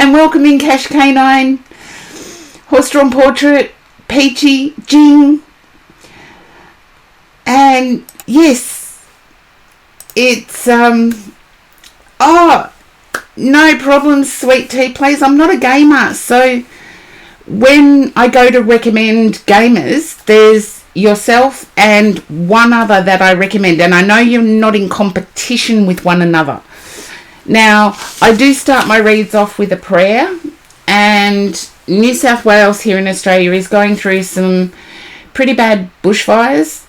And welcoming Cash Canine, Horse-Drawn Portrait, Peachy, Jing. And yes, it's, no problems, Sweet Tea, please. I'm not a gamer, so when I go to recommend gamers, there's yourself and one other that I recommend, and I know you're not in competition with one another. Now, I do start my reads off with a prayer, and New South Wales here in Australia is going through some pretty bad bushfires.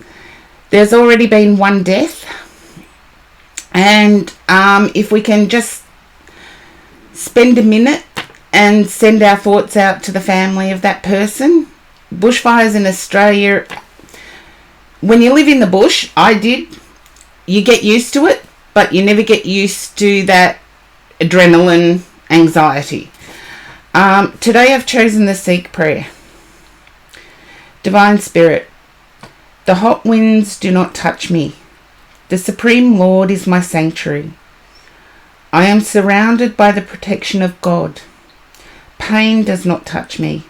There's already been one death, and if we can just spend a minute and send our thoughts out to the family of that person. Bushfires in Australia, when you live in the bush, I did, you get used to it, but you never get used to that adrenaline anxiety. Today I've chosen the Sikh prayer. Divine Spirit, the hot winds do not touch me. The Supreme Lord is my sanctuary. I am surrounded by the protection of God. Pain does not touch me.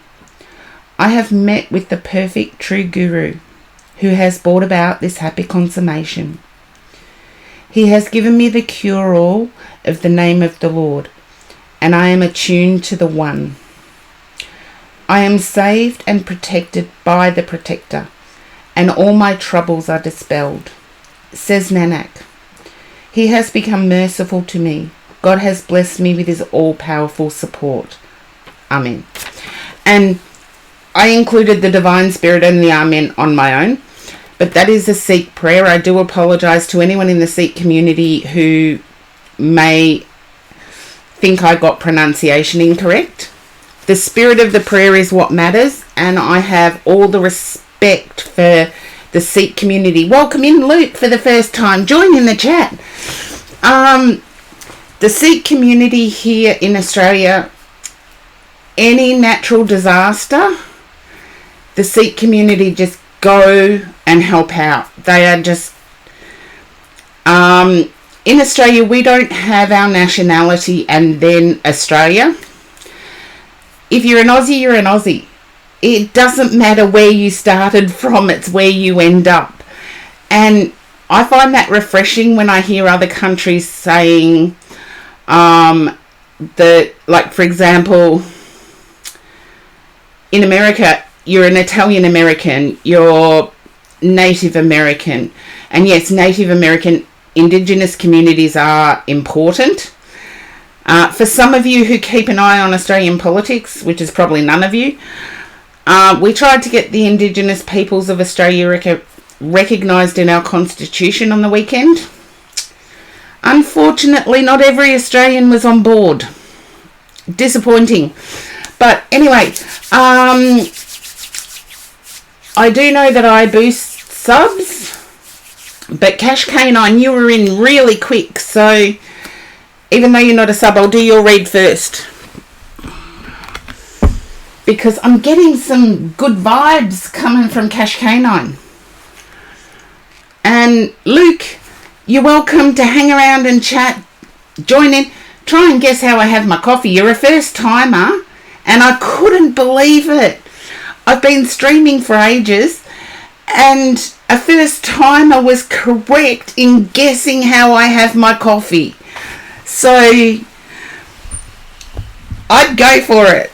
I have met with the perfect true Guru who has brought about this happy consummation. He has given me the cure-all of the name of the Lord, and I am attuned to the One. I am saved and protected by the Protector, and all my troubles are dispelled. Says Nanak, He has become merciful to me. God has blessed me with His all-powerful support. Amen. And I included the Divine Spirit and the Amen on my own, but that is a Sikh prayer. I do apologise to anyone in the Sikh community who may think I got pronunciation incorrect. The spirit of the prayer is what matters, and I have all the respect for the Sikh community. Welcome in, Luke, for the first time. Join in the chat. The Sikh community here in Australia, any natural disaster, the Sikh community just go and help out. They are just, in Australia, we don't have our nationality and then Australia. If you're an Aussie, you're an Aussie. It doesn't matter where you started from, it's where you end up. And I find that refreshing when I hear other countries saying that, like, for example, in America, you're an Italian American, you're Native American. And yes, Native American Indigenous communities are important. For some of you who keep an eye on Australian politics, which is probably none of you, we tried to get the Indigenous peoples of Australia recognised in our Constitution on the weekend. Unfortunately, not every Australian was on board. Disappointing. But anyway, I do know that I boost subs, but Cash Canine, you were in really quick, so even though you're not a sub, I'll do your read first, because I'm getting some good vibes coming from Cash Canine. And Luke, you're welcome to hang around and chat, join in, try and guess how I have my coffee. You're a first timer, and I couldn't believe it. I've been streaming for ages, and a first timer was correct in guessing how I have my coffee. So I'd go for it.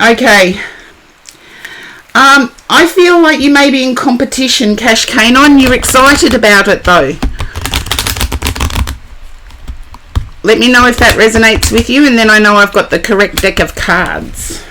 Okay. I feel like you may be in competition, Cash Canine. You're excited about it though. Let me know if that resonates with you, and then I know I've got the correct deck of cards.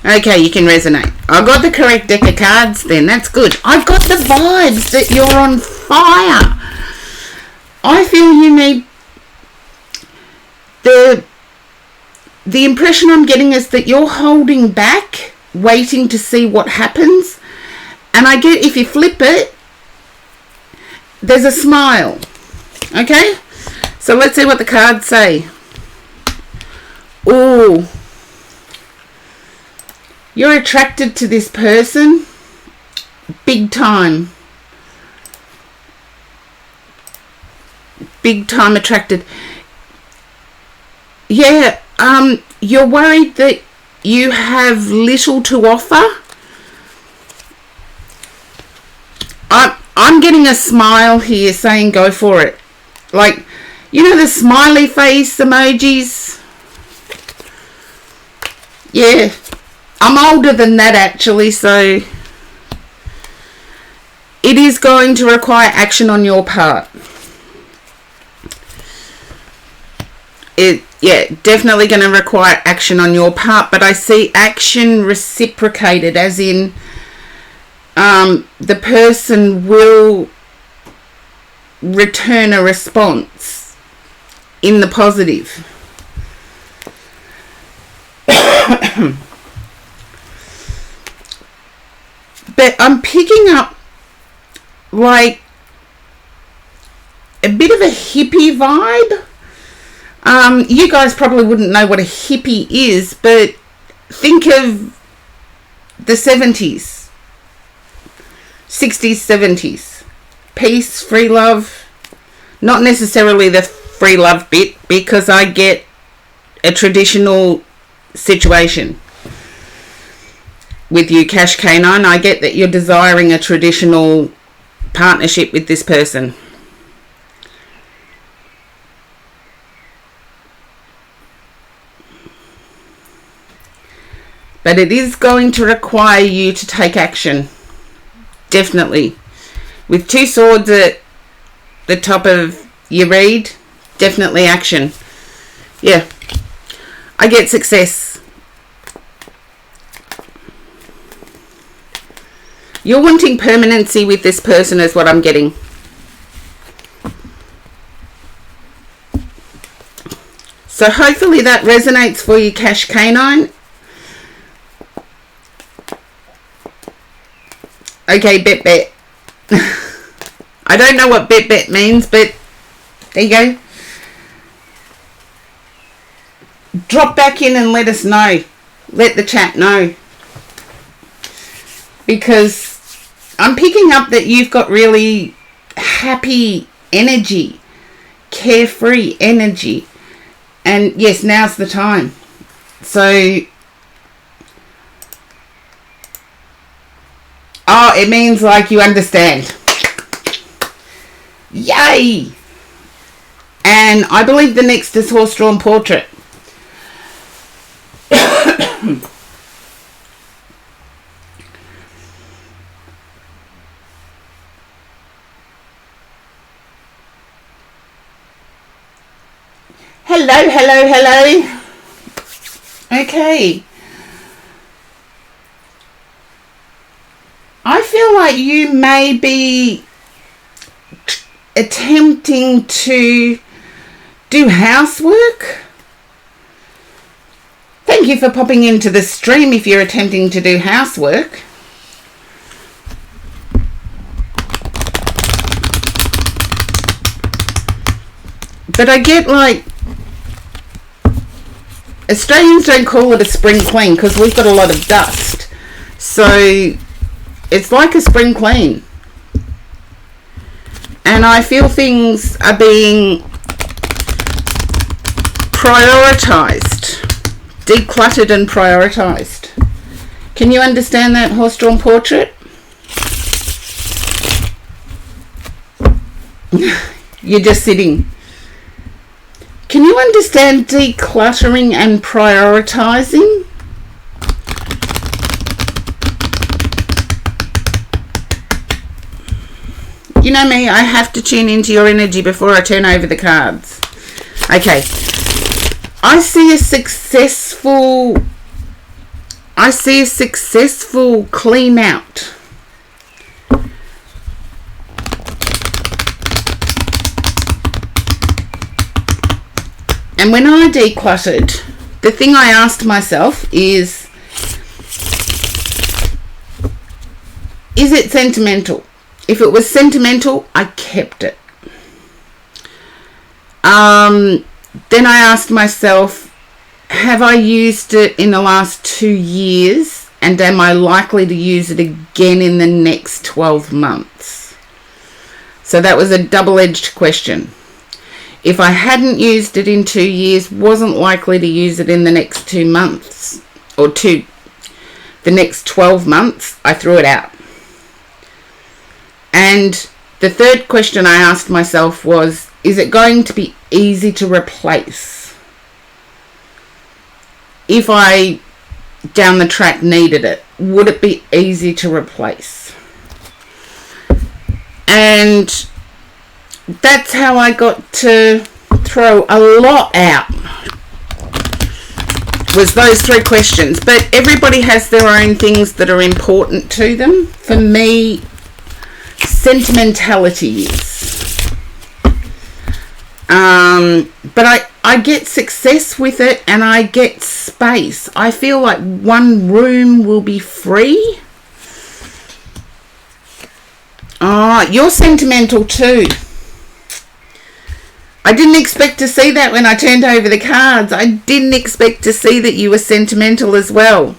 Okay, you can resonate. I've got the correct deck of cards then. That's good. I've got the vibes that you're on fire. I feel you need... The impression I'm getting is that you're holding back, waiting to see what happens. And I get, if you flip it, there's a smile. Okay? So let's see what the cards say. Ooh. You're attracted to this person. Big time. Big time attracted. Yeah, you're worried that you have little to offer. I'm getting a smile here saying go for it. Like, you know the smiley face emojis? Yeah. I'm older than that actually, so it is going to require action on your part. Definitely going to require action on your part, but I see action reciprocated, as in the person will return a response in the positive. But I'm picking up like a bit of a hippie vibe. You guys probably wouldn't know what a hippie is, but think of the 70s, 60s, 70s. Peace, free love. Not necessarily the free love bit, because I get a traditional situation with you, Cash Canine. I get that you're desiring a traditional partnership with this person. But it is going to require you to take action. Definitely. With 2 swords at the top of your read, definitely action. Yeah. I get success. You're wanting permanency with this person is what I'm getting. So hopefully that resonates for you, Cash Canine. Okay, bet. I don't know what bet means, but there you go. Drop back in and let us know. Let the chat know. Because I'm picking up that you've got really happy energy, carefree energy. And yes, now's the time. So, oh, it means like you understand. Yay! And I believe the next is Horse-Drawn Portrait. Hello. Okay. I feel like you may be attempting to do housework. Thank you for popping into the stream if you're attempting to do housework. But I get like, Australians don't call it a spring clean because we've got a lot of dust. So it's like a spring clean. And I feel things are being prioritized, decluttered and prioritized. Can you understand that, Horse-Drawn Portrait? You're just sitting. Can you understand decluttering and prioritizing? You know me, I have to tune into your energy before I turn over the cards. Okay. I see a successful clean out. And when I decluttered, the thing I asked myself is it sentimental? If it was sentimental, I kept it. Then I asked myself, have I used it in the last 2 years, and am I likely to use it again in the next 12 months? So that was a double-edged question. If I hadn't used it in 2 years, wasn't likely to use it in the next 2 months, or the next 12 months, I threw it out. And the third question I asked myself was, is it going to be easy to replace if I down the track needed it? Would it be easy to replace? And that's how I got to throw a lot out, was those 3 questions. But everybody has their own things that are important to them. For me, sentimentality is. But I get success with it, and I get space. I feel like one room will be free. You're sentimental too. I didn't expect to see that when I turned over the cards. I didn't expect to see that you were sentimental as well.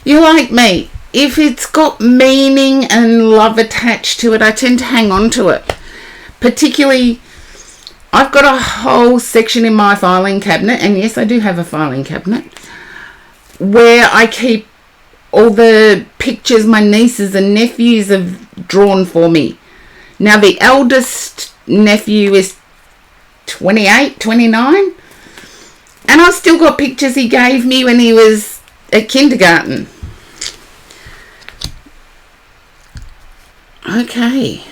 You're like me. If it's got meaning and love attached to it, I tend to hang on to it. Particularly, I've got a whole section in my filing cabinet, and yes, I do have a filing cabinet, where I keep all the pictures my nieces and nephews have drawn for me. Now, the eldest nephew is 28, 29, and I've still got pictures he gave me when he was at kindergarten. Okay.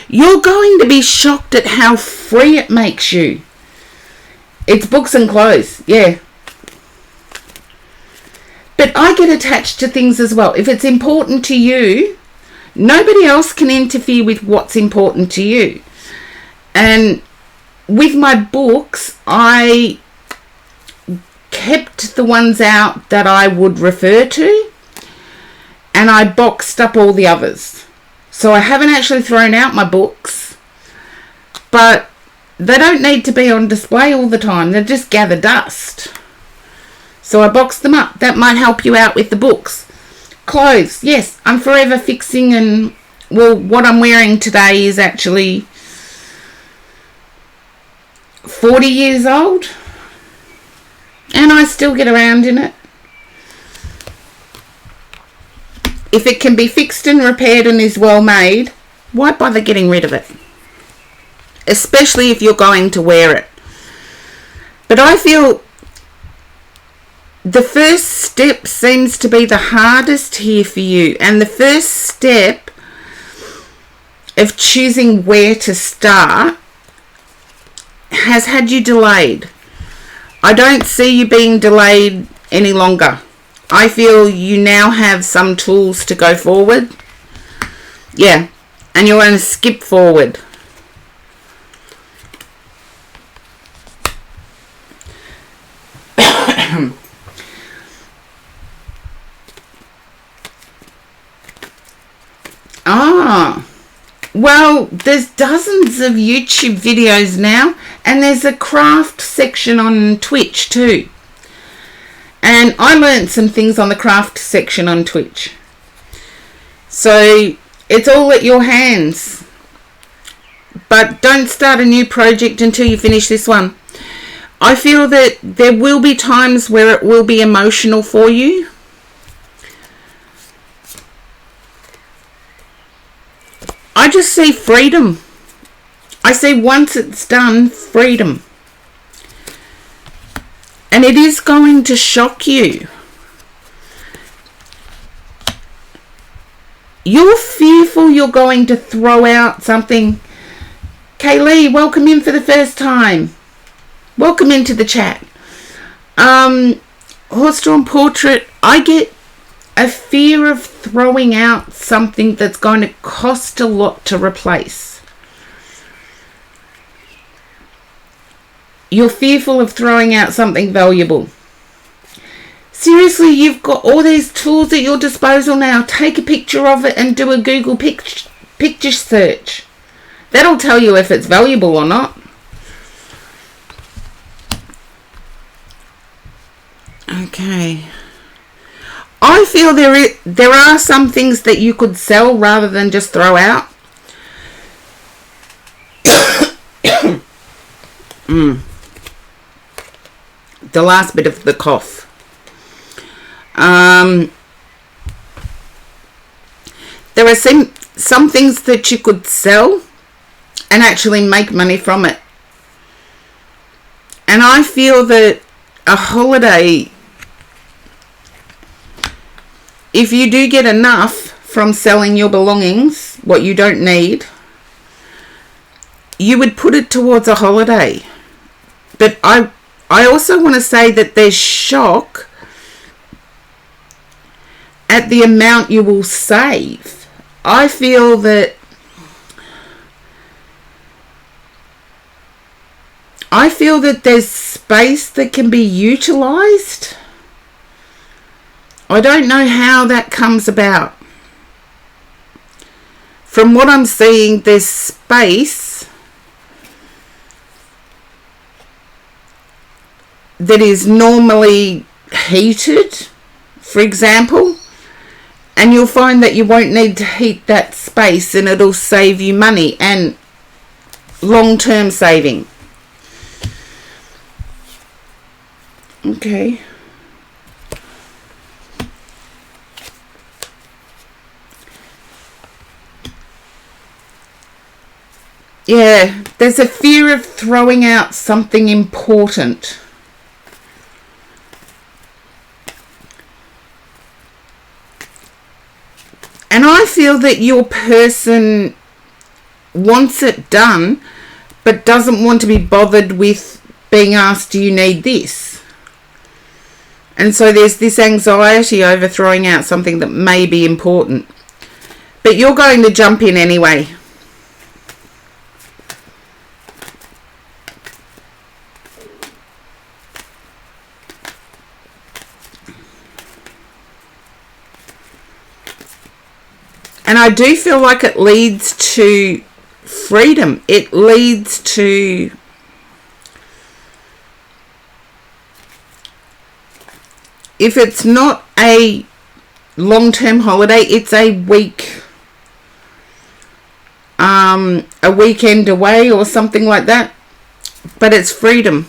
You're going to be shocked at how free it makes you. It's books and clothes, yeah. But I get attached to things as well. If it's important to you, nobody else can interfere with what's important to you. And with my books, I kept the ones out that I would refer to, and I boxed up all the others. So I haven't actually thrown out my books, but they don't need to be on display all the time. They just gather dust. So I boxed them up. That might help you out with the books. Clothes, yes, I'm forever fixing, and well, what I'm wearing today is actually 40 years old, and I still get around in it. If it can be fixed and repaired and is well made, why bother getting rid of it? Especially if you're going to wear it. But I feel the first step seems to be the hardest here for you. And the first step of choosing where to start has had you delayed. I don't see you being delayed any longer. I feel you now have some tools to go forward. Yeah, and you're going to skip forward. Well, there's dozens of YouTube videos now, and there's a craft section on Twitch too. And I learned some things on the craft section on Twitch. So it's all at your hands. But don't start a new project until you finish this one. I feel that there will be times where it will be emotional for you. I just see freedom. I see once it's done, freedom. And it is going to shock you. You're fearful you're going to throw out something. Kaylee, welcome in for the first time. Welcome into the chat. Horse-drawn portrait, I get a fear of throwing out something that's going to cost a lot to replace. You're fearful of throwing out something valuable. Seriously, you've got all these tools at your disposal now. Take a picture of it and do a Google Picture search. That'll tell you if it's valuable or not. Okay. I feel there are some things that you could sell rather than just throw out. The last bit of the cough. There are some things that you could sell and actually make money from it. And I feel that a holiday, if you do get enough from selling your belongings, what you don't need, you would put it towards a holiday. But I also want to say that there's shock at the amount you will save. I feel that there's space that can be utilised. I don't know how that comes about. From what I'm seeing, there's space that is normally heated, for example, and you'll find that you won't need to heat that space, and it'll save you money and long-term saving. Okay. Yeah, there's a fear of throwing out something important. And I feel that your person wants it done, but doesn't want to be bothered with being asked, do you need this? And so there's this anxiety over throwing out something that may be important. But you're going to jump in anyway. And I do feel like it leads to freedom. It leads to if it's not a long-term holiday, it's a weekend away or something like that. But it's freedom.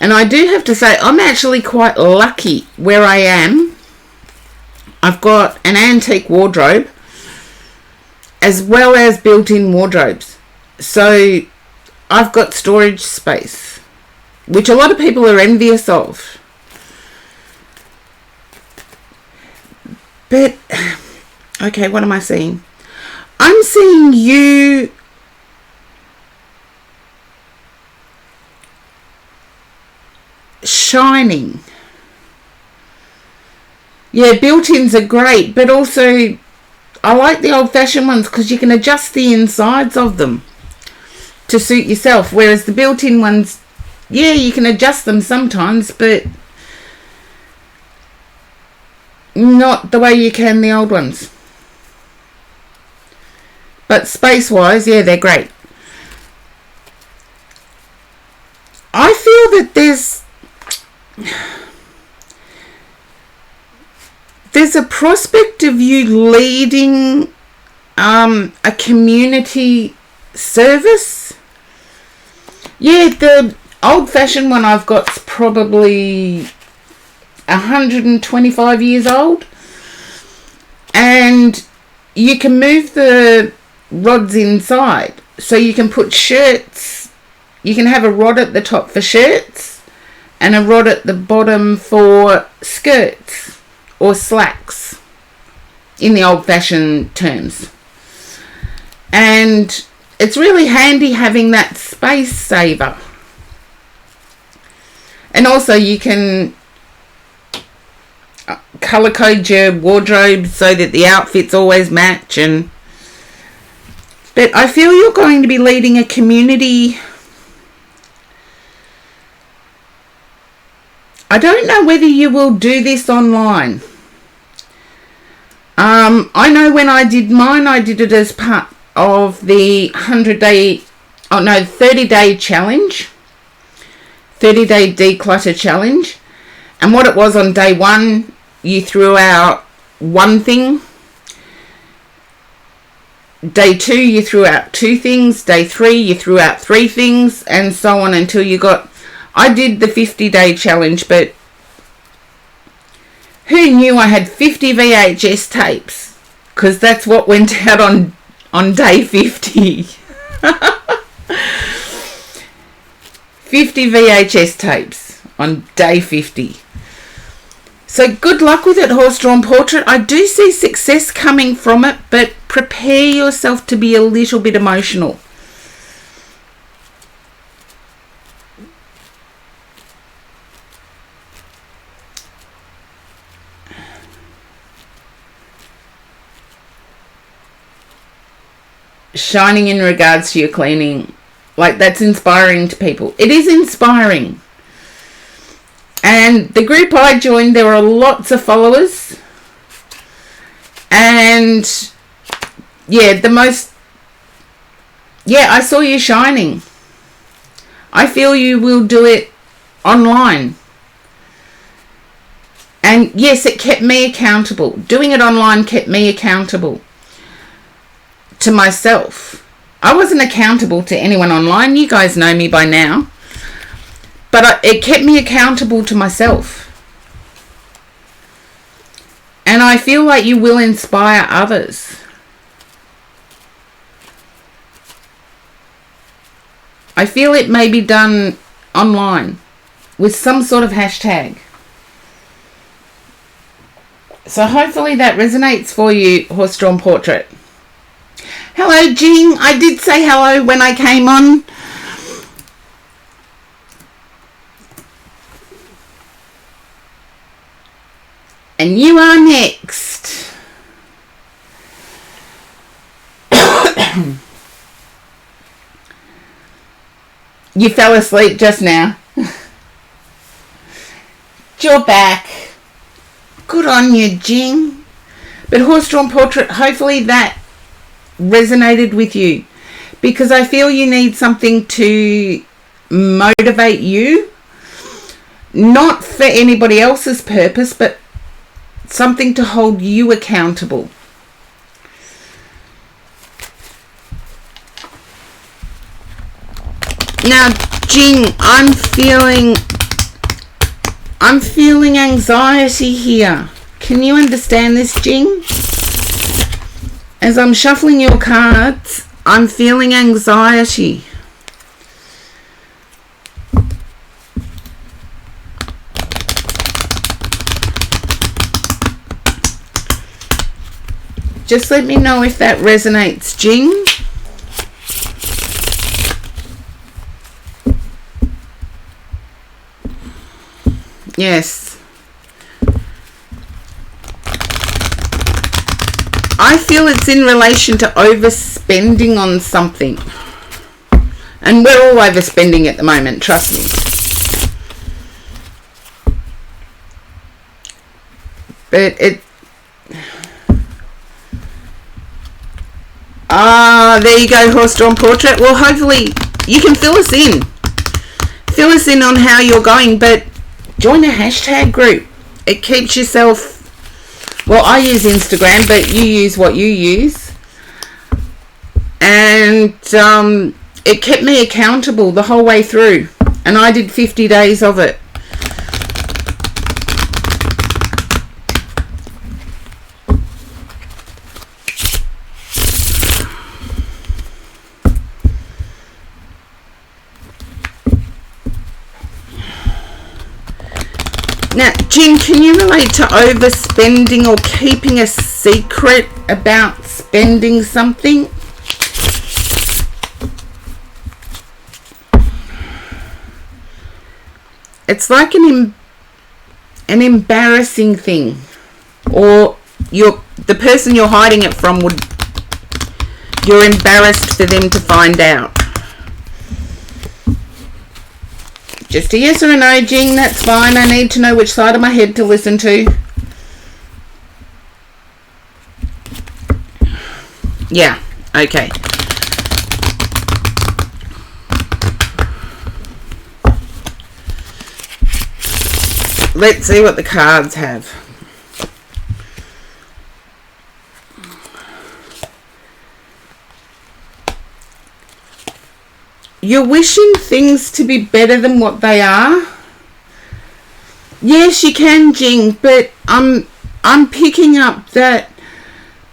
And I do have to say, I'm actually quite lucky where I am. I've got an antique wardrobe as well as built-in wardrobes. So I've got storage space, which a lot of people are envious of. But, okay, what am I seeing? I'm seeing you shining. Yeah, built-ins are great, but also I like the old-fashioned ones because you can adjust the insides of them to suit yourself, whereas the built-in ones, yeah, you can adjust them sometimes, but not the way you can the old ones. But space-wise, yeah, they're great. I feel that there's a prospect of you leading a community service. Yeah, the old-fashioned one I've got's probably 125 years old, and you can move the rods inside, so you can put shirts. You can have a rod at the top for shirts and a rod at the bottom for skirts or slacks in the old-fashioned terms. And it's really handy having that space saver. And also you can colour code your wardrobe so that the outfits always match. But I feel you're going to be leading a community. I don't know whether you will do this online. I know when I did mine, I did it as part of the 30-day challenge. 30-day declutter challenge. And what it was on day 1, you threw out one thing. Day 2, you threw out 2 things. Day 3, you threw out 3 things, and so on until you got... I did the 50-day challenge, but who knew I had 50 VHS tapes? Because that's what went out on day 50. 50 VHS tapes on day 50. So good luck with it, Horse-Drawn Portrait. I do see success coming from it, but prepare yourself to be a little bit emotional. Shining in regards to your cleaning. Like, that's inspiring to people. It is inspiring. And the group I joined, there were lots of followers. And yeah, I saw you shining. I feel you will do it online. And yes, it kept me accountable. Doing it online kept me accountable to myself. I wasn't accountable to anyone online. You guys know me by now. But it kept me accountable to myself. And I feel like you will inspire others. I feel it may be done online with some sort of hashtag. So hopefully that resonates for you, Horse-Drawn Portrait. Hello, Jing. I did say hello when I came on. And you are next. You fell asleep just now. You're back. Good on you, Jing. But Horse-Drawn Portrait, hopefully that resonated with you, because I feel you need something to motivate you, not for anybody else's purpose, but something to hold you accountable. Now, Jing, I'm feeling anxiety here. Can you understand this, Jing? As I'm shuffling your cards, I'm feeling anxiety. Just let me know if that resonates, Jing. Yes. I feel it's in relation to overspending on something. And we're all overspending at the moment, trust me. But there you go, Horse-Drawn Portrait. Well, hopefully you can fill us in. Fill us in on how you're going, but join a hashtag group. It keeps yourself... Well, I use Instagram, but you use what you use. And it kept me accountable the whole way through. And I did 50 days of it. Now, Jing, can you relate to overspending or keeping a secret about spending something? It's like an embarrassing thing, or the person you're hiding it from you're embarrassed for them to find out. Just a yes or a no, Jing, that's fine. I need to know which side of my head to listen to. Yeah, okay. Let's see what the cards have. You're wishing things to be better than what they are. Yes, you can, Jing, but I'm picking up that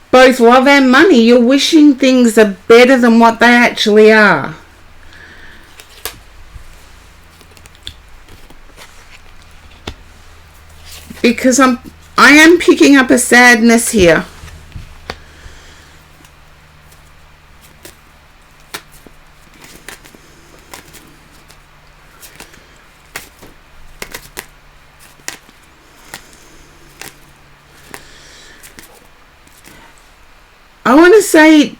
both love and money, you're wishing things are better than what they actually are. Because I am picking up a sadness here. I want to say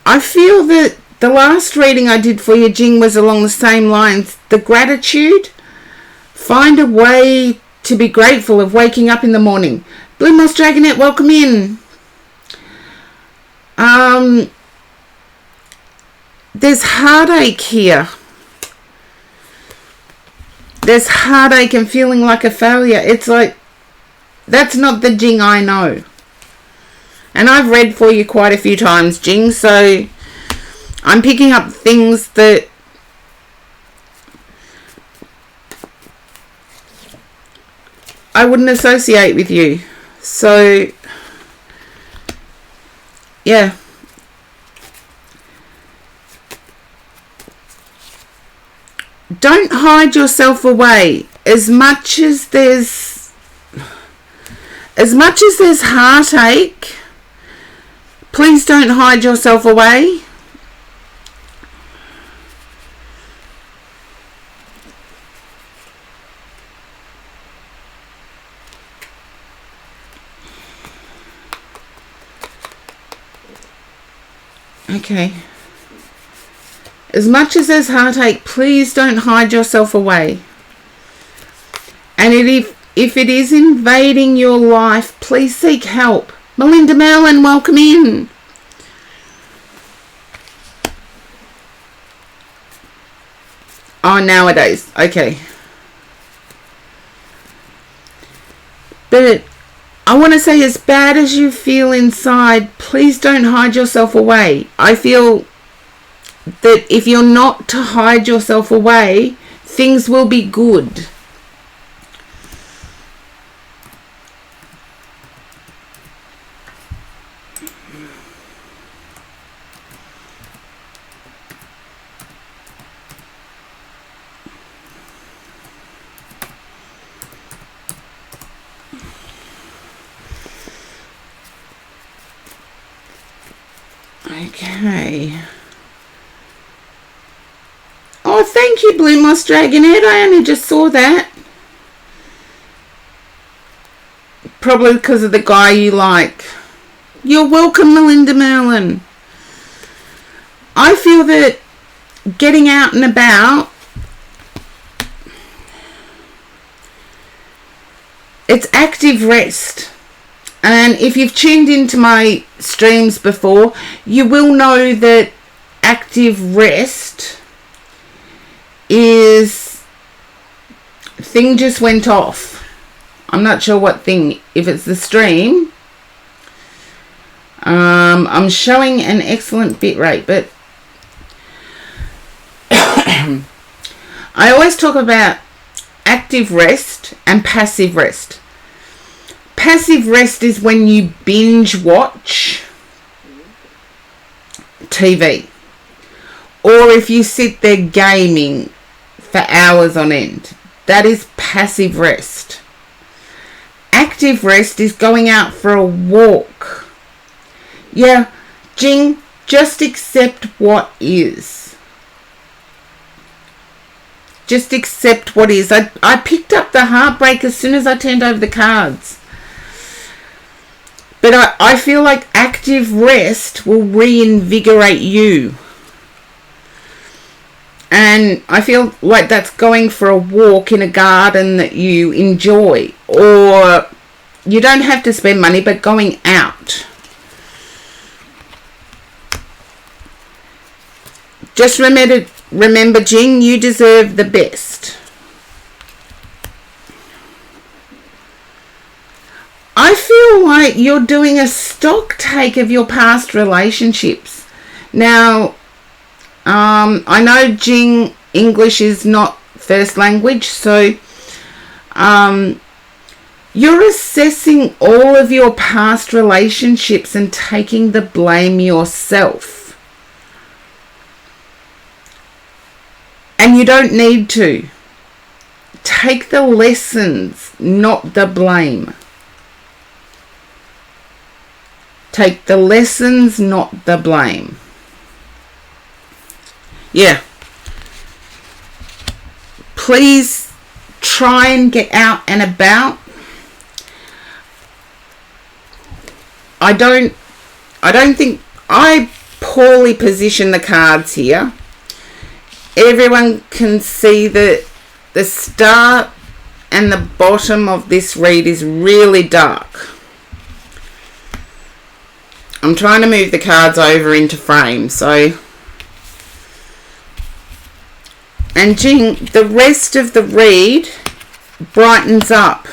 I feel that the last reading I did for you, Jing, was along the same lines. The gratitude. Find a way to be grateful of waking up in the morning. Blue Moss Dragonette, welcome in. There's heartache here. There's heartache and feeling like a failure. It's like, that's not the Jing I know. And I've read for you quite a few times, Jing, so I'm picking up things that I wouldn't associate with you. So, yeah. Don't hide yourself away. As much as there's heartache, please don't hide yourself away. Okay. As much as there's heartache, please don't hide yourself away. And if it is invading your life, please seek help. Melinda Merlin, welcome in. Oh, nowadays. Okay. But I want to say, as bad as you feel inside, please don't hide yourself away. I feel that if you're not to hide yourself away, things will be good. Okay. Oh, thank you, Blue Moss Dragonette. I only just saw that. Probably because of the guy you like. You're welcome, Melinda Merlin. I feel that getting out and about, it's active rest. And if you've tuned into my streams before, you will know that active rest is... thing just went off. I'm not sure what thing. If it's the stream, I'm showing an excellent bit rate, but I always talk about active rest and passive rest. Passive rest is when you binge watch TV, or if you sit there gaming for hours on end. That is passive rest. Active rest is going out for a walk. Yeah, Jing, just accept what is. Just accept what is. I picked up the heartbreak as soon as I turned over the cards. But I feel like active rest will reinvigorate you. And I feel like that's going for a walk in a garden that you enjoy. Or you don't have to spend money, but going out. Just remember, Jing, you deserve the best. I feel like you're doing a stock take of your past relationships. Now, I know, Jing, English is not first language, so you're assessing all of your past relationships and taking the blame yourself. And you don't need to. Take the lessons, not the blame. Take the lessons, not the blame. Yeah. Please try and get out and about. I don't think I poorly position the cards here. Everyone can see that the start and the bottom of this read is really dark. I'm trying to move the cards over into frame, so. And Jing, the rest of the read brightens up.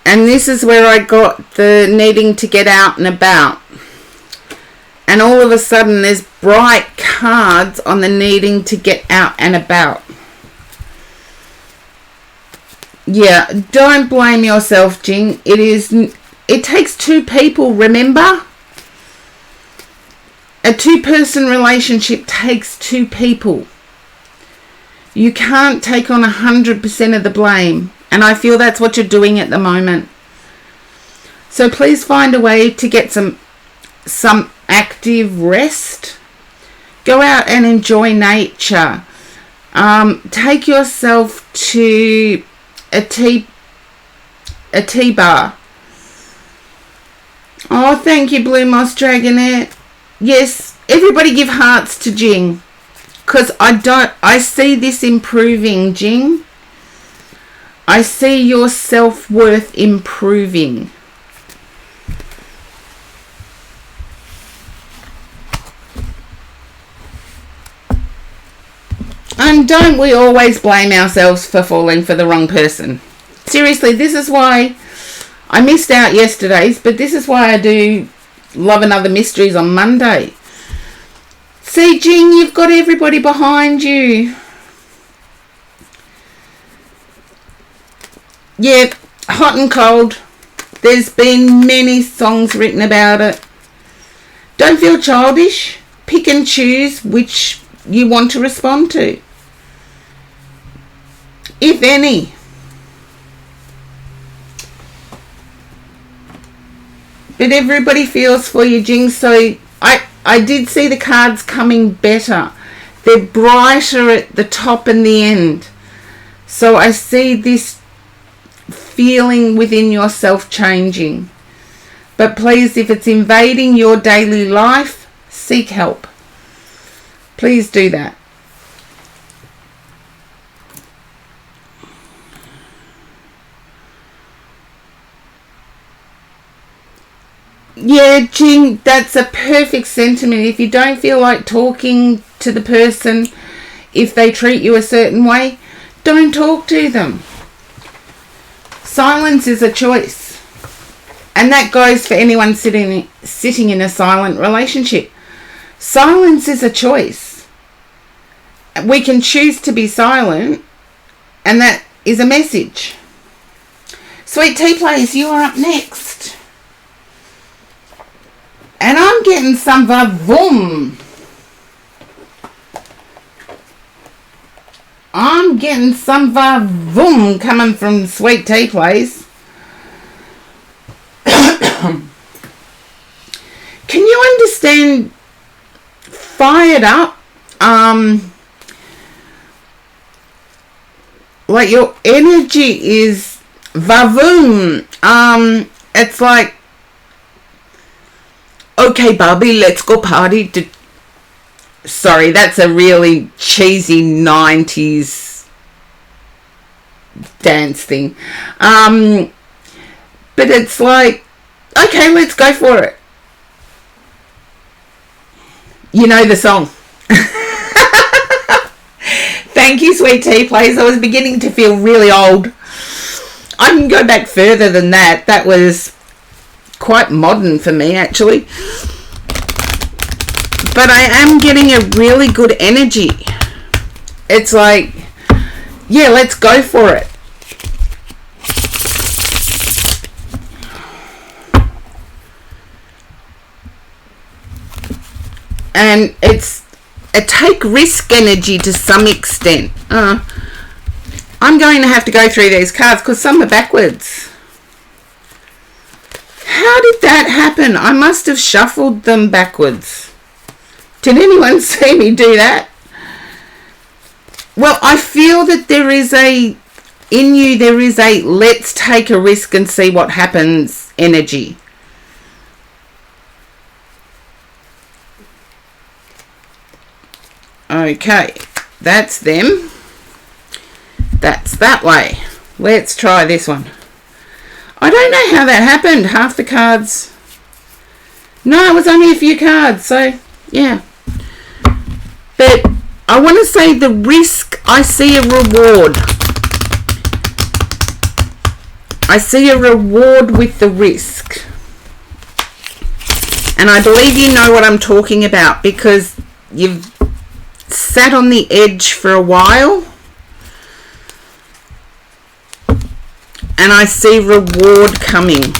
And this is where I got the needing to get out and about. And all of a sudden there's bright cards on the needing to get out and about. Yeah, don't blame yourself, Jing. It takes two people, remember? A two-person relationship takes two people. You can't take on 100% of the blame. And I feel that's what you're doing at the moment. So please find a way to get some active rest. Go out and enjoy nature. Take yourself to a tea bar. Oh, thank you, Blue Moss Dragonette. Yes, everybody give hearts to Jing. Because I see this improving, Jing. I see your self-worth improving. And don't we always blame ourselves for falling for the wrong person? Seriously, this is why I missed out yesterday's, but this is why I do Love and Other Mysteries on Monday. See, Jing, you've got everybody behind you. Yeah, hot and cold. There's been many songs written about it. Don't feel childish. Pick and choose which you want to respond to, if any. But everybody feels for you, Jing. So I did see the cards coming better. They're brighter at the top and the end. So I see this feeling within yourself changing. But please, if it's invading your daily life, seek help. Please do that. Yeah, Jing, that's a perfect sentiment. If you don't feel like talking to the person, if they treat you a certain way, don't talk to them. Silence is a choice. And that goes for anyone sitting in a silent relationship. Silence is a choice. We can choose to be silent, and that is a message. Sweet Tea Place, you are up next. And I'm getting some va-voom. I'm getting some va-voom coming from Sweet Tea Place. Can you understand fired up? like your energy is vavoom. It's like, okay, Barbie, let's go party. Sorry, that's a really cheesy 90s dance thing. But it's like, okay, let's go for it. You know the song. Thank you, Sweet Tea Plays. I was beginning to feel really old. I can go back further than that. That was quite modern for me, actually. But I am getting a really good energy. It's like, yeah, let's go for it. And it's a take risk energy to some extent. I'm going to have to go through these cards because some are backwards. How did that happen? I must have shuffled them backwards. Did anyone see me do that? Well, I feel that there is a let's take a risk and see what happens energy. Okay, that's them. That's that way. Let's try this one. I don't know how that happened. Half the cards. No, it was only a few cards, so yeah. But I want to say the risk, I see a reward. I see a reward with the risk. And I believe you know what I'm talking about because you've sat on the edge for a while. And I see reward coming.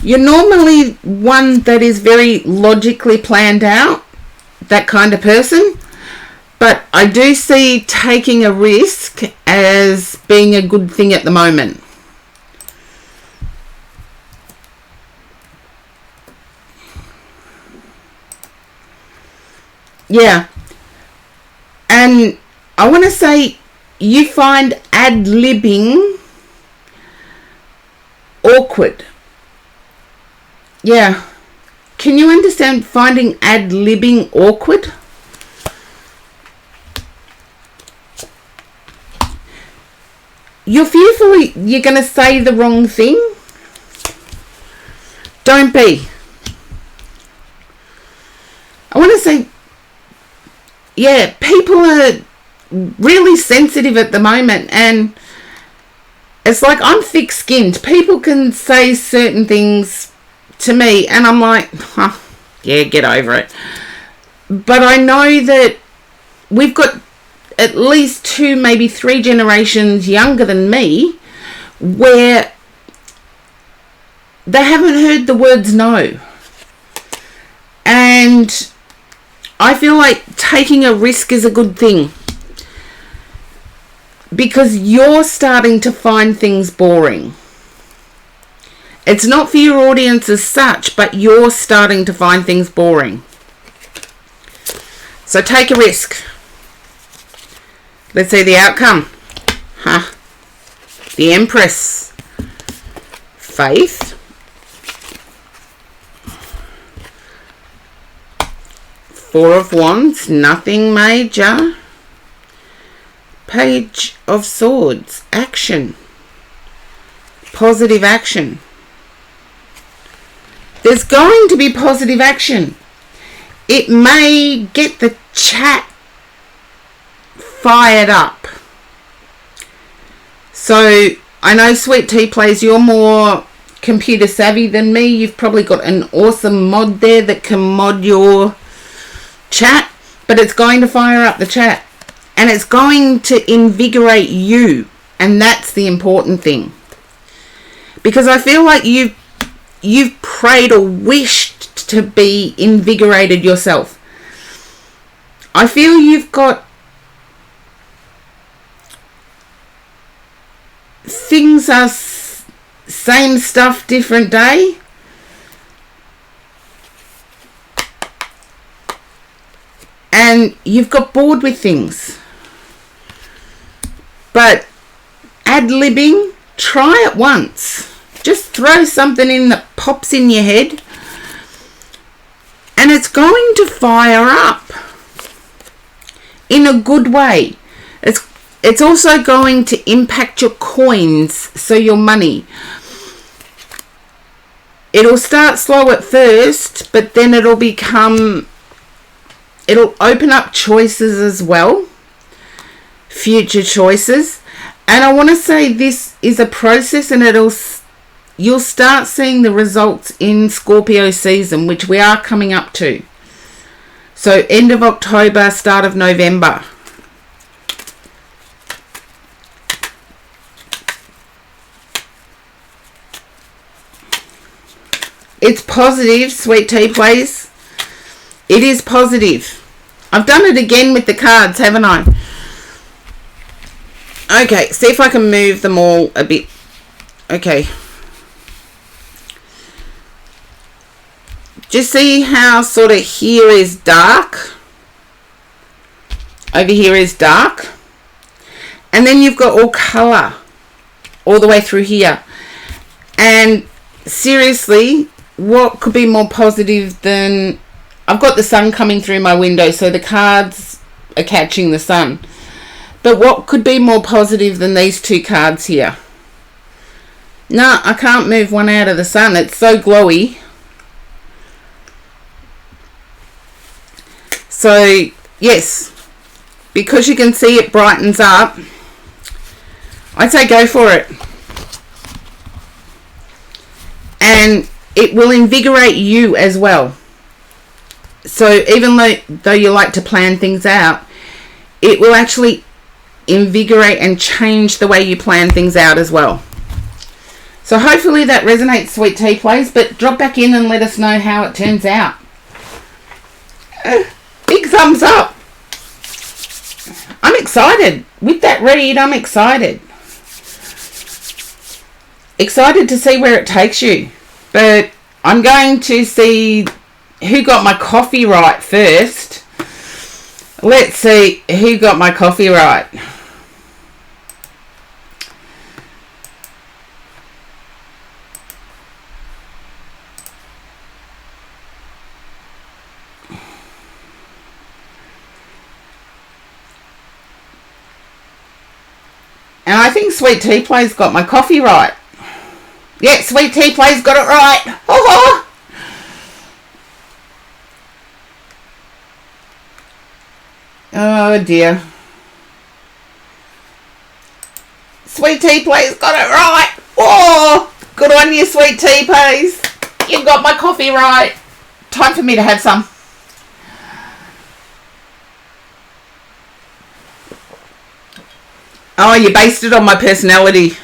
You're normally one that is very logically planned out, that kind of person. But I do see taking a risk as being a good thing at the moment. Yeah. And I want to say you find ad-libbing awkward. Yeah. Can you understand finding ad-libbing awkward? You're fearful you're going to say the wrong thing. Don't be. I want to say, yeah, people are really sensitive at the moment, and it's like I'm thick-skinned. People can say certain things to me and I'm like, oh, yeah, get over it. But I know that we've got at least 2, maybe 3 generations younger than me where they haven't heard the words no. And I feel like taking a risk is a good thing because you're starting to find things boring. It's not for your audience as such, but you're starting to find things boring. So take a risk. Let's see the outcome. The Empress. Faith. 4 of Wands, nothing major. Page of Swords, action. Positive action. There's going to be positive action. It may get the chat fired up. So I know Sweet Tea Plays, you're more computer savvy than me. You've probably got an awesome mod there that can mod your chat, but it's going to fire up the chat and it's going to invigorate you, and that's the important thing, because I feel like you've prayed or wished to be invigorated yourself. I feel you've got things are same stuff, different day. And you've got bored with things. But ad-libbing, try it once. Just throw something in that pops in your head. And it's going to fire up. In a good way. It's also going to impact your coins, so your money. It'll start slow at first, but then it'll open up choices as well. Future choices. And I want to say this is a process, and you'll start seeing the results in Scorpio season, which we are coming up to. So end of October, start of November. It's positive, Sweet Tea Plays. It is positive. I've done it again with the cards, haven't I? Okay, see if I can move them all a bit. Okay. Just see how sort of here is dark. Over here is dark. And then you've got all colour all the way through here. And seriously, what could be more positive than... I've got the sun coming through my window, so the cards are catching the sun. But what could be more positive than these two cards here? No, I can't move one out of the sun. It's so glowy. So, yes, because you can see it brightens up, I'd say go for it. And it will invigorate you as well. So even though you like to plan things out, it will actually invigorate and change the way you plan things out as well. So hopefully that resonates, Sweet Tea Plays, but drop back in and let us know how it turns out. Big thumbs up. I'm excited. With that read, I'm excited. Excited to see where it takes you. But I'm going to see who got my coffee right first. Let's see who got my coffee right. And I think Sweet Tea Plays got my coffee right. Yeah, Sweet Tea Plays got it right. Oh, oh dear. Sweet Tea Plays got it right. Oh, good on you, Sweet Tea Plays. You got my coffee right. Time for me to have some. Oh, you based it on my personality.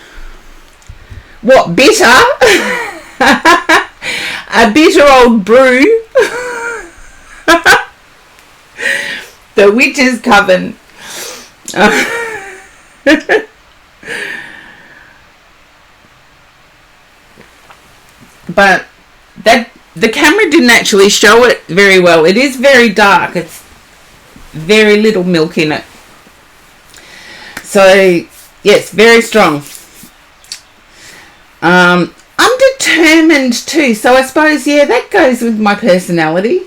What, bitter? A bitter old brew. The witch's coven. But the camera didn't actually show it very well. It is very dark. It's very little milk in it. So, yes, very strong. I'm determined too. So I suppose, yeah, that goes with my personality.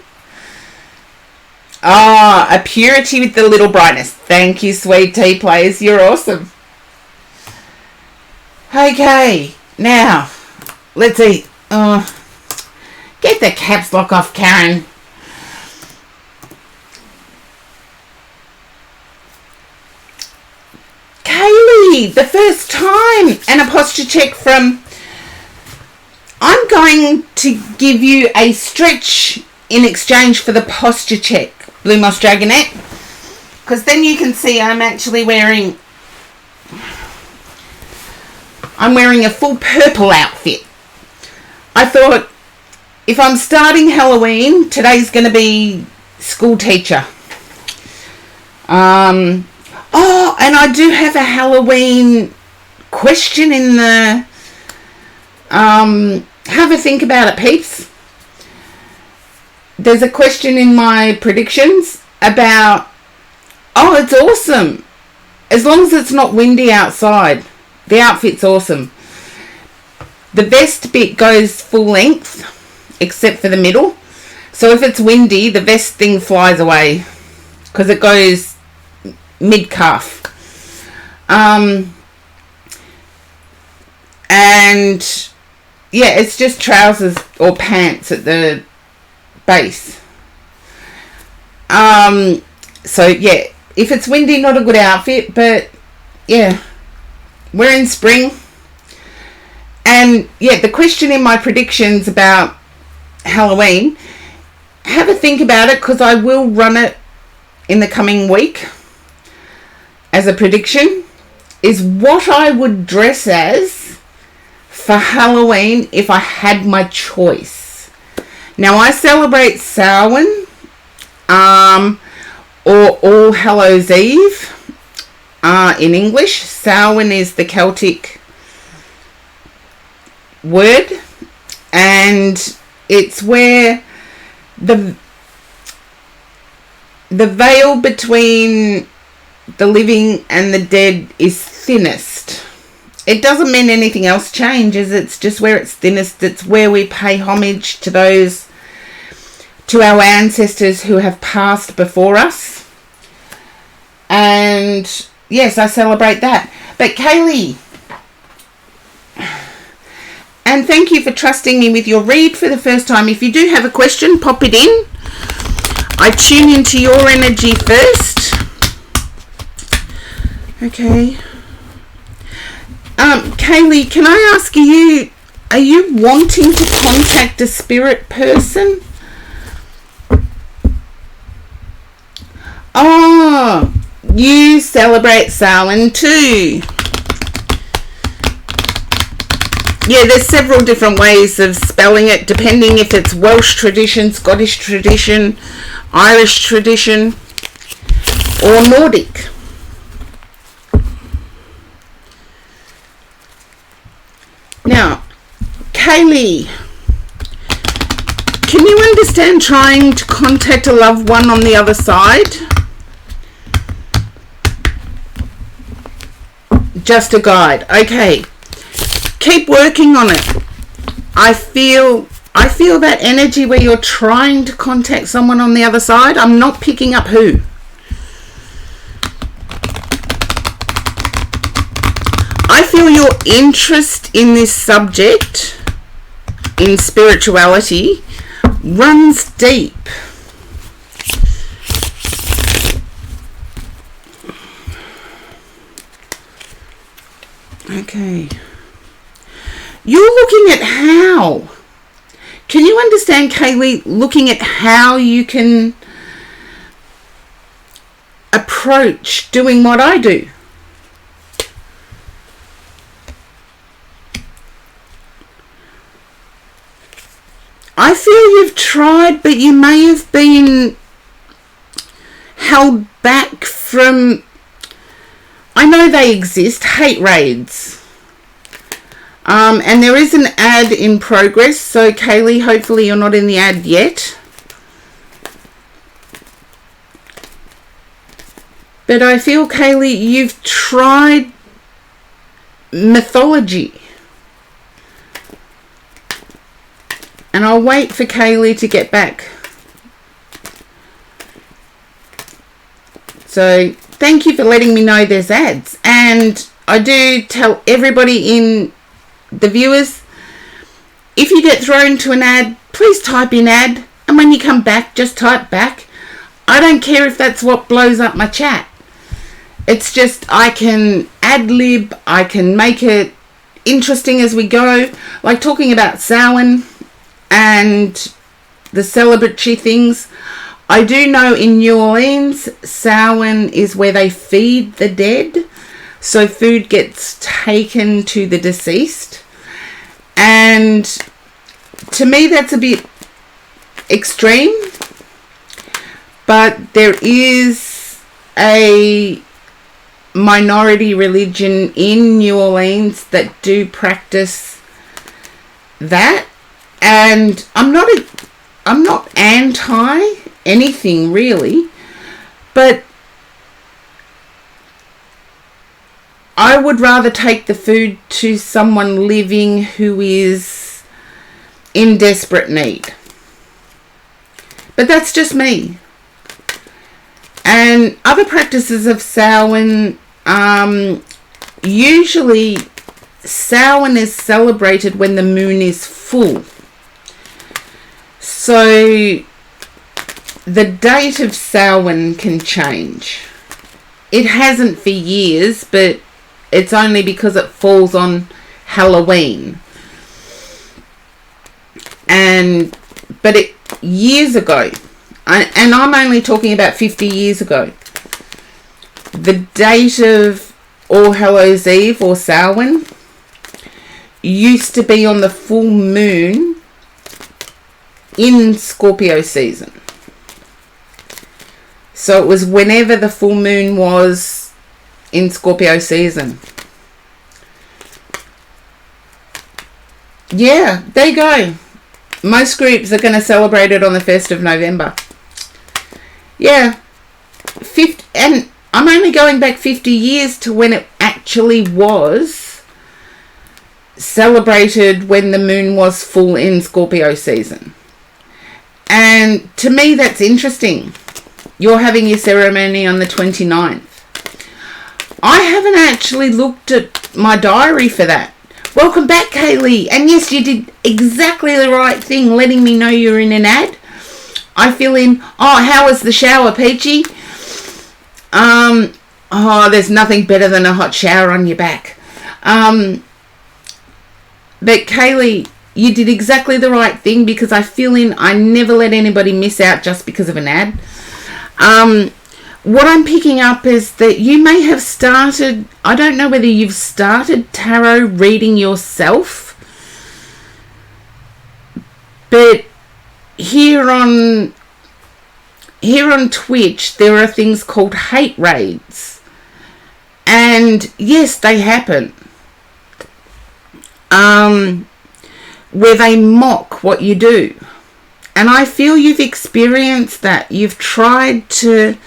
Ah, a purity with the little brightness. Thank you, Sweet Tea Plays. You're awesome. Okay, now, let's see. Get the caps lock off, Karen. Kaylee, the first time. And a posture check from... I'm going to give you a stretch in exchange for the posture check, Blue Moss Dragonette. Because then you can see I'm actually wearing... I'm wearing a full purple outfit. I thought, if I'm starting Halloween, today's going to be school teacher. Oh, and I do have a Halloween question in the... have a think about it, peeps. There's a question in my predictions about... Oh, it's awesome. As long as it's not windy outside. The outfit's awesome. The vest bit goes full length, except for the middle. So if it's windy, the vest thing flies away because it goes mid-calf. And yeah, it's just trousers or pants at the base. So yeah, if it's windy, not a good outfit, but yeah, we're in spring. And yeah, the question in my predictions about Halloween, have a think about it, because I will run it in the coming week as a prediction, is what I would dress as for Halloween if I had my choice. Now, I celebrate Samhain, or All Hallows Eve in English. Samhain is the Celtic word, and it's where the veil between the living and the dead is thinnest. It doesn't mean anything else changes, it's just where it's thinnest. It's where we pay homage to those, to our ancestors who have passed before us. And yes, I celebrate that. But Kaylee, and thank you for trusting me with your read for the first time. If you do have a question, pop it in. I tune into your energy first. Okay. Kaylee, can I ask you, are you wanting to contact a spirit person? Oh, you celebrate Samhain too. Yeah, there's several different ways of spelling it, depending if it's Welsh tradition, Scottish tradition, Irish tradition, or Nordic. Now, Kaylee, can you understand trying to contact a loved one on the other side? Just a guide. Okay. Keep working on it. I feel that energy where you're trying to contact someone on the other side. I'm not picking up who. I feel your interest in this subject, in spirituality, runs deep. Okay. You're looking at how. Can you understand, Kaylee, looking at how you can approach doing what I do? I feel you've tried, but you may have been held back from... I know they exist, hate raids. And there is an ad in progress, so Kaylee, hopefully you're not in the ad yet. But I feel, Kaylee, you've tried mythology. And I'll wait for Kaylee to get back. So thank you for letting me know there's ads. And I do tell everybody in the viewers, if you get thrown to an ad, please type in ad. And when you come back, just type back. I don't care if that's what blows up my chat. It's just I can ad-lib. I can make it interesting as we go. Like talking about Samhain and the celebratory things. I do know in New Orleans, Samhain is where they feed the dead. So food gets taken to the deceased. And to me, that's a bit extreme. But there is a minority religion in New Orleans that do practice that, and I'm not anti anything really, but I would rather take the food to someone living who is in desperate need. But that's just me. And other practices of Samhain, usually Samhain is celebrated when the moon is full. So the date of Samhain can change. It hasn't for years, but it's only because it falls on Halloween. But years ago, and I'm only talking about 50 years ago, the date of All Hallows Eve or Samhain used to be on the full moon in Scorpio season. So it was whenever the full moon was in Scorpio season. Yeah, there you go. Most groups are going to celebrate it on the 1st of November. Yeah. And I'm only going back 50 years to when it actually was celebrated when the moon was full in Scorpio season. And to me, that's interesting. You're having your ceremony on the 29th. I haven't actually looked at my diary for that. Welcome back, Kaylee. And yes, you did exactly the right thing, letting me know you're in an ad. I feel in, how was the shower, Peachy? There's nothing better than a hot shower on your back. But Kaylee, you did exactly the right thing, because I feel in, I never let anybody miss out just because of an ad. What I'm picking up is that you may have started, I don't know whether you've started tarot reading yourself, but here on Twitch there are things called hate raids, and yes, they happen, where they mock what you do, and I feel you've experienced that. You've tried to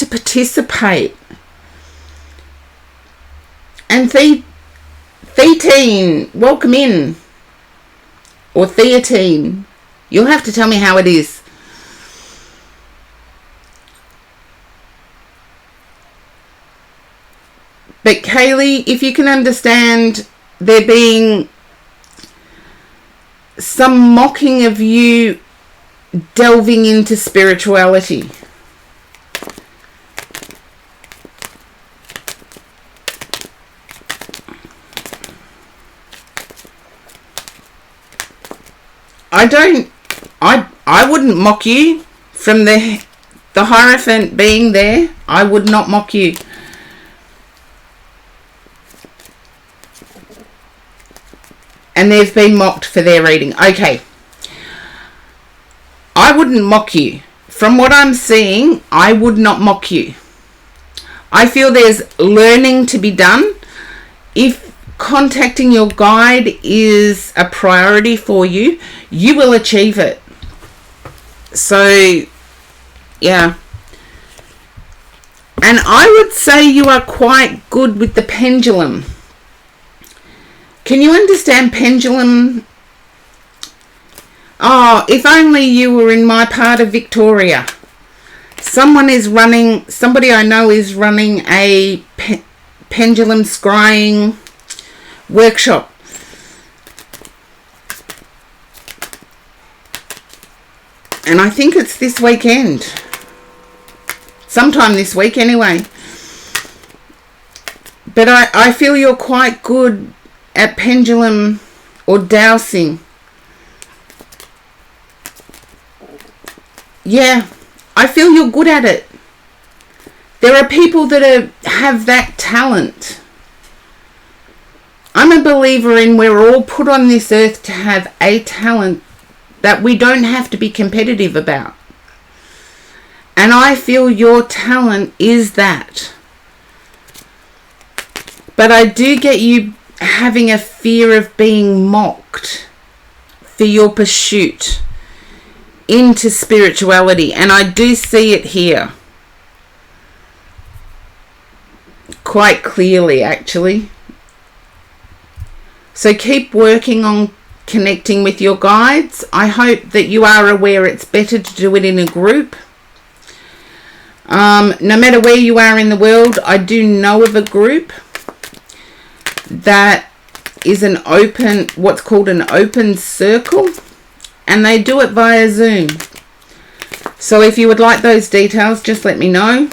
participate. And Theatine, welcome in. Or Theatine. You'll have to tell me how it is. But Kaylee, if you can understand there being some mocking of you delving into spirituality. I wouldn't mock you from the Hierophant being there. I would not mock you. And they've been mocked for their reading. Okay. I wouldn't mock you. From what I'm seeing, I would not mock you. I feel there's learning to be done. If contacting your guide is a priority for you, you will achieve it. So, yeah. And I would say you are quite good with the pendulum. Can you understand pendulum? Oh, if only you were in my part of Victoria. Somebody I know is running a pendulum scrying workshop. And I think it's this weekend. Sometime this week anyway. But I feel you're quite good at pendulum or dowsing. Yeah, I feel you're good at it. There are people that have that talent. I'm a believer in we're all put on this earth to have a talent that we don't have to be competitive about. And I feel your talent is that. But I do get you having a fear of being mocked for your pursuit into spirituality. And I do see it here. Quite clearly, actually. So keep working on connecting with your guides. I hope that you are aware it's better to do it in a group. No matter where you are in the world, I do know of a group that is an open, what's called an open circle, and they do it via Zoom. So if you would like those details, just let me know.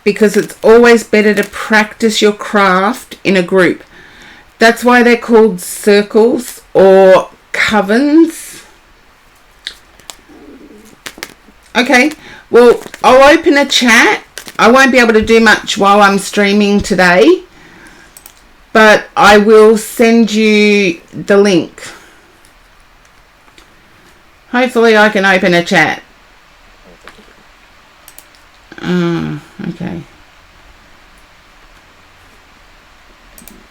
Because it's always better to practice your craft in a group. That's why they're called circles or covens. Okay, well, I'll open a chat. I won't be able to do much while I'm streaming today, but I will send you the link. Hopefully I can open a chat. Okay.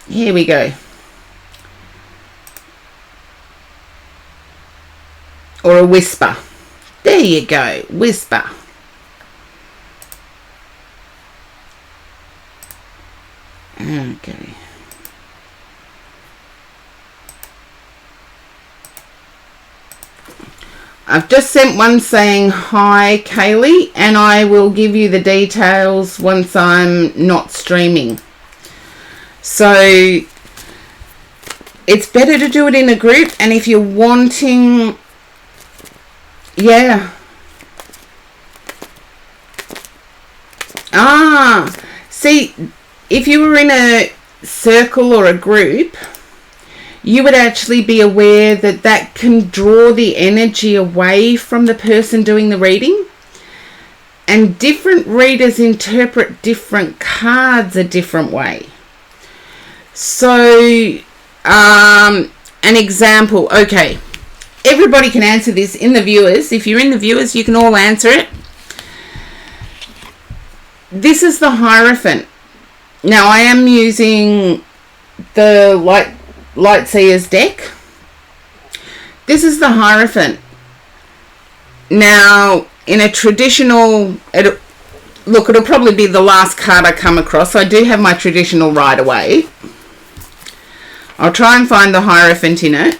Here we go. Or a whisper. There you go. Whisper. Okay. I've just sent one saying hi, Kaylee, and I will give you the details once I'm not streaming. So it's better to do it in a group, and if you're wanting, yeah. See, if you were in a circle or a group, you would actually be aware that that can draw the energy away from the person doing the reading. And different readers interpret different cards a different way. So, an example. Okay, everybody can answer this in the viewers. If you're in the viewers, you can all answer it. This is the Hierophant. Now, I am using the Light Seers deck. This is the Hierophant. Now, in a traditional, it'll probably be the last card I come across. I do have my traditional right away. I'll try and find the Hierophant in it.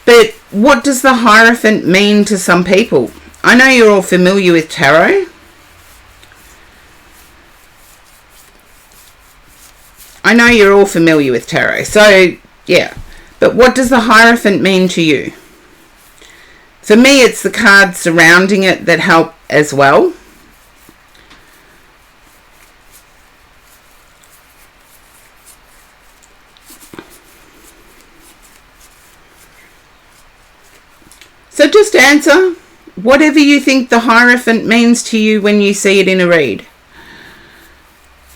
But what does the Hierophant mean to some people? I know you're all familiar with tarot. So, yeah. But what does the Hierophant mean to you? For me, it's the cards surrounding it that help as well. So just answer whatever you think the Hierophant means to you when you see it in a read.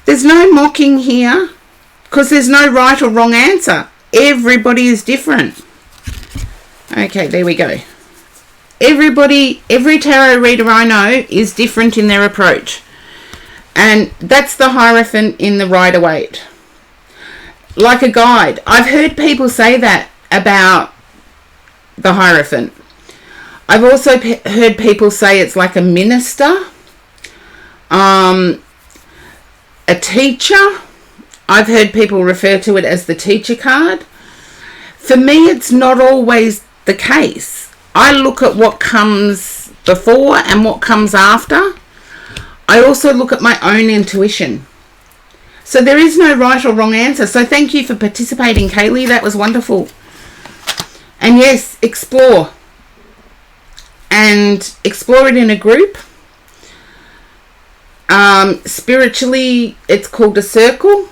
There's no mocking here, because there's no right or wrong answer. Everybody is different. Okay, there we go. Every tarot reader I know is different in their approach. And that's the Hierophant in the Rider-Waite. Like a guide. I've heard people say that about the Hierophant. I've also heard people say it's like a minister, a teacher. I've heard people refer to it as the teacher card. For me, it's not always the case. I look at what comes before and what comes after. I also look at my own intuition. So there is no right or wrong answer. So thank you for participating, Kaylee. That was wonderful. And yes, explore. And explore it in a group. Spiritually, it's called a circle.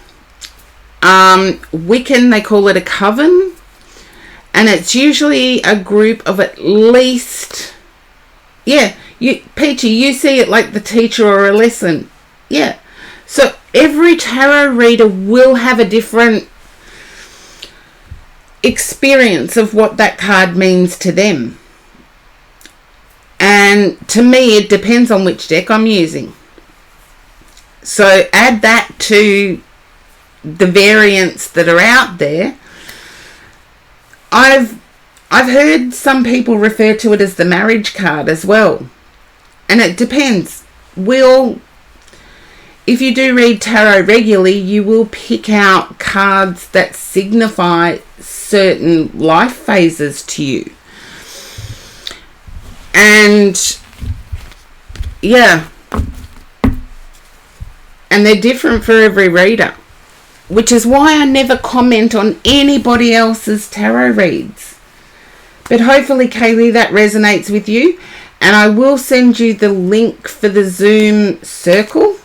Wiccan, they call it a coven. And it's usually a group of at least Yeah, Peachy, you see it like the teacher or a lesson. Yeah. So every tarot reader will have a different experience of what that card means to them. And to me, it depends on which deck I'm using. So add that to the variants that are out there. I've heard some people refer to it as the marriage card as well. And it depends. If you do read tarot regularly, you will pick out cards that signify certain life phases to you. And yeah. And they're different for every reader. Which is why I never comment on anybody else's tarot reads. But hopefully, Kaylee, that resonates with you. And I will send you the link for the Zoom circle.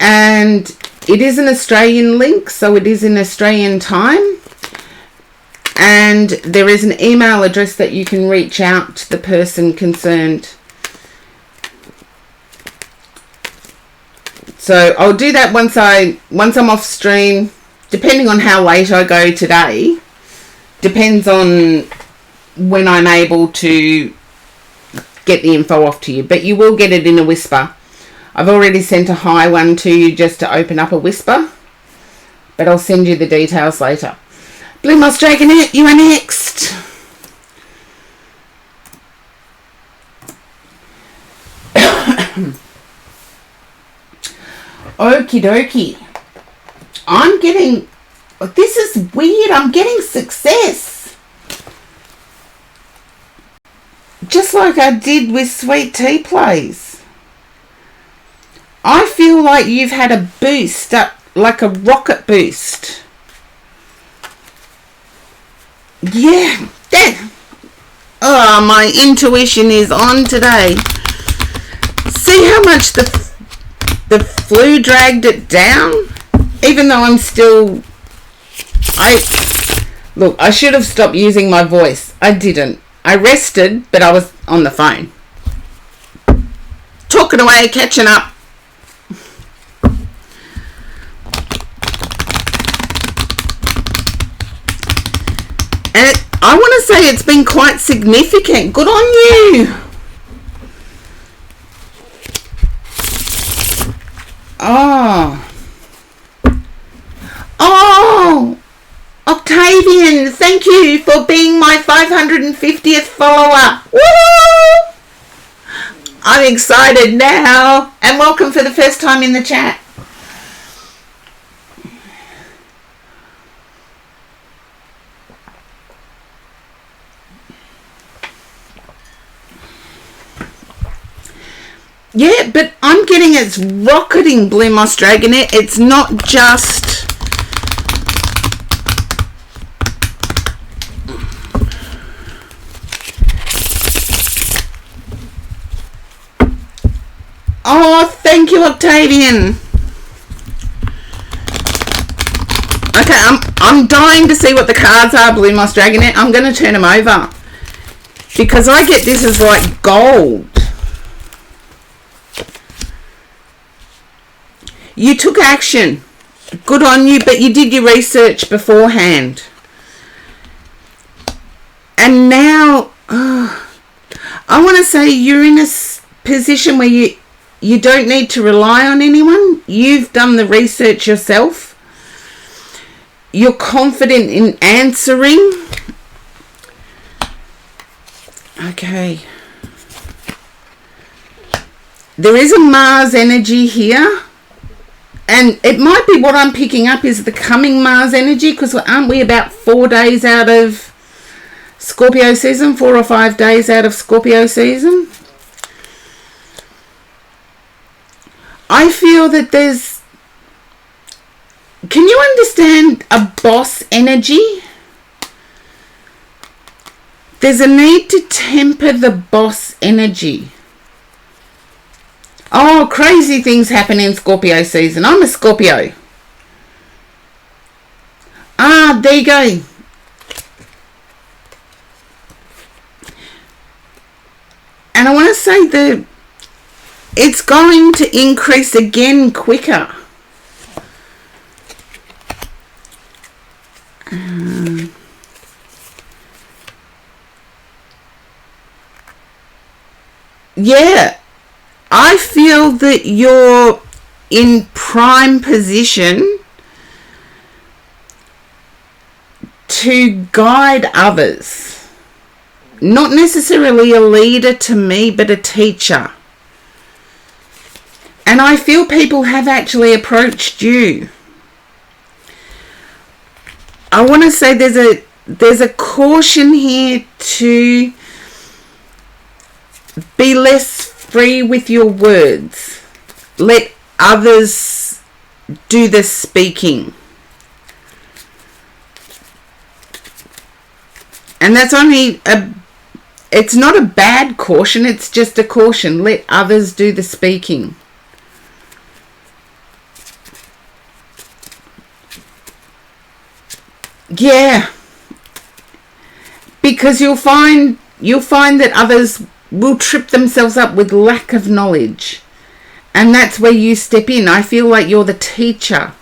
And it is an Australian link, so it is in Australian time. And there is an email address that you can reach out to the person concerned. So I'll do that once I'm off stream, depending on how late I go today. Depends on when I'm able to get the info off to you. But you will get it in a whisper. I've already sent a high one to you just to open up a whisper. But I'll send you the details later. Blue Moss Dragonette, you are next. Okie dokie. This is weird. I'm getting success. Just like I did with Sweet Tea Plays. I feel like you've had a boost, like a rocket boost. Yeah. Oh, my intuition is on today. See how much the flu dragged it down? Even though I'm still... Look, I should have stopped using my voice. I didn't. I rested, but I was on the phone. Talking away, catching up. And I want to say it's been quite significant. Good on you. Oh, Octavian, thank you for being my 550th follower. Woo! I'm excited now. And welcome for the first time in the chat. Yeah, but I'm getting it's rocketing, Blue Moss Dragonette. It's not just... Oh, thank you, Octavian. Okay, I'm dying to see what the cards are, Blue Moss Dragonette. I'm going to turn them over. Because I get this as like gold. You took action. Good on you, but you did your research beforehand. And now, I want to say you're in a position where you don't need to rely on anyone. You've done the research yourself. You're confident in answering. Okay. There is a Mars energy here. And it might be what I'm picking up is the coming Mars energy, because aren't we about 4 days out of Scorpio season? 4 or 5 days out of Scorpio season? I feel that there's... Can you understand a boss energy? There's a need to temper the boss energy. Oh, crazy things happen in Scorpio season. I'm a Scorpio. Ah, there you go. And I want to say that it's going to increase again quicker. Yeah, I feel that you're in prime position to guide others. Not necessarily a leader to me, but a teacher. And I feel people have actually approached you. I want to say there's a caution here to be less free with your words. Let others do the speaking. And that's it's not a bad caution, it's just a caution. Let others do the speaking. Yeah. Because you'll find that others will trip themselves up with lack of knowledge. And that's where you step in. I feel like you're the teacher.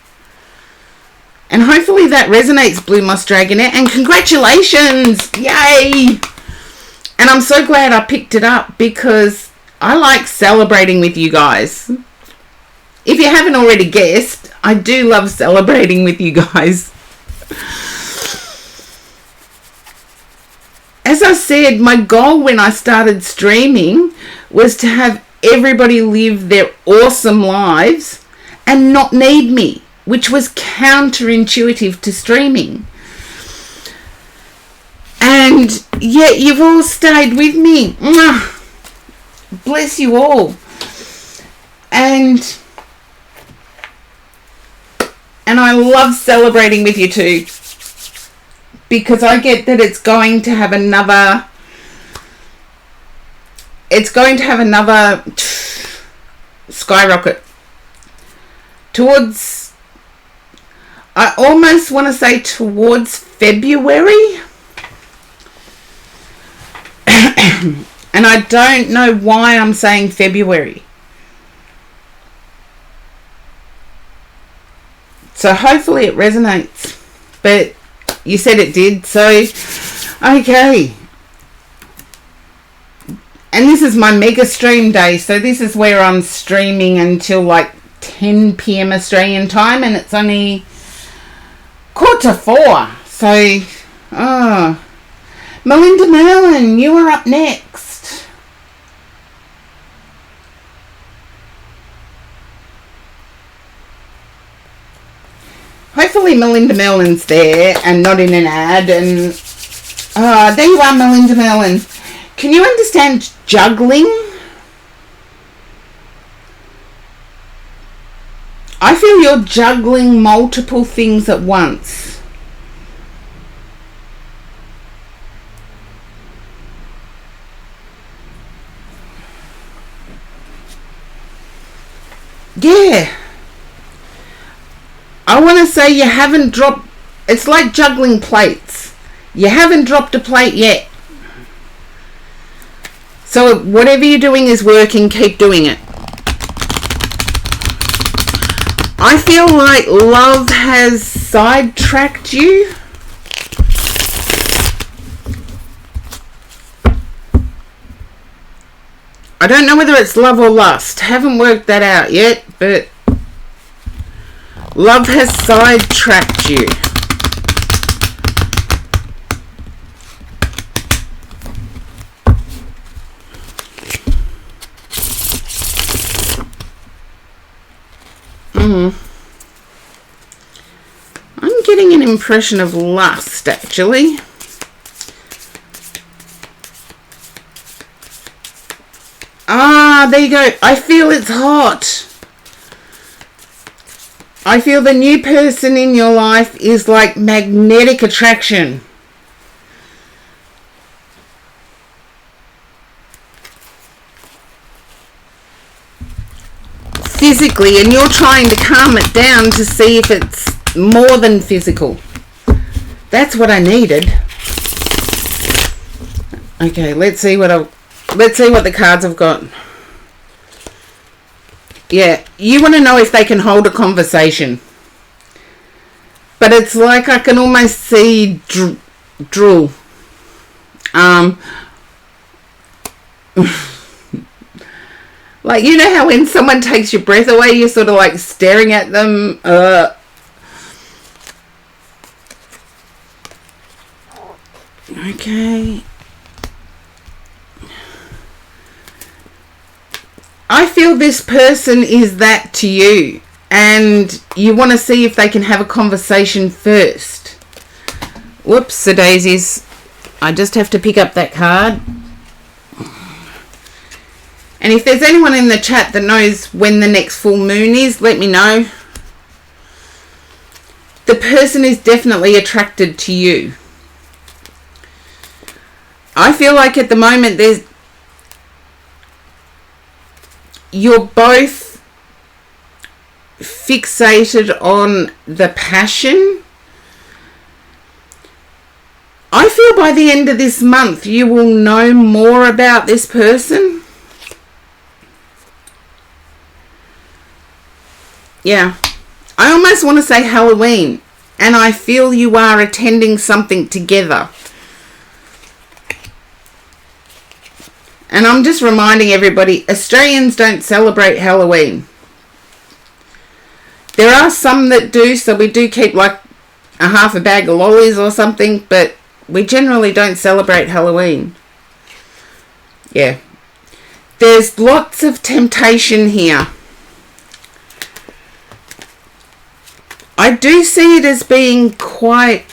And hopefully that resonates, Blue Moss Dragonette. And congratulations! Yay! And I'm so glad I picked it up because I like celebrating with you guys. If you haven't already guessed, I do love celebrating with you guys. As I said, my goal when I started streaming was to have everybody live their awesome lives and not need me, which was counterintuitive to streaming. And yet you've all stayed with me. Bless you all. And I love celebrating with you too. Because I get that it's going to have another skyrocket towards, I almost want to say towards February. And I don't know why I'm saying February. So hopefully it resonates. But you said it did, so okay. And this is my mega stream day, so this is where I'm streaming until like 10 p.m. Australian time, and it's only 3:45. So, Melinda Merlin, you are up next. Hopefully Melinda Merlin's there and not in an ad. And there you are, Melinda Merlin. Can you understand juggling? I feel you're juggling multiple things at once. Yeah. I want to say you haven't dropped, it's like juggling plates. You haven't dropped a plate yet. So whatever you're doing is working, keep doing it. I feel like love has sidetracked you. I don't know whether it's love or lust. Haven't worked that out yet, but love has sidetracked you. I'm getting an impression of lust, actually. There you go. I feel it's hot. I feel the new person in your life is like magnetic attraction. Physically, and you're trying to calm it down to see if it's more than physical. That's what I needed. Okay, let's see what Let's see what the cards have got. Yeah, you want to know if they can hold a conversation. But it's like I can almost see drool. Like, you know how when someone takes your breath away, you're sort of like staring at them. Okay. I feel this person is that to you, and you want to see if they can have a conversation first. Whoops, the daisies. I just have to pick up that card. And if there's anyone in the chat that knows when the next full moon is, let me know. The person is definitely attracted to you. I feel like at the moment you're both fixated on the passion. I feel by the end of this month you will know more about this person. Yeah, I almost want to say Halloween, and I feel you are attending something together. And I'm just reminding everybody, Australians don't celebrate Halloween. There are some that do, so we do keep like a half a bag of lollies or something, but we generally don't celebrate Halloween. Yeah. There's lots of temptation here. I do see it as being quite...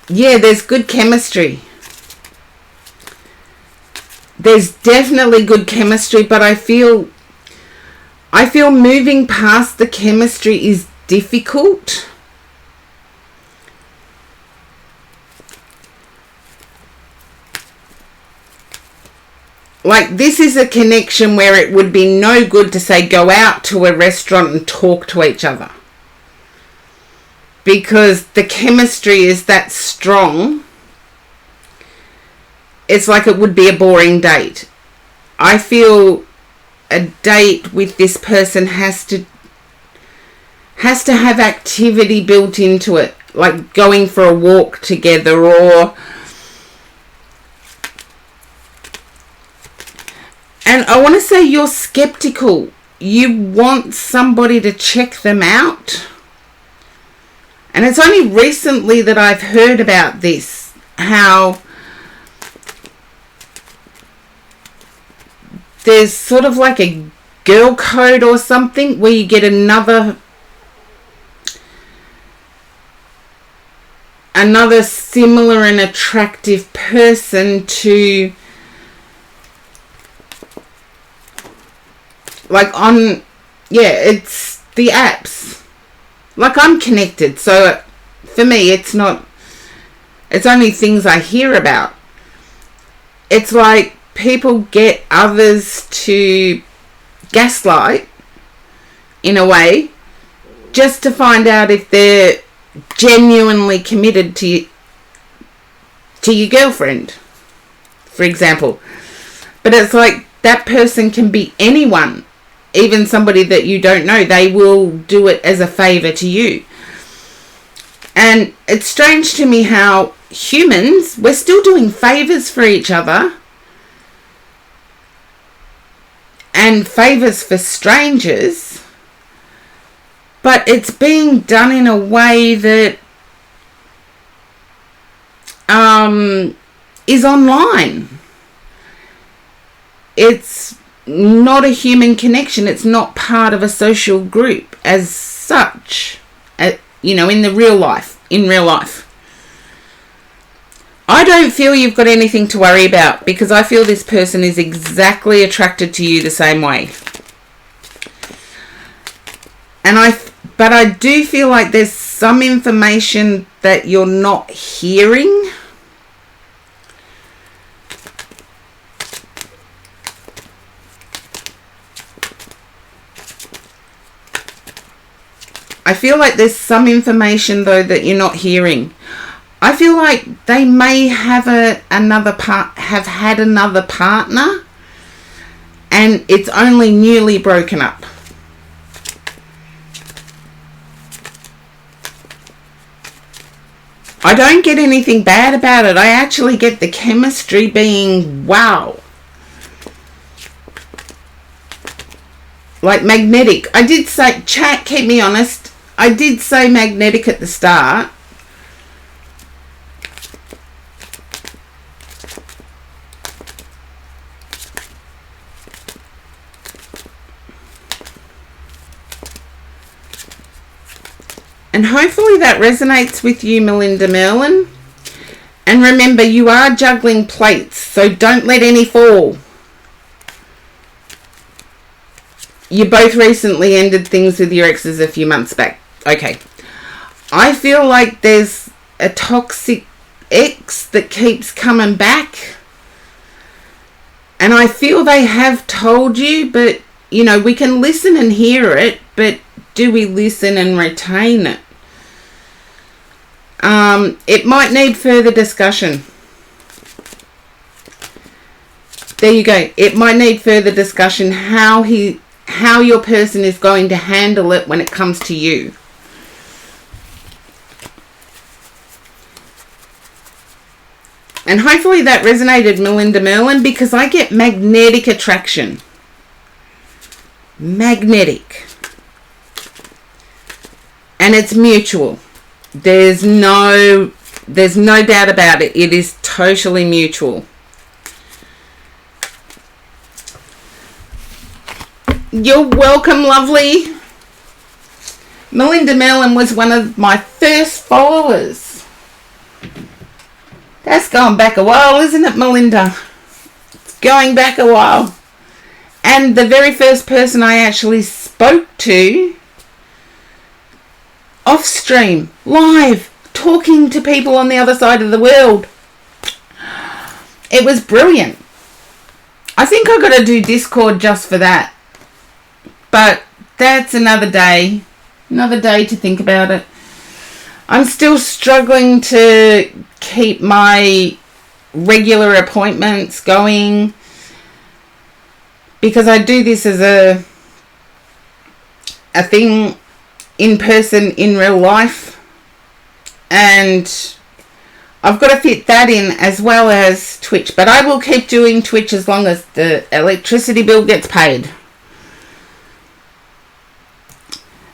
Yeah, there's good chemistry. There's definitely good chemistry, but I feel moving past the chemistry is difficult. Like, this is a connection where it would be no good to say go out to a restaurant and talk to each other, because the chemistry is that strong. It's like it would be a boring date. I feel a date with this person has to have activity built into it, like going for a walk together, or... And I want to say you're skeptical. You want somebody to check them out. And it's only recently that I've heard about this, how there's sort of like a girl code or something where you get another similar and attractive person to, like, on, yeah, it's the apps. Like, I'm connected, so for me it's only things I hear about. It's like people get others to gaslight, in a way, just to find out if they're genuinely committed to your girlfriend, for example. But it's like that person can be anyone, even somebody that you don't know. They will do it as a favour to you. And it's strange to me how humans, we're still doing favours for each other, and favours for strangers, but it's being done in a way that is online. It's not a human connection. It's not part of a social group as such, in real life. I don't feel you've got anything to worry about, because I feel this person is exactly attracted to you the same way. But I do feel like there's some information that you're not hearing. I feel like there's some information, though, that you're not hearing. I feel like they may have had another partner, and it's only newly broken up. I don't get anything bad about it. I actually get the chemistry being wow. Like magnetic. I did say, chat, keep me honest, I did say magnetic at the start. And hopefully that resonates with you, Melinda Merlin. And remember, you are juggling plates, so don't let any fall. You both recently ended things with your exes a few months back. Okay. I feel like there's a toxic ex that keeps coming back. And I feel they have told you, but, you know, we can listen and hear it, but do we listen and retain it? It might need further discussion. There you go. It might need further discussion how your person is going to handle it when it comes to you. And hopefully that resonated, Melinda Merlin, because I get magnetic attraction. Magnetic. And it's mutual. There's no doubt about it. It is totally mutual. You're welcome, lovely. Melinda Merlin was one of my first followers. That's going back a while, isn't it, Melinda? It's going back a while. And the very first person I actually spoke to, off stream, live, talking to people on the other side of the world. It was brilliant. I think I've got to do Discord just for that. But that's another day. Another day to think about it. I'm still struggling to keep my regular appointments going, because I do this as a thing in person in real life, and I've got to fit that in as well as Twitch. But I will keep doing Twitch as long as the electricity bill gets paid.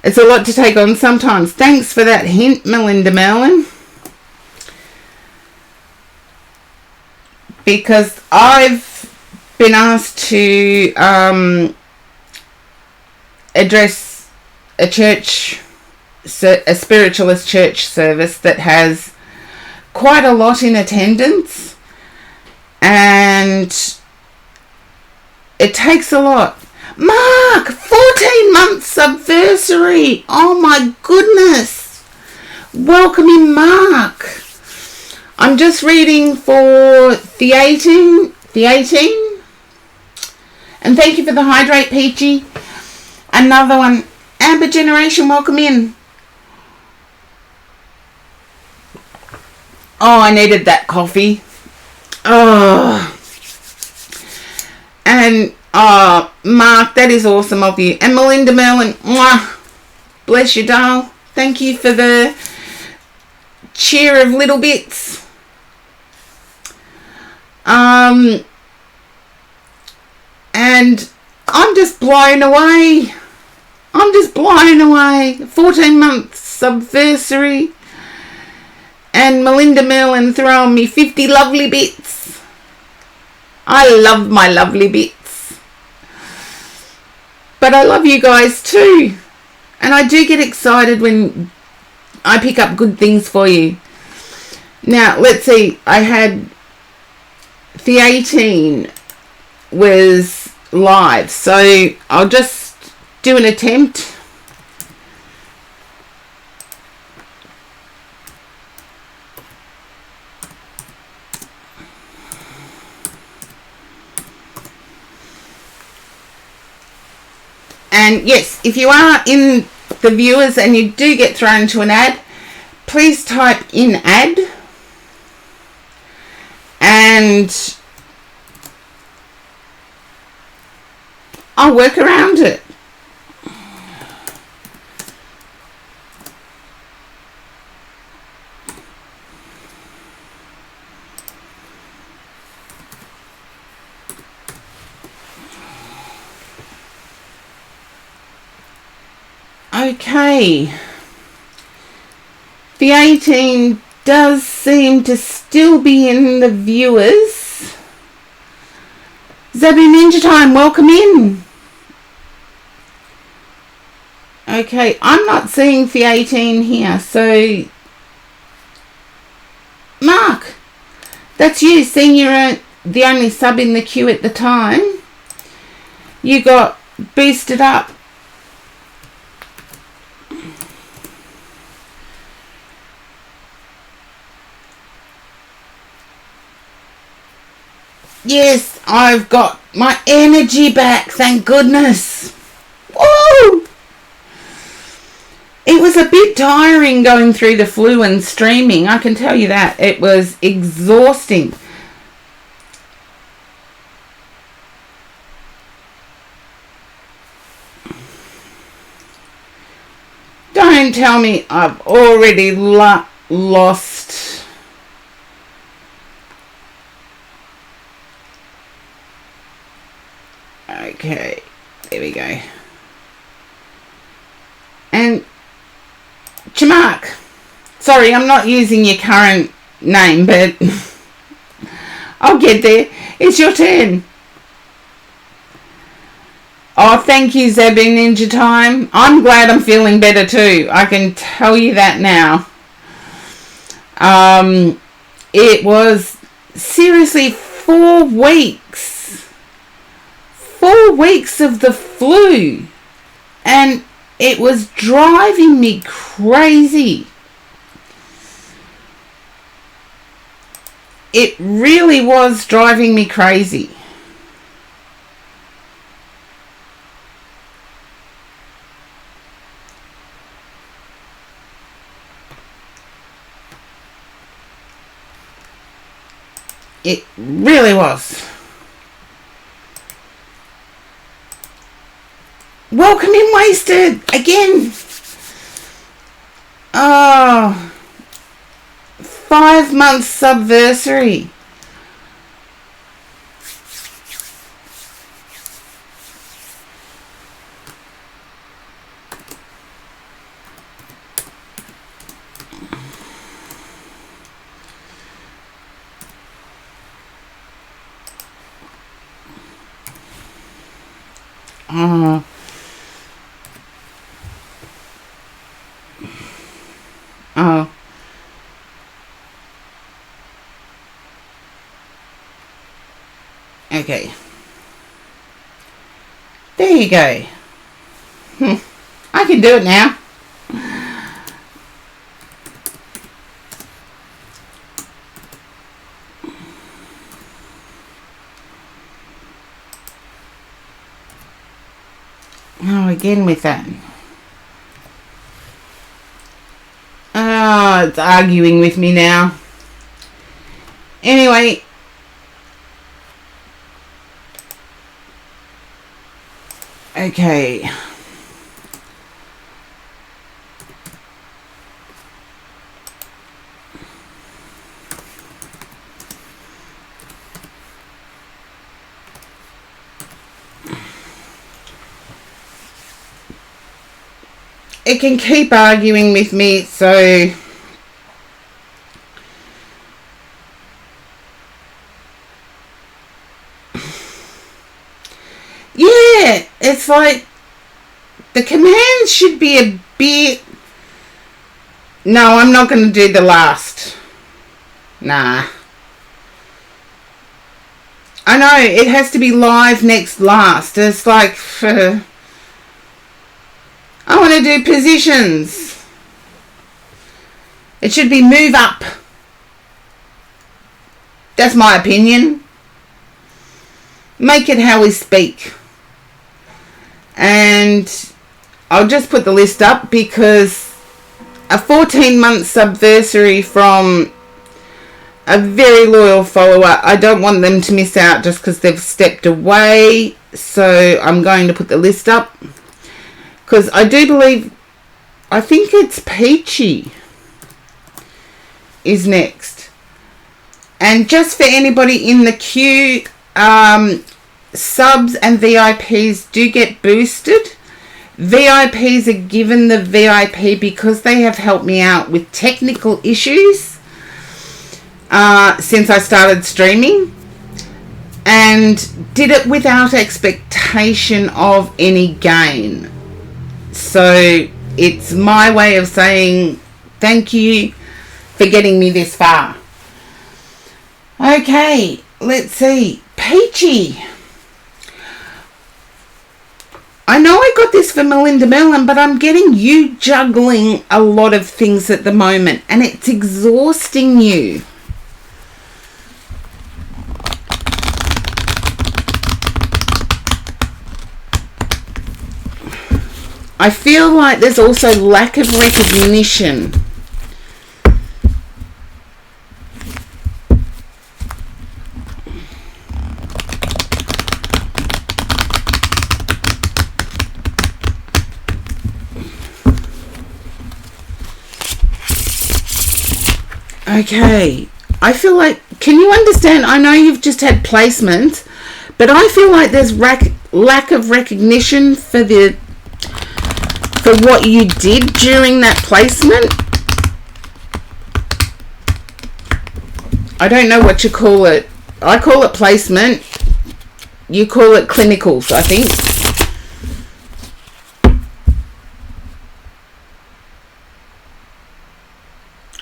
It's a lot to take on sometimes. Thanks for that hint, Melinda Merlin. Because I've been asked to address a spiritualist church service that has quite a lot in attendance, and it takes a lot. Mark, 14 months anniversary. Oh my goodness. Welcome in, Mark. I'm just reading for the 18. And thank you for the hydrate, Peachy. Another one. Amber Generation, welcome in. Oh, I needed that coffee. Oh. And Mark, that is awesome of you. And Melinda Merlin, mwah, bless you, doll. Thank you for the cheer of little bits. And I'm just blown away. 14 months anniversary. And Melinda Merlin throwing me 50 lovely bits. I love my lovely bits. But I love you guys too. And I do get excited when I pick up good things for you. Now, let's see. I had the 18 was live. So I'll just do an attempt. And yes, if you are in the viewers and you do get thrown to an ad, please type in ad. And I'll work around it. Okay. The 18 does seem to still be in the viewers. Zebby Ninja Time, welcome in. Okay, I'm not seeing the 18 here, so Mark, that's you, seeing you're the only sub in the queue at the time. You got boosted up. Yes, I've got my energy back, thank goodness. Woo! It was a bit tiring going through the flu and streaming, I can tell you that. It was exhausting. Don't tell me I've already lost. Okay, there we go. And Chamark, sorry, I'm not using your current name, but I'll get there. It's your turn. Oh, thank you, Zebby Ninja Time. I'm glad I'm feeling better too. I can tell you that now. It was seriously 4 weeks. 4 weeks of the flu. And it was driving me crazy. It really was driving me crazy. It really was. Welcome in, Wasted, again. Oh, 5 months subversary. Oh. Okay. There you go. I can do it now. Oh, again with that. Oh, it's arguing with me now. Anyway. Okay. It can keep arguing with me, so yeah, it's like the commands should be a bit. No, I'm not going to do the last. Nah. I know, it has to be live next last. It's like, I want to do positions. It should be move up. That's my opinion. Make it how we speak. And I'll just put the list up because a 14-month subversary from a very loyal follower. I don't want them to miss out just because they've stepped away. So I'm going to put the list up because I do believe, I think it's Peachy is next. And just for anybody in the queue, subs and VIPs do get boosted. VIPs are given the VIP because they have helped me out with technical issues since I started streaming, and did it without expectation of any gain. So it's my way of saying thank you for getting me this far. Okay, let's see. Peachy. I know I got this for Melinda Mellon, but I'm getting you juggling a lot of things at the moment, and it's exhausting you. I feel like there's also lack of recognition. Okay, I feel like, can you understand? I know you've just had placements, but I feel like there's lack of recognition for what you did during that placement. I don't know what you call it. I call it placement. You call it clinicals, I think.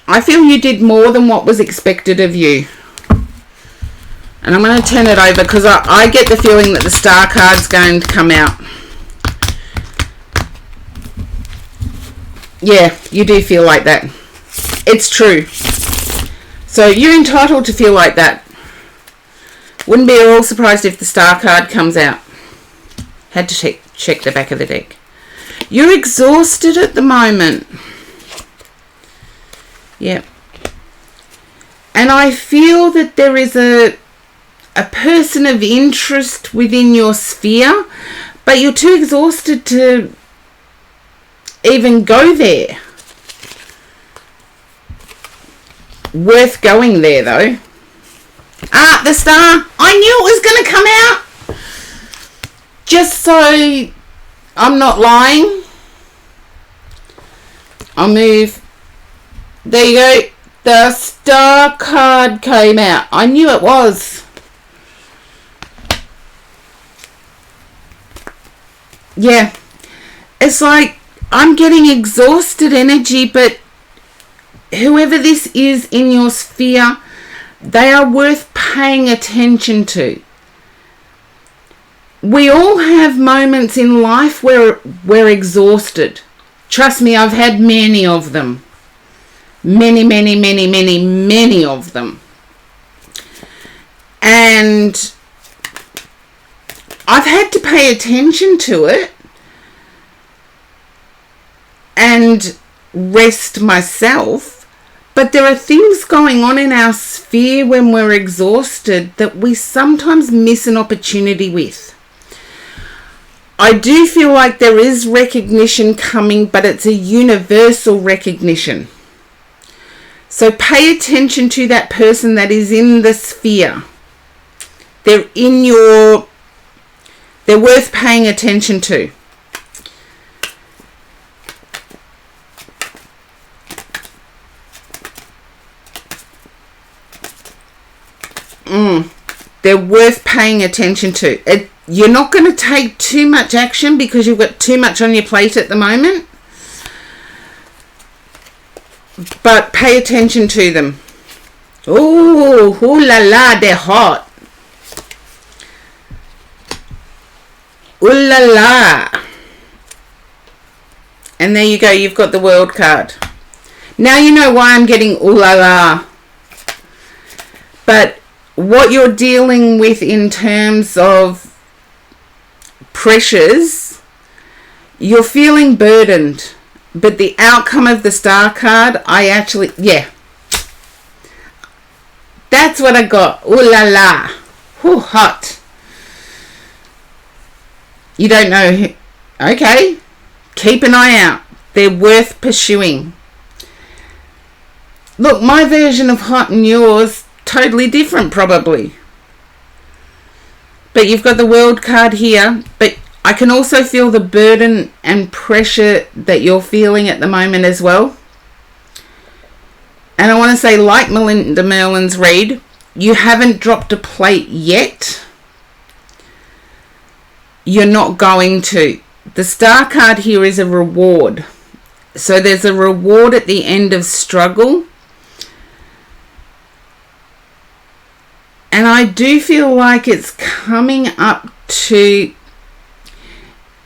I feel you did more than what was expected of you. And I'm going to turn it over because I get the feeling that the star card's going to come out. Yeah, you do feel like that. It's true. So you're entitled to feel like that. Wouldn't be at all surprised if the star card comes out. Had to check the back of the deck. You're exhausted at the moment. Yep. And I feel that there is a person of interest within your sphere, but you're too exhausted to even go there. Worth going there though. Ah, the star. I knew it was going to come out. Just so I'm not lying, I'll move. There you go. The star card came out. I knew it was. Yeah. It's like I'm getting exhausted energy, but whoever this is in your sphere, they are worth paying attention to. We all have moments in life where we're exhausted. Trust me, I've had many of them. Many of them. And I've had to pay attention to it and rest myself. But there are things going on in our sphere when we're exhausted that we sometimes miss an opportunity with. I do feel like there is recognition coming, but it's a universal recognition. So pay attention to that person that is in the sphere. They're worth paying attention to. They're worth paying attention to. You're not going to take too much action because you've got too much on your plate at the moment. But pay attention to them. Ooh, ooh la la, they're hot. Ooh la la. And there you go, you've got the World card. Now you know why I'm getting ooh la la. But what you're dealing with in terms of pressures, you're feeling burdened. But the outcome of the star card, that's what I got. Ooh la la. Ooh, hot. You don't know who. Okay. Keep an eye out. They're worth pursuing. Look, my version of hot and yours, totally different probably. But you've got the World card here. But I can also feel the burden and pressure that you're feeling at the moment as well. And I want to say, like Melinda Merlin's read, you haven't dropped a plate yet. You're not going to. The Star card here is a reward. So there's a reward at the end of struggle. And I do feel like it's coming up to...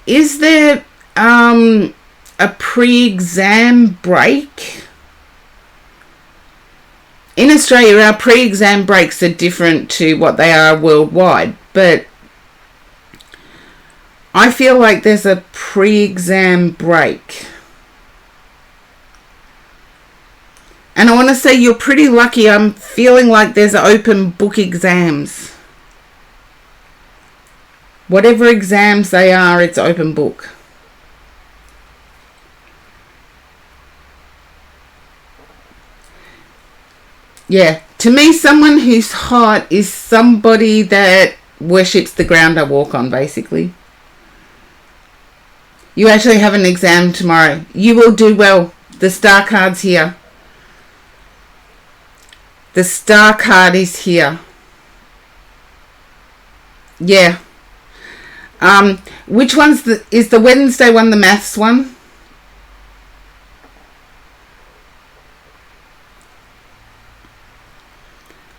Is there a pre-exam break? In Australia, our pre-exam breaks are different to what they are worldwide. But I feel like there's a pre-exam break. And I want to say you're pretty lucky. I'm feeling like there's open book exams. Whatever exams they are, it's open book. Yeah, to me, someone who's hot is somebody that worships the ground I walk on, basically. You actually have an exam tomorrow. You will do well. The Star card's here. The Star card is here. Yeah. Which is the Wednesday one, the maths one?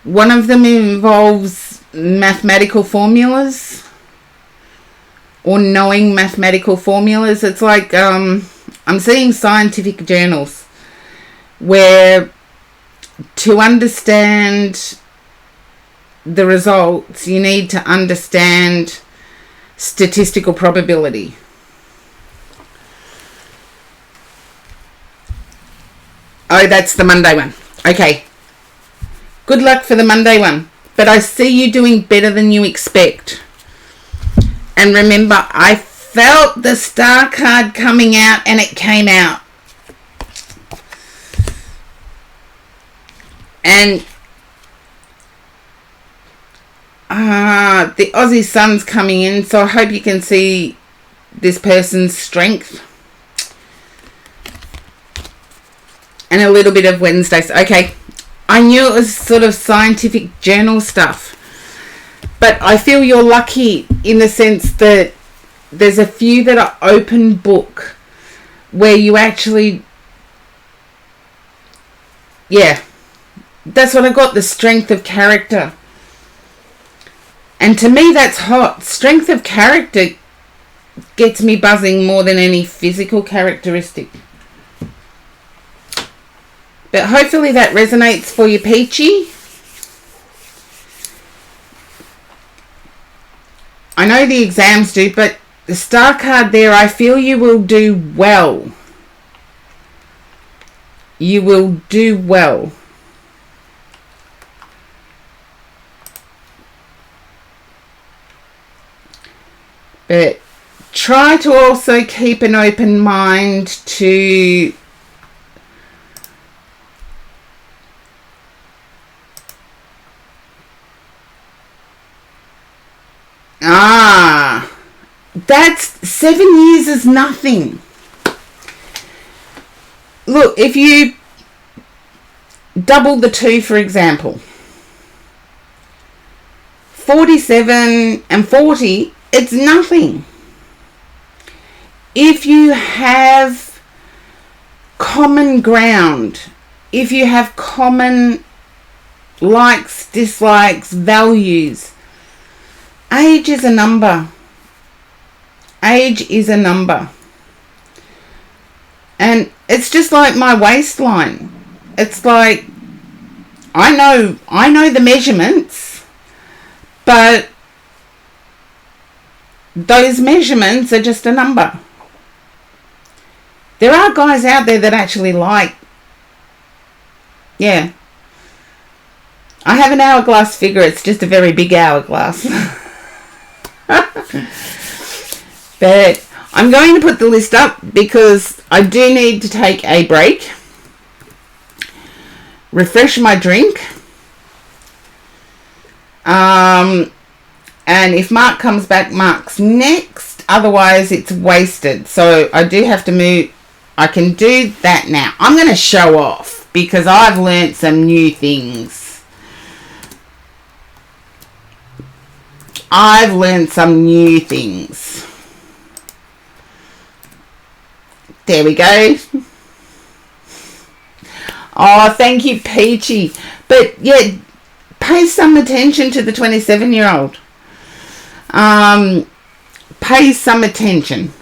One of them involves mathematical formulas or knowing mathematical formulas. It's like I'm seeing scientific journals where to understand the results, you need to understand statistical probability. Oh, that's the Monday one. Okay. Good luck for the Monday one. But I see you doing better than you expect. And remember, I felt the Star card coming out and it came out. And the Aussie sun's coming in, so I hope you can see this person's strength. And a little bit of Wednesdays. Okay, I knew it was sort of scientific journal stuff. But I feel you're lucky in the sense that there's a few that are open book where you actually... Yeah. That's what I got, the strength of character. And to me, that's hot. Strength of character gets me buzzing more than any physical characteristic. But hopefully that resonates for you, Peachy. I know the exams do, but the Star card there, I feel you will do well. You will do well. But try to also keep an open mind to that's 7 years is nothing. Look, if you double the 2, for example, 47 and 40, it's nothing. If you have common ground, if you have common likes, dislikes, values, age is a number. Age is a number. And it's just like my waistline. It's like I know the measurements, but those measurements are just a number. There are guys out there that actually like, yeah. I have an hourglass figure. It's just a very big hourglass. But I'm going to put the list up because I do need to take a break, refresh my drink, and if Mark comes back, Mark's next. Otherwise, it's wasted. So I do have to move. I can do that now. I'm going to show off because I've learnt some new things. I've learned some new things. There we go. Oh, thank you, Peachy. But yeah, pay some attention to the 27-year-old. Pay some attention.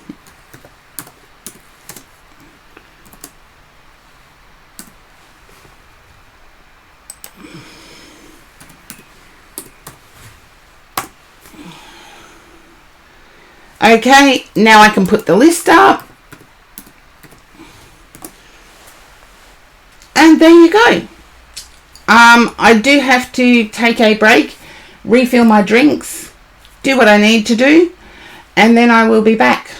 Okay, now I can put the list up. And there you go. I do have to take a break, refill my drinks, do what I need to do, and then I will be back.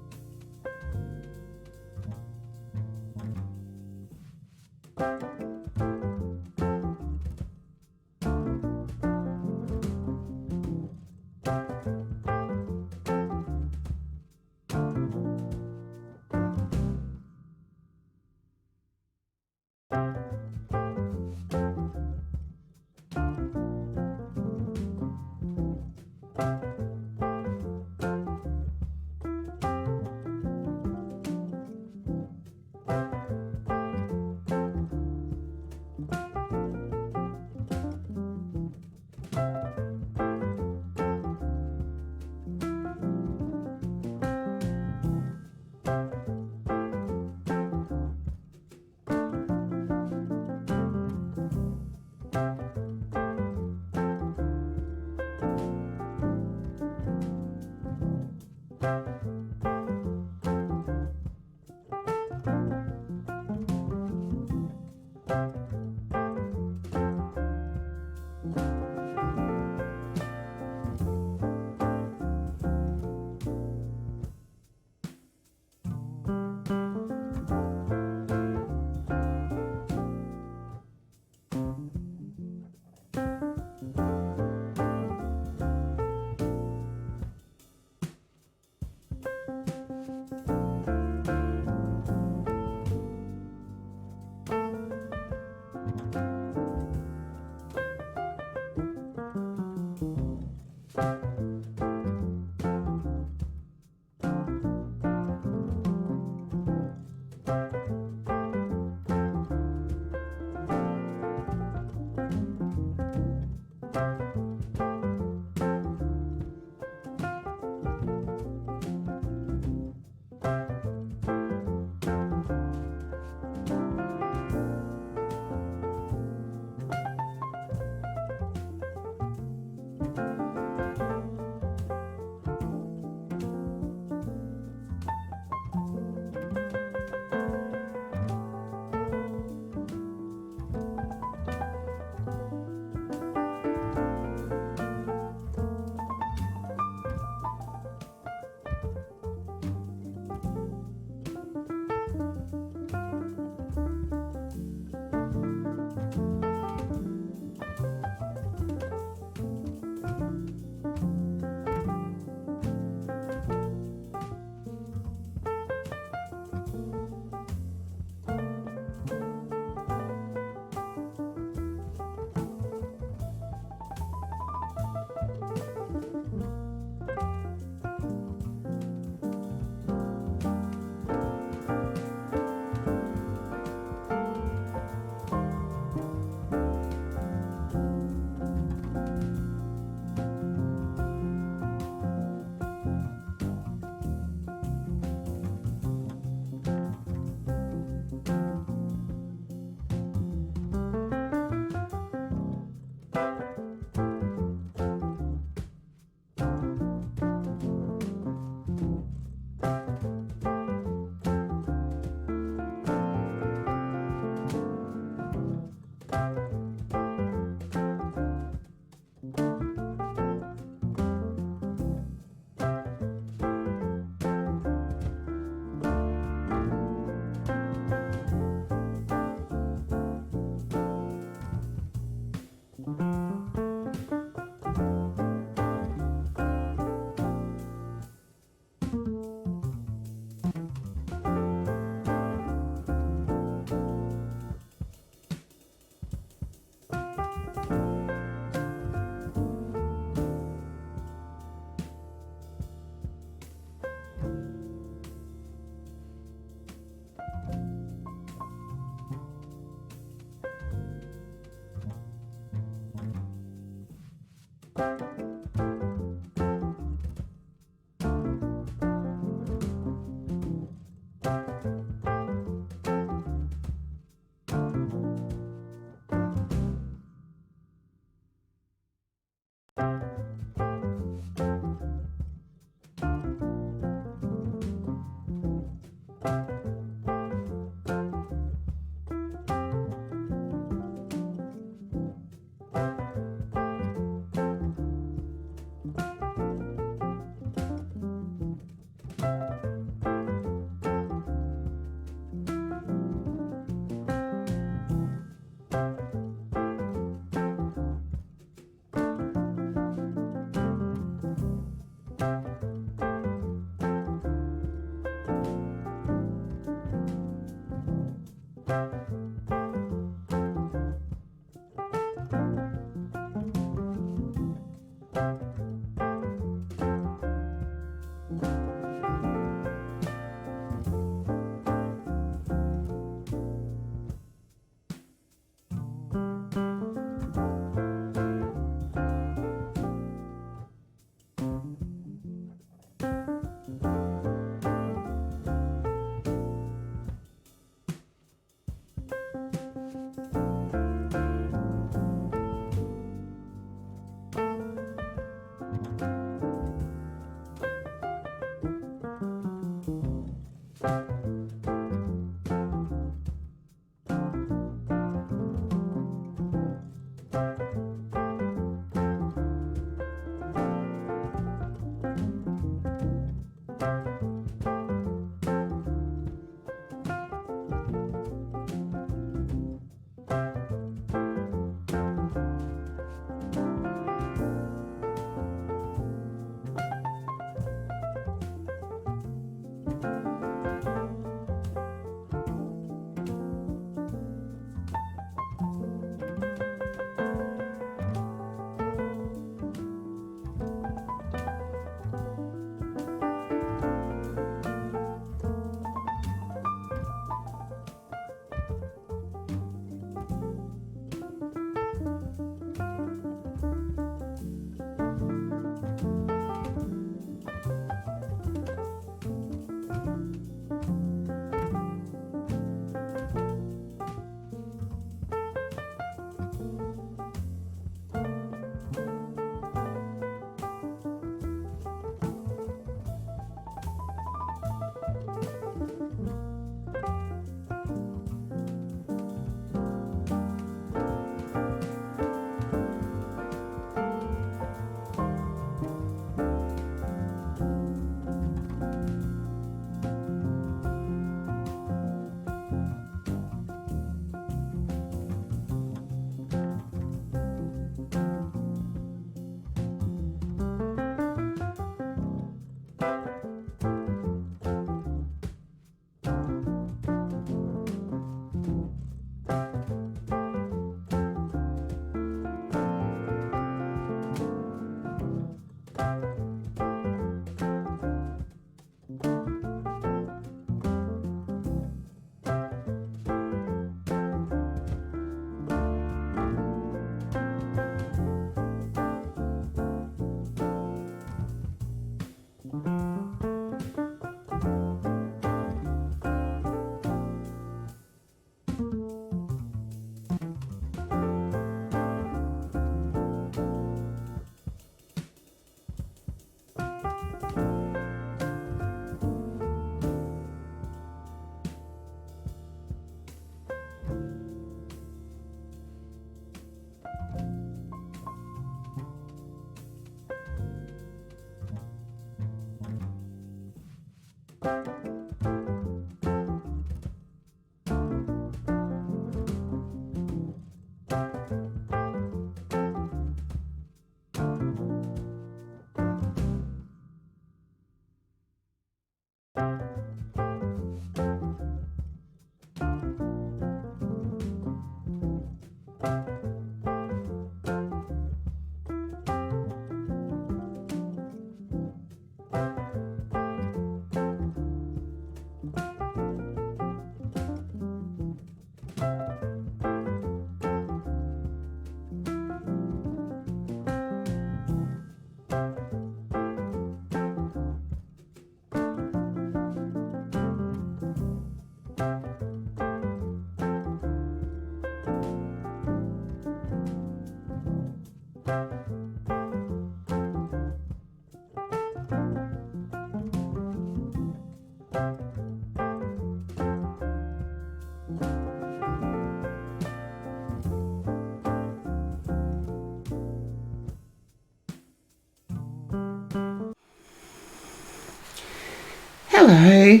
Hello.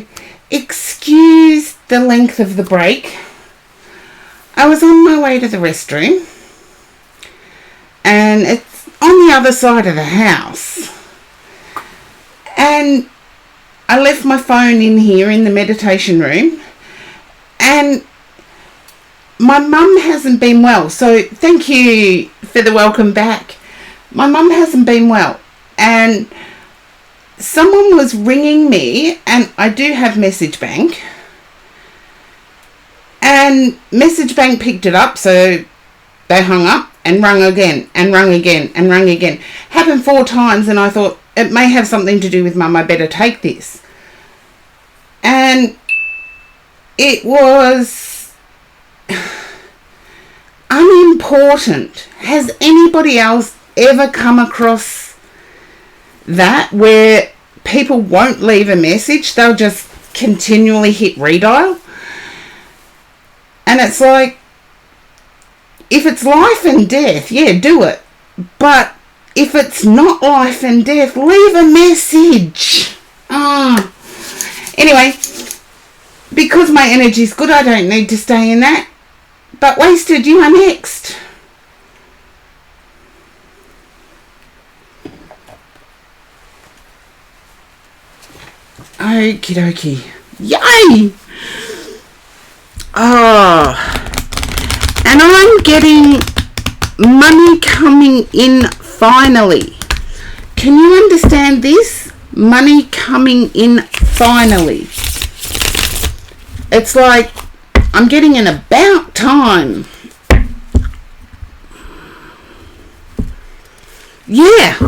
Excuse the length of the break. I was on my way to the restroom and it's on the other side of the house. And I left my phone in here in the meditation room and my mum hasn't been well. So thank you for the welcome back. My mum hasn't been well and someone was ringing me, and I do have Message Bank, and Message Bank picked it up, so they hung up and rung again and rung again and rung again. Happened 4 times, and I thought it may have something to do with Mum. I better take this. And it was unimportant. Has anybody else ever come across that where people won't leave a message, they'll just continually hit redial? And it's like, if it's life and death, yeah, do it. But if it's not life and death, leave a message. Anyway, because my energy's good, I don't need to stay in that. But Wasted, you are next. Okie dokie. Yay! And I'm getting money coming in finally. Can you understand this? Money coming in finally. It's like I'm getting an about time. Yeah.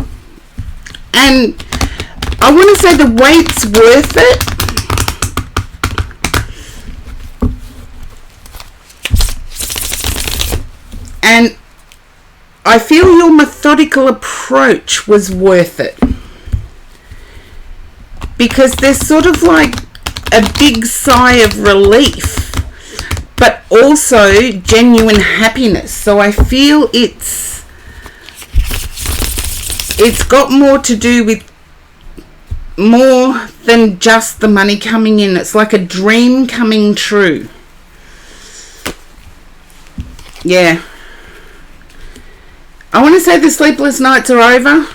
And I want to say the wait's worth it. And I feel your methodical approach was worth it. Because there's sort of like a big sigh of relief, but also genuine happiness. So I feel it's got more to do with more than just the money coming in. It's like a dream coming true. Yeah. I want to say the sleepless nights are over.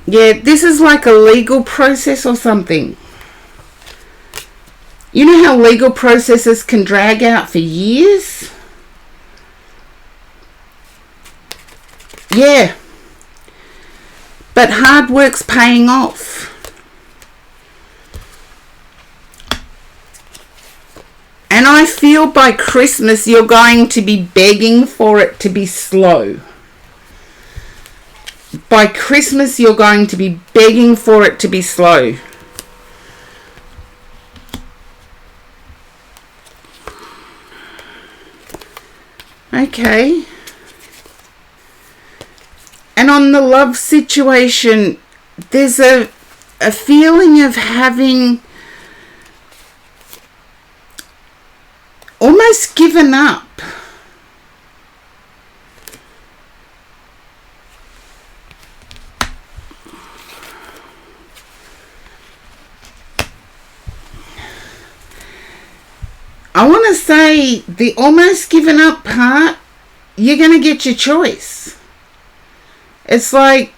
Yeah, this is like a legal process or something. You know how legal processes can drag out for years? Yeah. But hard work's paying off. And I feel by Christmas you're going to be begging for it to be slow. By Christmas you're going to be begging for it to be slow. Okay. And on the love situation, there's a feeling of having almost given up. I want to say the almost given up part, you're going to get your choice. It's like,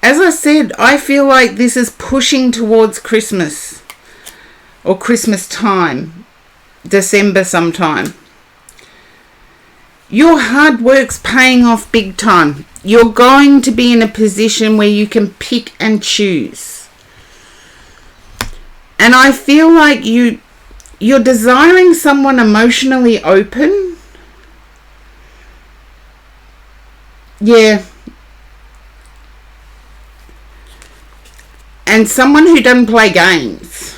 as I said, I feel like this is pushing towards Christmas or Christmas time, December sometime. Your hard work's paying off big time. You're going to be in a position where you can pick and choose. And I feel like you're desiring someone emotionally open. Yeah. And someone who doesn't play games.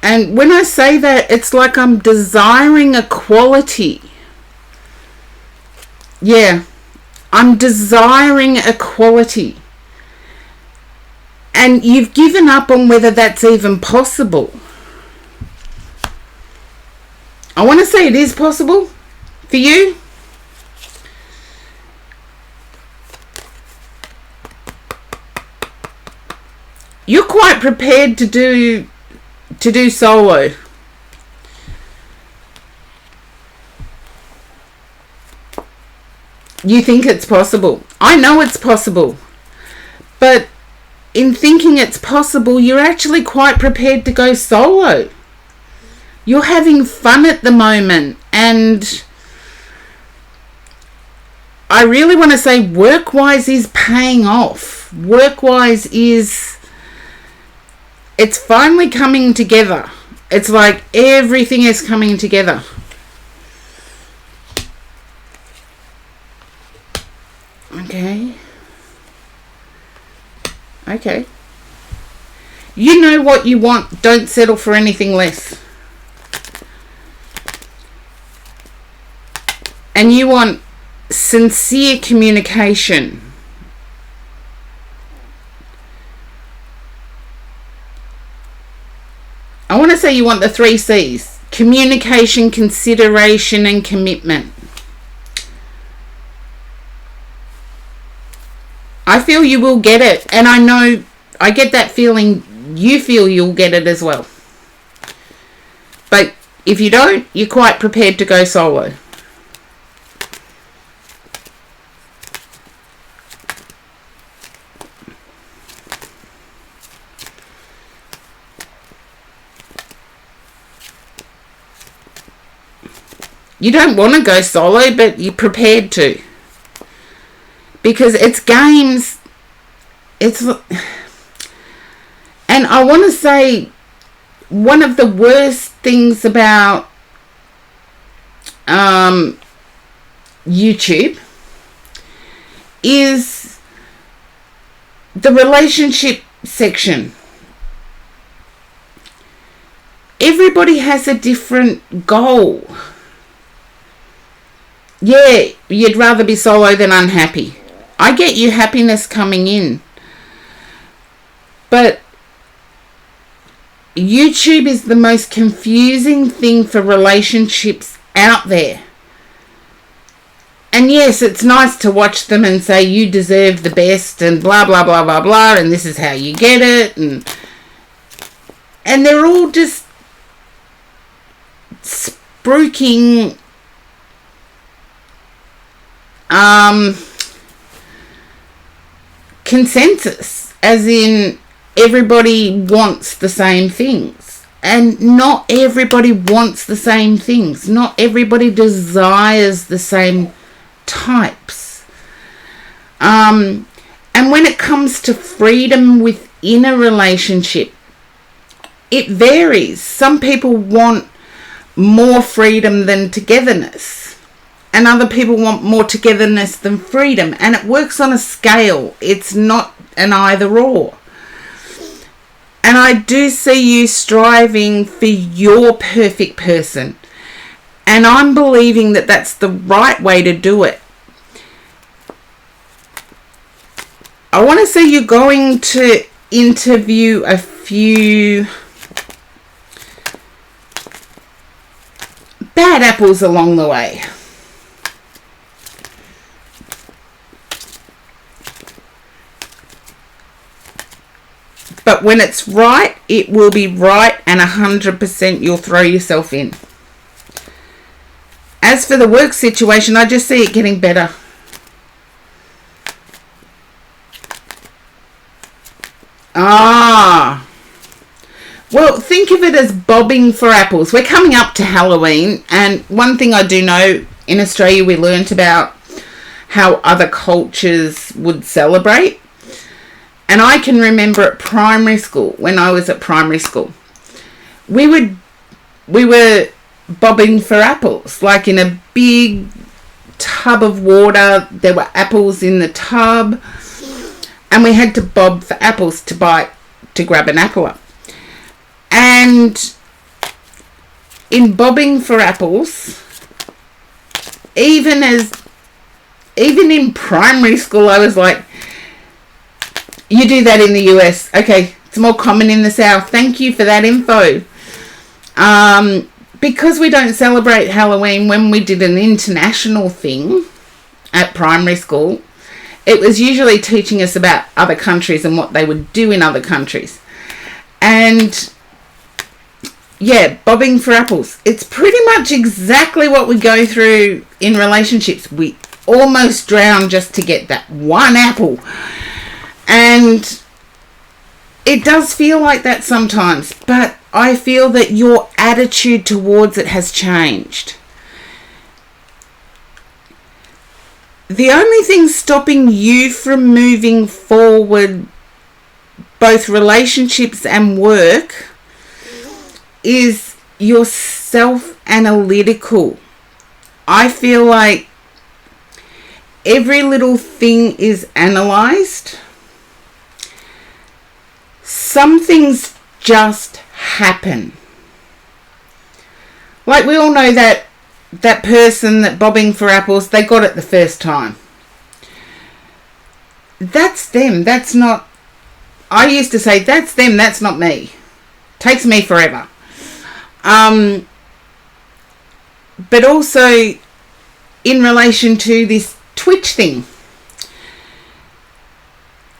And when I say that, it's like I'm desiring equality. Yeah, I'm desiring equality. And you've given up on whether that's even possible. I want to say it is possible for you. You're quite prepared to do solo. You think it's possible. I know it's possible. But in thinking it's possible, you're actually quite prepared to go solo. You're having fun at the moment. And I really want to say work-wise is paying off. Work-wise is... it's finally coming together. It's like everything is coming together. Okay. You know what you want. Don't settle for anything less. And you want sincere communication. I want to say you want the 3 C's. Communication, consideration, and commitment. I feel you will get it. And I know, I get that feeling you feel you'll get it as well. But if you don't, you're quite prepared to go solo. You don't want to go solo, but you're prepared to. Because it's games. And I want to say one of the worst things about YouTube is the relationship section. Everybody has a different goal. Yeah, you'd rather be solo than unhappy. I get you happiness coming in. But YouTube is the most confusing thing for relationships out there. And yes, it's nice to watch them and say you deserve the best and blah, blah, blah, blah, blah, and this is how you get it. And they're all just spruiking consensus, as in everybody wants the same things, and not everybody wants the same things. Not everybody desires the same types. And when it comes to freedom within a relationship, it varies. Some people want more freedom than togetherness. And other people want more togetherness than freedom. And it works on a scale. It's not an either or. And I do see you striving for your perfect person. And I'm believing that that's the right way to do it. I want to say you're going to interview a few bad apples along the way. But when it's right, it will be right, and 100% you'll throw yourself in. As for the work situation, I just see it getting better. Well, think of it as bobbing for apples. We're coming up to Halloween, and one thing I do know, in Australia we learnt about how other cultures would celebrate. And I can remember at primary school, when I was at primary school, we were bobbing for apples, like in a big tub of water. There were apples in the tub, and we had to bob for apples to grab an apple up. And in bobbing for apples, even in primary school, I was like, you do that in the US. Okay, it's more common in the South. Thank you for that info. Because we don't celebrate Halloween, when we did an international thing at primary school, it was usually teaching us about other countries and what they would do in other countries. And yeah, bobbing for apples. It's pretty much exactly what we go through in relationships. We almost drown just to get that one apple. And it does feel like that sometimes, but I feel that your attitude towards it has changed. The only thing stopping you from moving forward, both relationships and work, is you're self-analytical. I feel like every little thing is analysed. Some things just happen. Like we all know that person that bobbing for apples, they got it the first time. That's them. That's not... I used to say, that's them, that's not me. Takes me forever. But also in relation to this Twitch thing,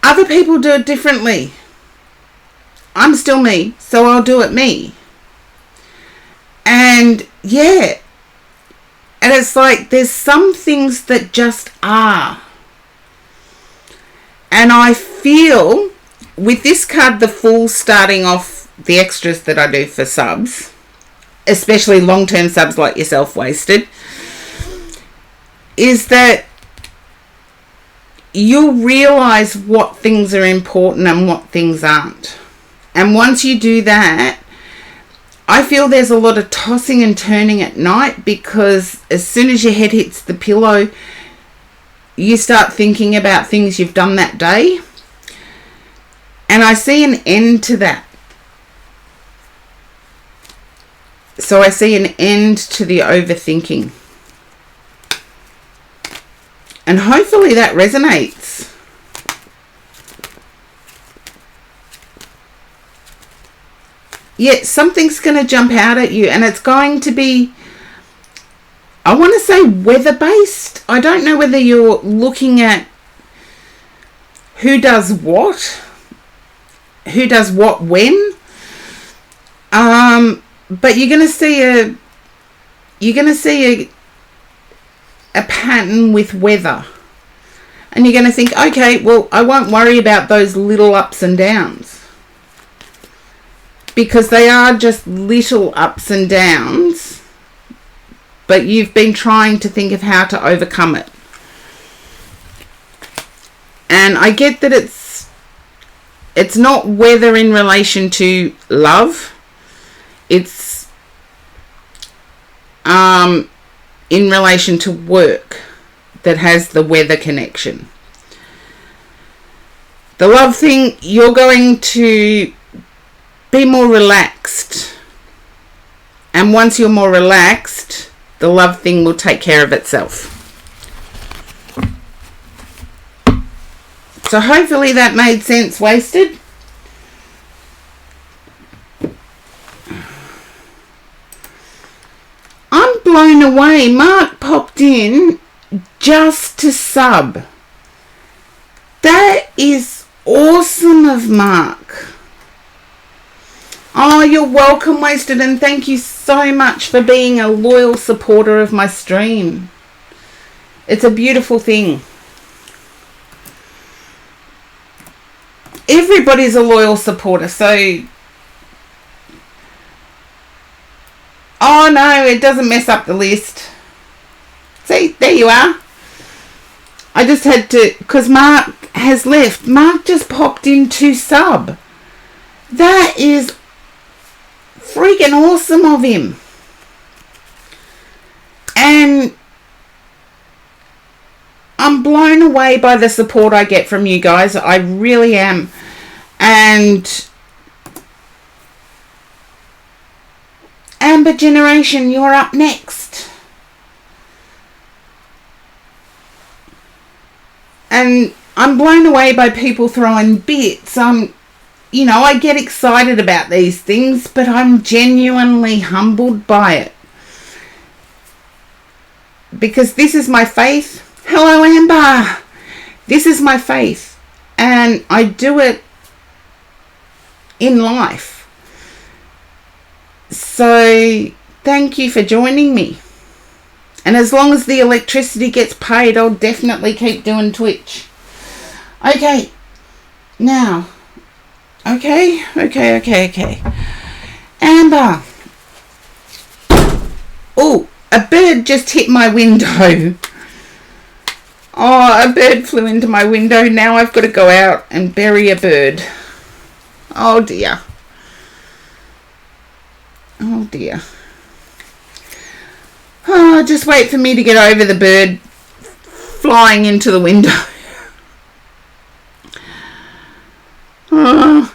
other people do it differently. I'm still me, so I'll do it me. And yeah, and it's like there's some things that just are. And I feel with this card, the Fool, starting off the extras that I do for subs, especially long-term subs like yourself, Wasted, is that you'll realise what things are important and what things aren't. And once you do that, I feel there's a lot of tossing and turning at night, because as soon as your head hits the pillow, you start thinking about things you've done that day. And I see an end to that. So I see an end to the overthinking. And hopefully that resonates. Yeah, something's going to jump out at you, and it's going to be, I want to say, weather-based. I don't know whether you're looking at who does what when. But you're going to see a pattern with weather, and you're going to think, okay, well, I won't worry about those little ups and downs, because they are just little ups and downs, but you've been trying to think of how to overcome it. And I get that it's not weather in relation to love. It's in relation to work that has the weather connection. The love thing, you're going to be more relaxed. And once you're more relaxed, the love thing will take care of itself. So hopefully that made sense, Wasted. I'm blown away. Mark popped in just to sub. That is awesome of Mark. Oh, you're welcome, Wasted, and thank you so much for being a loyal supporter of my stream. It's a beautiful thing. Everybody's a loyal supporter, so Oh no, it doesn't mess up the list. See, there you are. I just had to, because Mark has left. Mark just popped into sub. That is freaking awesome of him. And I'm blown away by the support I get from you guys. I really am. And Amber Generation, you're up next. And I'm blown away by people throwing bits. You know, I get excited about these things, but I'm genuinely humbled by it. Because this is my faith. Hello, Amber. This is my faith. And I do it in life. So, thank you for joining me. And as long as the electricity gets paid, I'll definitely keep doing Twitch. Okay. Now. Okay. Amber. Oh, a bird just hit my window. Oh, a bird flew into my window. Now I've got to go out and bury a bird. Oh dear. Oh dear. Oh, just wait for me to get over the bird flying into the window. Oh,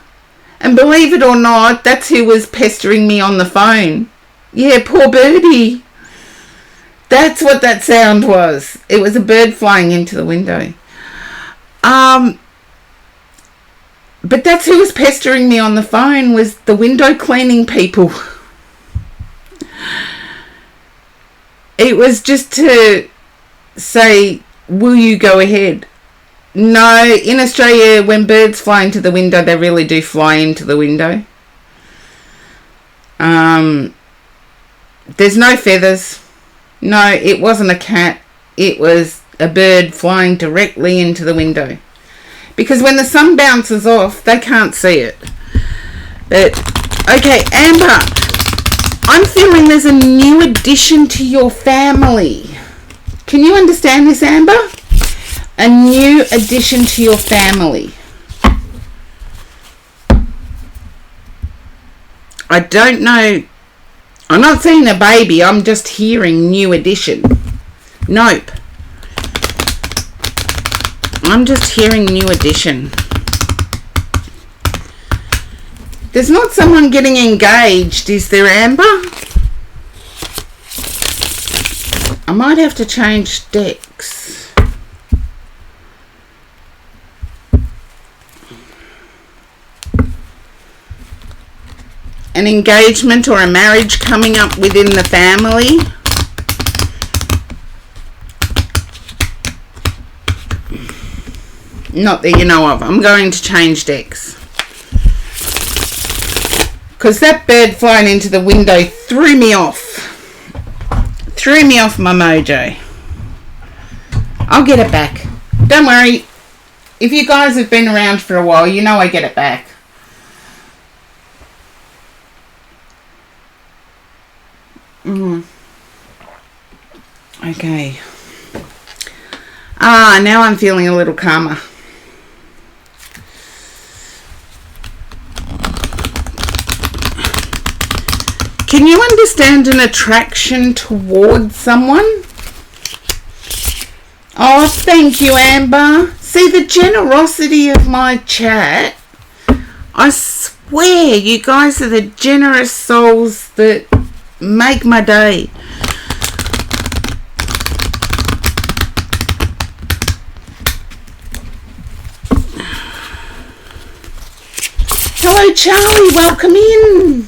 and believe it or not, that's who was pestering me on the phone. Yeah, poor birdie. That's what that sound was. It was a bird flying into the window. But that's who was pestering me on the phone, was the window cleaning people. It was just to say, will you go ahead? No, in Australia, when birds fly into the window, they really do fly into the window. There's no feathers. No, it wasn't a cat. It was a bird flying directly into the window. Because when the sun bounces off, they can't see it. But, okay, Amber, I'm feeling there's a new addition to your family. Can you understand this, Amber? A new addition to your family. I don't know. I'm not seeing a baby. I'm just hearing new addition. Nope. I'm just hearing new addition. There's not someone getting engaged, is there, Amber? I might have to change decks. An engagement or a marriage coming up within the family. Not that you know of. I'm going to change decks. Because that bird flying into the window threw me off. Threw me off my mojo. I'll get it back. Don't worry. If you guys have been around for a while, you know I get it back. Okay. Now I'm feeling a little calmer. Can you understand an attraction towards someone? Oh, thank you, Amber. See, the generosity of my chat. I swear, you guys are the generous souls that make my day. Hello, Charlie. Welcome in.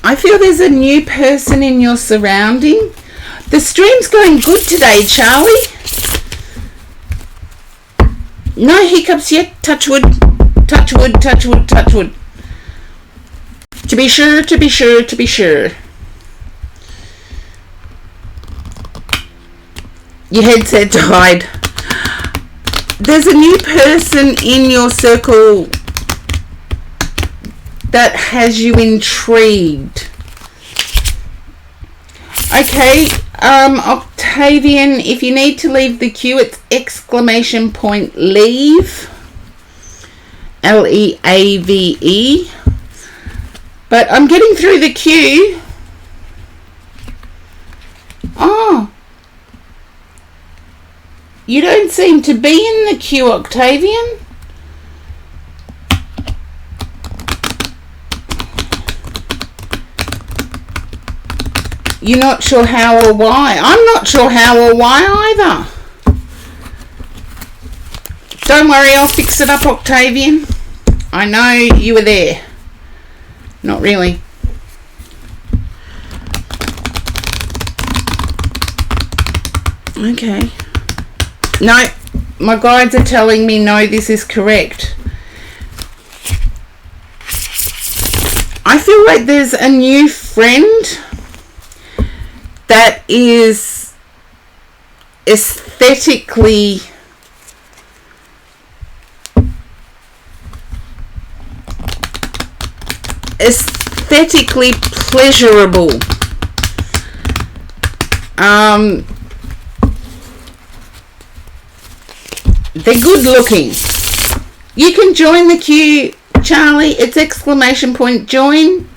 I feel there's a new person in your surrounding. The stream's going good today, Charlie. No hiccups yet. Touch wood. Touch wood, touch wood, touch wood. To be sure, to be sure, to be sure. Your headset died. There's a new person in your circle that has you intrigued. Okay, Octavian, if you need to leave the queue, it's !leave. LEAVE. But I'm getting through the queue. Oh. You don't seem to be in the queue, Octavian. You're not sure how or why. I'm not sure how or why either. Don't worry, I'll fix it up, Octavian. I know you were there. Not really. Okay. No, my guides are telling me no, this is correct. I feel like there's a new friend that is aesthetically pleasurable. They're good looking. You can join the queue, Charlie. It's !join.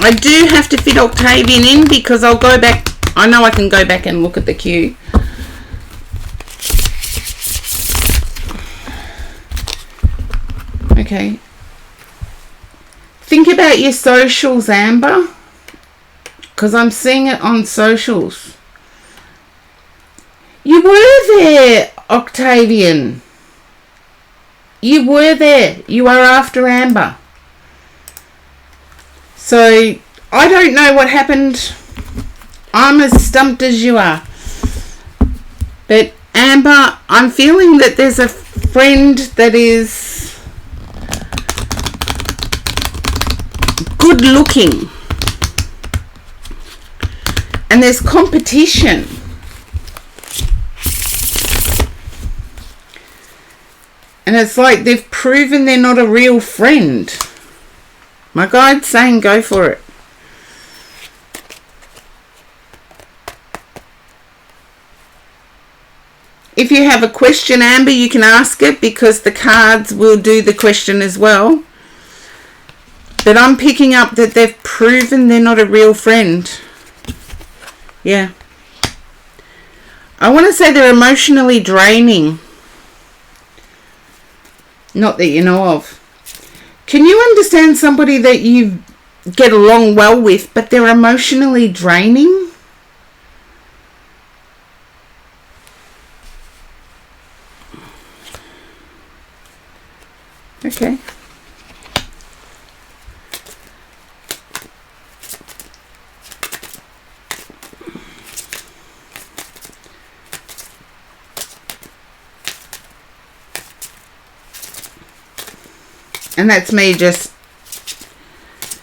I do have to fit Octavian in because I'll go back. I know I can go back and look at the queue. Okay. Think about your socials, Amber, because I'm seeing it on socials. You were there, Octavian. You were there. You are after Amber. So, I don't know what happened. I'm as stumped as you are. But, Amber, I'm feeling that there's a friend that is good looking. And there's competition. And it's like they've proven they're not a real friend. My guide's saying go for it. If you have a question, Amber, you can ask it because the cards will do the question as well. But I'm picking up that they've proven they're not a real friend. Yeah. I want to say they're emotionally draining. Not that you know of. Can you understand somebody that you get along well with, but they're emotionally draining? Okay. And that's me just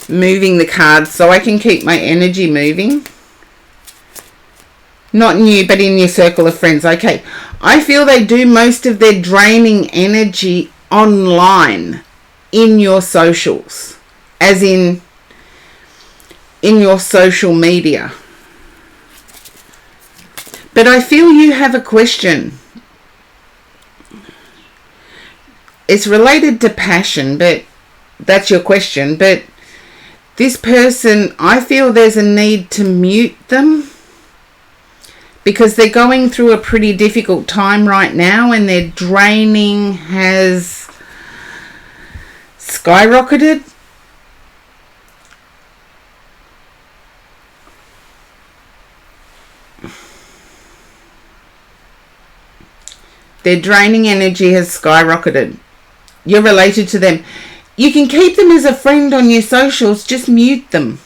moving the cards so I can keep my energy moving. Not in you, but in your circle of friends. Okay. I feel they do most of their draining energy online in your socials. As in your social media. But I feel you have a question. It's related to passion, but that's your question. But this person, I feel there's a need to mute them because they're going through a pretty difficult time right now and their draining has skyrocketed. Their draining energy has skyrocketed. You're related to them. You can keep them as a friend on your socials, just mute them.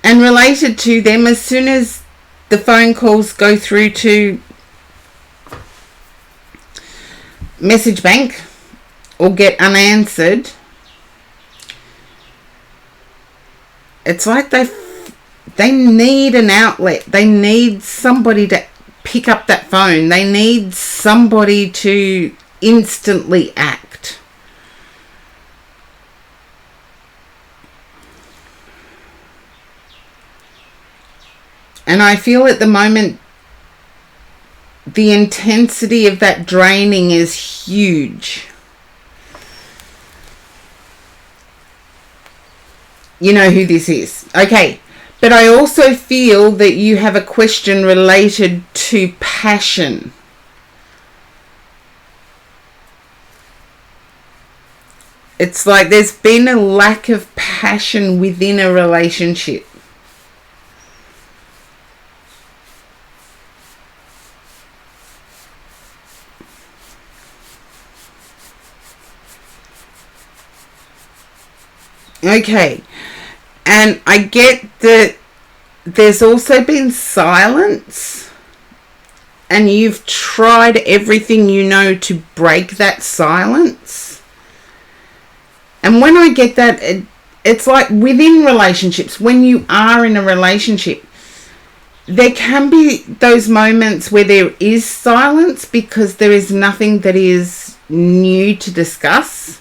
And related to them, as soon as the phone calls go through to message bank or get unanswered, it's like they need an outlet. They need somebody to pick up that phone. They need somebody to instantly act. And I feel at the moment the intensity of that draining is huge. You know who this is. Okay. But I also feel that you have a question related to passion. It's like there's been a lack of passion within a relationship. Okay. And I get that there's also been silence, and you've tried everything you know to break that silence. And when I get that, it's like within relationships, when you are in a relationship, there can be those moments where there is silence because there is nothing that is new to discuss.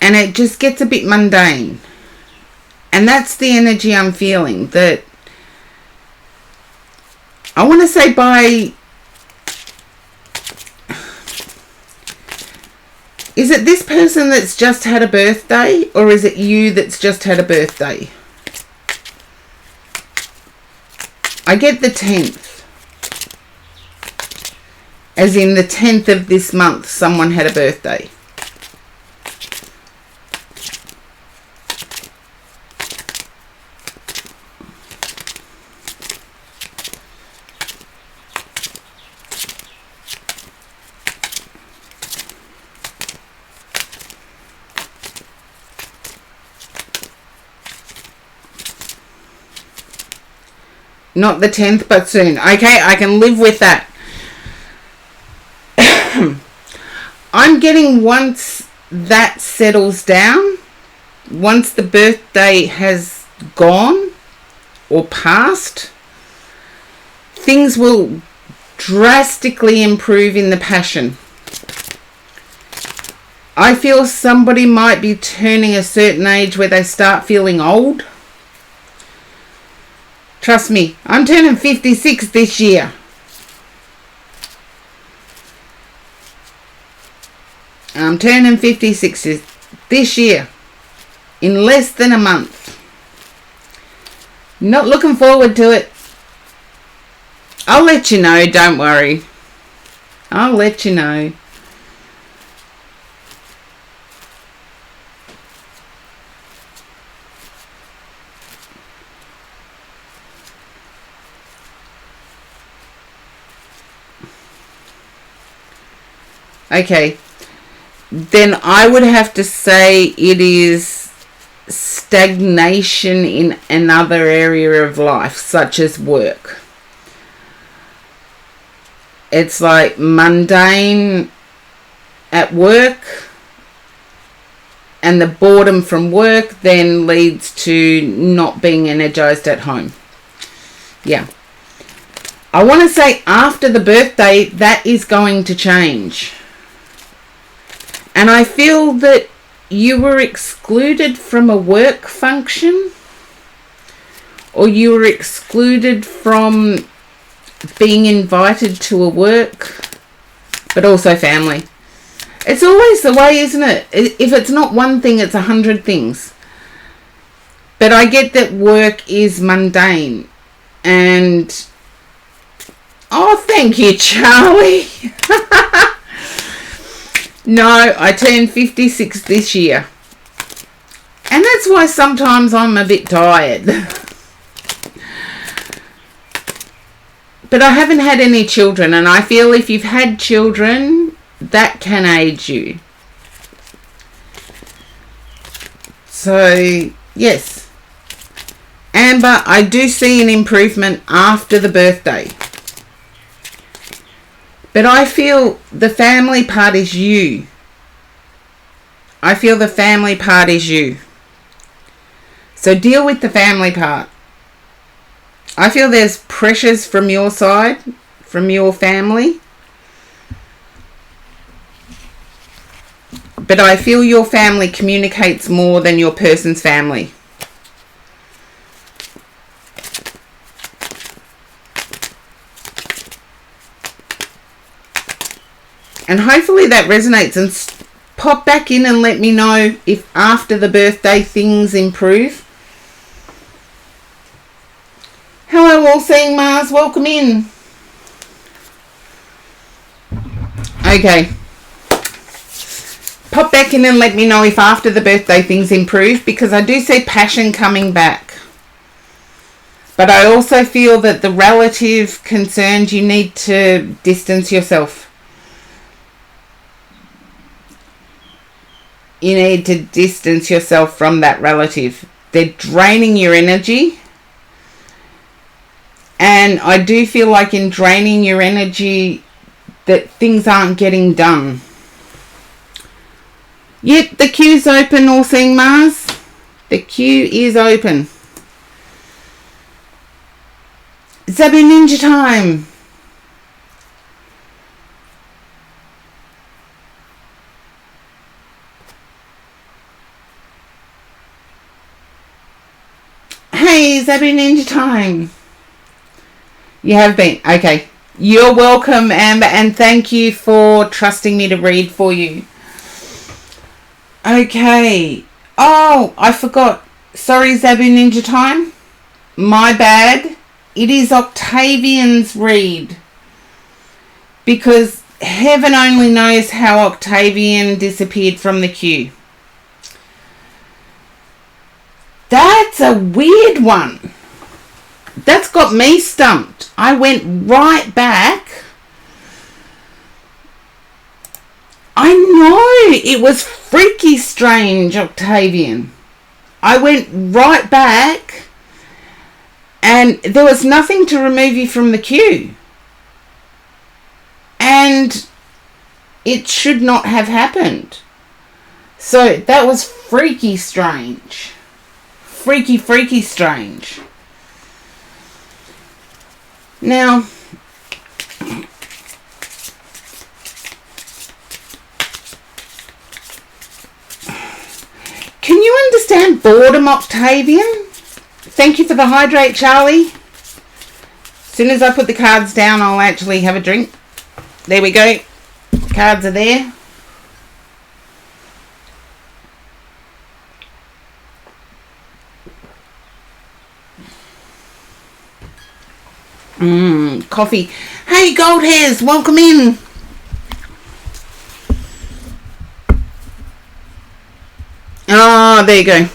And it just gets a bit mundane. And that's the energy I'm feeling. That I want to say by... Is it this person that's just had a birthday? Or is it you that's just had a birthday? I get the 10th. As in the 10th of this month, someone had a birthday. Not the 10th, but soon. Okay, I can live with that. I'm getting once that settles down, once the birthday has gone or passed, things will drastically improve in the passion. I feel somebody might be turning a certain age where they start feeling old. Trust me, I'm turning 56 this year. I'm turning 56 this year. In less than a month. Not looking forward to it. I'll let you know, don't worry. I'll let you know. Okay, then I would have to say it is stagnation in another area of life, such as work. It's like mundane at work, and the boredom from work then leads to not being energized at home. Yeah. I want to say after the birthday, that is going to change. And I feel that you were excluded from a work function, or you were excluded from being invited to a work, but also family. It's always the way, isn't it? If it's not one thing, it's 100 things. But I get that work is mundane. And, oh, thank you, Charlie. No, I turned 56 this year. And that's why sometimes I'm a bit tired. But I haven't had any children, and I feel if you've had children, that can age you. So, yes. Amber, I do see an improvement after the birthday. But I feel the family part is you. I feel the family part is you. So deal with the family part. I feel there's pressures from your side, from your family. But I feel your family communicates more than your person's family. And hopefully that resonates, and pop back in and let me know if after the birthday things improve. Hello, All Seeing Mars. Welcome in. Okay. Pop back in and let me know if after the birthday things improve, because I do see passion coming back. But I also feel that the relative concerns, you need to distance yourself. You need to distance yourself from that relative. They're draining your energy. And I do feel like in draining your energy that things aren't getting done. Yep, the queue's open, All Seeing Mars. The queue is open. Zabu Ninja time. Hey, Zabu Ninja time. You have been. Okay. You're welcome, Amber, and thank you for trusting me to read for you. Okay. Oh, I forgot. Sorry, Zabu Ninja time. My bad. It is Octavian's read. Because heaven only knows how Octavian disappeared from the queue. That's a weird one. That's got me stumped. I went right back. I know, it was freaky strange, Octavian. I went right back and there was nothing to remove you from the queue. And it should not have happened. So that was freaky strange. Freaky strange. Now, can you understand boredom, Octavian? Thank you for the hydrate, Charlie. As soon as I put the cards down, I'll actually have a drink. There we go. Cards are there. Coffee. Hey, Gold Hairs, welcome in. Oh, there you go.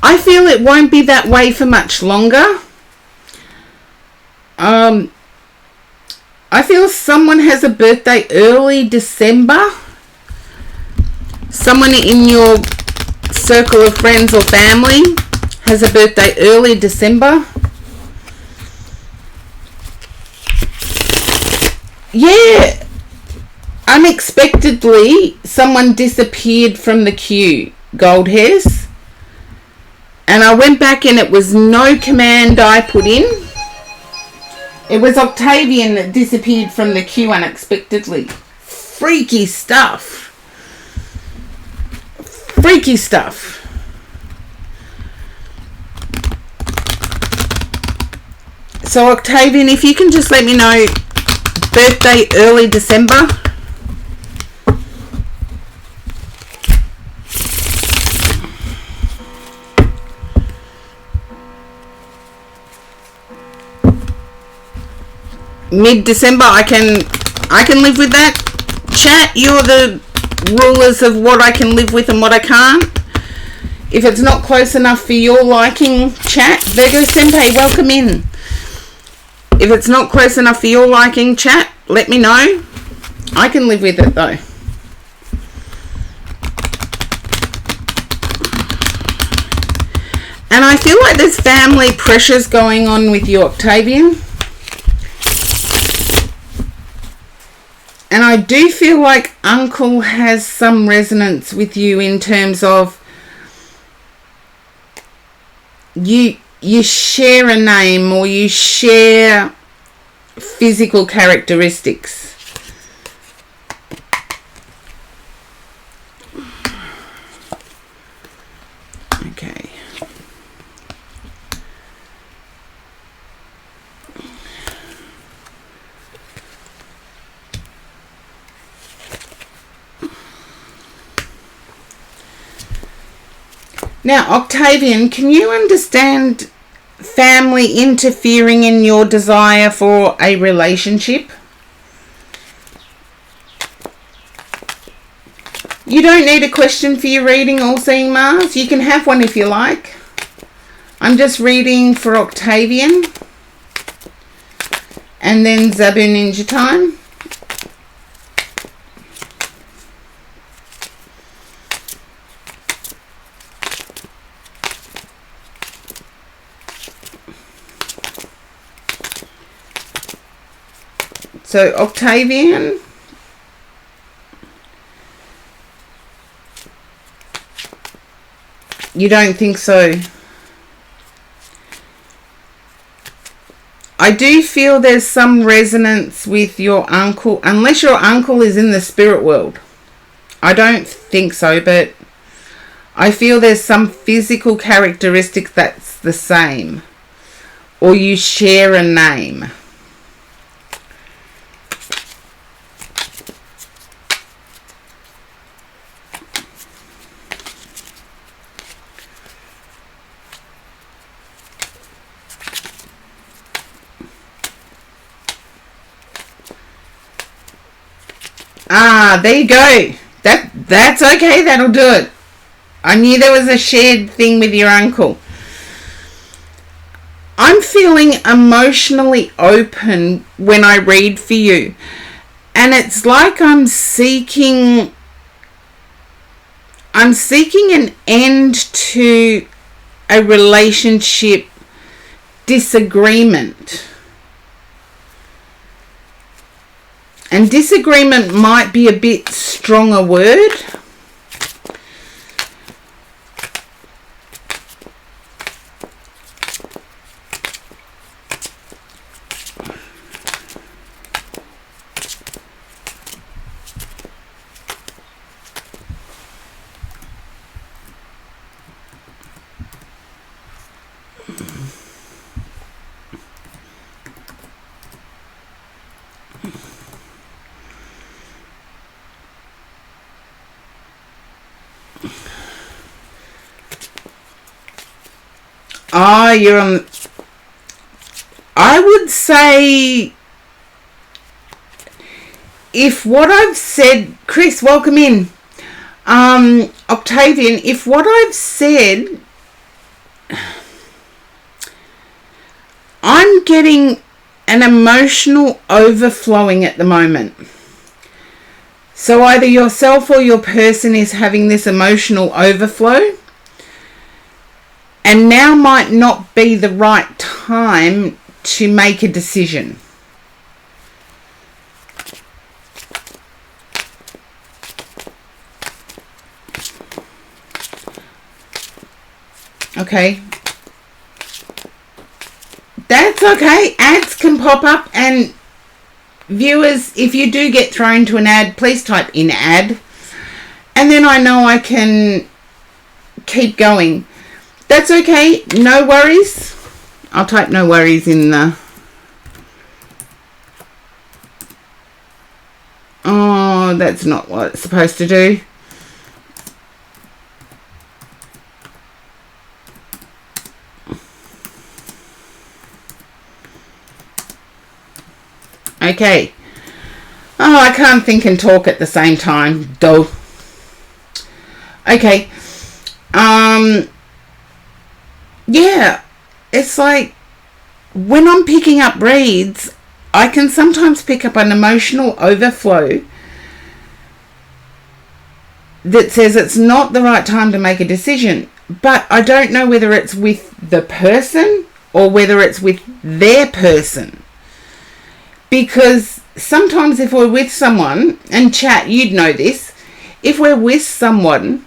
I feel it won't be that way for much longer. I feel someone has a birthday early December. Someone in your circle of friends or family has a birthday early December. Yeah, unexpectedly, someone disappeared from the queue, Gold Hairs. And I went back and it was no command I put in. It was Octavian that disappeared from the queue unexpectedly. Freaky stuff. Freaky stuff. So Octavian, if you can just let me know, birthday early December. Mid-December, I can live with that. Chat, you're the rulers of what I can live with and what I can't. If it's not close enough for your liking, chat. Virgo Senpai, welcome in. If it's not close enough for your liking, chat, let me know. I can live with it though. And I feel like there's family pressures going on with you, Octavian. And I do feel like Uncle has some resonance with you in terms of you share a name, or you share physical characteristics. Okay. Now, Octavian, can you understand family interfering in your desire for a relationship? You don't need a question for your reading, All-Seeing Mars. You can have one if you like. I'm just reading for Octavian. And then Zabu Ninja time. So, Octavian, you don't think so? I do feel there's some resonance with your uncle, unless your uncle is in the spirit world. I don't think so, but I feel there's some physical characteristic that's the same, or you share a name. Ah, there you go. That's okay. That'll do it. I knew there was a shared thing with your uncle. I'm feeling emotionally open when I read for you. And it's like I'm seeking an end to a relationship disagreement. And disagreement might be a bit stronger word. You're on. I would say, if what I've said, Chris, welcome in. Octavian, if what I've said, I'm getting an emotional overflowing at the moment. So either yourself or your person is having this emotional overflow. And now might not be the right time to make a decision. Okay. That's okay. Ads can pop up, and viewers, if you do get thrown to an ad, please type in ad. And then I know I can keep going. That's okay, no worries. I'll type no worries in the... Oh, that's not what it's supposed to do. Okay. Oh, I can't think and talk at the same time. Duh. Okay. Yeah, it's like when I'm picking up reads, I can sometimes pick up an emotional overflow that says it's not the right time to make a decision. But I don't know whether it's with the person or whether it's with their person. Because sometimes if we're with someone, and chat, you'd know this, if we're with someone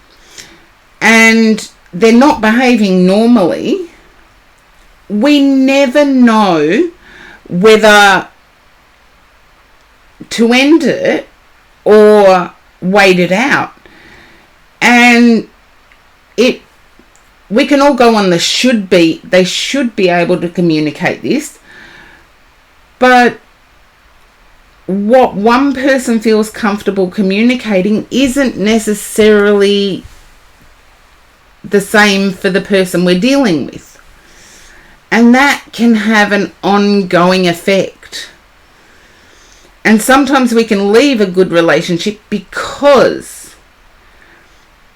and they're not behaving normally, we never know whether to end it or wait it out. And we can all go on the should be. They should be able to communicate this. But what one person feels comfortable communicating isn't necessarily the same for the person we're dealing with. And that can have an ongoing effect. And sometimes we can leave a good relationship because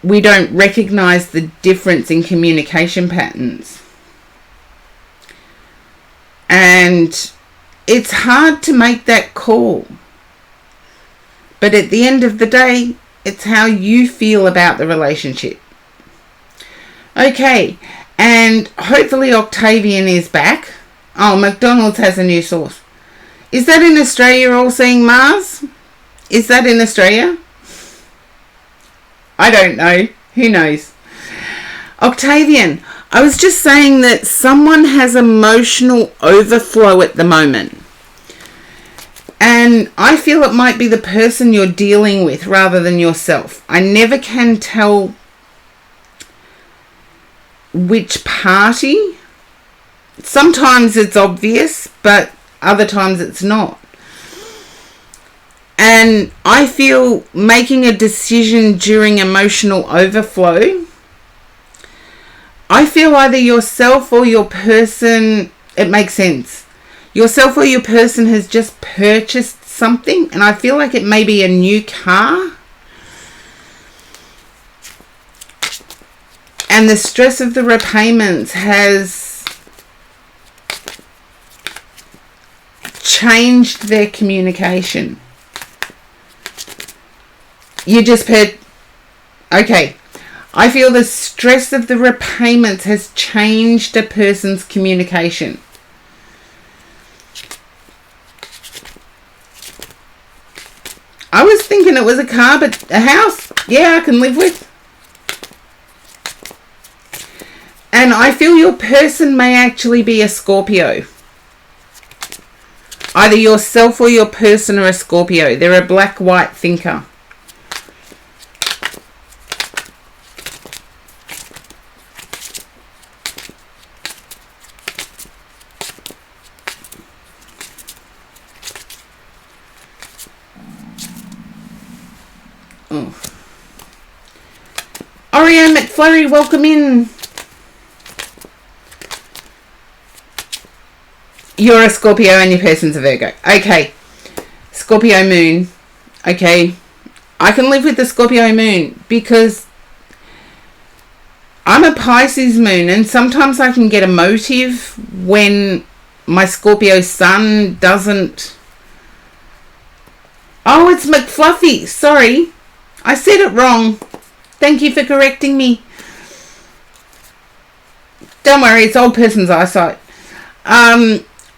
we don't recognize the difference in communication patterns. And it's hard to make that call. But at the end of the day, it's how you feel about the relationship. Okay, and hopefully Octavian is back. Oh, McDonald's has a new sauce. Is that in Australia, all seeing Mars? Is that in Australia? I don't know. Who knows? Octavian, I was just saying that someone has emotional overflow at the moment. And I feel it might be the person you're dealing with rather than yourself. I never can tell which party. Sometimes it's obvious, but other times it's not. And I feel making a decision during emotional overflow, I feel either yourself or your person, it makes sense. Yourself or your person has just purchased something, and I feel like it may be a new car. And the stress of the repayments has changed their communication. You just paid. Okay. I feel the stress of the repayments has changed a person's communication. I was thinking it was a car, but a house, yeah, I can live with. And I feel your person may actually be a Scorpio. Either yourself or your person are a Scorpio. They're a black-white thinker. Oh. Oreo McFlurry, welcome in. You're a Scorpio and your person's a Virgo. Okay. Scorpio moon. Okay. I can live with the Scorpio moon because I'm a Pisces moon, and sometimes I can get emotive when my Scorpio sun doesn't... Oh, it's McFluffy. Sorry. I said it wrong. Thank you for correcting me. Don't worry, it's old person's eyesight.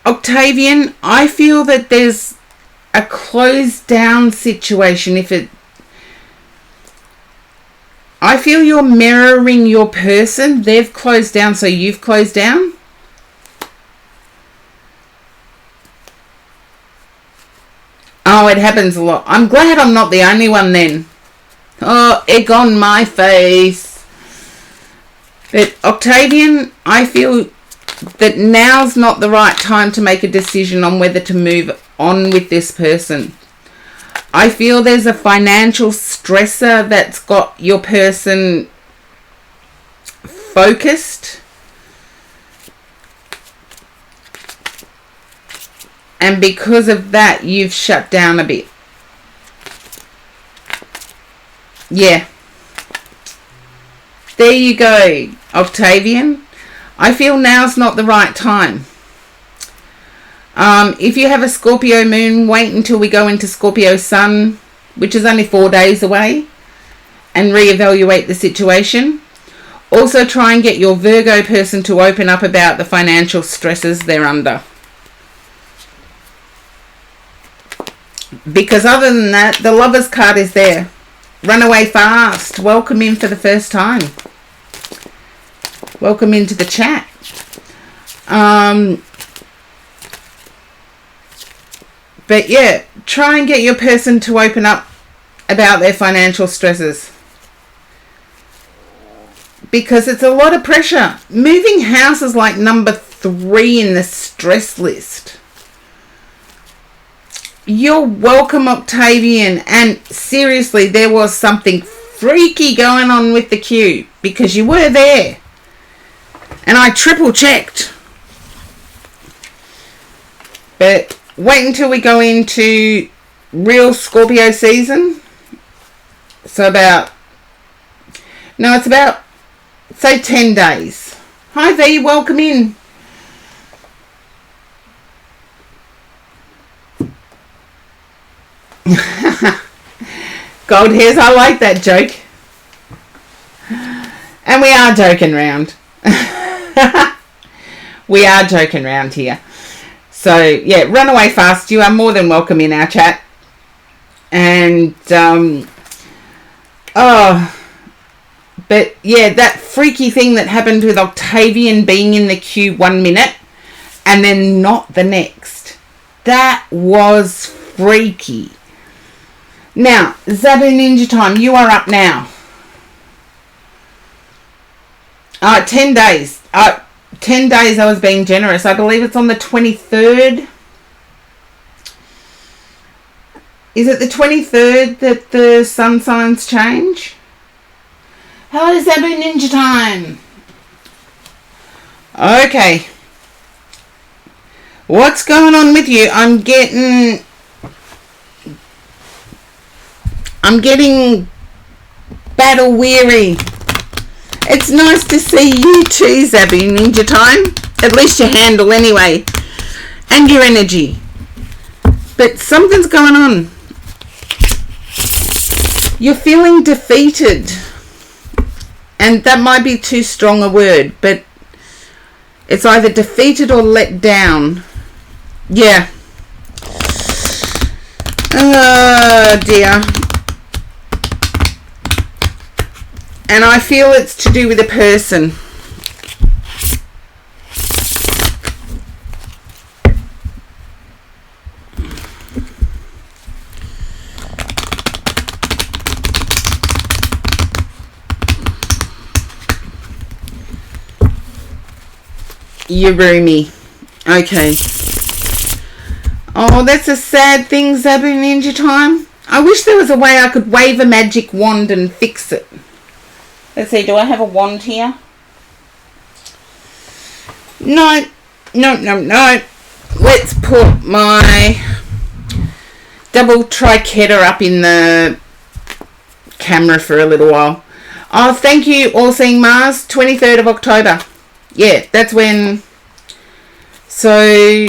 Octavian, I feel that there's a closed down situation. I feel you're mirroring your person. They've closed down, so you've closed down. Oh, it happens a lot. I'm glad I'm not the only one then. Oh, egg on my face. But Octavian, I feel that now's not the right time to make a decision on whether to move on with this person. I feel there's a financial stressor that's got your person focused. And because of that, you've shut down a bit. Yeah. There you go, Octavian. I feel now's not the right time. If you have a Scorpio moon, wait until we go into Scorpio sun, which is only 4 days away, and reevaluate the situation. Also try and get your Virgo person to open up about the financial stresses they're under. Because other than that, the Lover's card is there. Run away fast. Welcome in for the first time. Welcome into the chat. But yeah, try and get your person to open up about their financial stresses. Because it's a lot of pressure. Moving house is like number 3 in the stress list. You're welcome, Octavian. And seriously, there was something freaky going on with the queue because you were there. And I triple checked. But wait until we go into real Scorpio season. So it's about, say, 10 days. Hi V, welcome in. Gold hairs, I like that joke. And we are joking round. We are joking round here. So, yeah, run away fast. You are more than welcome in our chat. And, but yeah, that freaky thing that happened with Octavian being in the queue 1 minute and then not the next. That was freaky. Now, Zabu Ninja Time, you are up now. 10 days. 10 days I was being generous. I believe it's on the 23rd. Is it the 23rd that the sun signs change? Hello, Zabu Ninja Time. Okay. What's going on with you? I'm getting battle weary. It's nice to see you too, Zabu Ninja Time. At least your handle anyway. And your energy. But something's going on. You're feeling defeated. And that might be too strong a word, but it's either defeated or let down. Yeah. Oh dear. And I feel it's to do with a person. Yurumi. Okay. Oh, that's a sad thing, Zabu Ninja Time. I wish there was a way I could wave a magic wand and fix it. Let's see, do I have a wand here? No. Let's put my double trichetta up in the camera for a little while. Oh, thank you, All Seeing Mars, 23rd of October. Yeah, that's when... So,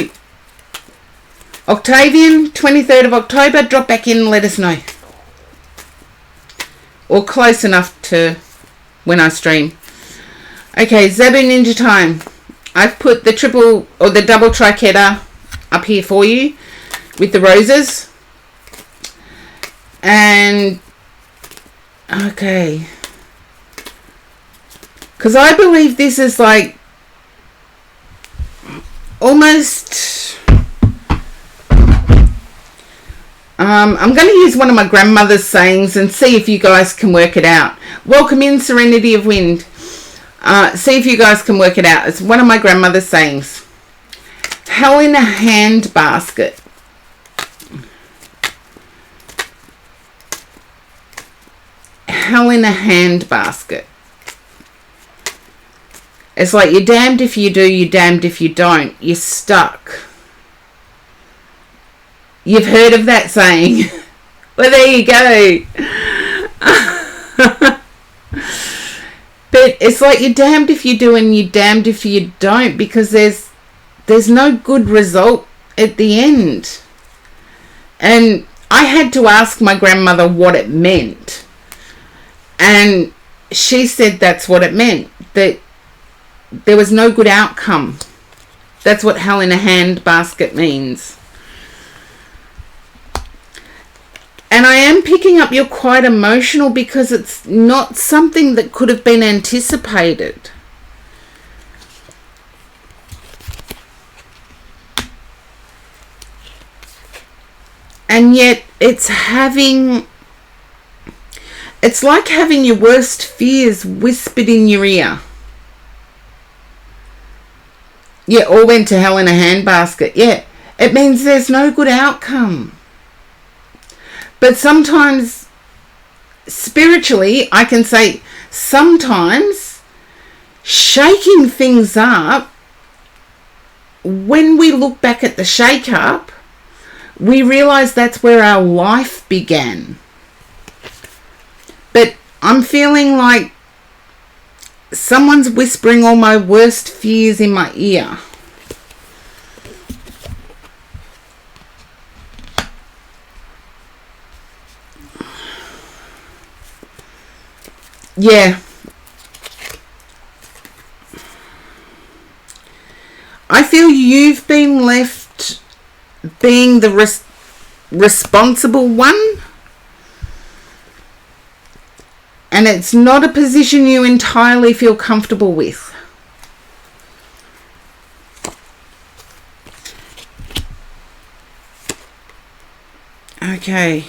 Octavian, 23rd of October, drop back in and let us know. Or close enough to when I stream. Okay, Zabu Ninja Time. I've put the triple or the double trichetta up here for you with the roses. And, okay. Because I believe this is like almost... I'm going to use one of my grandmother's sayings and see if you guys can work it out. Welcome in, Serenity of Wind. See if you guys can work it out. It's one of my grandmother's sayings. Hell in a hand basket. Hell in a hand basket. It's like you're damned if you do, you're damned if you don't. You're stuck. You've heard of that saying. Well, there you go. But it's like you're damned if you do and you're damned if you don't, because there's no good result at the end. And I had to ask my grandmother what it meant. And she said that's what it meant. That there was no good outcome. That's what hell in a hand basket means. And I am picking up you're quite emotional because it's not something that could have been anticipated. And yet it's like having your worst fears whispered in your ear. Yeah, all went to hell in a handbasket. Yeah, it means there's no good outcome. But sometimes, spiritually, I can say, sometimes shaking things up, when we look back at the shake-up, we realise that's where our life began. But I'm feeling like someone's whispering all my worst fears in my ear. Yeah. I feel you've been left being the responsible one. And it's not a position you entirely feel comfortable with. Okay.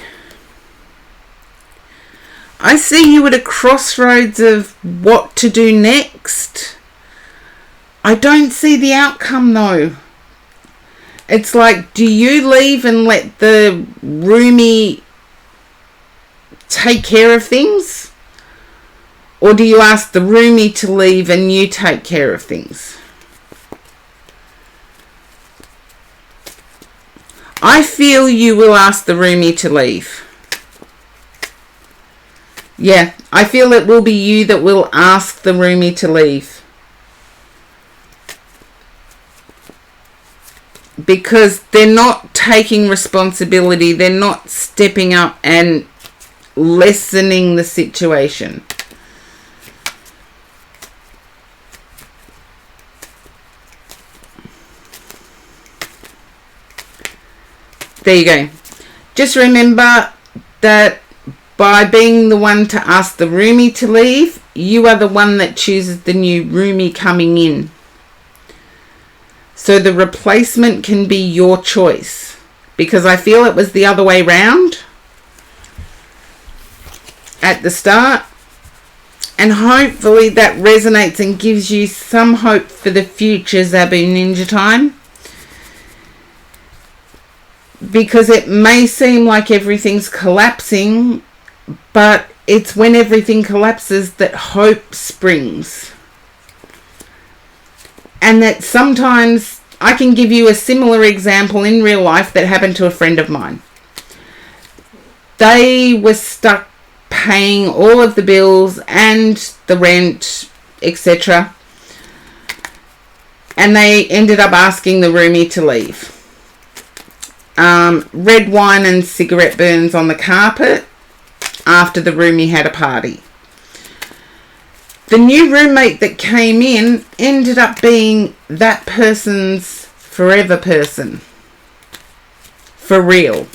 I see you at a crossroads of what to do next. I don't see the outcome though. It's like, do you leave and let the roomie take care of things? Or do you ask the roomie to leave and you take care of things? I feel you will ask the roomie to leave. Yeah, I feel it will be you that will ask the roomie to leave. Because they're not taking responsibility. They're not stepping up and lessening the situation. There you go. Just remember that by being the one to ask the roomie to leave, you are the one that chooses the new roomie coming in. So the replacement can be your choice. Because I feel it was the other way round at the start. And hopefully that resonates and gives you some hope for the future, Zabu Ninja Time. Because it may seem like everything's collapsing, but it's when everything collapses that hope springs. And that sometimes I can give you a similar example in real life that happened to a friend of mine. They were stuck paying all of the bills and the rent, etc. And they ended up asking the roomie to leave. Red wine and cigarette burns on the carpet after the roomie had a party. The new roommate that came in ended up being that person's forever person. For real.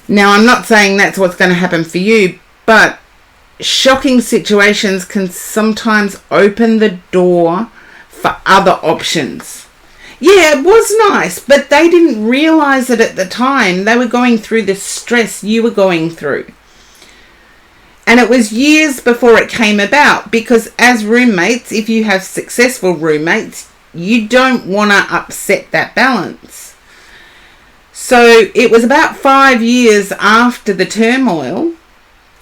Now, I'm not saying that's what's going to happen for you, but shocking situations can sometimes open the door for other options. Yeah, it was nice, but they didn't realise it at the time. They were going through the stress you were going through. And it was years before it came about, because as roommates, if you have successful roommates, you don't want to upset that balance. So it was about 5 years after the turmoil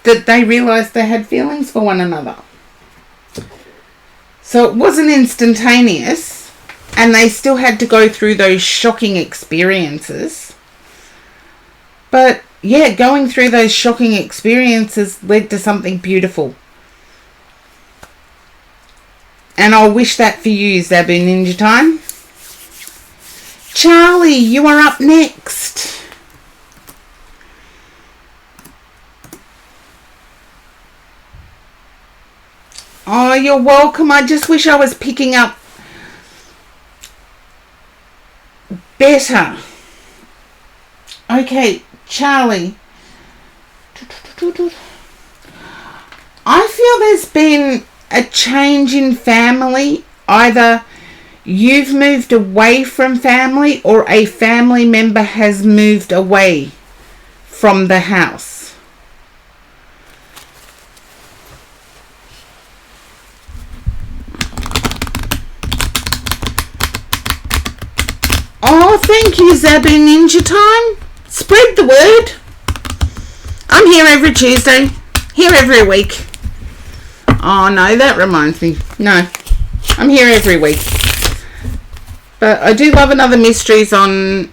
that they realised they had feelings for one another. So it wasn't instantaneous, and they still had to go through those shocking experiences. But yeah, going through those shocking experiences led to something beautiful. And I'll wish that for you, Zabu Ninja Time. Charlie, you are up next. Oh, you're welcome. I just wish I was picking up better. Okay, Charlie. I feel there's been a change in family. Either You've moved away from family, or a family member has moved away from the house. Oh, thank you, Zabu Ninja Time. Spread the word. I'm here every Tuesday. Here every week. Oh, no, that reminds me. No, I'm here every week. But I do love Another Mysteries on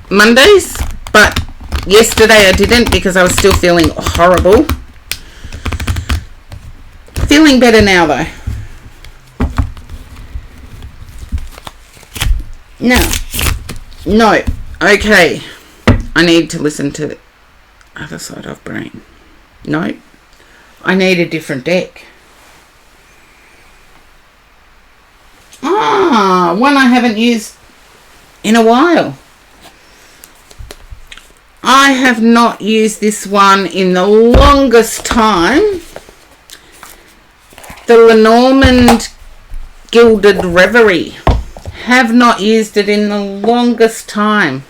Mondays. But yesterday I didn't because I was still feeling horrible. Feeling better now, though. No. Okay. I need to listen to Other Side of Brain. No. I need a different deck. One I haven't used in a while. I have not used this one in the longest time. The Lenormand Gilded Reverie. Have not used it in the longest time.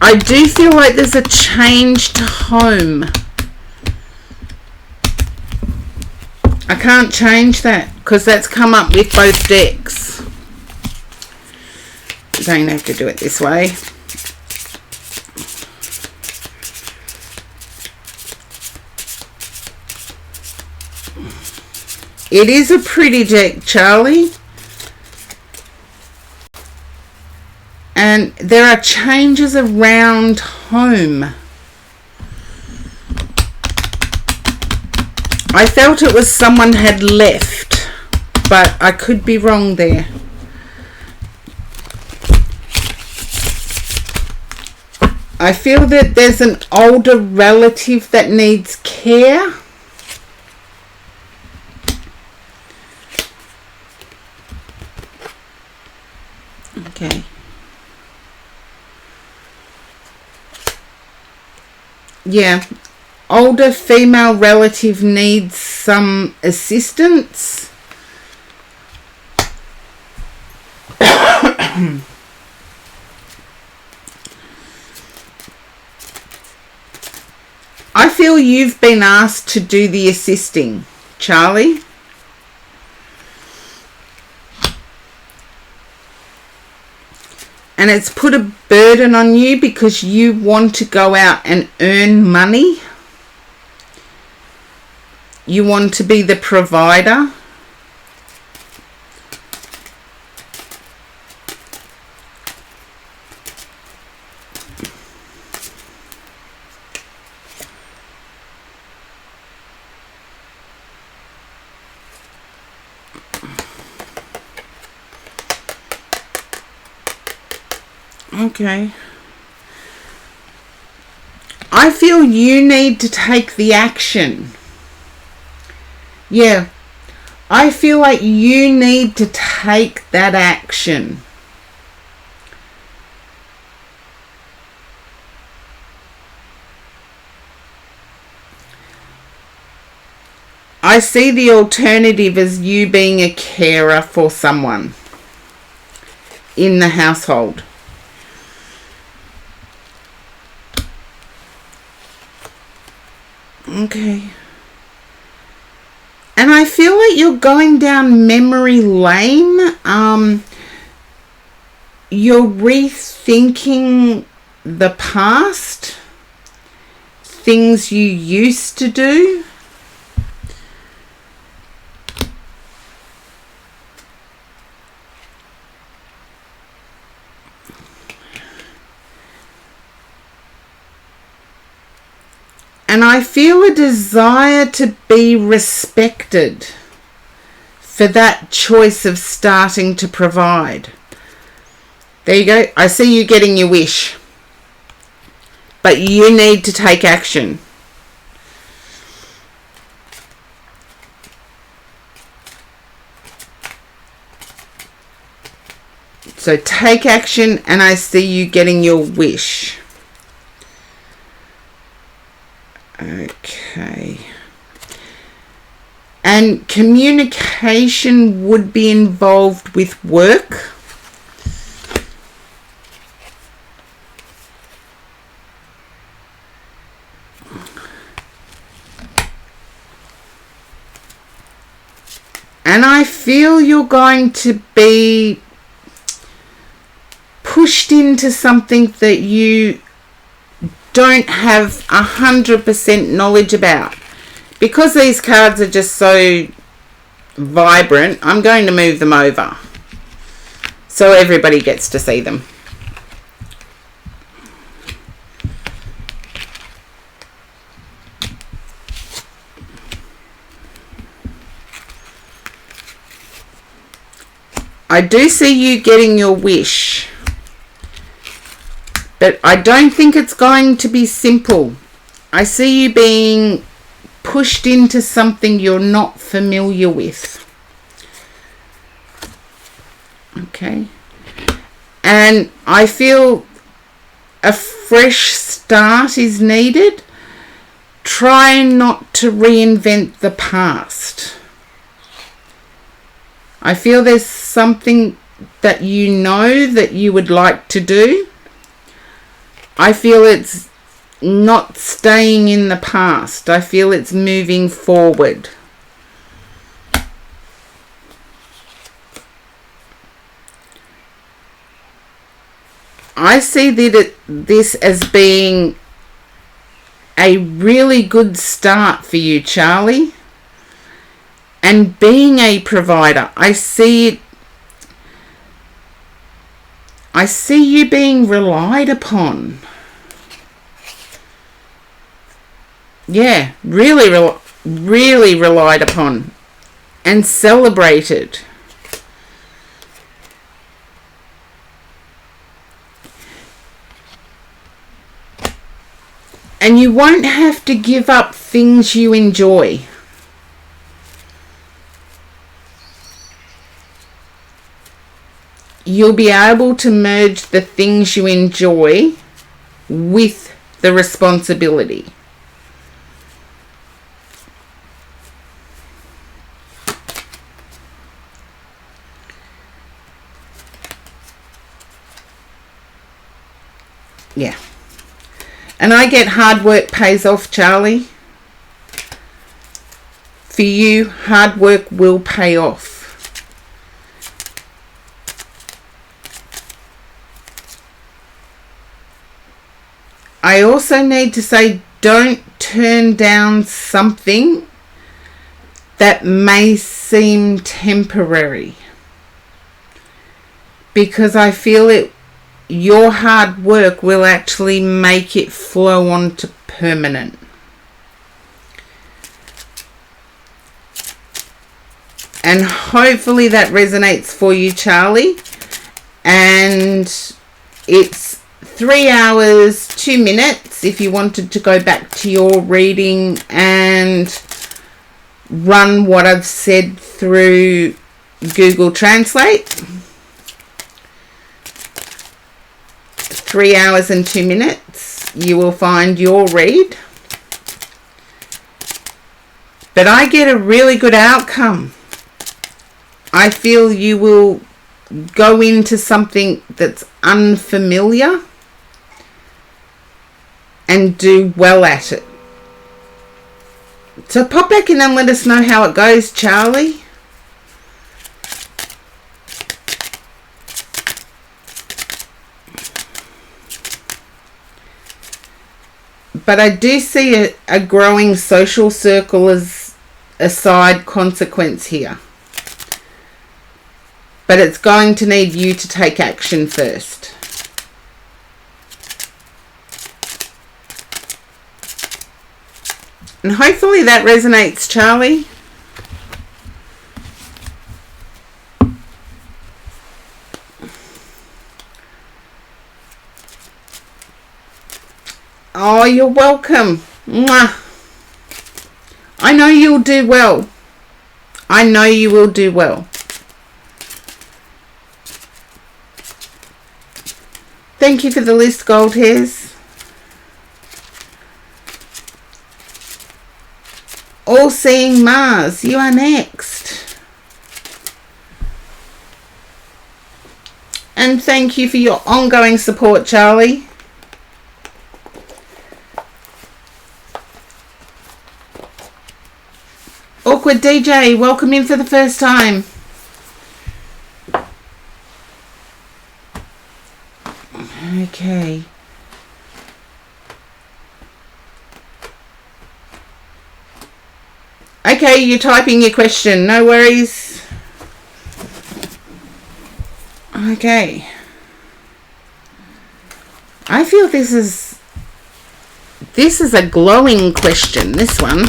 I do feel like there's a change to home. I can't change that because that's come up with both decks. You don't have to do it this way. It is a pretty deck, Charlie. And there are changes around home. I felt it was someone had left, but I could be wrong there. I feel that there's an older relative that needs care. Okay. Yeah, older female relative needs some assistance. I feel you've been asked to do the assisting, Charlie. And it's put a burden on you because you want to go out and earn money. You want to be the provider. Okay. I feel you need to take the action. Yeah. I feel like you need to take that action. I see the alternative as you being a carer for someone in the household. Okay. And I feel like you're going down memory lane. You're rethinking the past, things you used to do. And I feel a desire to be respected for that choice of starting to provide. There you go. I see you getting your wish. But you need to take action. So take action, and I see you getting your wish. Okay. And communication would be involved with work. And I feel you're going to be pushed into something that you don't have 100% knowledge about. Because these cards are just so vibrant, I'm going to move them over so everybody gets to see them. I do see you getting your wish, but I don't think it's going to be simple. I see you being pushed into something you're not familiar with. Okay. And I feel a fresh start is needed. Try not to reinvent the past. I feel there's something that you know that you would like to do. I feel it's not staying in the past. I feel it's moving forward. I see this as being a really good start for you, Charlie. And being a provider, I see you being relied upon. Yeah, really relied upon and celebrated. And you won't have to give up things you enjoy. You'll be able to merge the things you enjoy with the responsibility. Yeah. And I get hard work pays off, Charlie. For you, hard work will pay off. I also need to say, don't turn down something that may seem temporary. Because I feel your hard work will actually make it flow on to permanent. And hopefully that resonates for you, Charlie. And it's 3 hours, 2 minutes if you wanted to go back to your reading and run what I've said through Google Translate. 3 hours and 2 minutes, you will find your read. But I get a really good outcome. I feel you will go into something that's unfamiliar and do well at it. So pop back in and let us know how it goes, Charlie. But I do see a growing social circle as a side consequence here. But it's going to need you to take action first. And hopefully that resonates, Charlie. Oh, you're welcome. Mwah. I know you'll do well. I know you will do well. Thank you for the list, Gold Hairs. All-Seeing Mars, you are next. And thank you for your ongoing support, Charlie. Awkward DJ, welcome in for the first time. Okay. Okay, you're typing your question. No worries. Okay. I feel this is a glowing question, this one.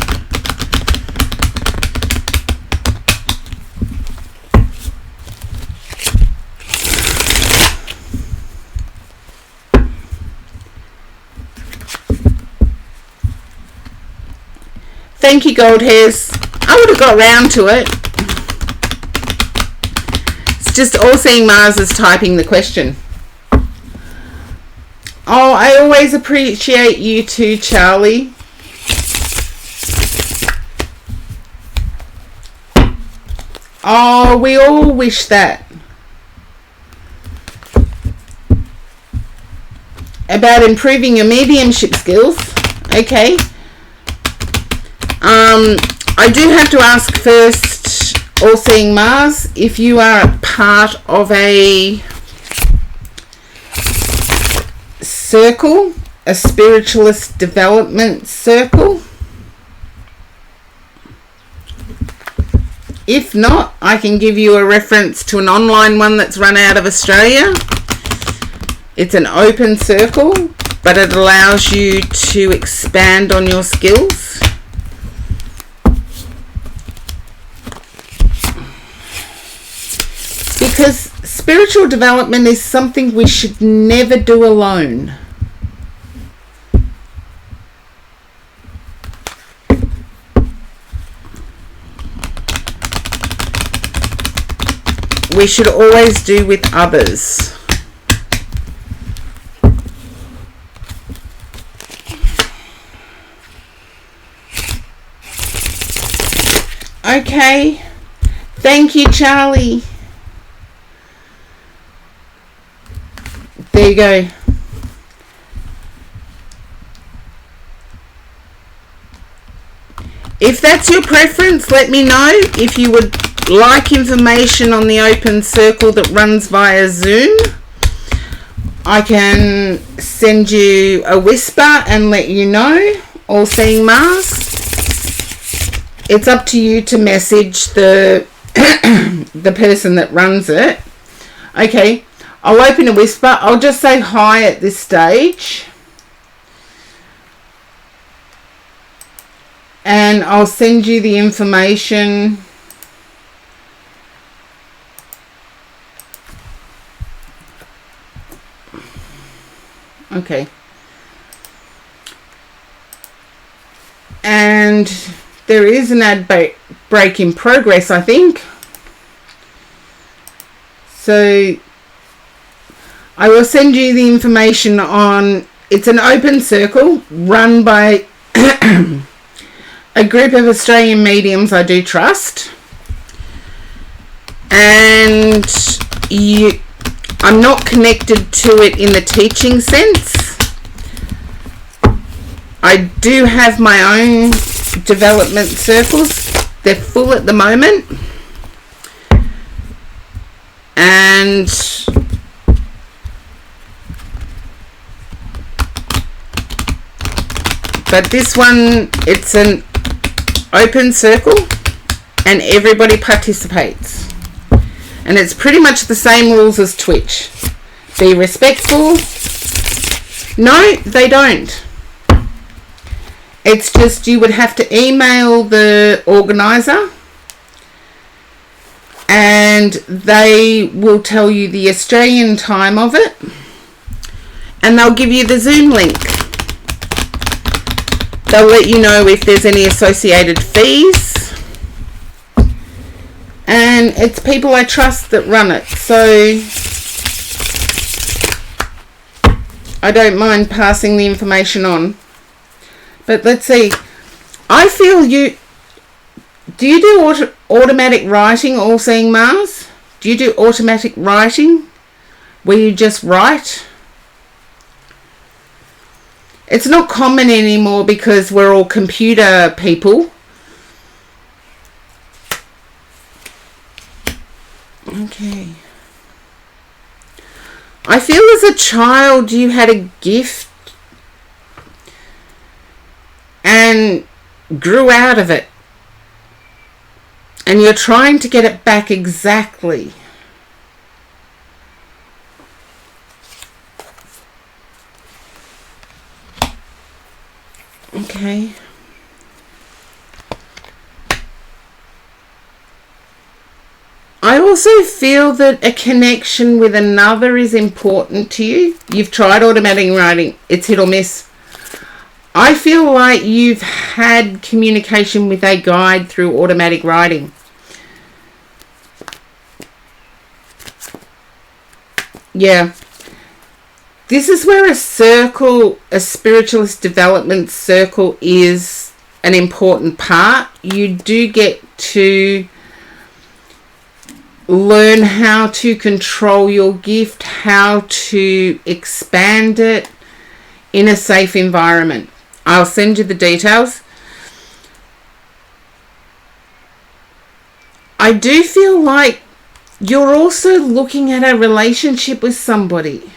Thank you, Gold Hairs. I would have got round to it. It's just All-Seeing Mars is typing the question. Oh, I always appreciate you too, Charlie. Oh, we all wish that. About improving your mediumship skills. Okay. I do have to ask first, All-Seeing Mars, if you are part of a circle, a spiritualist development circle. If not, I can give you a reference to an online one that's run out of Australia. It's an open circle, but it allows you to expand on your skills. Because spiritual development is something we should never do alone. We should always do with others. Okay. Thank you, Charlie. There you go. If that's your preference, let me know. If you would like information on the open circle that runs via Zoom, I can send you a whisper and let you know. All-Seeing Mars. It's up to you to message the the person that runs it. Okay. I'll open a whisper. I'll just say hi at this stage. And I'll send you the information. Okay. And there is an ad break in progress, I think. So I will send you the information on, it's an open circle run by a group of Australian mediums I do trust. And I'm not connected to it in the teaching sense. I do have my own development circles. They're full at the moment. And but this one, it's an open circle and everybody participates. And it's pretty much the same rules as Twitch. Be respectful. No, they don't. It's just you would have to email the organizer and they will tell you the Australian time of it and they'll give you the Zoom link. They'll let you know if there's any associated fees. And it's people I trust that run it. So I don't mind passing the information on. But let's see. I feel Do you do automatic writing, All Seeing Mars? Do you do automatic writing where you just write? It's not common anymore because we're all computer people. Okay. I feel as a child you had a gift and grew out of it. And you're trying to get it back exactly. Okay. I also feel that a connection with another is important to you. You've tried automatic writing. It's hit or miss. I feel like you've had communication with a guide through automatic writing. Yeah. This is where a circle, a spiritualist development circle, is an important part. You do get to learn how to control your gift, how to expand it in a safe environment. I'll send you the details. I do feel like you're also looking at a relationship with somebody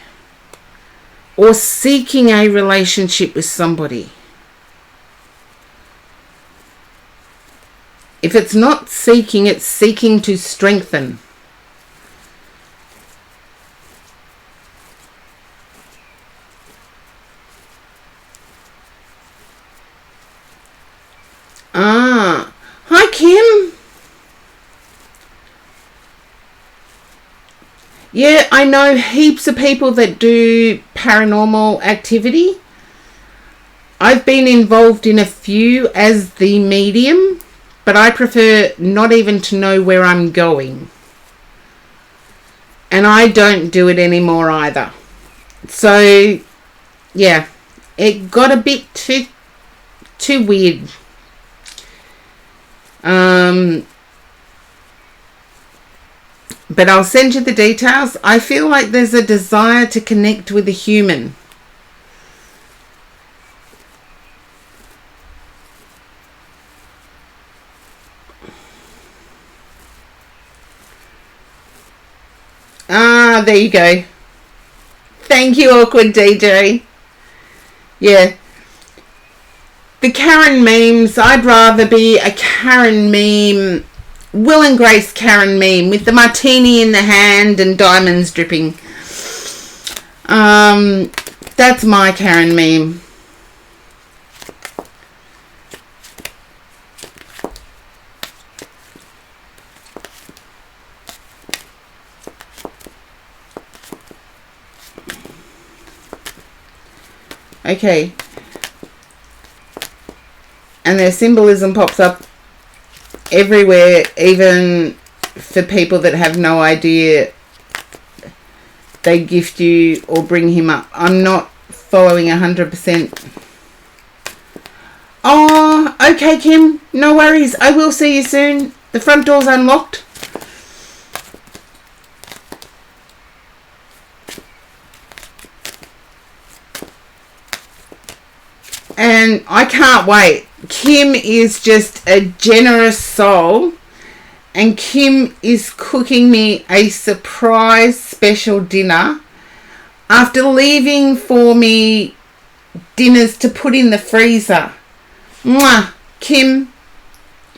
or seeking a relationship with somebody. If it's not seeking, it's seeking to strengthen. Hi Kim. Yeah, I know heaps of people that do paranormal activity. I've been involved in a few as the medium, but I prefer not even to know where I'm going. And I don't do it anymore either. So, yeah, it got a bit too weird. But I'll send you the details. I feel like there's a desire to connect with a human. There you go. Thank you, Awkward DJ. Yeah. The Karen memes, I'd rather be a Karen meme, Will and Grace Karen meme with the martini in the hand and diamonds dripping. That's my Karen meme. Okay. And their symbolism pops up everywhere, even for people that have no idea they gift you or bring him up. I'm not following 100%. Oh, okay, Kim. No worries. I will see you soon. The front door's unlocked. And I can't wait. Kim is just a generous soul. And Kim is cooking me a surprise special dinner after leaving for me dinners to put in the freezer. Mwah! Kim,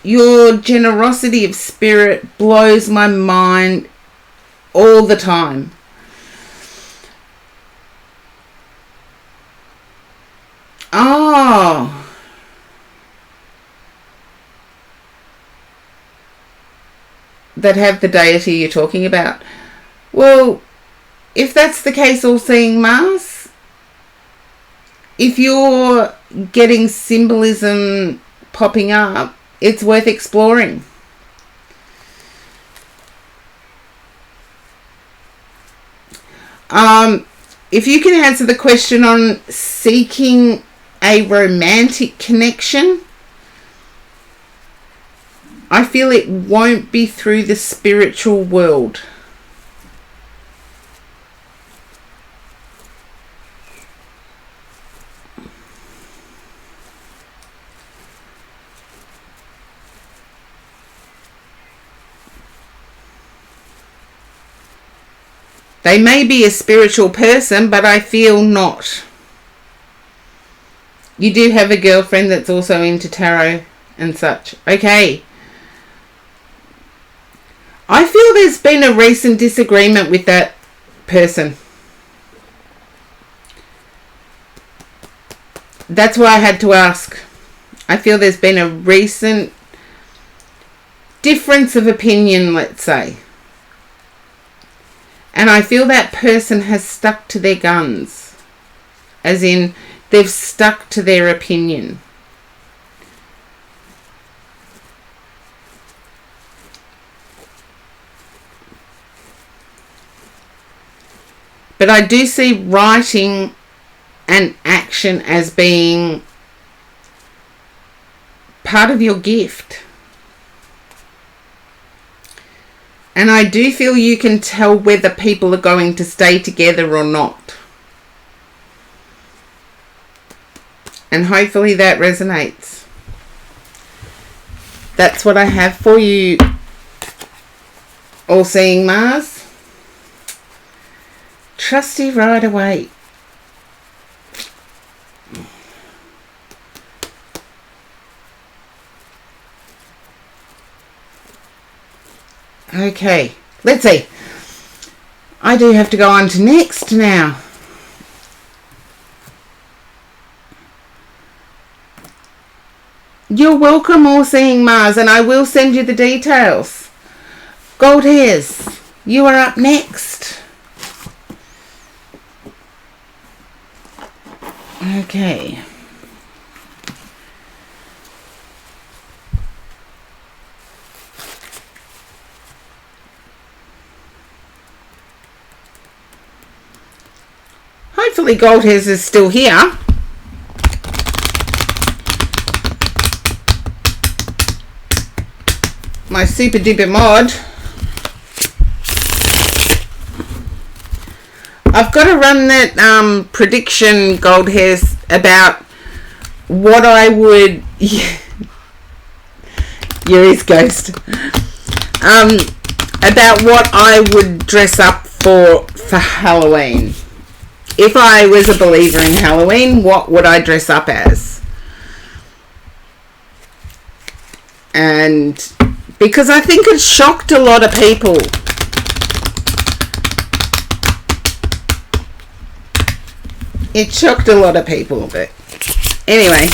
your generosity of spirit blows my mind all the time. Oh. That have the deity you're talking about. Well, if that's the case, All Seeing Mars, if you're getting symbolism popping up, it's worth exploring. If you can answer the question on seeking a romantic connection, I feel it won't be through the spiritual world. They may be a spiritual person, but I feel not. You do have a girlfriend that's also into tarot and such. Okay. I feel there's been a recent disagreement with that person. That's why I had to ask. I feel there's been a recent difference of opinion, let's say. And I feel that person has stuck to their guns. As in, they've stuck to their opinion. But I do see writing and action as being part of your gift. And I do feel you can tell whether people are going to stay together or not. And hopefully that resonates. That's what I have for you, All-Seeing Mars. Trusty Rider-Waite. Okay, let's see. I do have to go on to next now. You're welcome, All-Seeing Mars, and I will send you the details. Gold Hairs, you are up next. Okay. Hopefully Gold Hairs is still here. My super duper mod. I've got to run that prediction, Gold Hairs, about what I would... Yuri's ghost. About what I would dress up for Halloween. If I was a believer in Halloween, what would I dress up as? And because I think it shocked a lot of people. It shocked a lot of people, but anyway.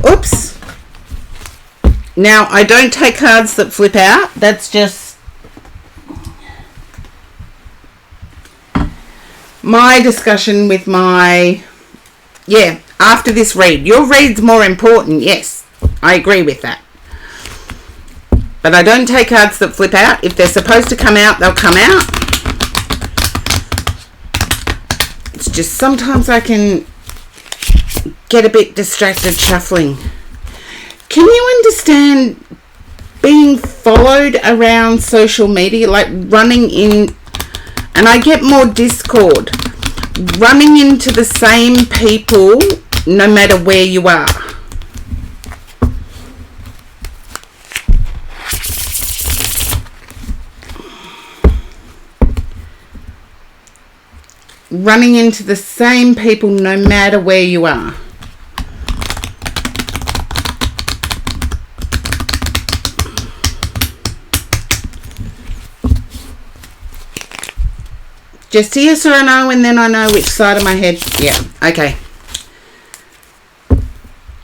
Oops. Now, I don't take cards that flip out. That's just my discussion with my... Yeah, after this read. Your read's more important, yes. I agree with that. But I don't take cards that flip out. If they're supposed to come out, they'll come out. It's just sometimes I can get a bit distracted shuffling. Can you understand being followed around social media, like running in, and I get more Discord, running into the same people no matter where you are? Running into the same people no matter where you are. Just a yes or a no, and then I know which side of my head. Yeah, okay.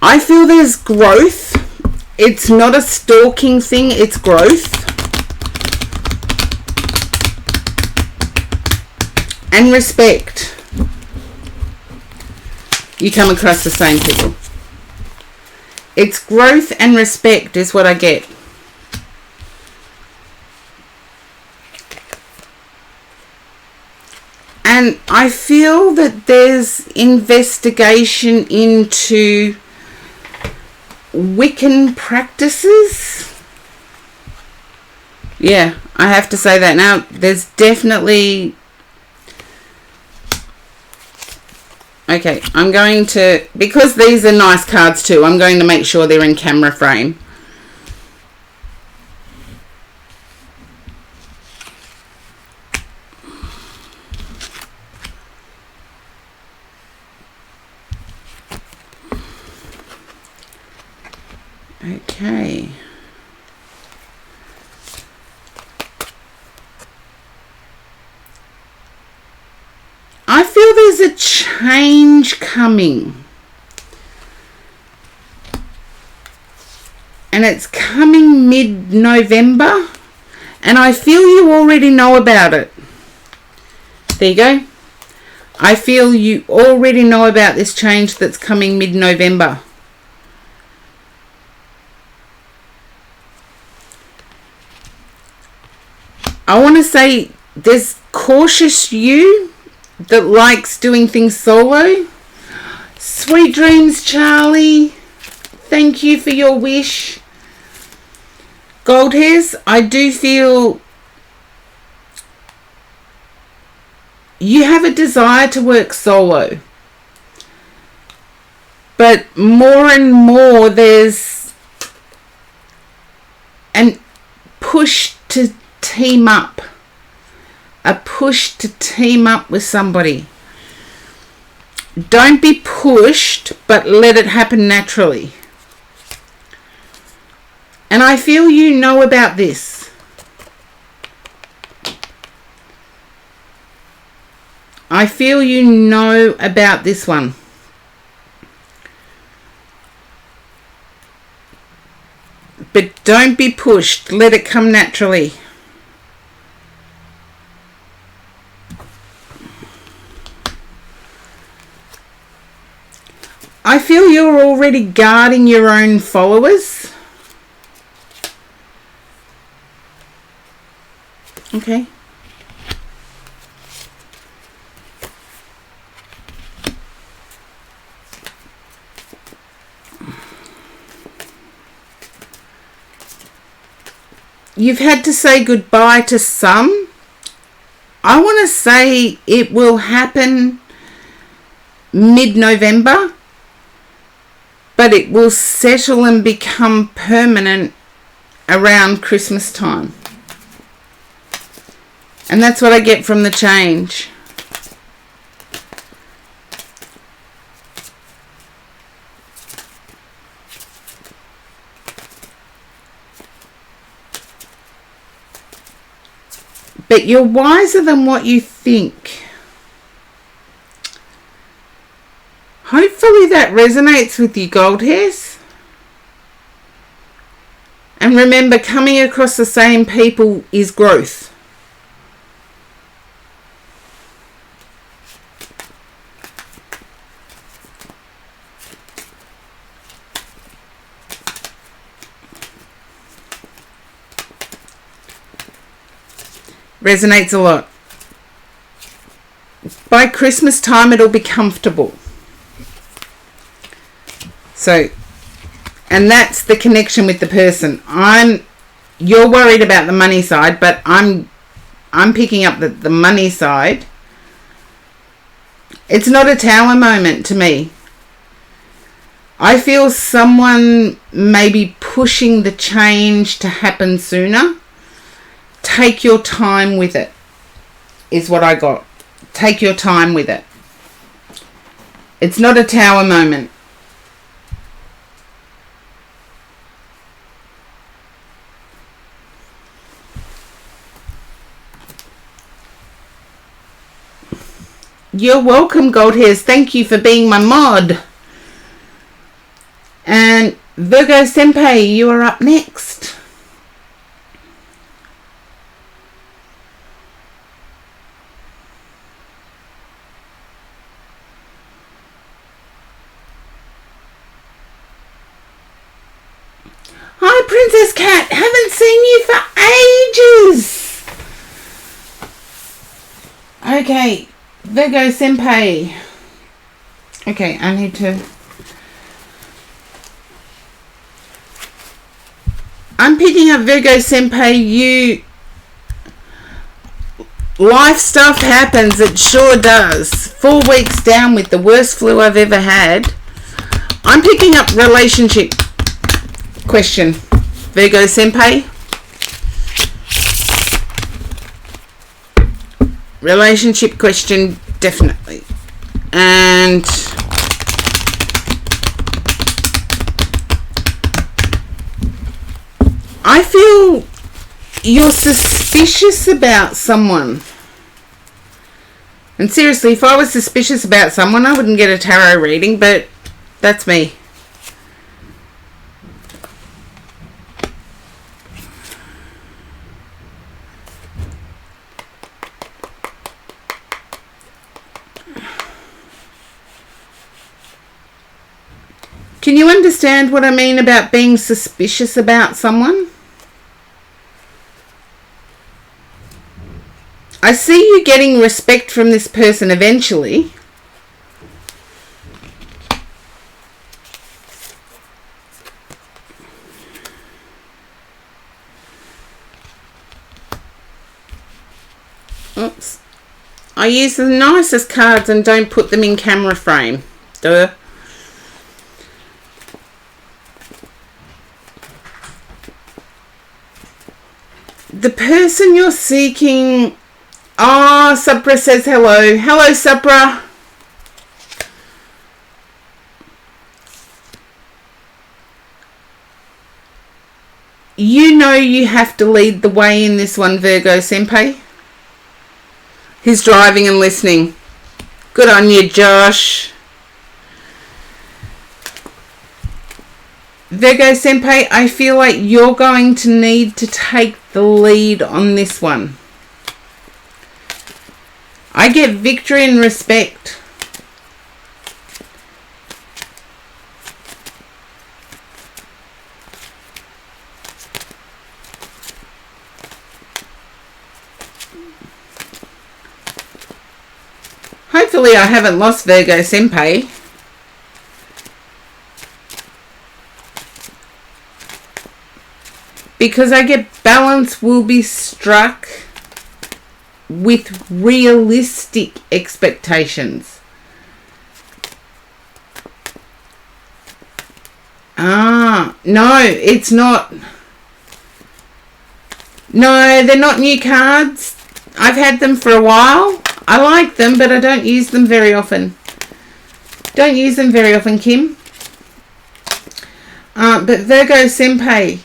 I feel there's growth. It's not a stalking thing, it's growth. And respect. You come across the same people. It's growth and respect is what I get. And I feel that there's investigation into Wiccan practices. Yeah, I have to say that. Now, there's definitely... Okay, I'm going to... Because these are nice cards too, I'm going to make sure they're in camera frame. Okay. I feel there's a change coming. And it's coming mid-November. And I feel you already know about it. There you go. I feel you already know about this change that's coming mid-November. I want to say there's cautious you that likes doing things solo. Sweet dreams, Charlie. Thank you for your wish. Gold hairs, I do feel you have a desire to work solo. But more and more there's a push to team up. A push to team up with somebody. Don't be pushed, but let it happen naturally. And I feel you know about this. I feel you know about this one. But don't be pushed. Let it come naturally. I feel you're already guarding your own followers. Okay. You've had to say goodbye to some. I want to say it will happen mid-November, but it will settle and become permanent around Christmas time. And that's what I get from the change. But you're wiser than what you think. Hopefully that resonates with you, gold hairs. And remember, coming across the same people is growth. Resonates a lot. By Christmas time, it'll be comfortable. So, and that's the connection with the person. You're worried about the money side, but I'm picking up the money side. It's not a tower moment to me. I feel someone may be pushing the change to happen sooner. Take your time with it, is what I got. Take your time with it. It's not a tower moment. You're welcome, gold hairs. Thank you for being my mod. And Virgo Senpai, you are up next. Hi, Princess Cat. Haven't seen you for ages. Okay, Virgo Senpai. Okay, I need to... I'm picking up Virgo Senpai. life stuff happens. It sure does. 4 weeks down with the worst flu I've ever had. I'm picking up relationship question. Virgo Senpai. Relationship question, definitely. And I feel you're suspicious about someone. And seriously, if I was suspicious about someone, I wouldn't get a tarot reading, but that's me. Can you understand what I mean about being suspicious about someone? I see you getting respect from this person eventually. Oops. I use the nicest cards and don't put them in camera frame. Duh. The person you're seeking... Oh, Supra says hello. Hello, Supra. You know you have to lead the way in this one, Virgo Senpai. He's driving and listening. Good on you, Josh. Virgo Senpai, I feel like you're going to need to take the lead on this one. I get victory and respect. Hopefully I haven't lost Virgo Senpai. Because I get balance will be struck with realistic expectations. No, it's not. No, they're not new cards. I've had them for a while. I like them, but I don't use them very often. Don't use them very often, Kim. But Virgo Senpai,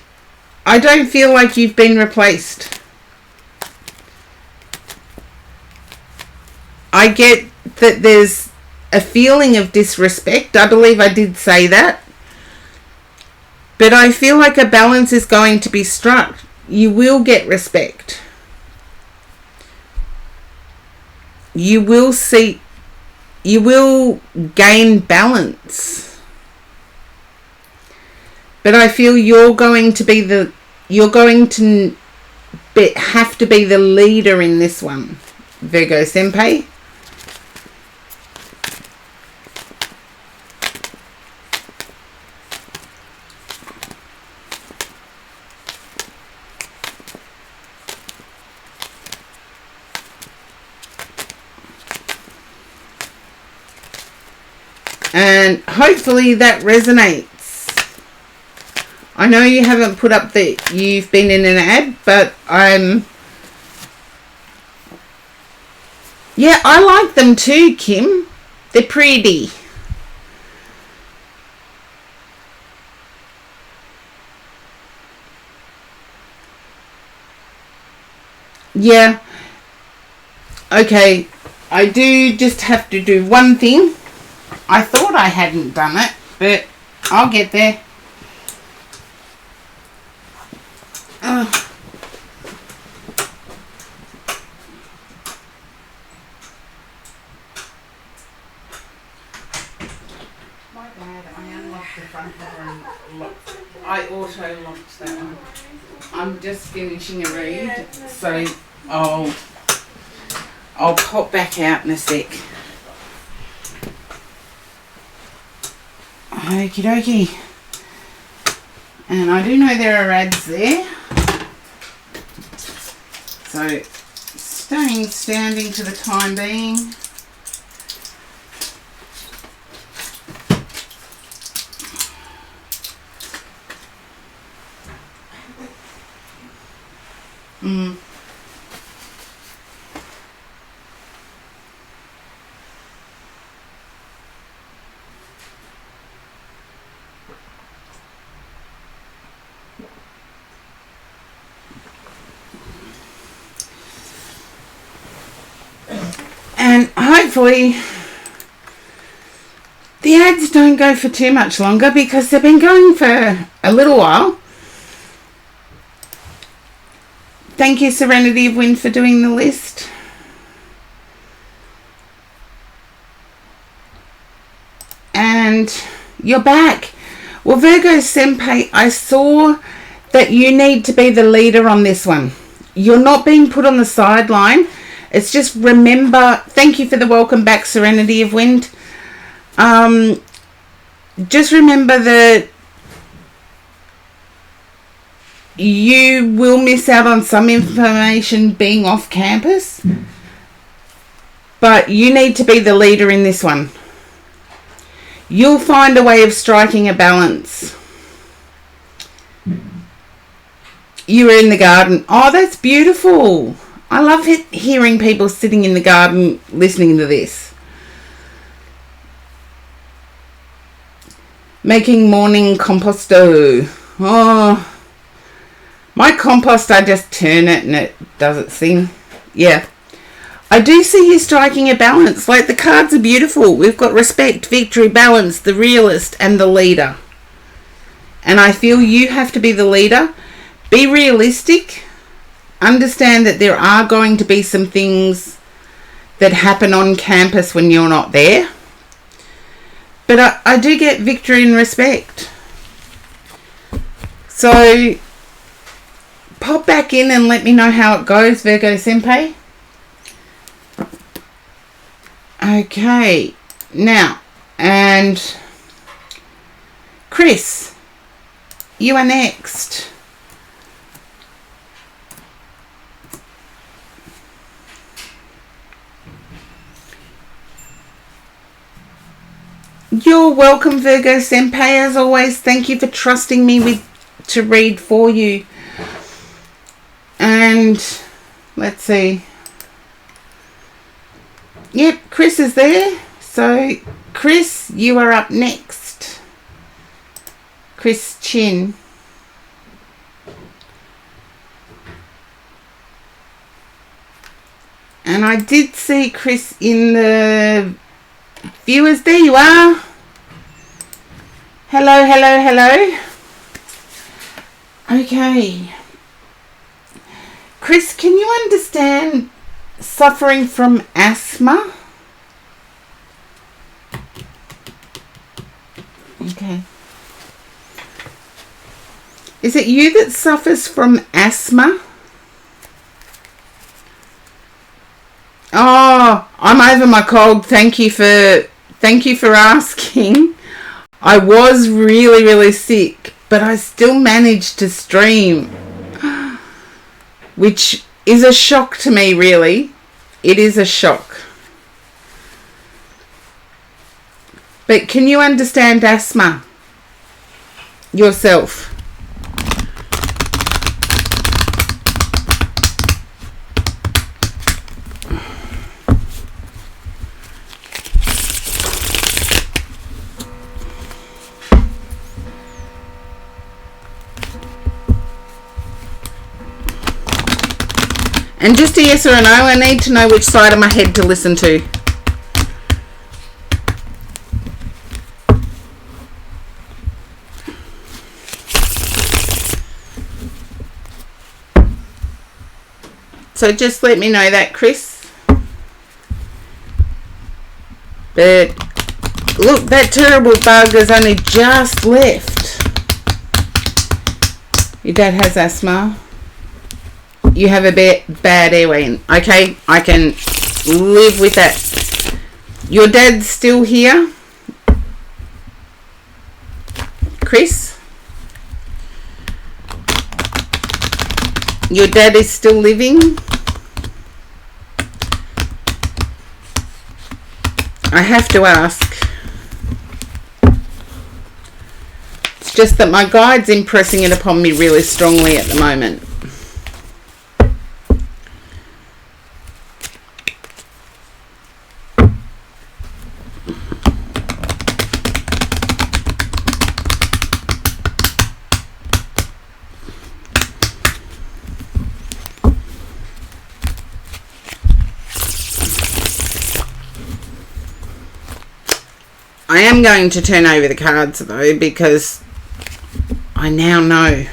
I don't feel like you've been replaced. I get that there's a feeling of disrespect. I believe I did say that. But I feel like a balance is going to be struck. You will get respect. You will see, you will gain balance. But I feel you're going to be the, you're going to have to be the leader in this one, Virgo Senpai. And hopefully that resonates. I know you haven't put up that you've been in an ad, but yeah, I like them too, Kim. They're pretty. Yeah. Okay. I do just have to do one thing. I thought I hadn't done it, but I'll get there. My bad, I unlocked the front door and locked. I auto-locked that one. I'm just finishing a read, so I'll pop back out in a sec. Okie dokie. And I do know there are ads there. So stay Staying standing for the time being. And hopefully the ads don't go for too much longer, because they've been going for a little while. Thank you, Serenity of Wind, for doing the list. And you're back. Well, Virgo Senpai, I saw that you need to be the leader on this one. You're not being put on the sideline. It's just remember, thank you for the welcome back, Serenity of Wind. Just remember that you will miss out on some information being off campus, but you need to be the leader in this one. You'll find a way of striking a balance. You were in the garden. Oh, that's beautiful. I love hearing people sitting in the garden listening to this. Making morning composto. Oh, my compost, I just turn it and it does its thing. Yeah. I do see you striking a balance. Like, the cards are beautiful. We've got respect, victory, balance, the realist, and the leader. And I feel you have to be the leader. Be realistic. Understand that there are going to be some things that happen on campus when you're not there. But I do get victory and respect. So pop back in and let me know how it goes, Virgo Senpai. Okay. Now, and Chris, you are next. You're welcome, Virgo Senpai. As always, thank you for trusting me to read for you. And let's see. Yep, Chris is there. So, Chris, you are up next. Chris Chin. And I did see Chris in the viewers. There you are. Hello, hello, hello. Okay. Chris, can you understand suffering from asthma? Okay. Is it you that suffers from asthma? Oh, I'm over my cold. Thank you for asking. I was really, really sick, but I still managed to stream, which is a shock to me, really. It is a shock. But can you understand asthma yourself? And just a yes or a no, I need to know which side of my head to listen to. So just let me know that, Chris. But look, that terrible bug has only just left. Your dad has asthma. You have a bad airway. Okay, I can live with that. Your dad's still here, Chris? Your dad is still living? I have to ask. It's just that my guide's impressing it upon me really strongly at the moment. I am going to turn over the cards though, because I now know.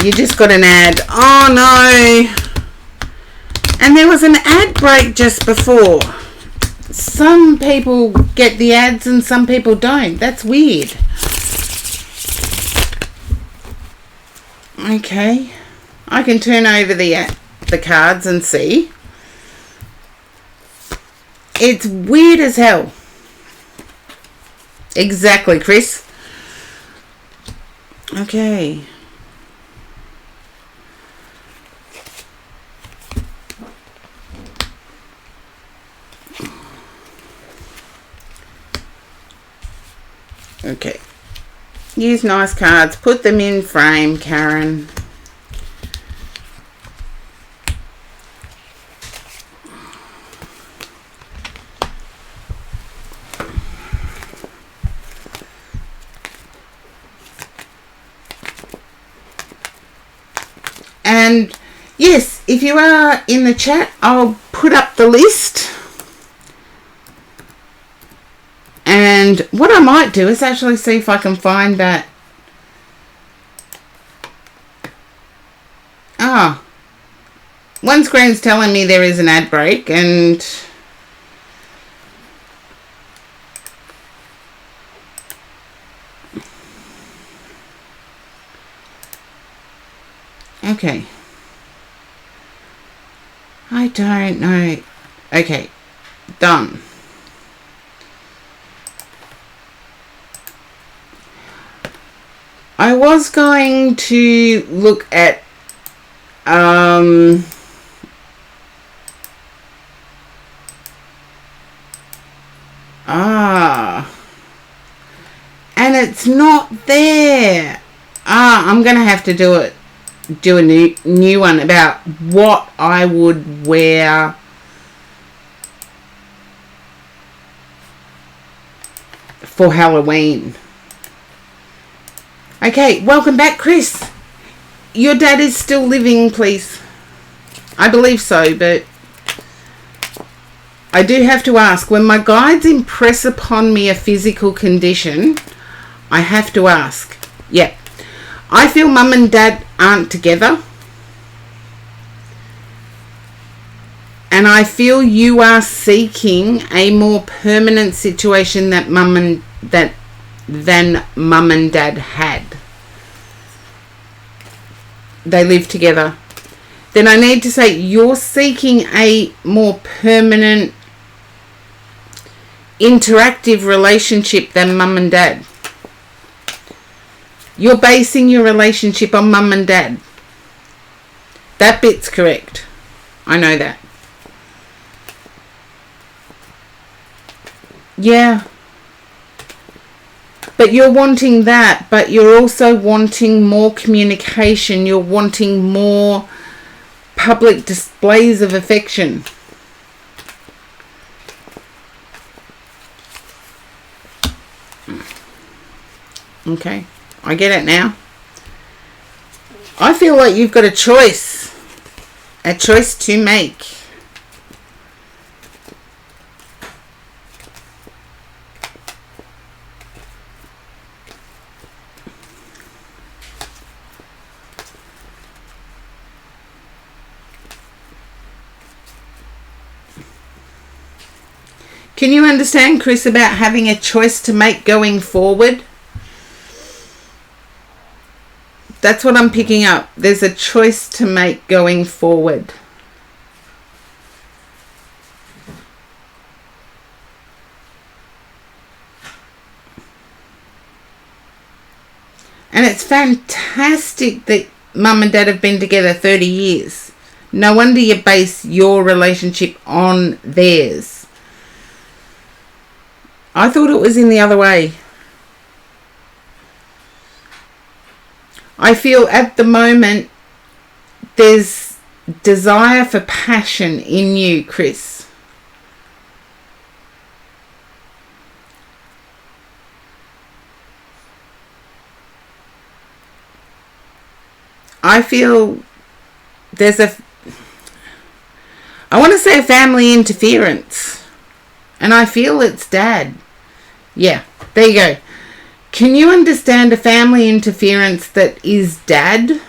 You just got an ad. Oh no! And there was an ad break just before. Some people get the ads and some people don't. That's weird. Okay. I can turn over the cards and see. It's weird as hell. Exactly, Chris. Okay. Okay. Use nice cards. Put them in frame, Karen. And yes, if you are in the chat, I'll put up the list. And what I might do is actually see if I can find that. Ah, one screen's telling me there is an ad break, and okay. I don't know. Okay, done. I was going to look at and it's not there. I'm gonna have to do a new one about what I would wear for Halloween. Okay, welcome back, Chris. Your dad is still living, please. I believe so, but I do have to ask, when my guides impress upon me a physical condition, I have to ask. Yeah. I feel mum and dad aren't together. And I feel you are seeking a more permanent situation than mum and dad had. They live together. Then I need to say you're seeking a more permanent interactive relationship than mum and dad. You're basing your relationship on mum and dad. That bit's correct. I know that. Yeah. But you're wanting that, but you're also wanting more communication. You're wanting more public displays of affection. Okay, I get it now. I feel like you've got a choice to make. Can you understand, Chris, about having a choice to make going forward? That's what I'm picking up. There's a choice to make going forward. And it's fantastic that mum and dad have been together 30 years. No wonder you base your relationship on theirs. I thought it was in the other way. I feel at the moment there's desire for passion in you, Chris. I feel there's I want to say a family interference. And I feel it's Dad. Yeah, there you go. Can you understand a family interference that is Dad?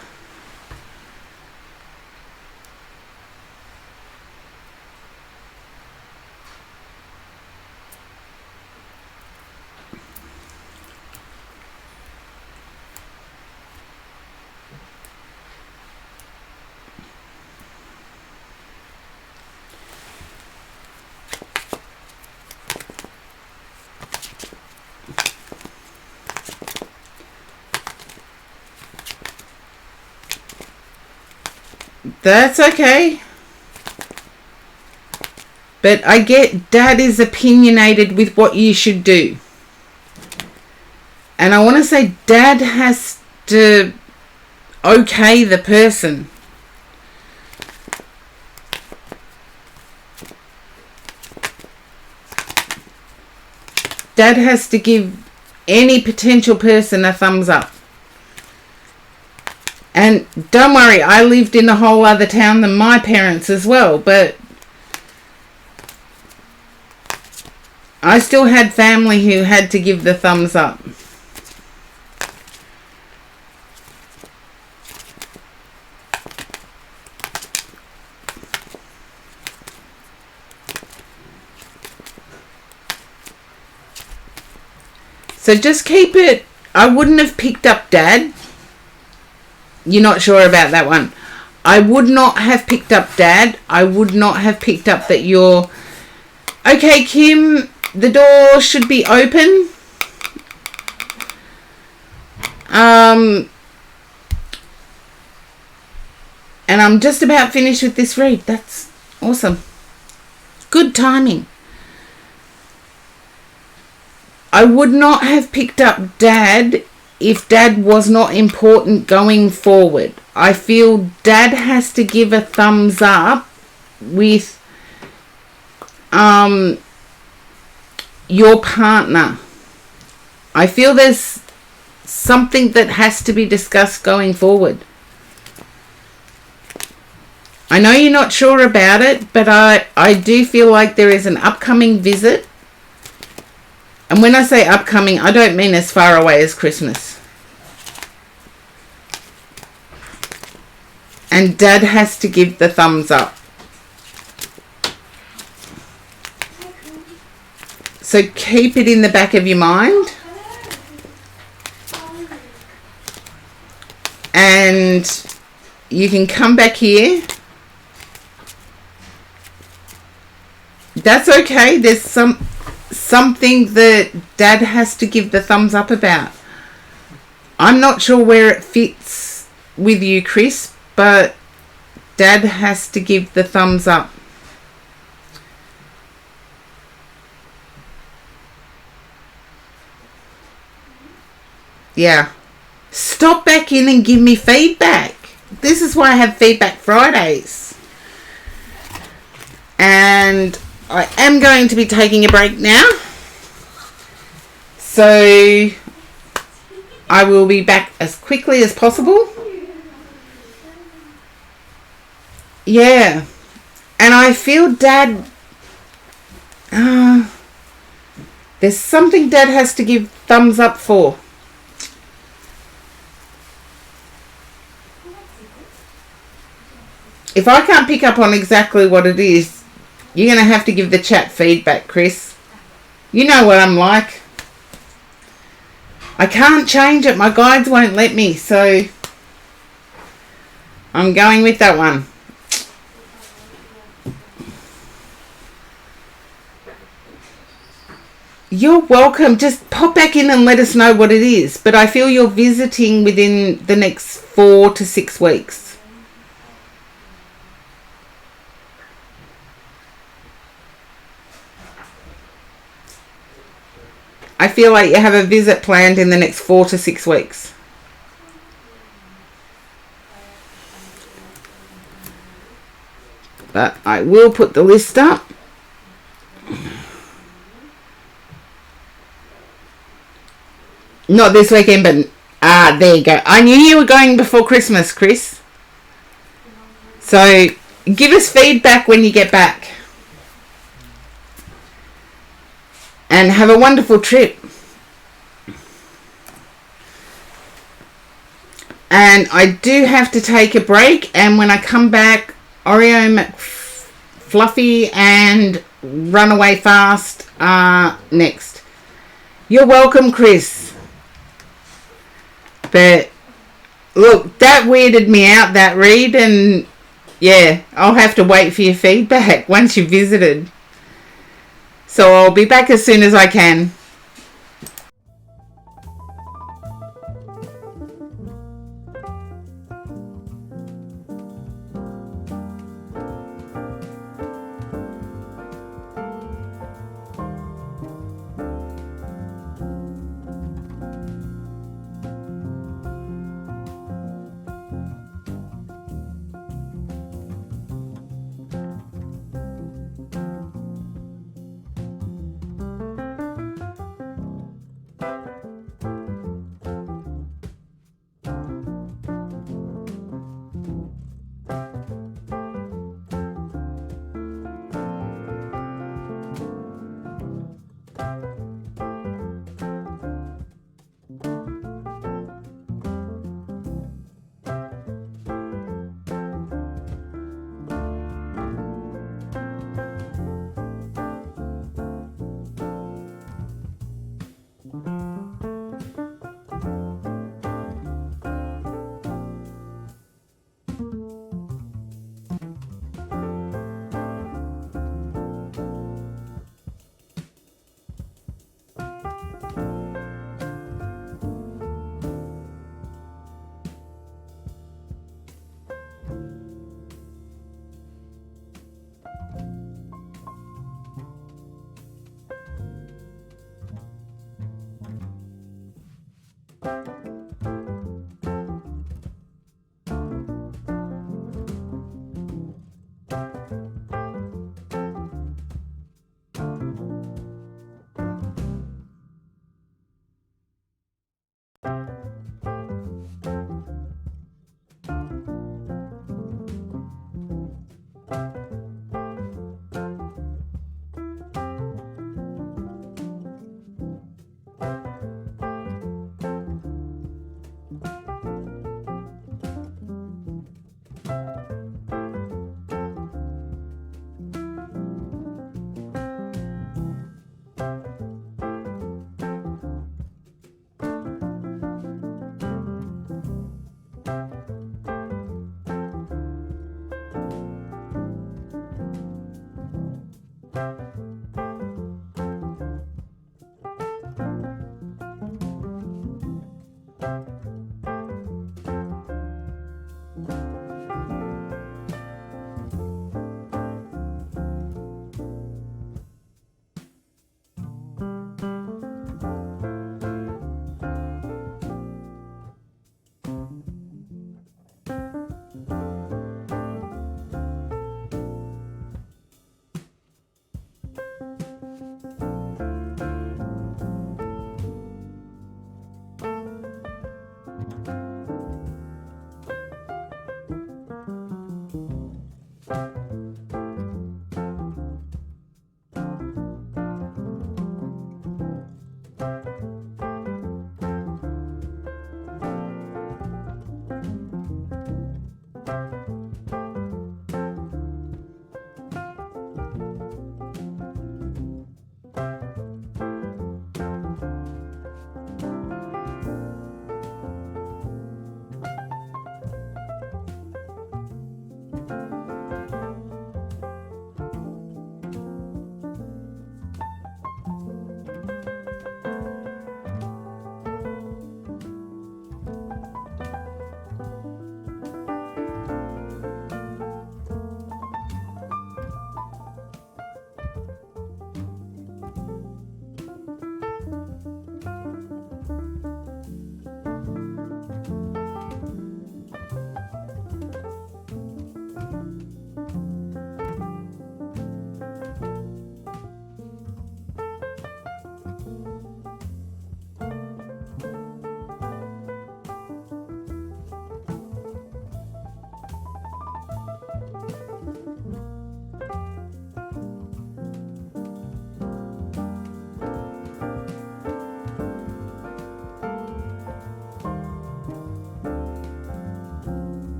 That's okay. But I get Dad is opinionated with what you should do. And I want to say Dad has to okay the person. Dad has to give any potential person a thumbs up. And don't worry, I lived in a whole other town than my parents as well, but I still had family who had to give the thumbs up. So just keep it. I wouldn't have picked up Dad. You're not sure about that one. I would not have picked up Dad. I would not have picked up that you're... Okay, Kim, the door should be open. And I'm just about finished with this read. That's awesome. Good timing. I would not have picked up Dad if Dad was not important going forward. I feel Dad has to give a thumbs up with your partner. I feel there's something that has to be discussed going forward. I know you're not sure about it, but I do feel like there is an upcoming visit. And when I say upcoming, I don't mean as far away as Christmas. And Dad has to give the thumbs up. So keep it in the back of your mind. And you can come back here. That's okay. There's something that Dad has to give the thumbs up about. I'm not sure where it fits with you, Chris, but Dad has to give the thumbs up. Yeah. Stop back in and give me feedback. This is why I have Feedback Fridays. And I am going to be taking a break now. So I will be back as quickly as possible. Yeah. And I feel Dad... there's something Dad has to give thumbs up for. If I can't pick up on exactly what it is, you're going to have to give the chat feedback, Chris. You know what I'm like. I can't change it. My guides won't let me, so I'm going with that one. You're welcome. Just pop back in and let us know what it is. But I feel you're visiting within the next 4 to 6 weeks. I feel like you have a visit planned in the next 4 to 6 weeks. But I will put the list up. Not this weekend, but there you go. I knew you were going before Christmas, Chris. So give us feedback when you get back. And have a wonderful trip. And I do have to take a break. And when I come back, Oreo McFluffy and Runaway Fast are next. You're welcome, Chris. But look, that weirded me out, that read. And yeah, I'll have to wait for your feedback once you've visited. So I'll be back as soon as I can.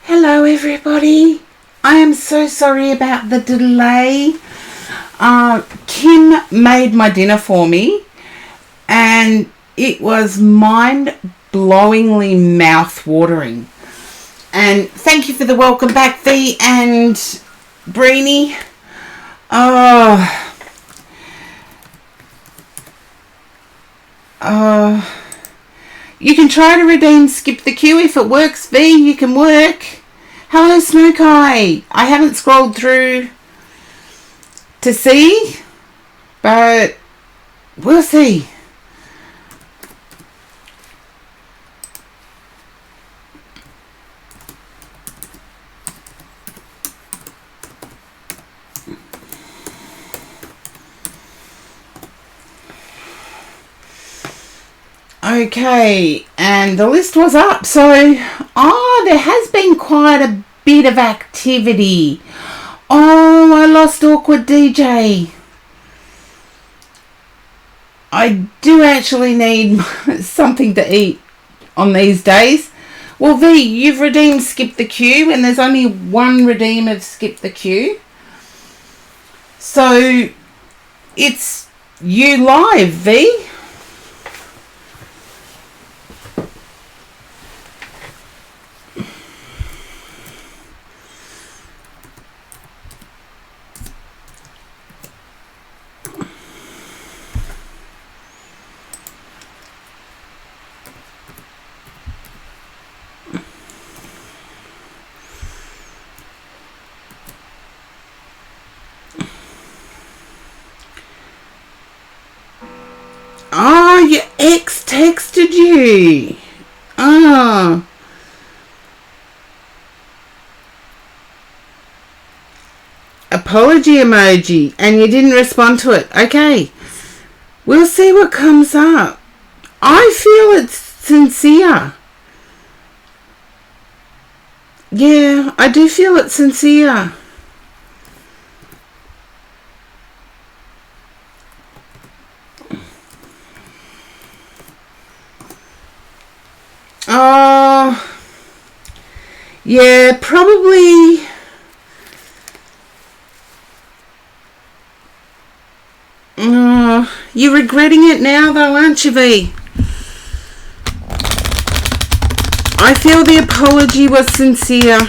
Hello everybody. I am so sorry about the delay. Kim made my dinner for me and it was mind-blowingly mouth-watering. And thank you for the welcome back, V and Breenie. You can try to redeem Skip the Queue if it works, V. You can work. Hello, Smoke Eye. I haven't scrolled through to see, but we'll see. Okay, and the list was up. So, there has been quite a bit of activity. Oh, I lost Awkward DJ. I do actually need something to eat on these days. Well, V, you've redeemed Skip the Queue, and there's only one redeem of Skip the Queue. So, it's you live, V. Oh, your ex texted you. Oh. Apology emoji, and you didn't respond to it. Okay. We'll see what comes up. I feel it's sincere. Yeah, I do feel it's sincere. Oh, yeah, probably. Oh, you're regretting it now though, aren't you, V? I feel the apology was sincere,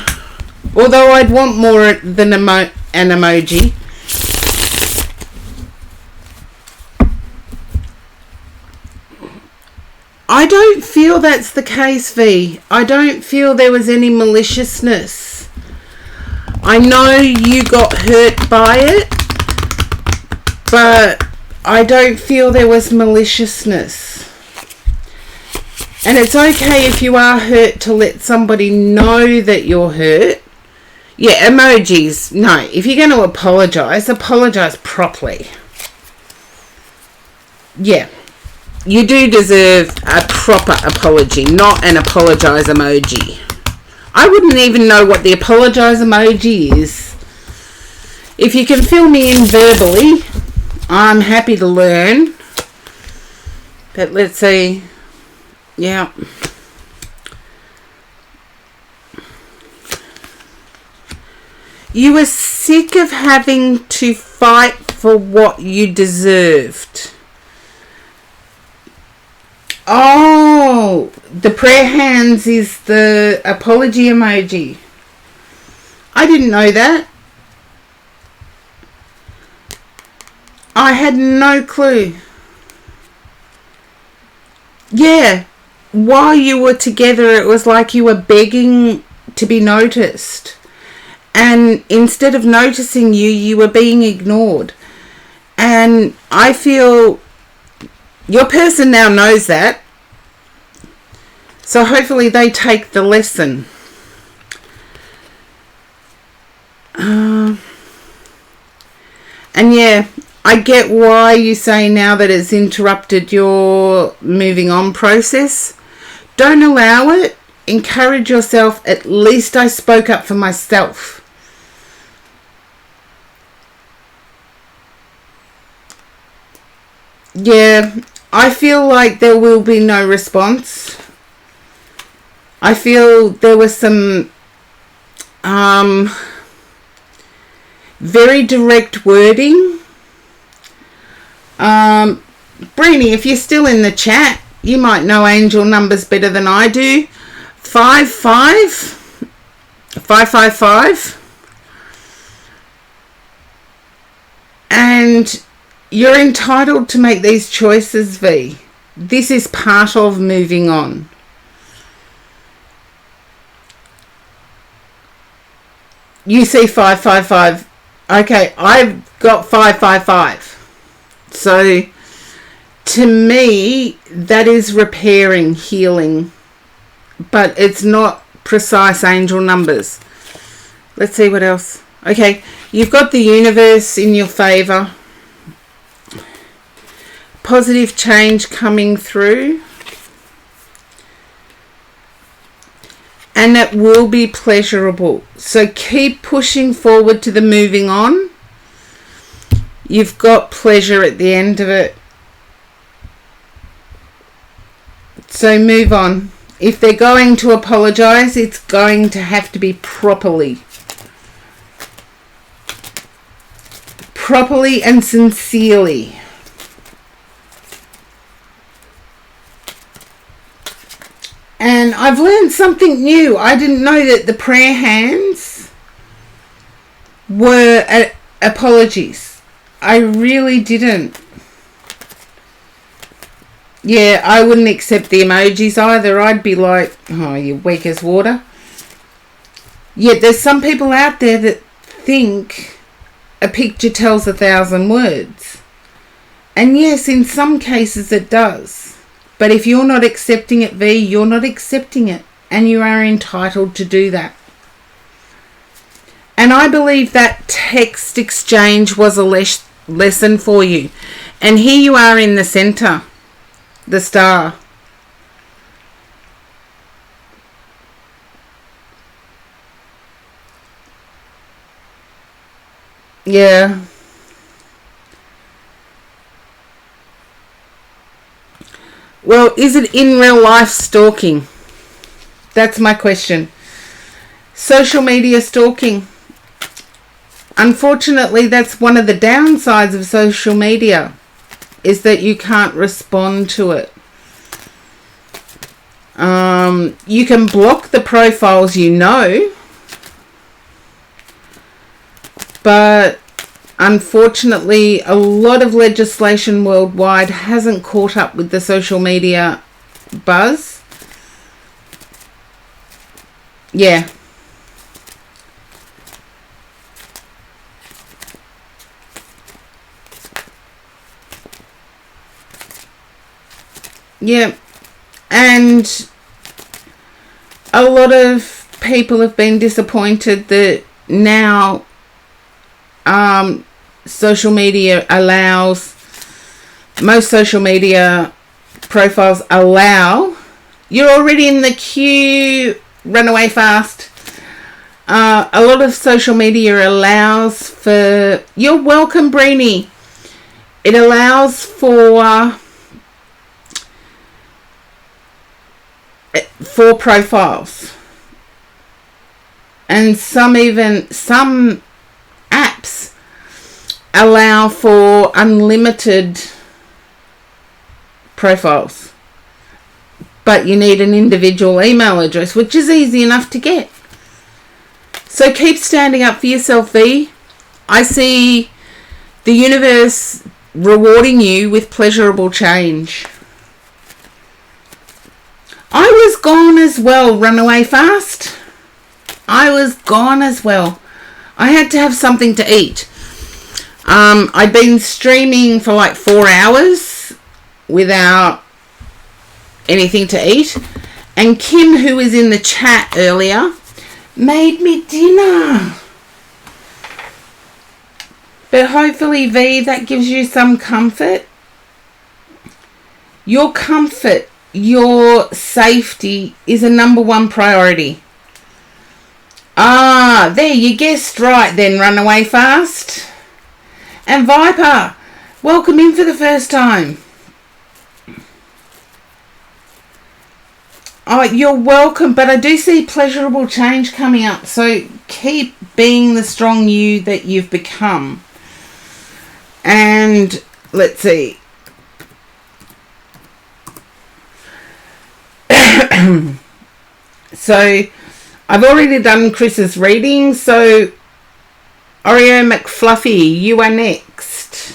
although I'd want more than an emoji. I don't feel that's the case, V. I don't feel there was any maliciousness. I know you got hurt by it, but I don't feel there was maliciousness. And it's okay if you are hurt to let somebody know that you're hurt. Yeah, emojis. No, if you're going to apologise properly. Yeah. You do deserve a proper apology, not an apologise emoji. I wouldn't even know what the apologise emoji is. If you can fill me in verbally, I'm happy to learn. But let's see. Yeah. You were sick of having to fight for what you deserved. Oh, the prayer hands is the apology emoji. I didn't know that. I had no clue. Yeah, while you were together, it was like you were begging to be noticed. And instead of noticing you, you were being ignored. And I feel your person now knows that. So hopefully they take the lesson. And yeah, I get why you say now that it's interrupted your moving on process. Don't allow it. Encourage yourself. At least I spoke up for myself. Yeah, I feel like there will be no response. I feel there was some very direct wording. Brini, if you're still in the chat, you might know angel numbers better than I do. 555. And you're entitled to make these choices, V. This is part of moving on. You see 555. Okay, I've got 555. So, to me, that is repairing, healing. But it's not precise angel numbers. Let's see what else. Okay, you've got the universe in your favour. Positive change coming through. And it will be pleasurable. So keep pushing forward to the moving on. You've got pleasure at the end of it. So move on. If they're going to apologise, it's going to have to be properly. Properly and sincerely. And I've learned something new. I didn't know that the prayer hands were apologies. I really didn't. Yeah, I wouldn't accept the emojis either. I'd be like, oh, you're weak as water. Yet there's some people out there that think a picture tells 1,000 words. And yes, in some cases it does. But if you're not accepting it, V, you're not accepting it. And you are entitled to do that. And I believe that text exchange was a lesson for you. And here you are in the centre, the star. Yeah. Well, is it in real life stalking? That's my question. Social media stalking. Unfortunately, that's one of the downsides of social media, is that you can't respond to it. You can block the profiles you know, but unfortunately, a lot of legislation worldwide hasn't caught up with the social media buzz. Yeah. Yeah. And a lot of people have been disappointed that now social media allows, most social media profiles allow, you're already in the queue, run away fast. A lot of social media allows for, you're welcome, Breenie. It allows for profiles. And some apps allow for unlimited profiles, but you need an individual email address, which is easy enough to get. So keep standing up for yourself, V. I see the universe rewarding you with pleasurable change. I was gone as well, run away fast. I was gone as well. I had to have something to eat. I'd been streaming for like 4 hours without anything to eat. And Kim, who was in the chat earlier, made me dinner. But hopefully, V, that gives you some comfort. Your comfort, your safety is a number one priority. Ah, there, you guessed right then, run away fast. And Viper, welcome in for the first time. Oh, you're welcome, but I do see pleasurable change coming up. So keep being the strong you that you've become. And let's see. So I've already done Chris's reading, so Oreo McFluffy, you are next.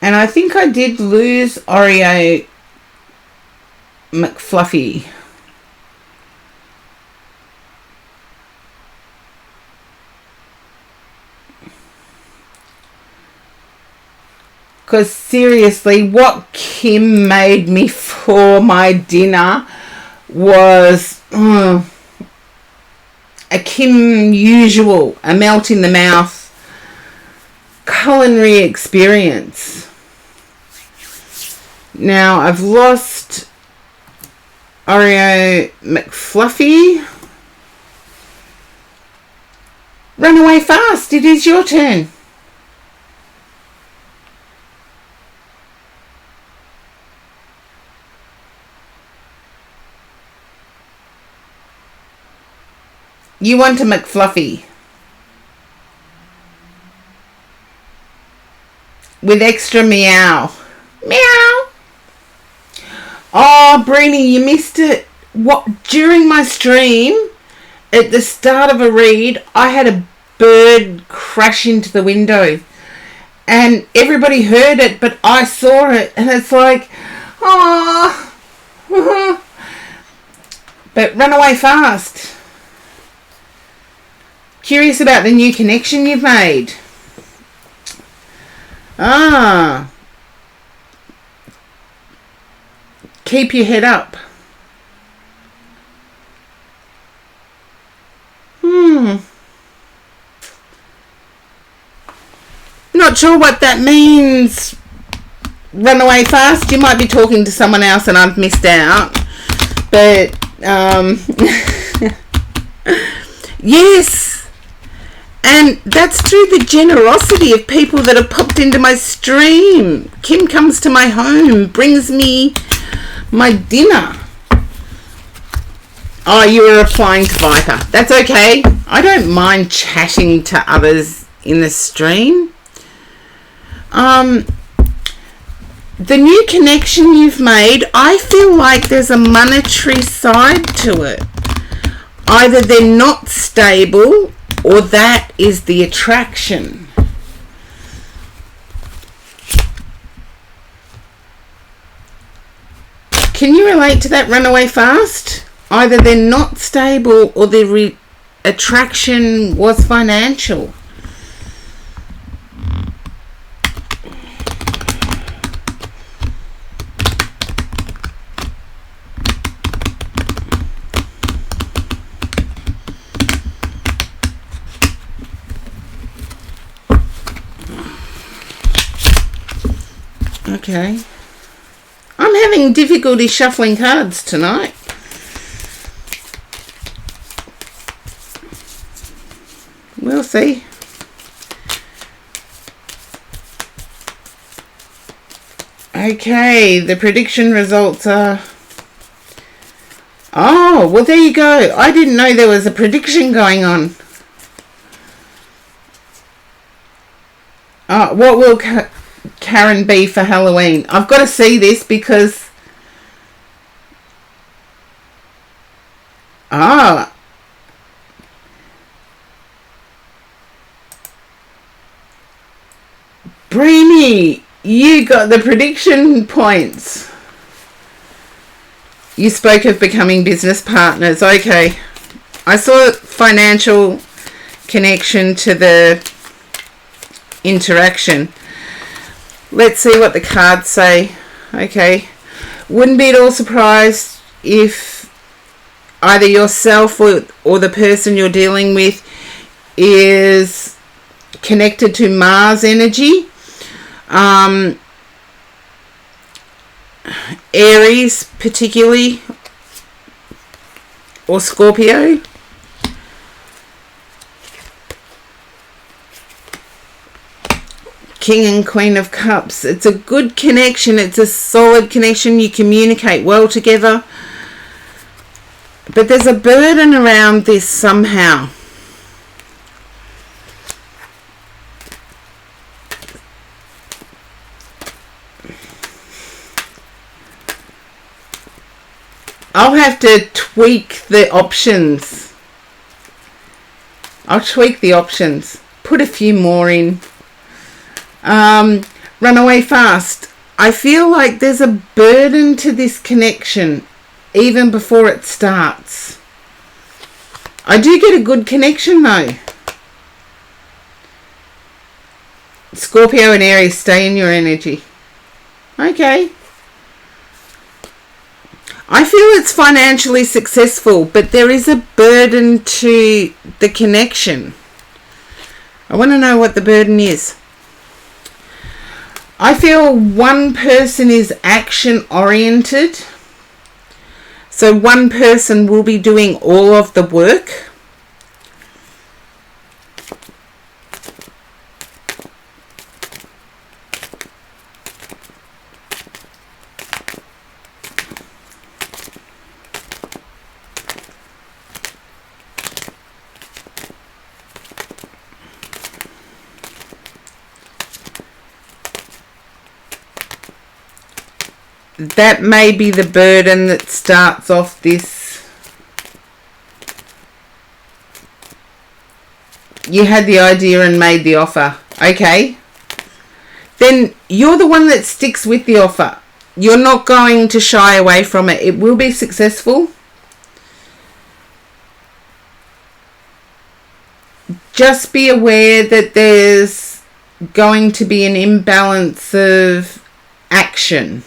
And I think I did lose Oreo McFluffy. Because seriously, what Kim made me for my dinner was a Kim usual, a melt in the mouth culinary experience. Now, I've lost Oreo McFluffy. Run away fast. It is your turn. You want a McFluffy. With extra meow. Meow. Oh, Breenie, you missed it. What? During my stream, at the start of a read, I had a bird crash into the window. And everybody heard it, but I saw it. And it's like, oh. But run away fast. Curious about the new connection you've made. Keep your head up. Not sure what that means. Run away fast. You might be talking to someone else and I've missed out. But, yes. And that's through the generosity of people that have popped into my stream. Kim comes to my home, brings me my dinner. Oh, you were replying to Viper. That's okay. I don't mind chatting to others in the stream. The new connection you've made, I feel like there's a monetary side to it. Either they're not stable or that is the attraction. Can you relate to that? Run away fast? Either they're not stable or the attraction was financial. Okay. I'm having difficulty shuffling cards tonight. We'll see. Okay, the prediction results are... Oh, well there you go. I didn't know there was a prediction going on. What will Karen be for Halloween? I've got to see this because... Breenie, you got the prediction points. You spoke of becoming business partners. Okay. I saw financial connection to the interaction. Let's see what the cards say. Okay. Wouldn't be at all surprised if either yourself or the person you're dealing with is connected to Mars energy. Aries particularly, or Scorpio. King and Queen of Cups. It's a good connection. It's a solid connection. You communicate well together. But there's a burden around this somehow. I'll have to tweak the options. I'll tweak the options. Put a few more in. Run away fast. I feel like there's a burden to this connection even before it starts. I do get a good connection though. Scorpio and Aries, stay in your energy. Okay. I feel it's financially successful, but there is a burden to the connection. I want to know what the burden is. I feel one person is action oriented. So one person will be doing all of the work. That may be the burden that starts off this. You had the idea and made the offer. Okay. Then you're the one that sticks with the offer. You're not going to shy away from it. It will be successful. Just be aware that there's going to be an imbalance of action.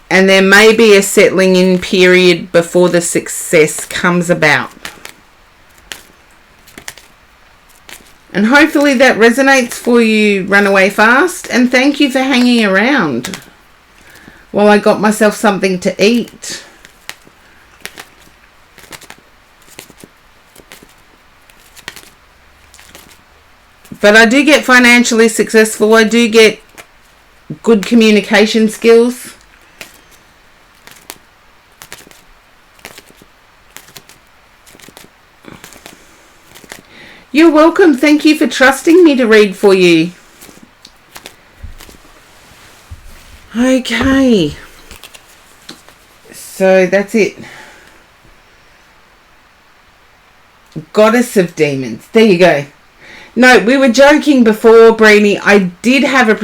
And there may be a settling in period before the success comes about. And hopefully that resonates for you, Runaway Fast. And thank you for hanging around while I got myself something to eat. But I do get financially successful. I do get good communication skills. You're welcome. Thank you for trusting me to read for you. Okay. So that's it. Goddess of Demons. There you go. No, we were joking before, Breenie. I did have a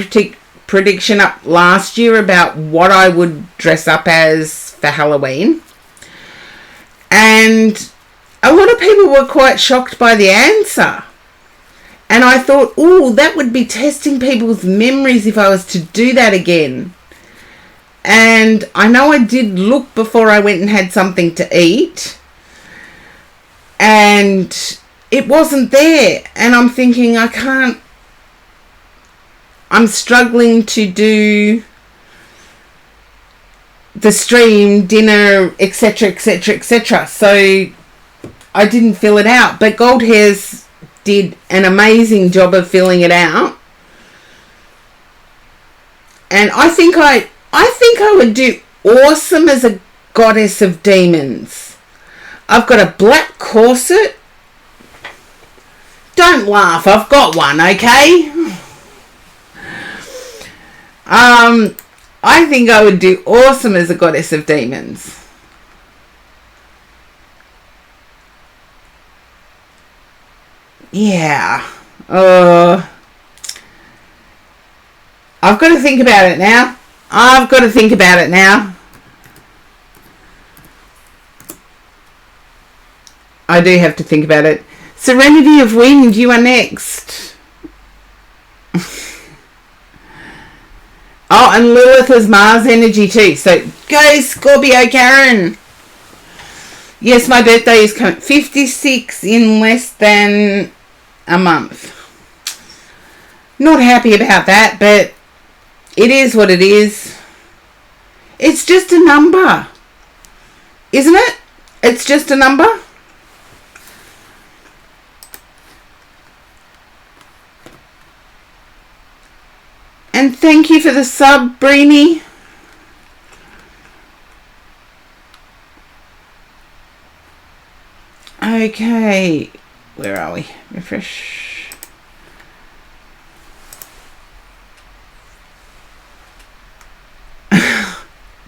prediction up last year about what I would dress up as for Halloween. And a lot of people were quite shocked by the answer. And I thought, ooh, that would be testing people's memories if I was to do that again. And I know I did look before I went and had something to eat. And it wasn't there. And I'm thinking, I'm struggling to do the stream, dinner, etc., etc., etc. So I didn't fill it out, but Gold Hairs did an amazing job of filling it out. And I think I would do awesome as a Goddess of Demons. I've got a black corset. Don't laugh, I've got one, okay? I think I would do awesome as a Goddess of Demons. Yeah. I've got to think about it now. I do have to think about it. Serenity of Wind, you are next. Oh, and Lilith has Mars energy too. So go Scorpio Karen. Yes, my birthday is coming. 56 in less than a month. Not happy about that, but it is what it is. It's just a number. Isn't it? It's just a number. And thank you for the sub, Breenie. Okay, where are we? Refresh.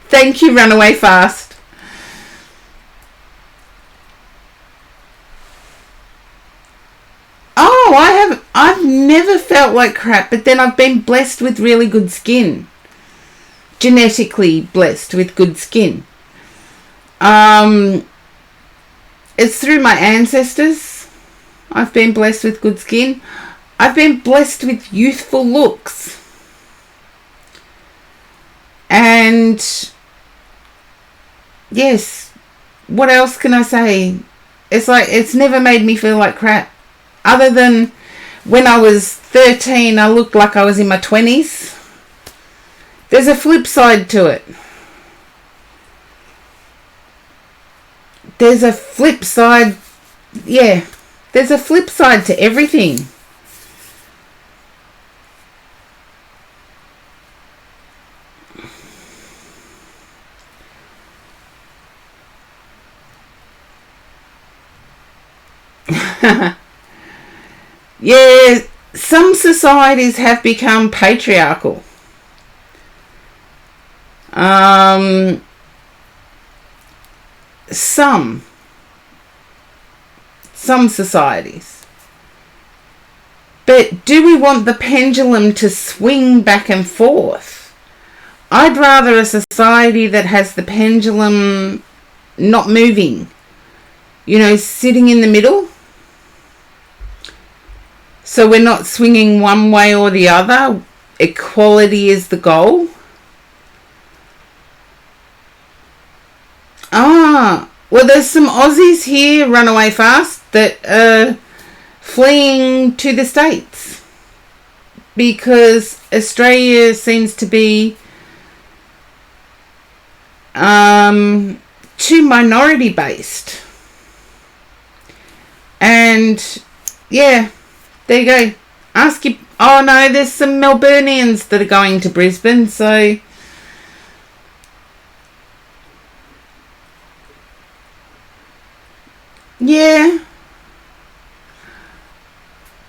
Thank you, Runaway Fast. Oh, I've never felt like crap, but then I've been blessed with really good skin. Genetically blessed with good skin. It's through my ancestors. I've been blessed with good skin. I've been blessed with youthful looks. And yes, what else can I say? It's like, it's never made me feel like crap. Other than when I was 13, I looked like I was in my 20s. There's a flip side to it. There's a flip side. Yeah, there's a flip side to everything. Yeah, some societies have become patriarchal. Some societies. But do we want the pendulum to swing back and forth? I'd rather a society that has the pendulum not moving. You know, sitting in the middle. So we're not swinging one way or the other. Equality is the goal. Well, there's some Aussies here, runaway fast, that are fleeing to the States. Because Australia seems to be too minority based. And yeah, there you go. Ask you. Oh no, there's some Melburnians that are going to Brisbane, so yeah.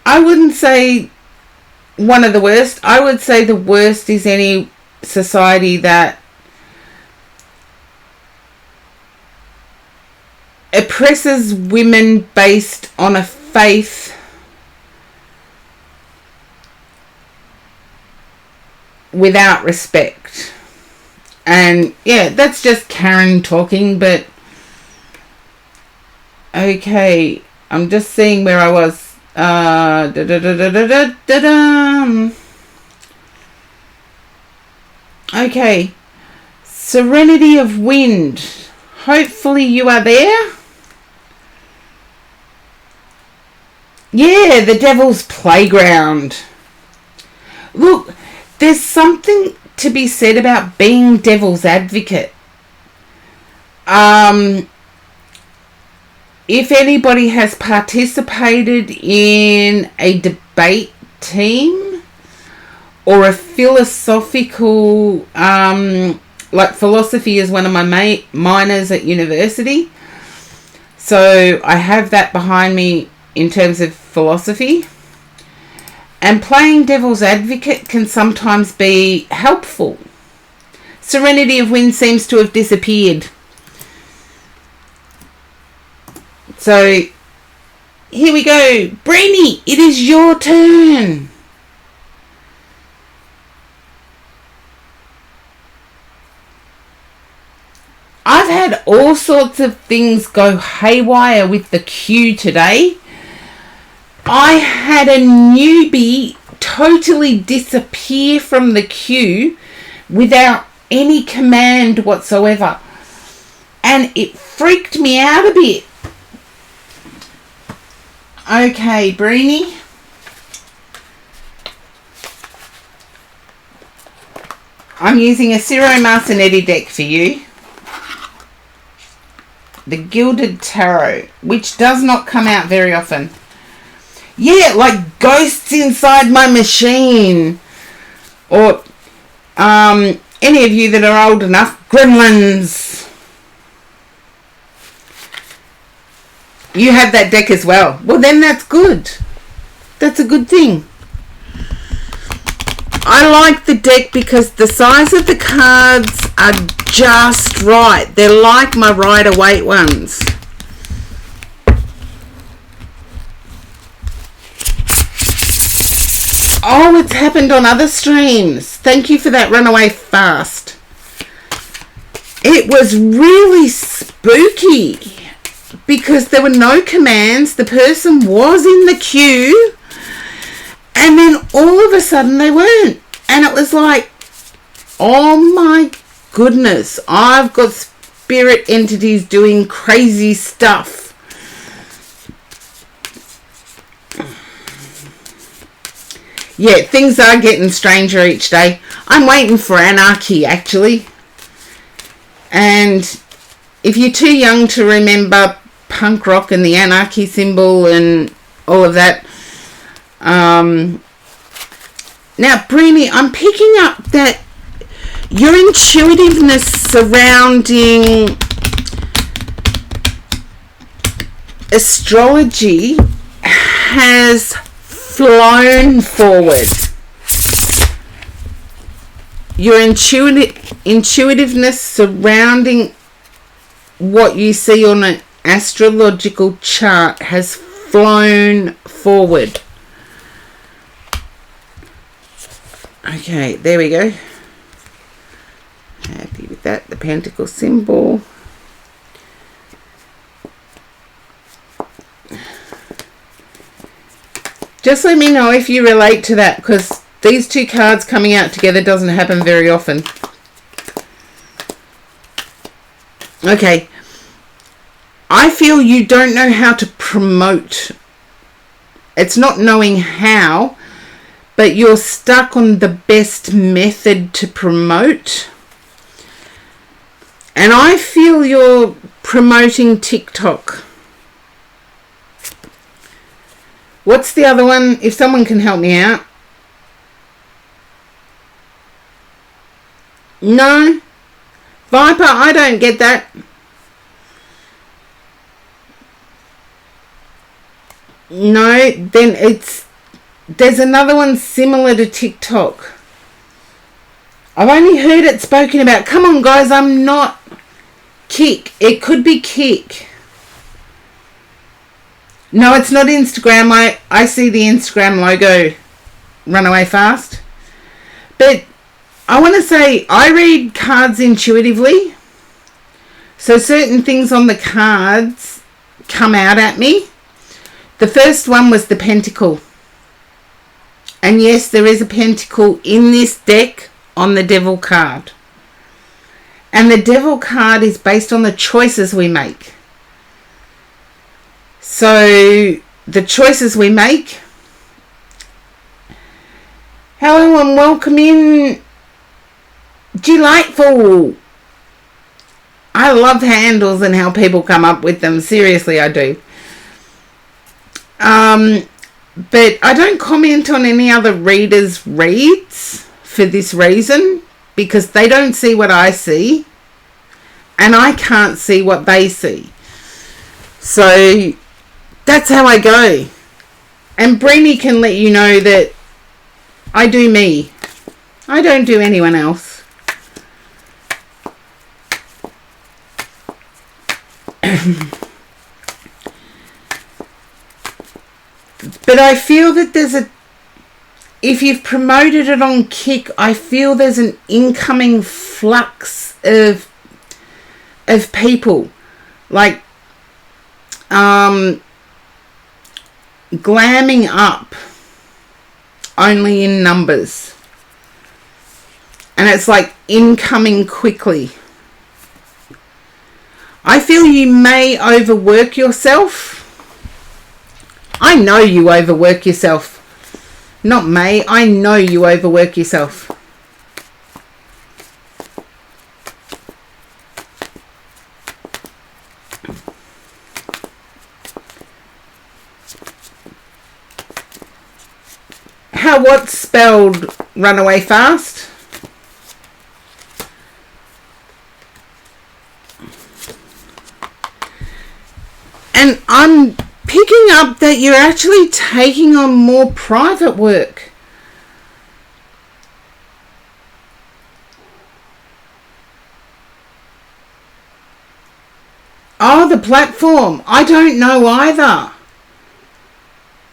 I wouldn't say one of the worst. I would say the worst is any society that oppresses women based on a faith without respect. And yeah, that's just Karen talking, but okay, I'm just seeing where I was. Okay, Serenity of Wind. Hopefully you are there. Yeah, the Devil's Playground. Look, there's something to be said about being devil's advocate. If anybody has participated in a debate team or a philosophical, like philosophy is one of my minors at university. So I have that behind me in terms of philosophy. And playing devil's advocate can sometimes be helpful. Serenity of Wind seems to have disappeared. So, here we go. Brainy, it is your turn. I've had all sorts of things go haywire with the queue today. I had a newbie totally disappear from the queue without any command whatsoever. And it freaked me out a bit. Okay, Breenie. I'm using a Ciro Marcinetti deck for you. The Gilded Tarot, which does not come out very often. Yeah, like ghosts inside my machine. Or any of you that are old enough, gremlins. You have that deck as well. Well, then that's good. That's a good thing. I like the deck because the size of the cards are just right. They're like my Rider-Waite ones. Oh, it's happened on other streams. Thank you for that, Runaway Fast. It was really spooky. because there were no commands. The person was in the queue, and then all of a sudden they weren't. And it was like, oh my goodness, I've got spirit entities doing crazy stuff. Yeah, things are getting stranger each day. I'm waiting for anarchy, actually. And if you're too young to remember punk rock and the anarchy symbol and all of that, now, Brini, I'm picking up that your intuitiveness surrounding astrology has flown forward. Your intuitiveness surrounding what you see on an astrological chart has flown forward. Okay, there we go. Happy with that. The pentacle symbol. Just let me know if you relate to that, because these two cards coming out together doesn't happen very often. Okay. I feel you don't know how to promote. It's not knowing how, but you're stuck on the best method to promote. And I feel you're promoting TikTok. What's the other one? If someone can help me out. No? Viper, I don't get that. No, then there's another one similar to TikTok. I've only heard it spoken about. Come on, guys, I'm not Kick. It could be Kick. No, it's not Instagram. I see the Instagram logo, Runaway Fast. But I want to say I read cards intuitively. So certain things on the cards come out at me. The first one was the Pentacle. And yes, there is a Pentacle in this deck on the Devil card. And the Devil card is based on the choices we make. So, the choices we make. Hello and welcome in, Delightful. I love handles and how people come up with them. Seriously, I do. But I don't comment on any other readers' reads for this reason, because they don't see what I see, and I can't see what they see. So that's how I go. And Brini can let you know that I do me. I don't do anyone else. But I feel that if you've promoted it on Kick, I feel there's an incoming flux of people. Like, glamming up only in numbers. And it's like incoming quickly. I feel you may overwork yourself. I know you overwork yourself. Not may, I know you overwork yourself. What's spelled Runaway Fast? And I'm picking up that you're actually taking on more private work. Oh, the platform. I don't know either.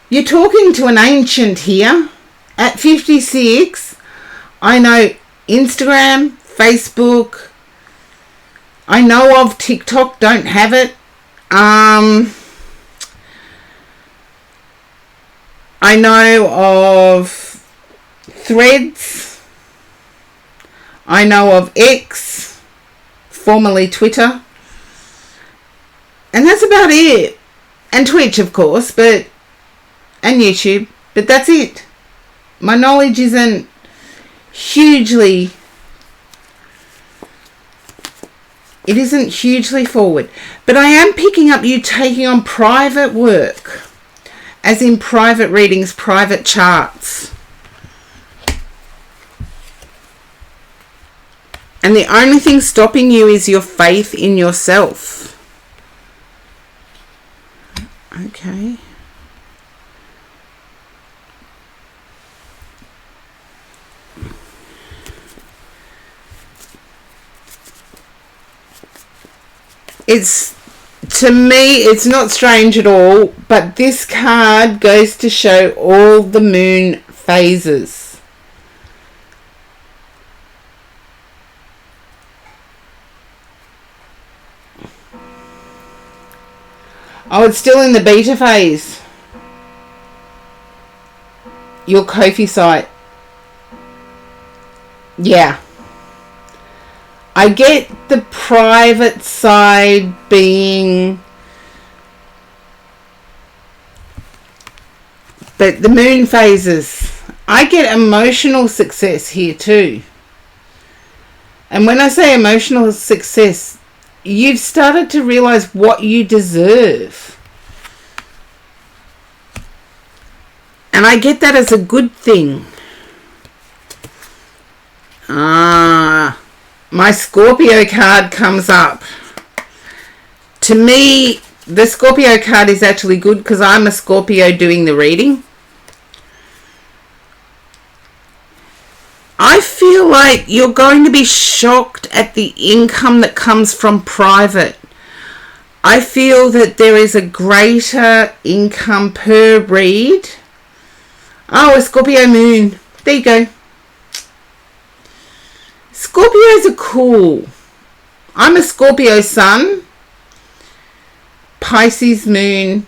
You're talking to an ancient here. At 56, I know Instagram, Facebook. I know of TikTok, don't have it. I know of Threads. I know of X, formerly Twitter. And that's about it. And Twitch, of course, and YouTube. But that's it. My knowledge isn't hugely forward. But I am picking up you taking on private work. As in private readings, private charts. And the only thing stopping you is your faith in yourself. Okay. To me, it's not strange at all, but this card goes to show all the moon phases. Oh, it's still in the beta phase. Your Ko-fi site. Yeah. I get the private side being... But the moon phases. I get emotional success here too. And when I say emotional success, you've started to realize what you deserve. And I get that as a good thing. My Scorpio card comes up. To me, the Scorpio card is actually good because I'm a Scorpio doing the reading. I feel like you're going to be shocked at the income that comes from private. I feel that there is a greater income per read. Oh, a Scorpio moon. There you go. Scorpios are cool. I'm a Scorpio sun. Pisces moon.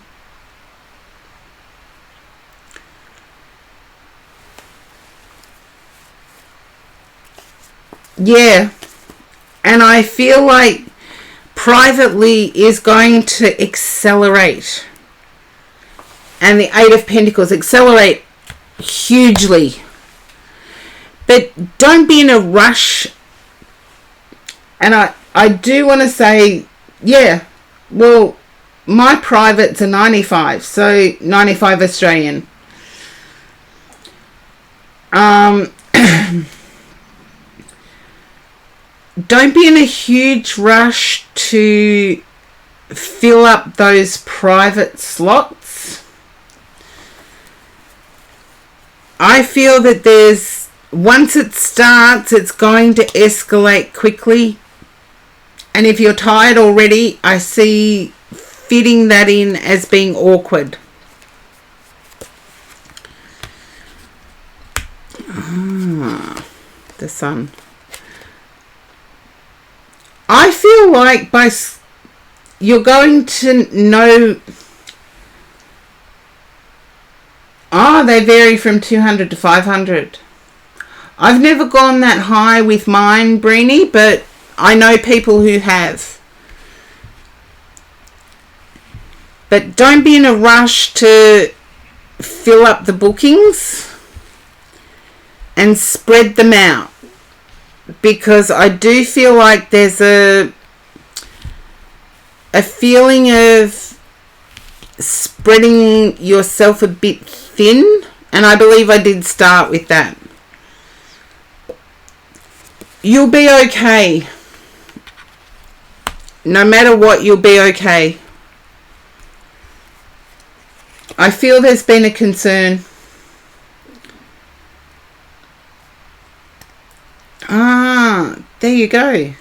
Yeah. And I feel like privately is going to accelerate. And the Eight of Pentacles accelerate hugely. But don't be in a rush. And I do want to say, yeah, well, my private's a 95, so 95 Australian. Don't be in a huge rush to fill up those private slots. I feel that once it starts, it's going to escalate quickly. And if you're tired already, I see fitting that in as being awkward. The Sun. I feel like you're going to know... they vary from 200 to 500. I've never gone that high with mine, Breenie, but I know people who have. But don't be in a rush to fill up the bookings and spread them out. Because I do feel like there's a feeling of spreading yourself a bit thin. And I believe I did start with that. You'll be okay. No matter what, you'll be okay. I feel there's been a concern. There you go.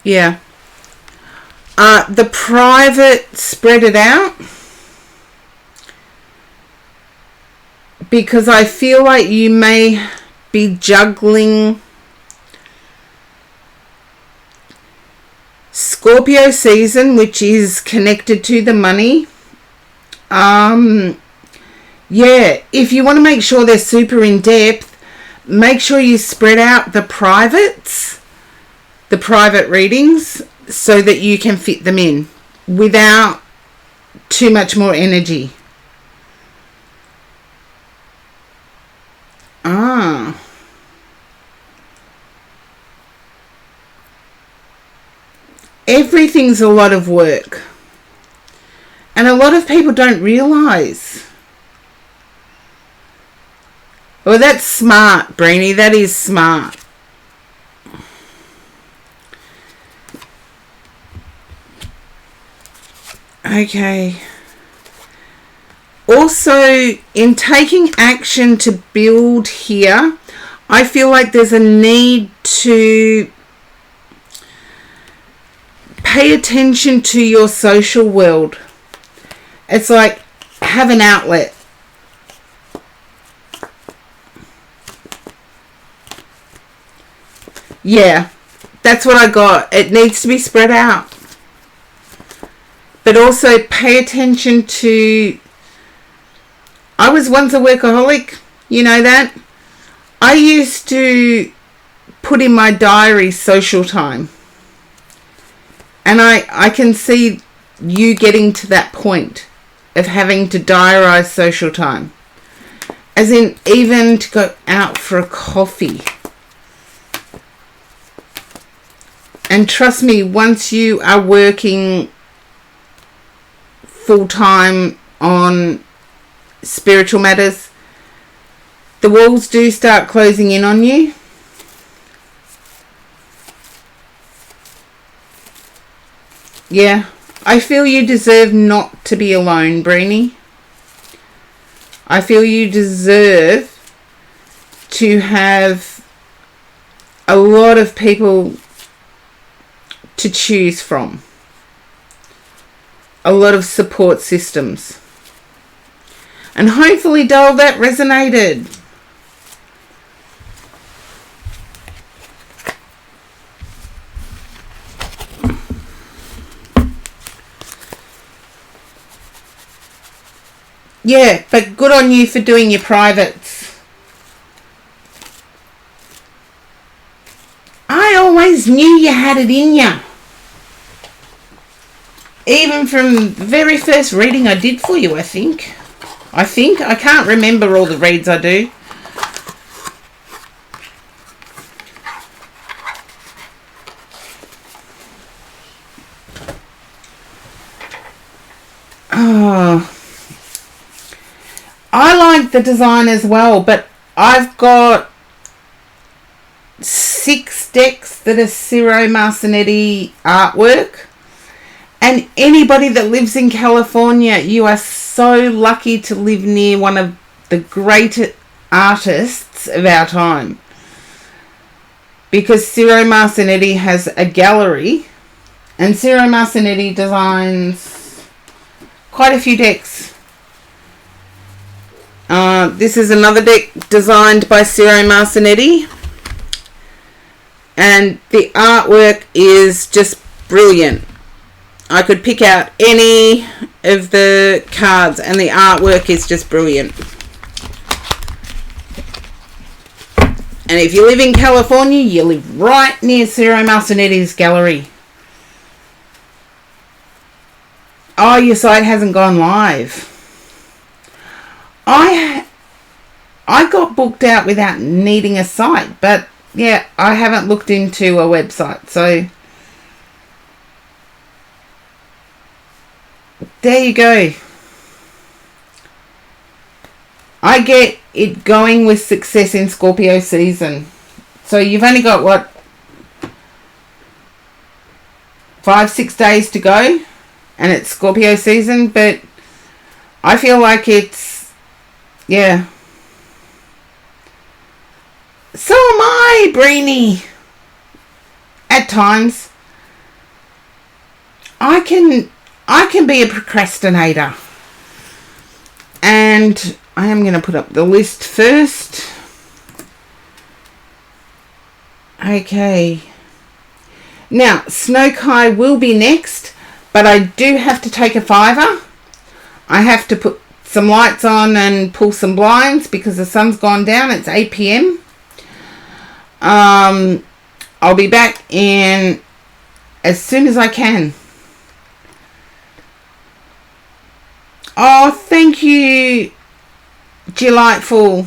Yeah. The private spread it out. because I feel like you may be juggling Scorpio season, which is connected to the money. If you want to make sure they're super in depth, make sure you spread out the private readings, so that you can fit them in without too much more energy. Everything's a lot of work. And a lot of people don't realise. Well, that's smart, Brainy. That is smart. Okay. Also, in taking action to build here, I feel like there's a need to pay attention to your social world. It's like, have an outlet. Yeah, that's what I got. It needs to be spread out. But also pay attention to... I was once a workaholic, you know that? I used to put in my diary social time. And I can see you getting to that point of having to diarise social time. As in, even to go out for a coffee. And trust me, once you are working full-time on spiritual matters, the walls do start closing in on you. Yeah, I feel you deserve not to be alone, Breenie. I feel you deserve to have a lot of people to choose from. A lot of support systems. And hopefully, doll, that resonated. Yeah, but good on you for doing your privates. I always knew you had it in you. Even from the very first reading I did for you, I think. I can't remember all the reads I do. Oh, I like the design as well, but I've got 6 decks that are Ciro Marcinetti artwork. And anybody that lives in California, you are so lucky to live near one of the great artists of our time. Because Ciro Marcinetti has a gallery, and Ciro Marcinetti designs quite a few decks. This is another deck designed by Ciro Marcinetti, and the artwork is just brilliant. I could pick out any of the cards and the artwork is just brilliant. And if you live in California, you live right near Ciro Marcinetti's gallery. Oh, your site hasn't gone live. I got booked out without needing a site, but yeah, I haven't looked into a website, so there you go. I get it going with success in Scorpio season. So you've only got, what, 5-6 days to go, and it's Scorpio season, but I feel like it's, yeah. So am I, Breenie. At times. I can be a procrastinator. And I am going to put up the list first. Okay. Now, Snow Kai will be next, but I do have to take a fiver. I have to put some lights on and pull some blinds because the sun's gone down. It's 8 p.m. I'll be back in as soon as I can. Oh, thank you, Delightful.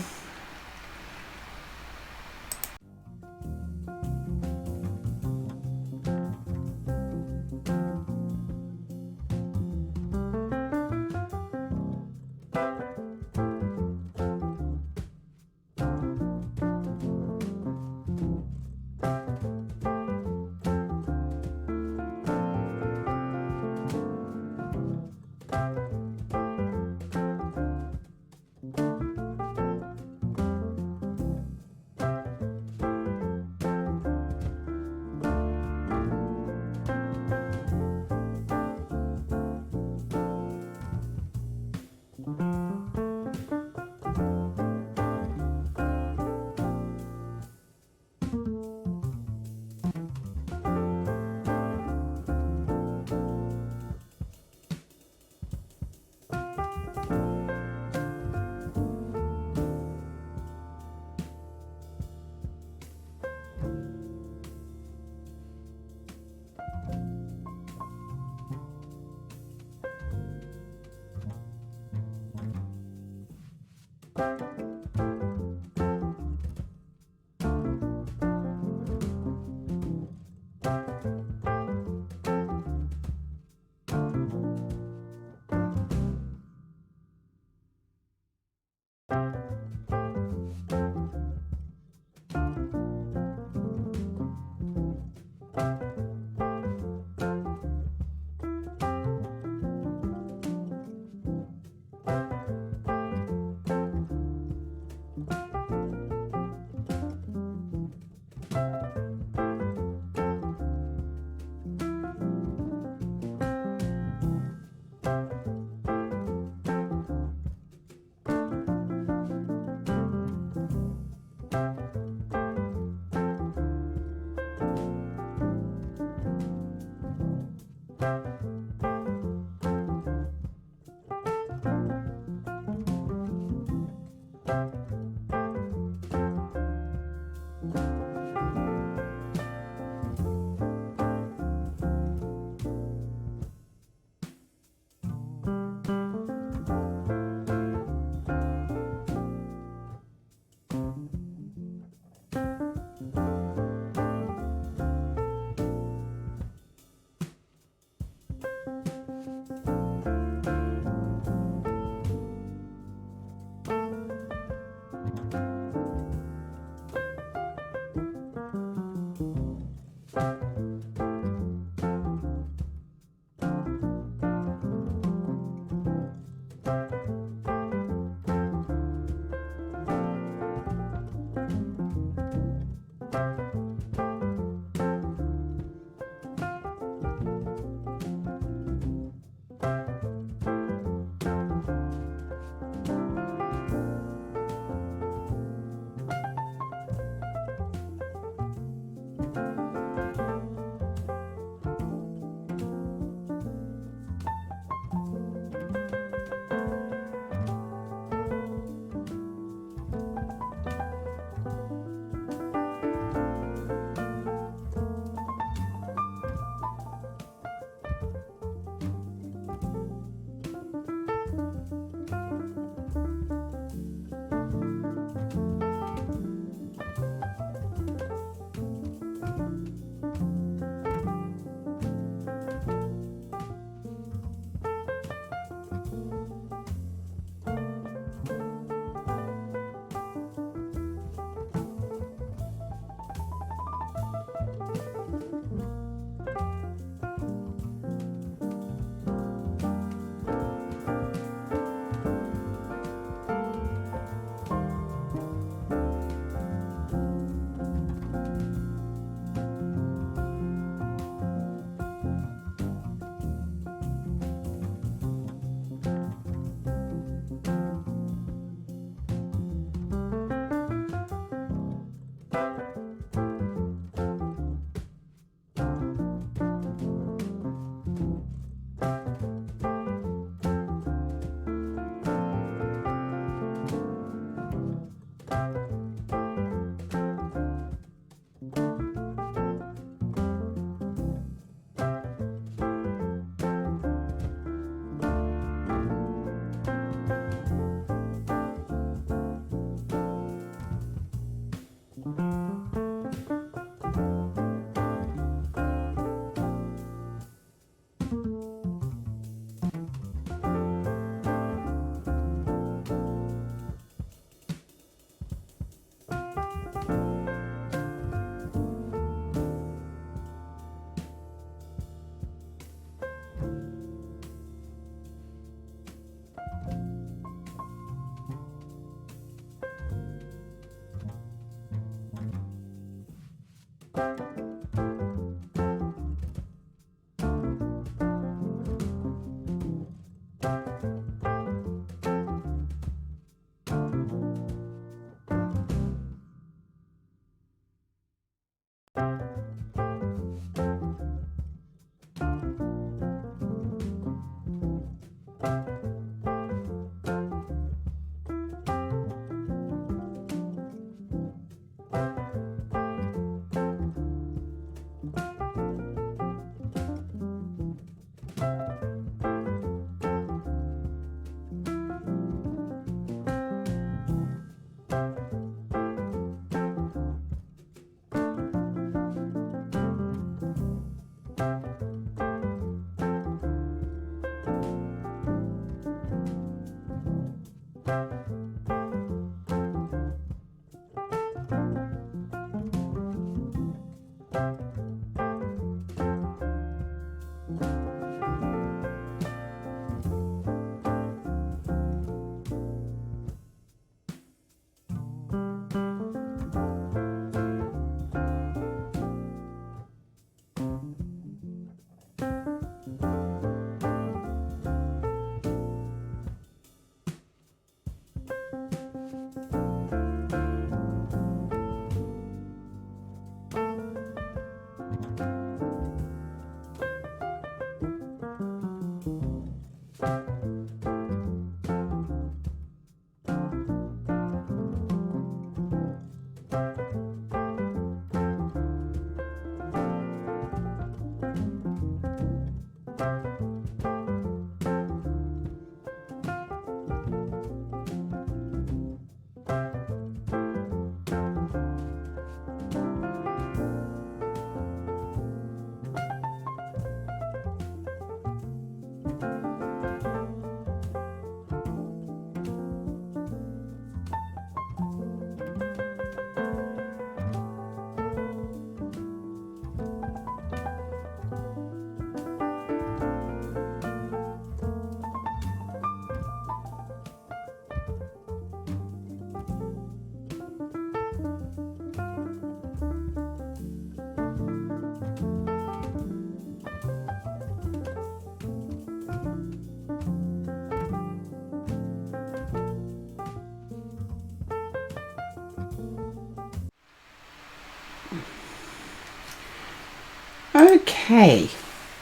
Okay,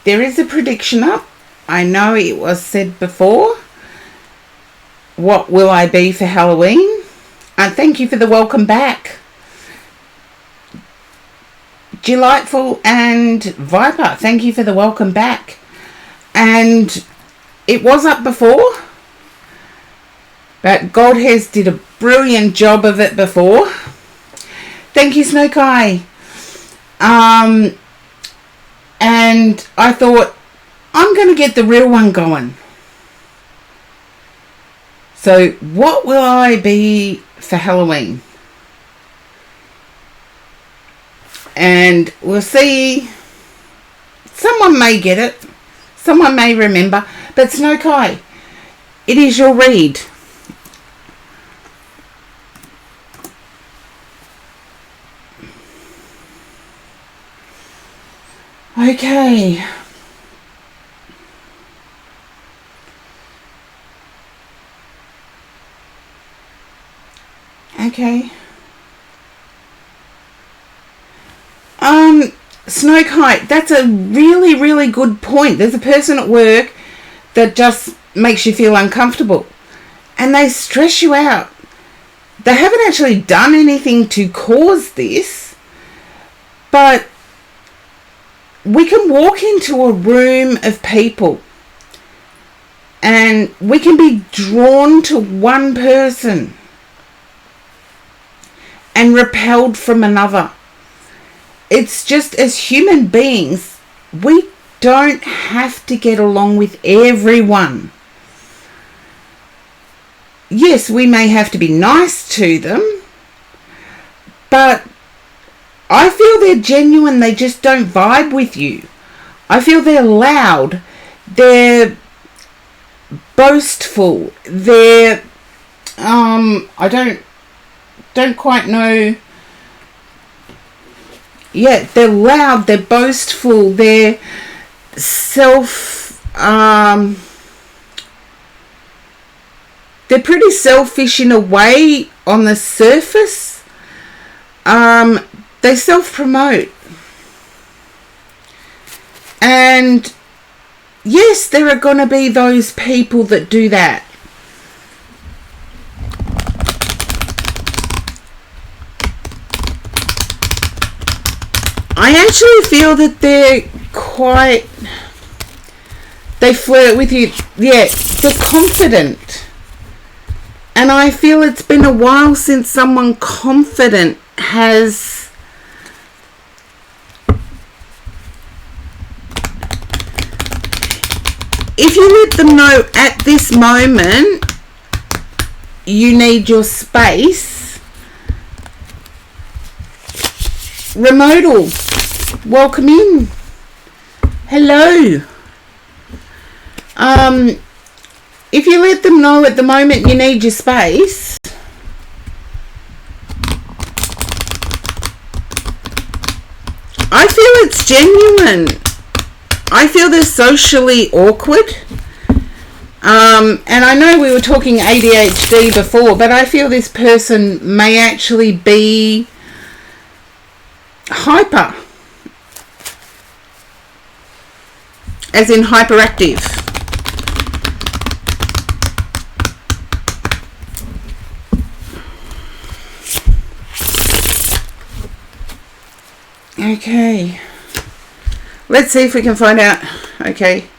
there is a prediction up. I know it was said before. What will I be for Halloween? And thank you for the welcome back. Delightful and Viper, thank you for the welcome back. And it was up before, but Goldhairs did a brilliant job of it before. Thank you, Snow Kai. And I thought, I'm going to get the real one going. So what will I be for Halloween? And we'll see. Someone may get it. Someone may remember. But Snow Kai, it is your read. Okay. Okay. Snow Kite, that's a really, really good point. There's a person at work that just makes you feel uncomfortable and they stress you out. They haven't actually done anything to cause this, but we can walk into a room of people and we can be drawn to one person and repelled from another. It's just, as human beings, we don't have to get along with everyone. Yes, we may have to be nice to them, but I feel they're genuine. They just don't vibe with you. I feel they're loud. They're boastful. They're, I don't quite know. Yeah, they're loud, they're boastful, they're they're pretty selfish in a way on the surface. They self-promote. And yes, there are going to be those people that do that. I actually feel that they flirt with you. Yeah, they're confident. And I feel it's been a while since someone confident has if you let them know at this moment you need your space, Remodal, welcome in. Hello. If you let them know at the moment you need your space, I feel it's genuine. I feel they're socially awkward. And I know we were talking ADHD before, but I feel this person may actually be hyper, as in hyperactive. Okay, let's see if we can find out. Okay,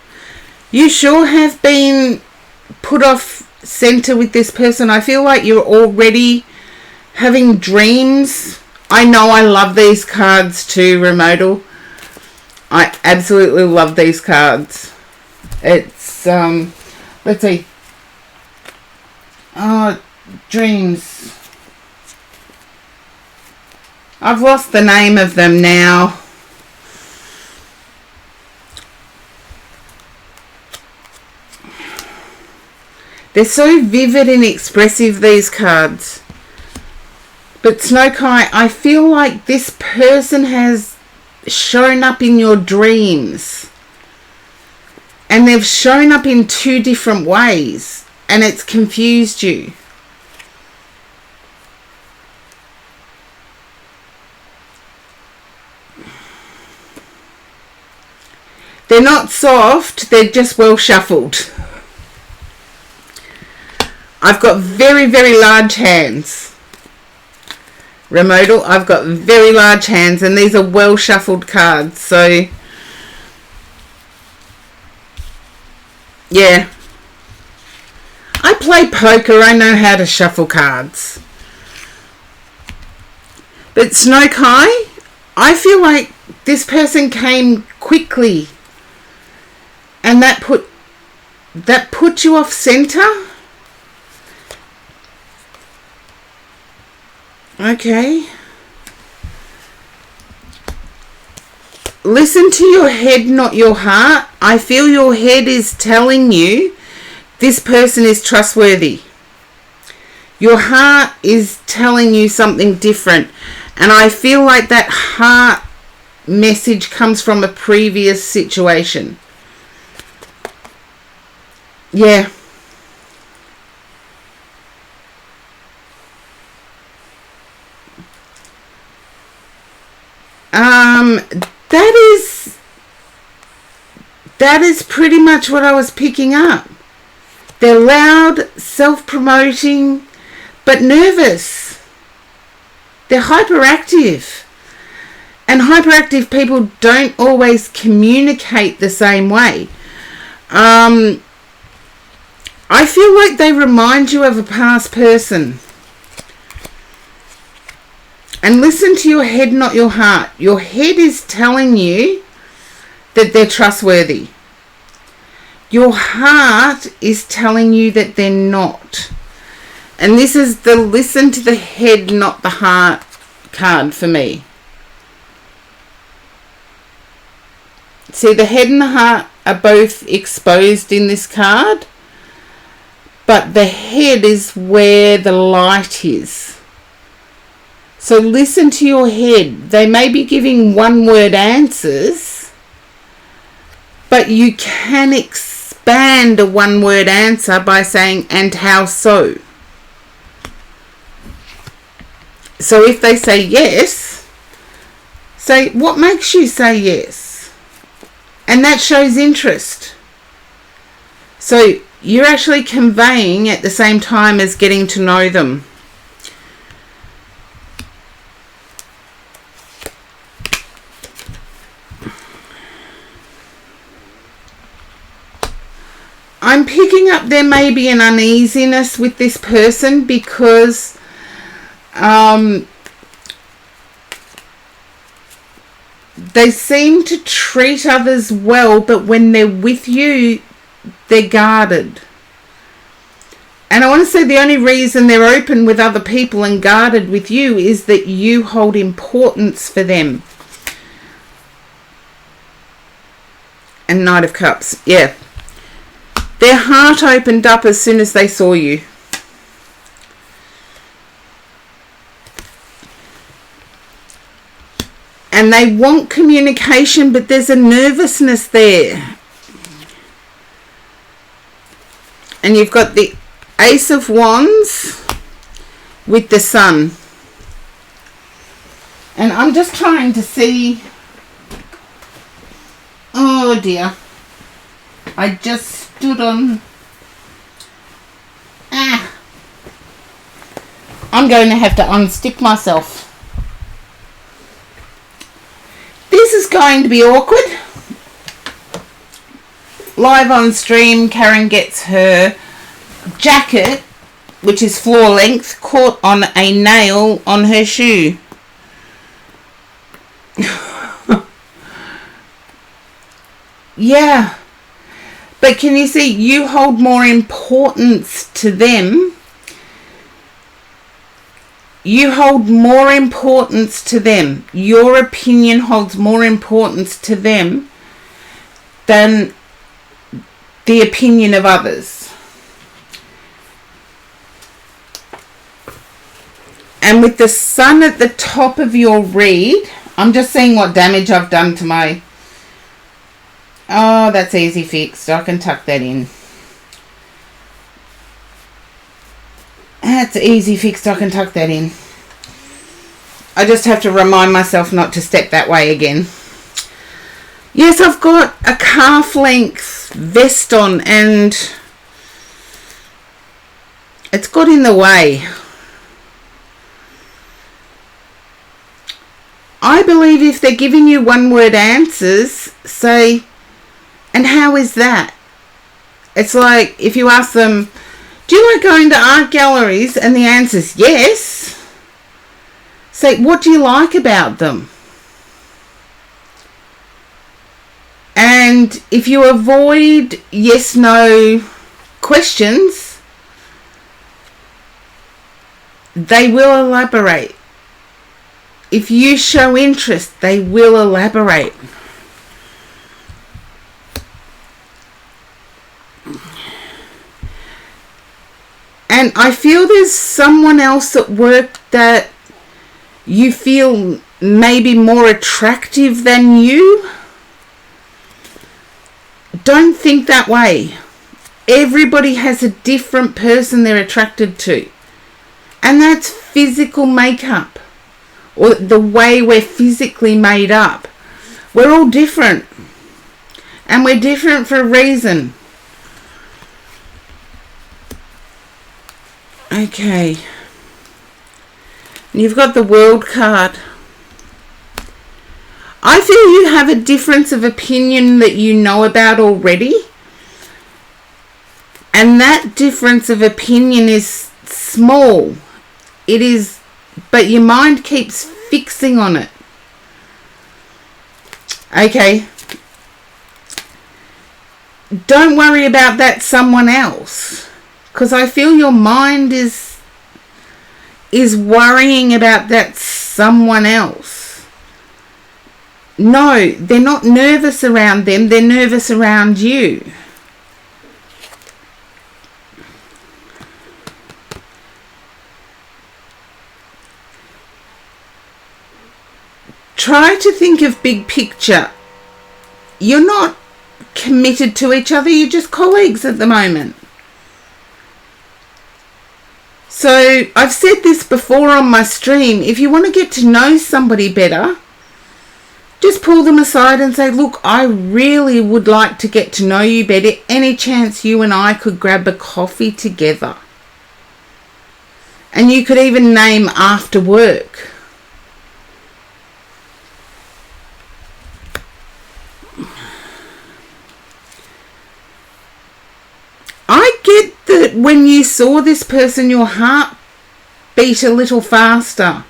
you sure have been put off center with this person. I feel like you're already having dreams. I know I love these cards too, Remodal. I absolutely love these cards. It's, let's see. Dreams. I've lost the name of them now. They're so vivid and expressive, these cards. But Snowkite, I feel like this person has shown up in your dreams. And they've shown up in two different ways. And it's confused you. They're not soft, they're just well shuffled. I've got very, very large hands. Remodal, I've got very large hands, and these are well shuffled cards. So, yeah. I play poker, I know how to shuffle cards. But Snowkai, I feel like this person came quickly, and that put you off center. Okay. Listen to your head, not your heart. I feel your head is telling you this person is trustworthy. Your heart is telling you something different. And I feel like that heart message comes from a previous situation. Yeah. That is pretty much what I was picking up. They're loud, self-promoting, but nervous. They're hyperactive. And hyperactive people don't always communicate the same way. I feel like they remind you of a past person. And listen to your head, not your heart. Your head is telling you that they're trustworthy. Your heart is telling you that they're not. And this is the listen to the head, not the heart card for me. See, the head and the heart are both exposed in this card, but the head is where the light is. So listen to your head. They may be giving one-word answers, but you can expand a one-word answer by saying, and how so? So if they say yes, say, what makes you say yes? And that shows interest. So you're actually conveying at the same time as getting to know them. I'm picking up there may be an uneasiness with this person because they seem to treat others well, but when they're with you, they're guarded. And I want to say the only reason they're open with other people and guarded with you is that you hold importance for them. And Knight of Cups, yeah. Their heart opened up as soon as they saw you. And they want communication, but there's a nervousness there. And you've got the Ace of Wands with the Sun. And I'm just trying to see... Oh dear. I just stood on... I'm going to have to unstick myself. This is going to be awkward. Live on stream, Karen gets her jacket, which is floor length, caught on a nail on her shoe. Yeah. But can you see, you hold more importance to them. You hold more importance to them. Your opinion holds more importance to them than the opinion of others. And with the Sun at the top of your read, I'm just seeing what damage I've done to my... Oh, that's easy fixed. I can tuck that in. That's easy fixed. I can tuck that in. I just have to remind myself not to step that way again. Yes, I've got a calf length vest on and it's got in the way. I believe if they're giving you one word answers, say, and how is that? It's like if you ask them, do you like going to art galleries? And the answer's yes. Say, what do you like about them? And if you avoid yes-no questions, they will elaborate. If you show interest, they will elaborate. And I feel there's someone else at work that you feel maybe more attractive than you. Don't think that way. Everybody has a different person they're attracted to. And that's physical makeup, or the way we're physically made up. We're all different. And we're different for a reason. Okay. You've got the World card. I feel you have a difference of opinion that you know about already. And that difference of opinion is small. It is, but your mind keeps fixing on it. Okay. Don't worry about that someone else. Because I feel your mind is worrying about that someone else. No, they're not nervous around them. They're nervous around you. Try to think of big picture. You're not committed to each other. You're just colleagues at the moment. So I've said this before on my stream. If you want to get to know somebody better, just pull them aside and say, look, I really would like to get to know you better. Any chance you and I could grab a coffee together? And you could even name after work. I get that when you saw this person, your heart beat a little faster.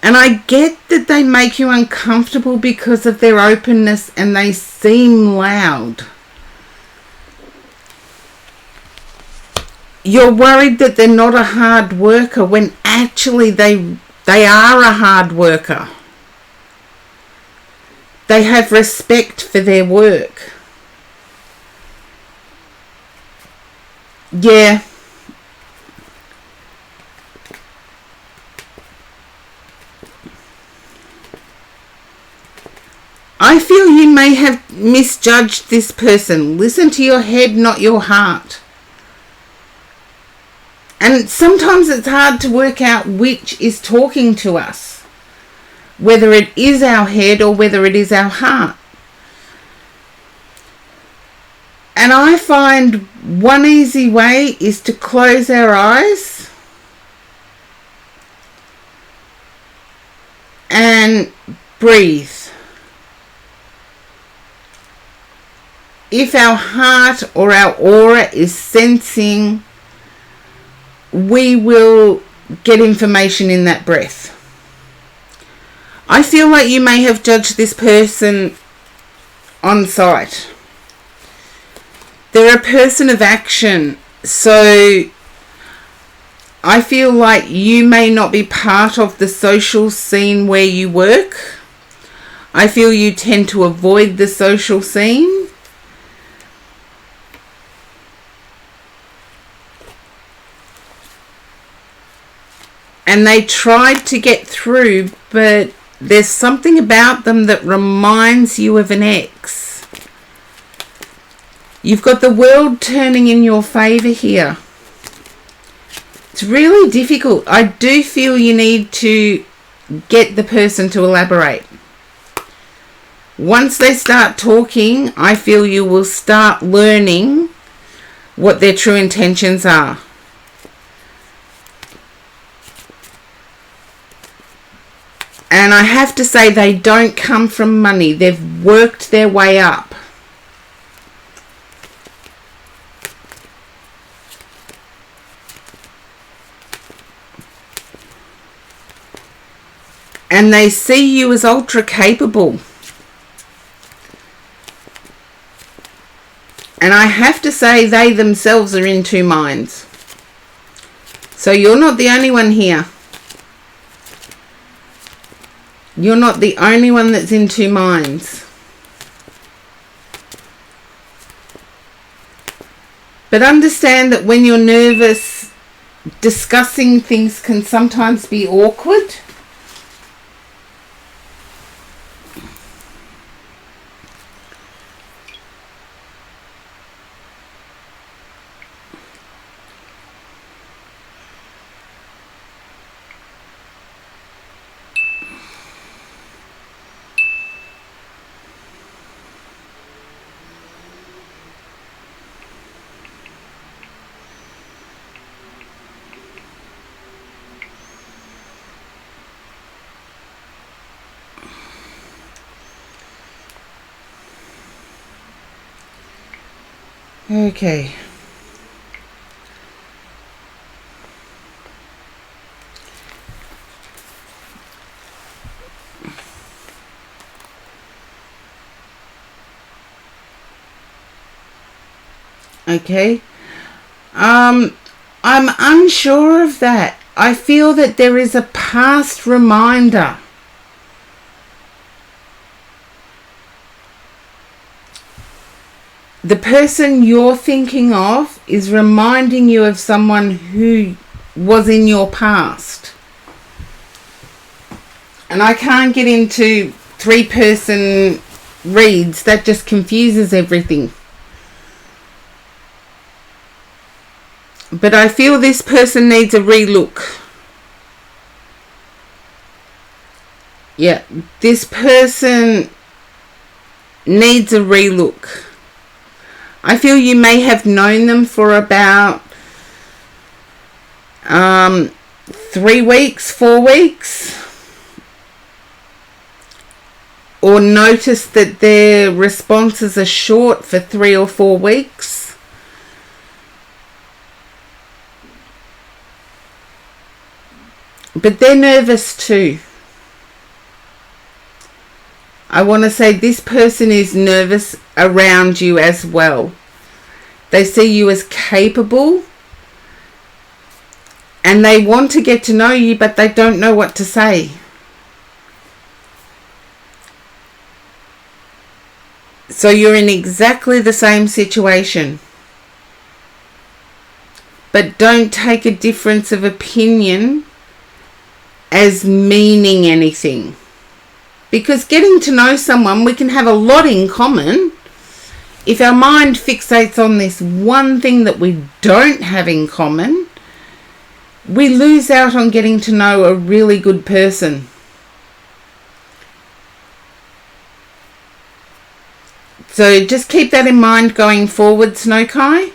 And I get that they make you uncomfortable because of their openness and they seem loud. You're worried that they're not a hard worker when actually they are a hard worker. They have respect for their work. Yeah. I feel you may have misjudged this person. Listen to your head, not your heart. And sometimes it's hard to work out which is talking to us. Whether it is our head or whether it is our heart. And I find one easy way is to close our eyes and breathe. If our heart or our aura is sensing, we will get information in that breath. I feel like you may have judged this person on sight. They're a person of action, so I feel like you may not be part of the social scene where you work. I feel you tend to avoid the social scene. And they tried to get through, but there's something about them that reminds you of an ex. You've got the world turning in your favour here. It's really difficult. I do feel you need to get the person to elaborate. Once they start talking, I feel you will start learning what their true intentions are. And I have to say, they don't come from money. They've worked their way up. And they see you as ultra capable. And I have to say, they themselves are in two minds. So you're not the only one here. You're not the only one that's in two minds. But understand that when you're nervous, discussing things can sometimes be awkward. Okay. Okay. I'm unsure of that. I feel that there is a past reminder. The person you're thinking of is reminding you of someone who was in your past. And I can't get into 3-person reads. That just confuses everything. But I feel this person needs a relook. Yeah, this person needs a relook. I feel you may have known them for about 3 weeks, 4 weeks. Or noticed that their responses are short for 3 or 4 weeks. But they're nervous too. I want to say this person is nervous around you as well. They see you as capable and they want to get to know you, but they don't know what to say. So you're in exactly the same situation. But don't take a difference of opinion as meaning anything. Because getting to know someone, we can have a lot in common. If our mind fixates on this one thing that we don't have in common, we lose out on getting to know a really good person. So just keep that in mind going forward, Snowkai.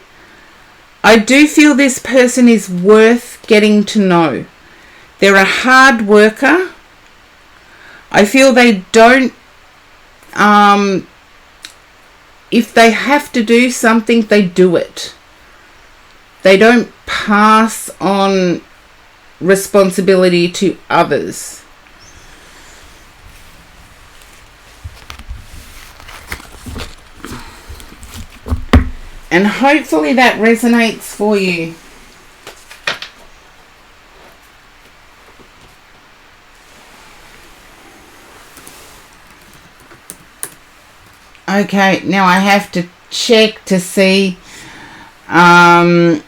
I do feel this person is worth getting to know. They're a hard worker. I feel they don't, if they have to do something, they do it. They don't pass on responsibility to others. And hopefully that resonates for you. Okay, now I have to check to see I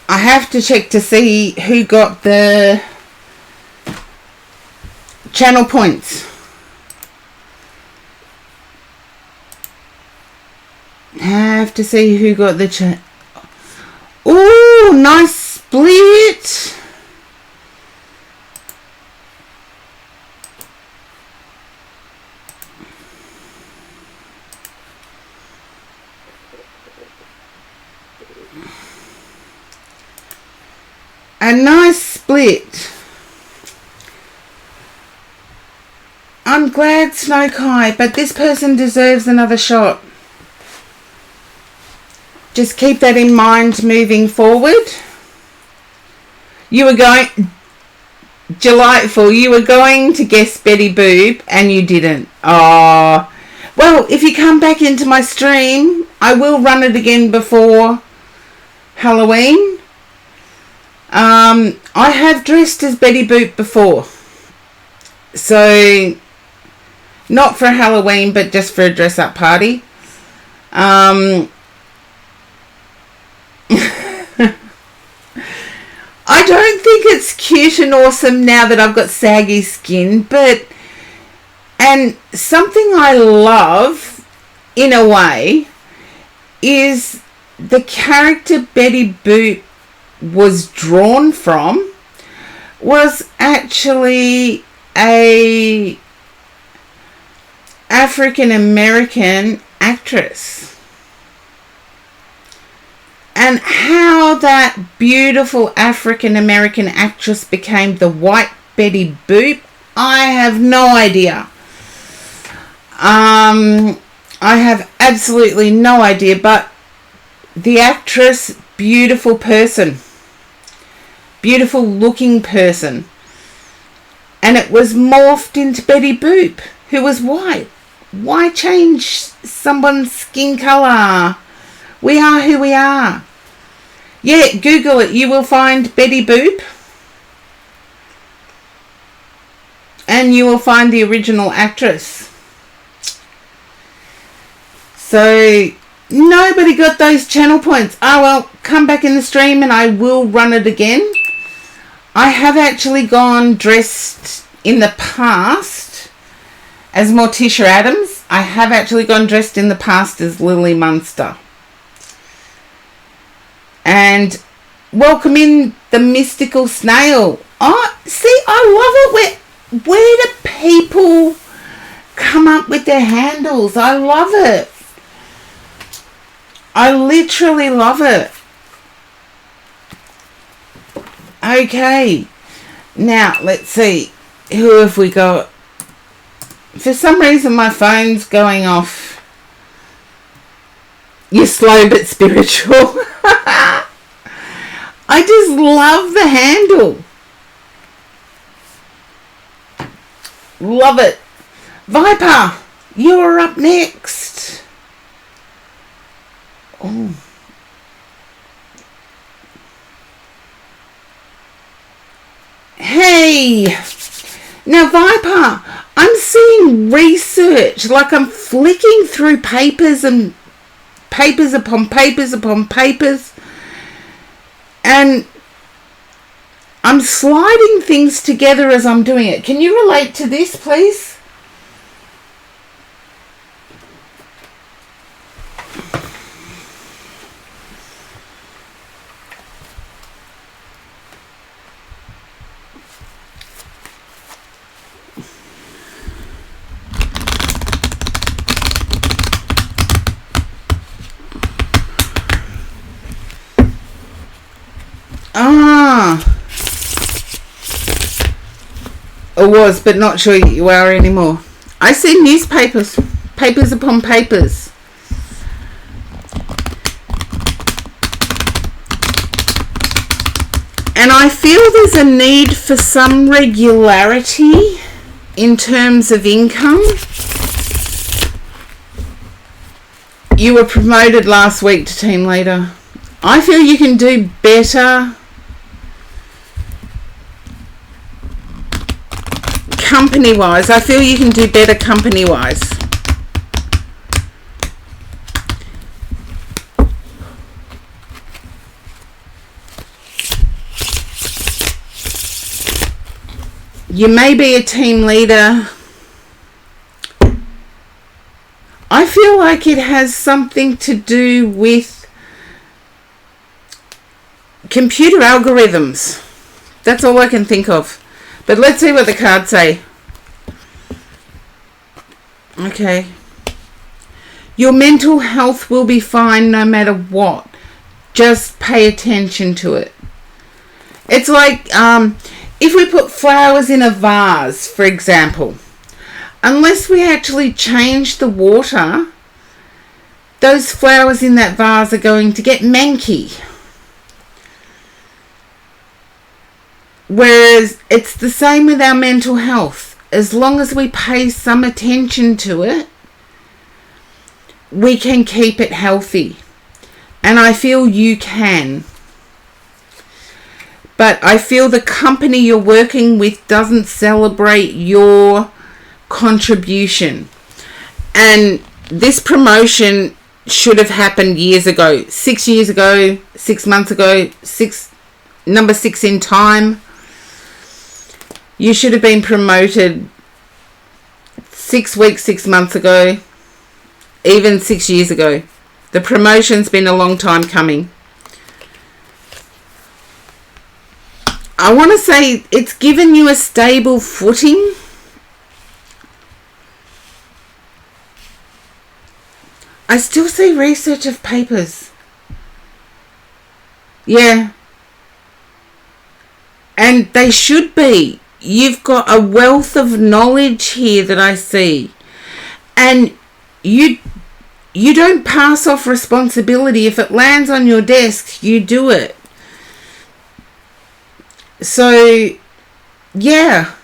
have to check to see who got the channel points. have to see who got the Oh, nice split. A nice split. I'm glad, Snow Kai, but this person deserves another shot. Just keep that in mind moving forward. You were going... Delightful. You were going to guess Betty Boop and you didn't. Oh. Well, if you come back into my stream, I will run it again before Halloween. I have dressed as Betty Boop before. So, not for Halloween, but just for a dress-up party. I don't think it's cute and awesome now that I've got saggy skin, and something I love, in a way, is the character Betty Boop was drawn from was actually a African American actress, and how that beautiful African American actress became the white Betty Boop, I have no idea. I have absolutely no idea, but the actress, beautiful person, beautiful looking person, and it was morphed into Betty Boop, who was white. Why change someone's skin colour? We are who we are. Yeah, Google it. You will find Betty Boop, and you will find the original actress. So nobody got those channel points. Oh well, come back in the stream and I will run it again. I have actually gone dressed in the past as Morticia Addams. I have actually gone dressed in the past as Lily Munster. And welcome in the mystical snail. Oh, see, I love it. Where do people come up with their handles? I love it. I literally love it. Okay. Now, let's see. Who have we got? For some reason, my phone's going off. You're slow but spiritual. I just love the handle. Love it. Viper, you're up next. Oh. Hey. Now, Viper, I'm seeing research. Like I'm flicking through papers and papers upon papers upon papers. And I'm sliding things together as I'm doing it. Can you relate to this, please? Or was, but not sure you are anymore. I see newspapers, papers upon papers. And I feel there's a need for some regularity in terms of income. You were promoted last week to team leader. I feel you can do better company-wise. I feel you can do better company-wise. You may be a team leader. I feel feel like it has something to do with computer algorithms. That's all I can think of. But let's see what the cards say. Okay. Your mental health will be fine no matter what. Just pay attention to it. It's like if we put flowers in a vase, for example, unless we actually change the water, those flowers in that vase are going to get manky. Whereas it's the same with our mental health. As long as we pay some attention to it, we can keep it healthy. And I feel you can. But I feel the company you're working with doesn't celebrate your contribution. And this promotion should have happened years ago. 6 years ago, 6 months ago, number 6 in time. You should have been promoted 6 weeks, 6 months ago, even 6 years ago. The promotion's been a long time coming. I want to say it's given you a stable footing. I still see research of papers. Yeah. And they should be. You've got a wealth of knowledge here that I see. And you don't pass off responsibility. If it lands on your desk, you do it. So, yeah.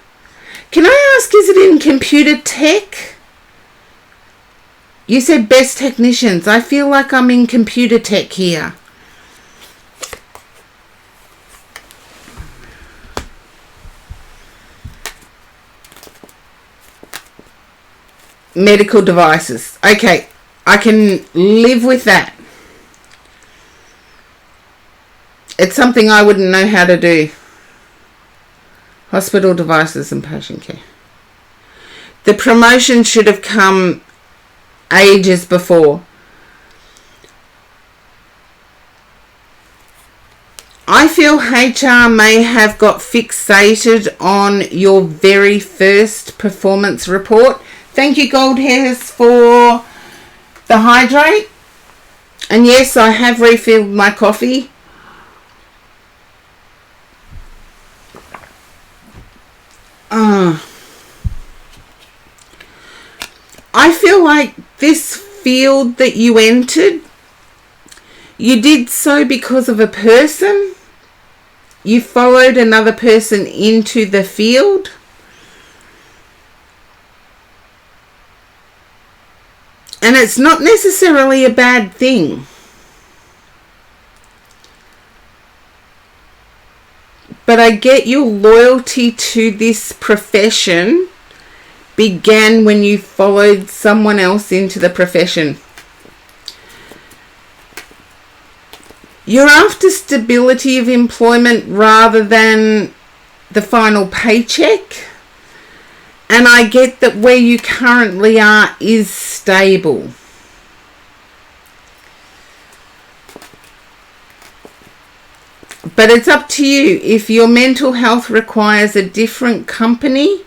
Can I ask, is it in computer tech? You said best technicians. I feel like I'm in computer tech here. Medical devices. Okay, I can live with that. It's something I wouldn't know how to do. Hospital devices and patient care. The promotion should have come ages before. I feel HR may have got fixated on your very first performance report. Thank you, Gold Hairs, for the hydrate. And yes, I have refilled my coffee. I feel like this field that you entered, you did so because of a person. You followed another person into the field. And it's not necessarily a bad thing. But I get your loyalty to this profession began when you followed someone else into the profession. You're after stability of employment rather than the final paycheck. And I get that where you currently are is stable. But it's up to you. If your mental health requires a different company,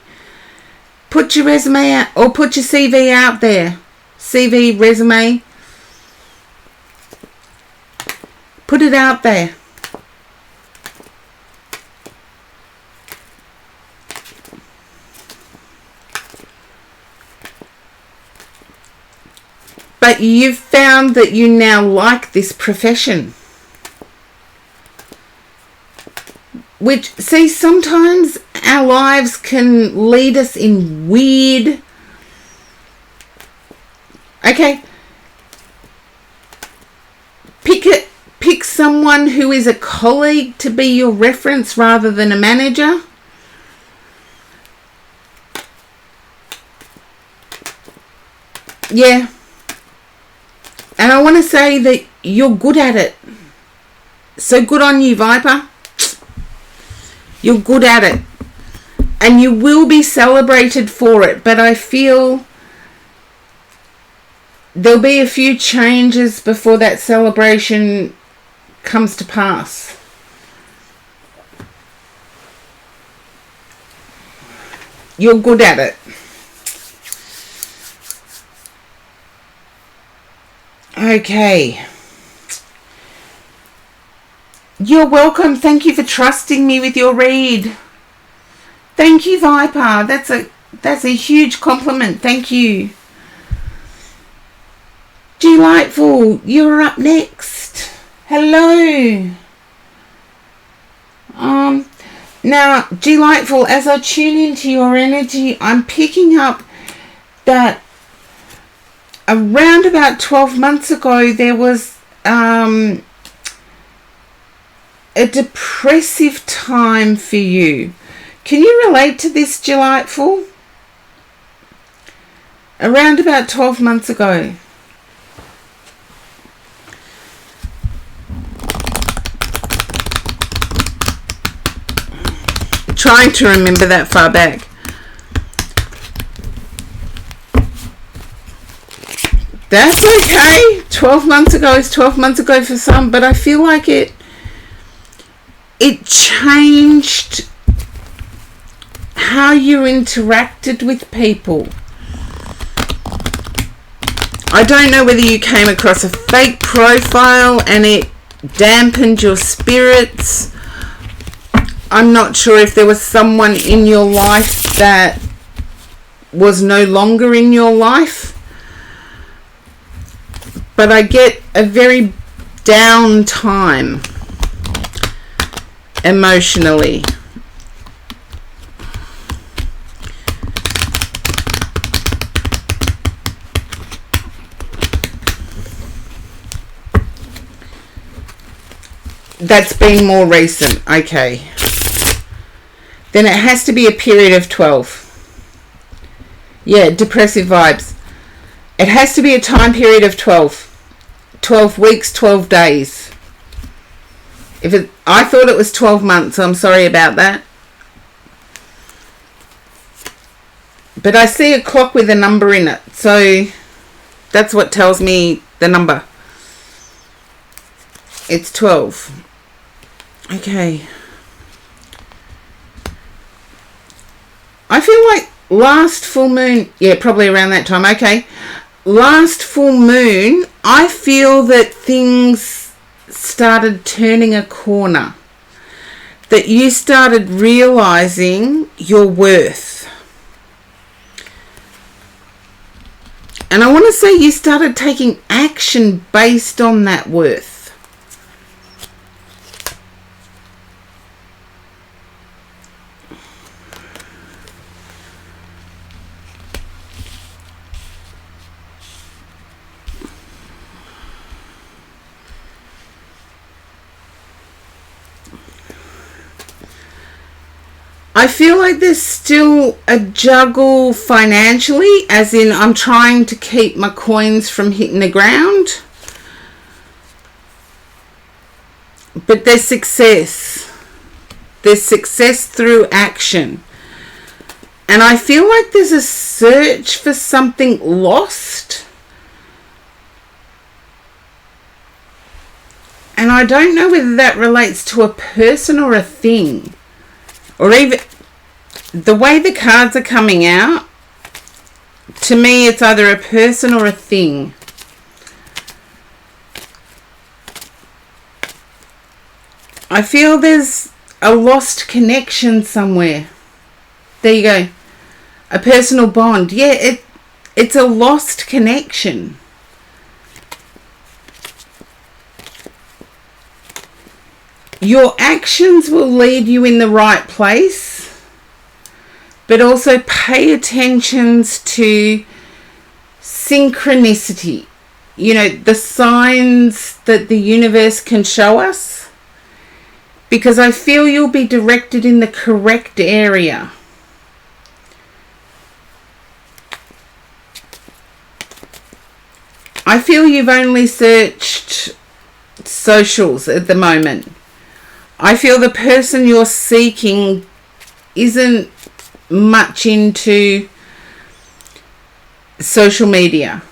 put your resume out or put your CV out there. CV, resume. Put it out there. But you've found that you now like this profession. Which, see, sometimes our lives can lead us in weird... Okay. Pick someone who is a colleague to be your reference rather than a manager. Yeah. And I want to say that you're good at it. So good on you, Viper. You're good at it. And you will be celebrated for it. But I feel there'll be a few changes before that celebration comes to pass. You're good at it. Okay. You're welcome. Thank you for trusting me with your read. Thank you, Viper. That's a huge compliment. Thank you. Delightful, you're up next. Hello. Now, Delightful, as I tune into your energy, I'm picking up that around about 12 months ago, there was a depressive time for you. Can you relate to this, Delightful? Around about 12 months ago. Trying to remember that far back. That's okay. 12 months ago is 12 months ago for some, but I feel like it changed how you interacted with people. I don't know whether you came across a fake profile and it dampened your spirits. I'm not sure if there was someone in your life that was no longer in your life. But I get a very down time emotionally. That's been more recent. Okay. Then it has to be a period of 12. Yeah, depressive vibes. It has to be a time period of 12. 12 weeks, 12 days. I thought it was 12 months. I'm sorry about that. But I see a clock with a number in it. So that's what tells me the number. It's 12. Okay. I feel like last full moon, yeah, probably around that time. Okay. Last full moon, I feel that things started turning a corner. That you started realizing your worth. And I want to say you started taking action based on that worth. I feel like there's still a juggle financially, as in I'm trying to keep my coins from hitting the ground. But there's success. There's success through action. And I feel like there's a search for something lost. And I don't know whether that relates to a person or a thing. Or even the way the cards are coming out, to me it's either a person or a thing. I feel there's a lost connection somewhere. There you go. A personal bond. Yeah, it's a lost connection. Your actions will lead you in the right place, but also pay attention to synchronicity. You know, the signs that the universe can show us, because I feel you'll be directed in the correct area. I feel you've only searched socials at the moment. I feel the person you're seeking isn't much into social media.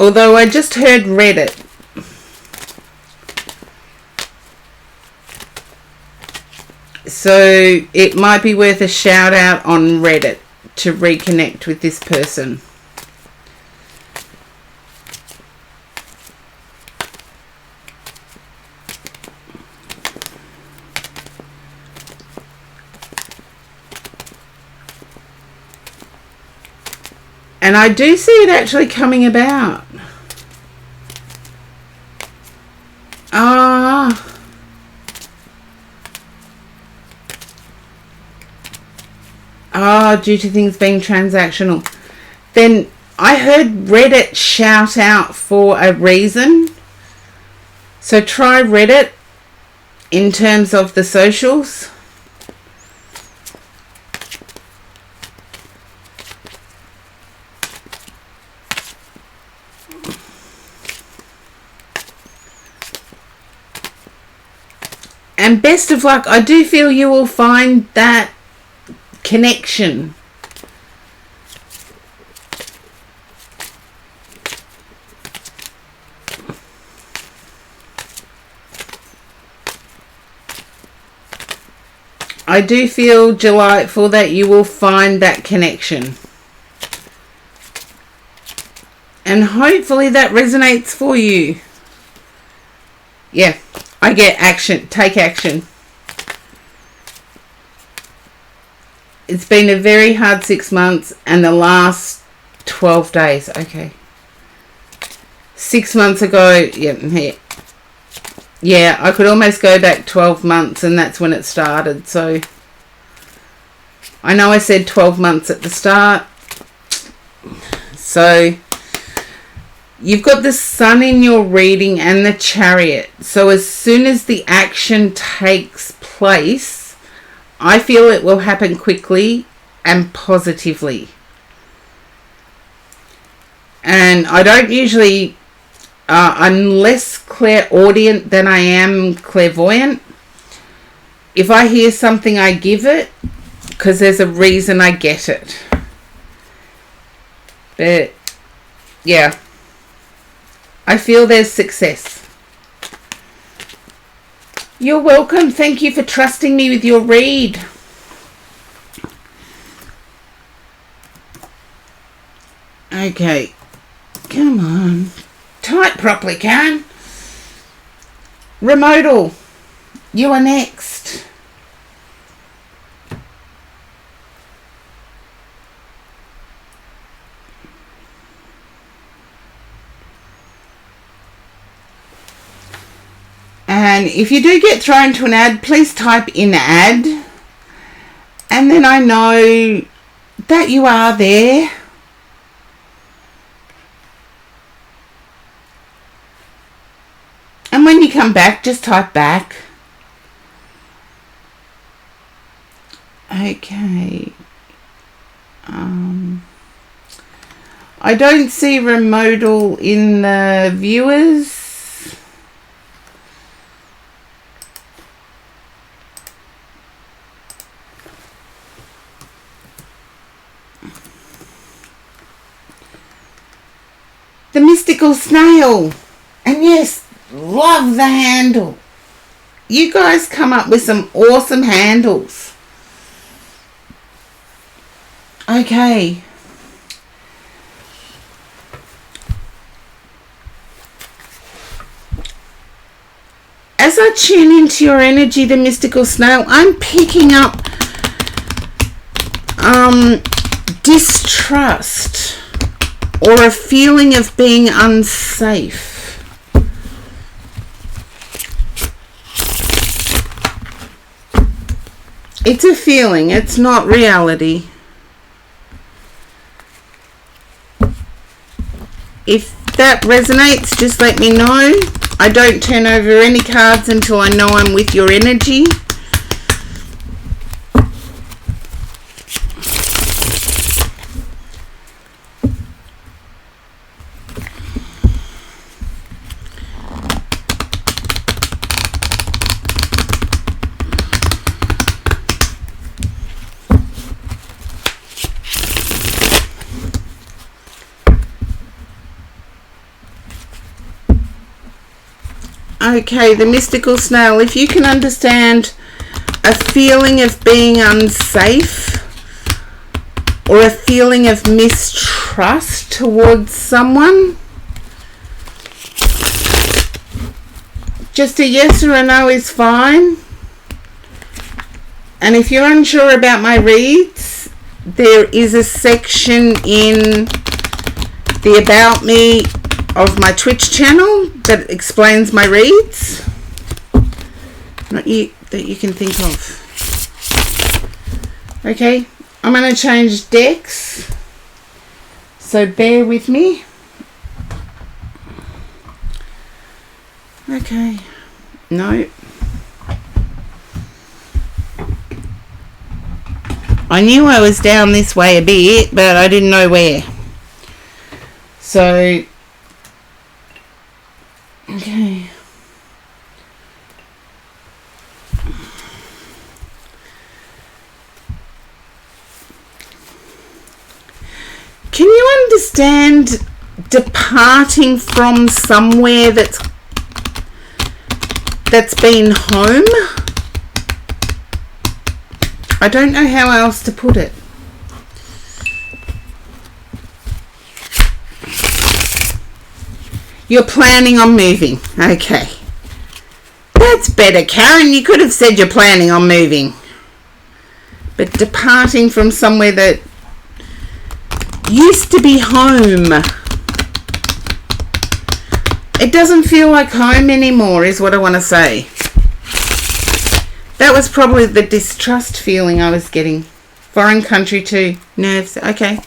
Although I just heard Reddit. So it might be worth a shout out on Reddit to reconnect with this person. And I do see it actually coming about. Due to things being transactional. Then I heard Reddit shout out for a reason. So try Reddit in terms of the socials. And best of luck. I do feel you will find that connection. I do feel delightful that you will find that connection. And hopefully that resonates for you. Yeah, I get action. Take action. It's been a very hard 6 months and the last 12 days. Okay. 6 months ago, yeah, I could almost go back 12 months and that's when it started. So I know I said 12 months at the start. So you've got the Sun in your reading and the Chariot. So as soon as the action takes place, I feel it will happen quickly and positively. And I don't usually, I'm less clairaudient than I am clairvoyant. If I hear something, I give it because there's a reason I get it. But yeah, I feel there's success. You're welcome. Thank you for trusting me with your read. Okay. Come on. Type properly, Karen. Remodal. You are next. And if you do get thrown to an ad, please type in ad. And then I know that you are there. And when you come back, just type back. Okay. I don't see remodal in the viewers. The mystical snail. And yes, love the handle. You guys come up with some awesome handles. Okay. As I tune into your energy, the mystical snail, I'm picking up distrust or a feeling of being unsafe. It's a feeling, it's not reality. If that resonates, just let me know. I don't turn over any cards until I know I'm with your energy. Okay, the mystical snail. If you can understand a feeling of being unsafe or a feeling of mistrust towards someone, just a yes or a no is fine. And if you're unsure about my reads, there is a section in the About Me of my Twitch channel that explains my reads. Not you, that you can think of. Okay, I'm going to change decks. So bear with me. Okay, no. I knew I was down this way a bit, but I didn't know where. So, okay. Can you understand departing from somewhere that's been home? I don't know how else to put it. You're planning on moving. Okay. That's better, Karen. You could have said you're planning on moving. But departing from somewhere that used to be home. It doesn't feel like home anymore, is what I want to say. That was probably the distrust feeling I was getting. Foreign country too. Nerves. Okay.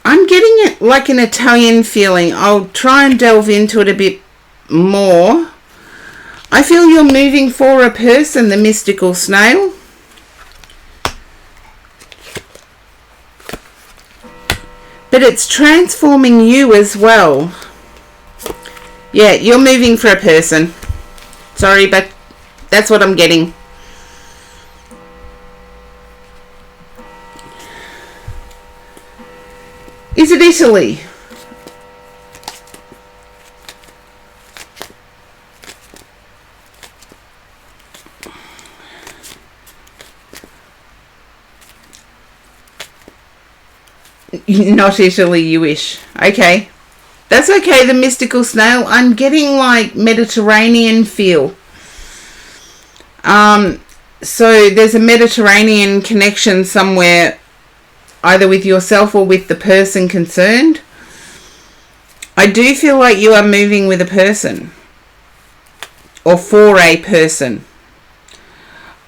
I'm getting it like an Italian feeling. I'll try and delve into it a bit more. I feel you're moving for a person, the mystical snail. But it's transforming you as well. Yeah, you're moving for a person. Sorry, but that's what I'm getting. Is it Italy? Not Italy, you wish. Okay. That's okay, the mystical snail. I'm getting like Mediterranean feel. So there's a Mediterranean connection somewhere, either with yourself or with the person concerned. I do feel like you are moving with a person. Or for a person.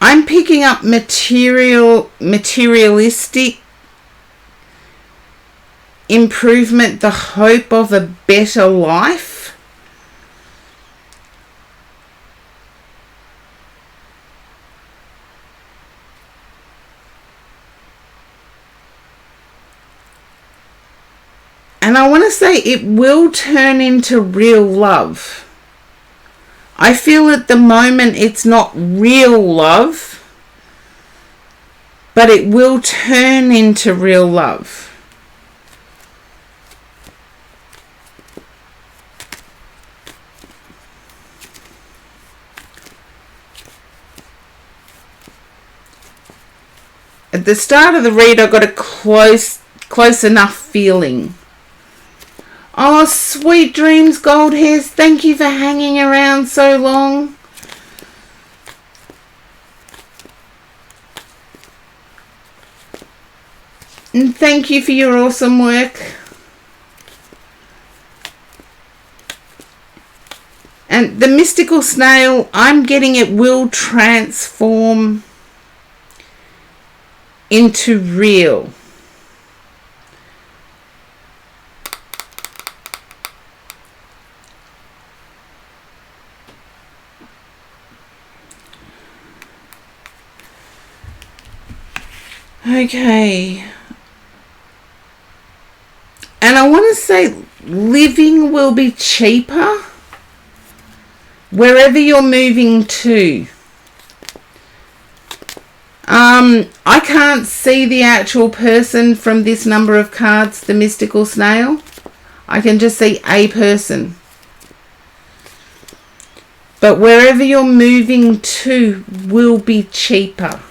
I'm picking up materialistic improvement, the hope of a better life. And I want to say it will turn into real love. I feel at the moment it's not real love, but it will turn into real love. At the start of the read, I got a close enough feeling. Oh, sweet dreams, gold hairs. Thank you for hanging around so long. And thank you for your awesome work. And the mystical snail, I'm getting it will transform into real. Okay. And I want to say living will be cheaper wherever you're moving to. I can't see the actual person from this number of cards, the mystical snail. I can just see a person. But wherever you're moving to will be cheaper.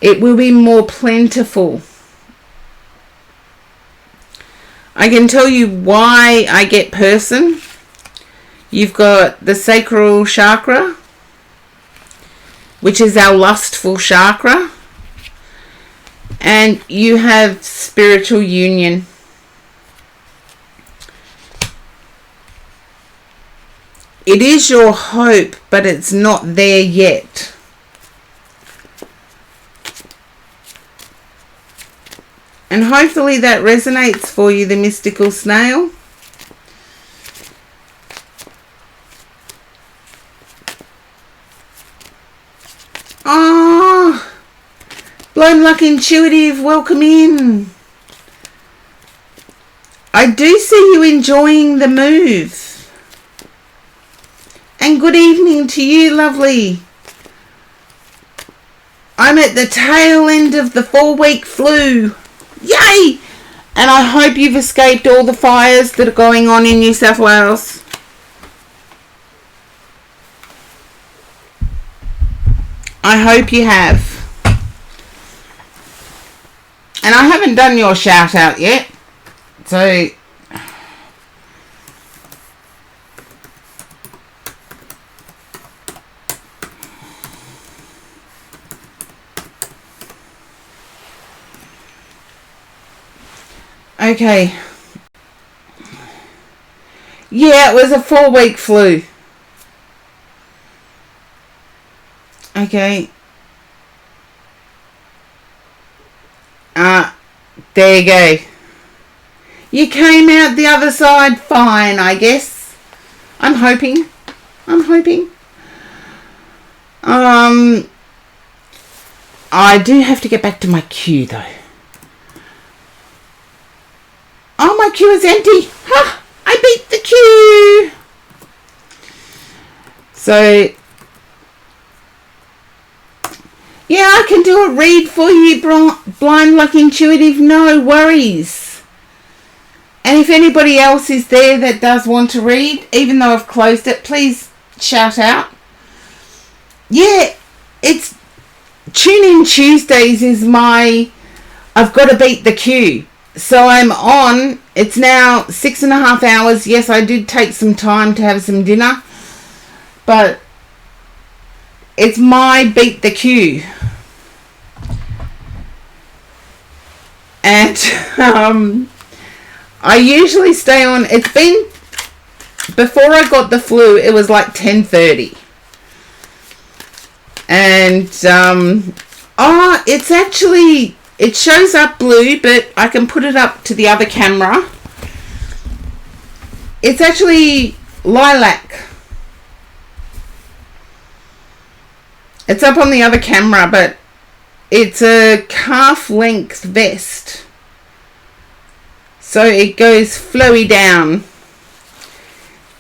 It will be more plentiful. I can tell you why I get person. You've got the sacral chakra, which is our lustful chakra. And you have spiritual union. It is your hope, but it's not there yet. And hopefully that resonates for you, the mystical snail. Oh, Blown Luck Intuitive, welcome in. I do see you enjoying the move. And good evening to you, lovely. I'm at the tail end of the 4-week flu. Yay! And I hope you've escaped all the fires that are going on in New South Wales. I hope you have. And I haven't done your shout out yet. So okay. Yeah, it was a 4-week flu. Okay. There you go. You came out the other side fine, I guess. I'm hoping. I do have to get back to my queue though. Oh, my queue is empty. Ha! I beat the queue. So, yeah, I can do a read for you, Blind Luck Intuitive. No worries. And if anybody else is there that does want to read, even though I've closed it, please shout out. Yeah, it's Tune In Tuesdays is my I've got to beat the queue. So I'm on, it's now 6.5 hours. Yes, I did take some time to have some dinner, but it's my beat the queue. And I usually stay on, it's been, before I got the flu, it was like 10:30. And, it's actually, it shows up blue, but I can put it up to the other camera. It's actually lilac. It's up on the other camera, but it's a calf length vest. So it goes flowy down.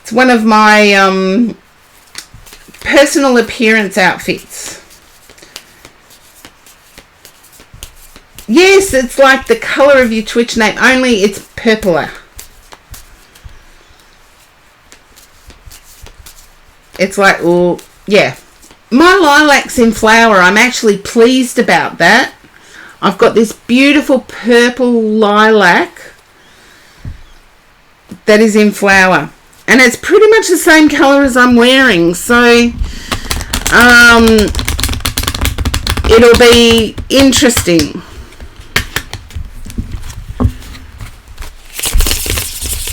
It's one of my personal appearance outfits. Yes, it's like the colour of your Twitch name, only it's purpler. It's like, oh, yeah. My lilac's in flower. I'm actually pleased about that. I've got this beautiful purple lilac that is in flower. And it's pretty much the same colour as I'm wearing. So, it'll be interesting.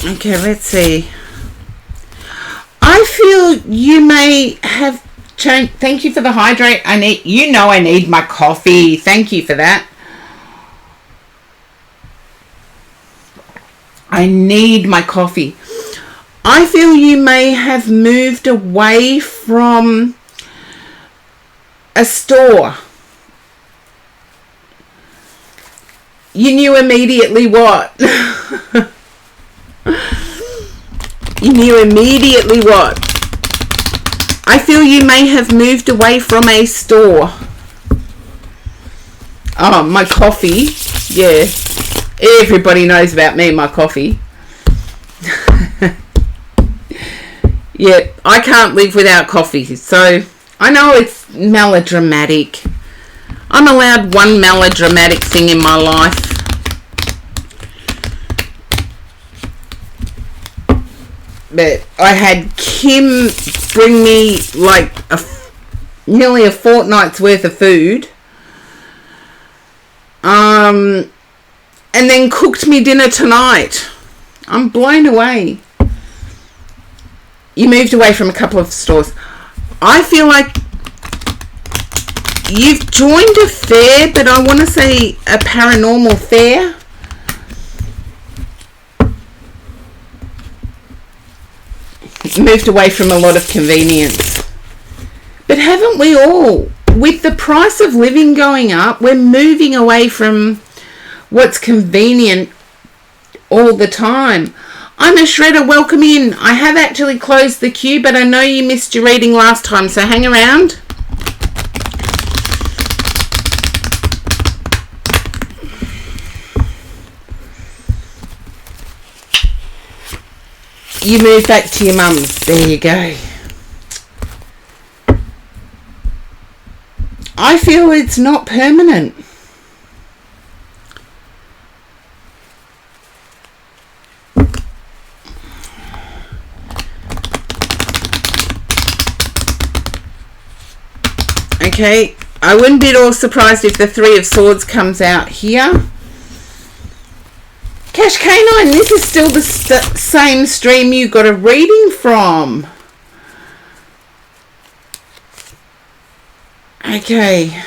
Okay, let's see. I feel you may have changed. Thank you for the hydrate. I need my coffee. Thank you for that. I need my coffee. I feel you may have moved away from a store. You knew immediately what? You knew immediately what? I feel you may have moved away from a store. Oh, my coffee. Yeah. Everybody knows about me, my coffee. Yeah, I can't live without coffee. So, I know it's melodramatic. I'm allowed one melodramatic thing in my life. But I had Kim bring me like nearly a fortnight's worth of food. And then cooked me dinner tonight. I'm blown away. You moved away from a couple of stores. I feel like you've joined a fair, but I want to say a paranormal fair. Moved away from a lot of convenience. But haven't we all? With the price of living going up, we're moving away from what's convenient all the time. I'm a shredder, welcome in. I have actually closed the queue, but I know you missed your reading last time, so hang around. You move back to your mum's. There you go. I feel it's not permanent. Okay, I wouldn't be at all surprised if the Three of Swords comes out here. Cash Canine, this is still the same stream you got a reading from. Okay.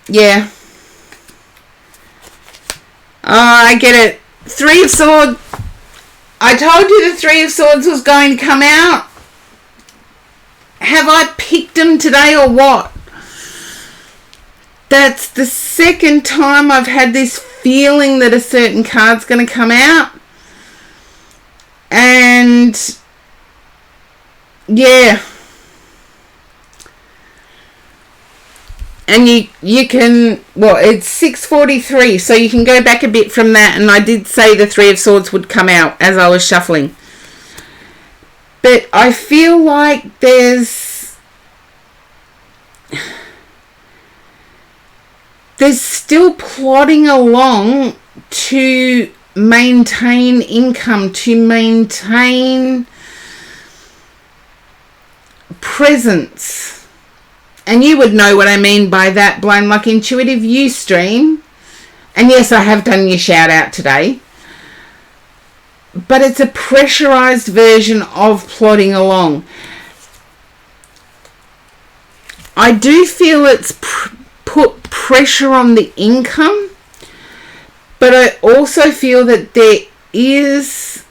Yeah. Oh, I get it. Three of Swords. I told you the Three of Swords was going to come out. Have I picked them today or what? That's the second time I've had this feeling that a certain card's going to come out. And yeah. And you can, well, it's 6:43, so you can go back a bit from that, and I did say the Three of Swords would come out as I was shuffling. But I feel like there's still plodding along to maintain income, to maintain presence. And you would know what I mean by that, Blind Luck Intuitive Ustream. And yes, I have done your shout out today. But it's a pressurized version of plodding along. I do feel it's put pressure on the income. But I also feel that there is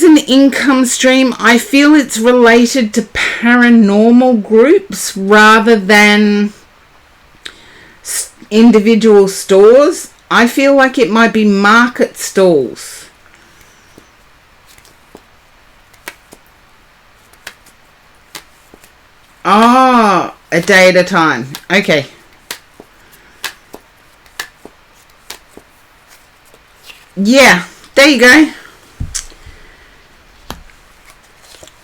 an income stream. I feel it's related to paranormal groups rather than individual stores. I feel like it might be market stalls. Ah, a day at a time. Okay. Yeah, there you go.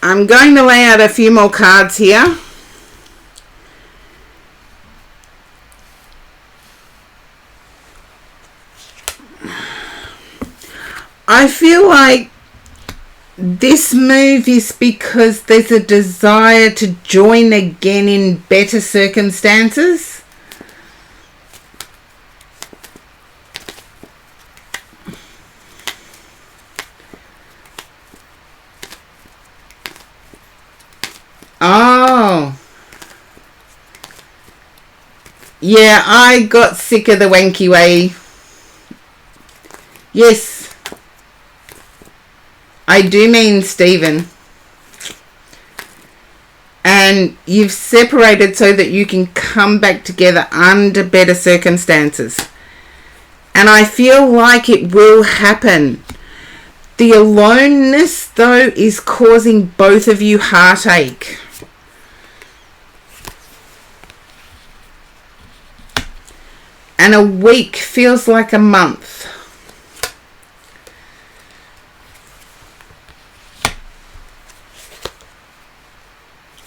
I'm going to lay out a few more cards here. I feel like this move is because there's a desire to join again in better circumstances. Oh. Yeah, I got sick of the wanky way. Yes. I do mean Stephen. And you've separated so that you can come back together under better circumstances. And And I feel like it will happen. The aloneness, though, is causing both of you heartache. And a week feels like a month.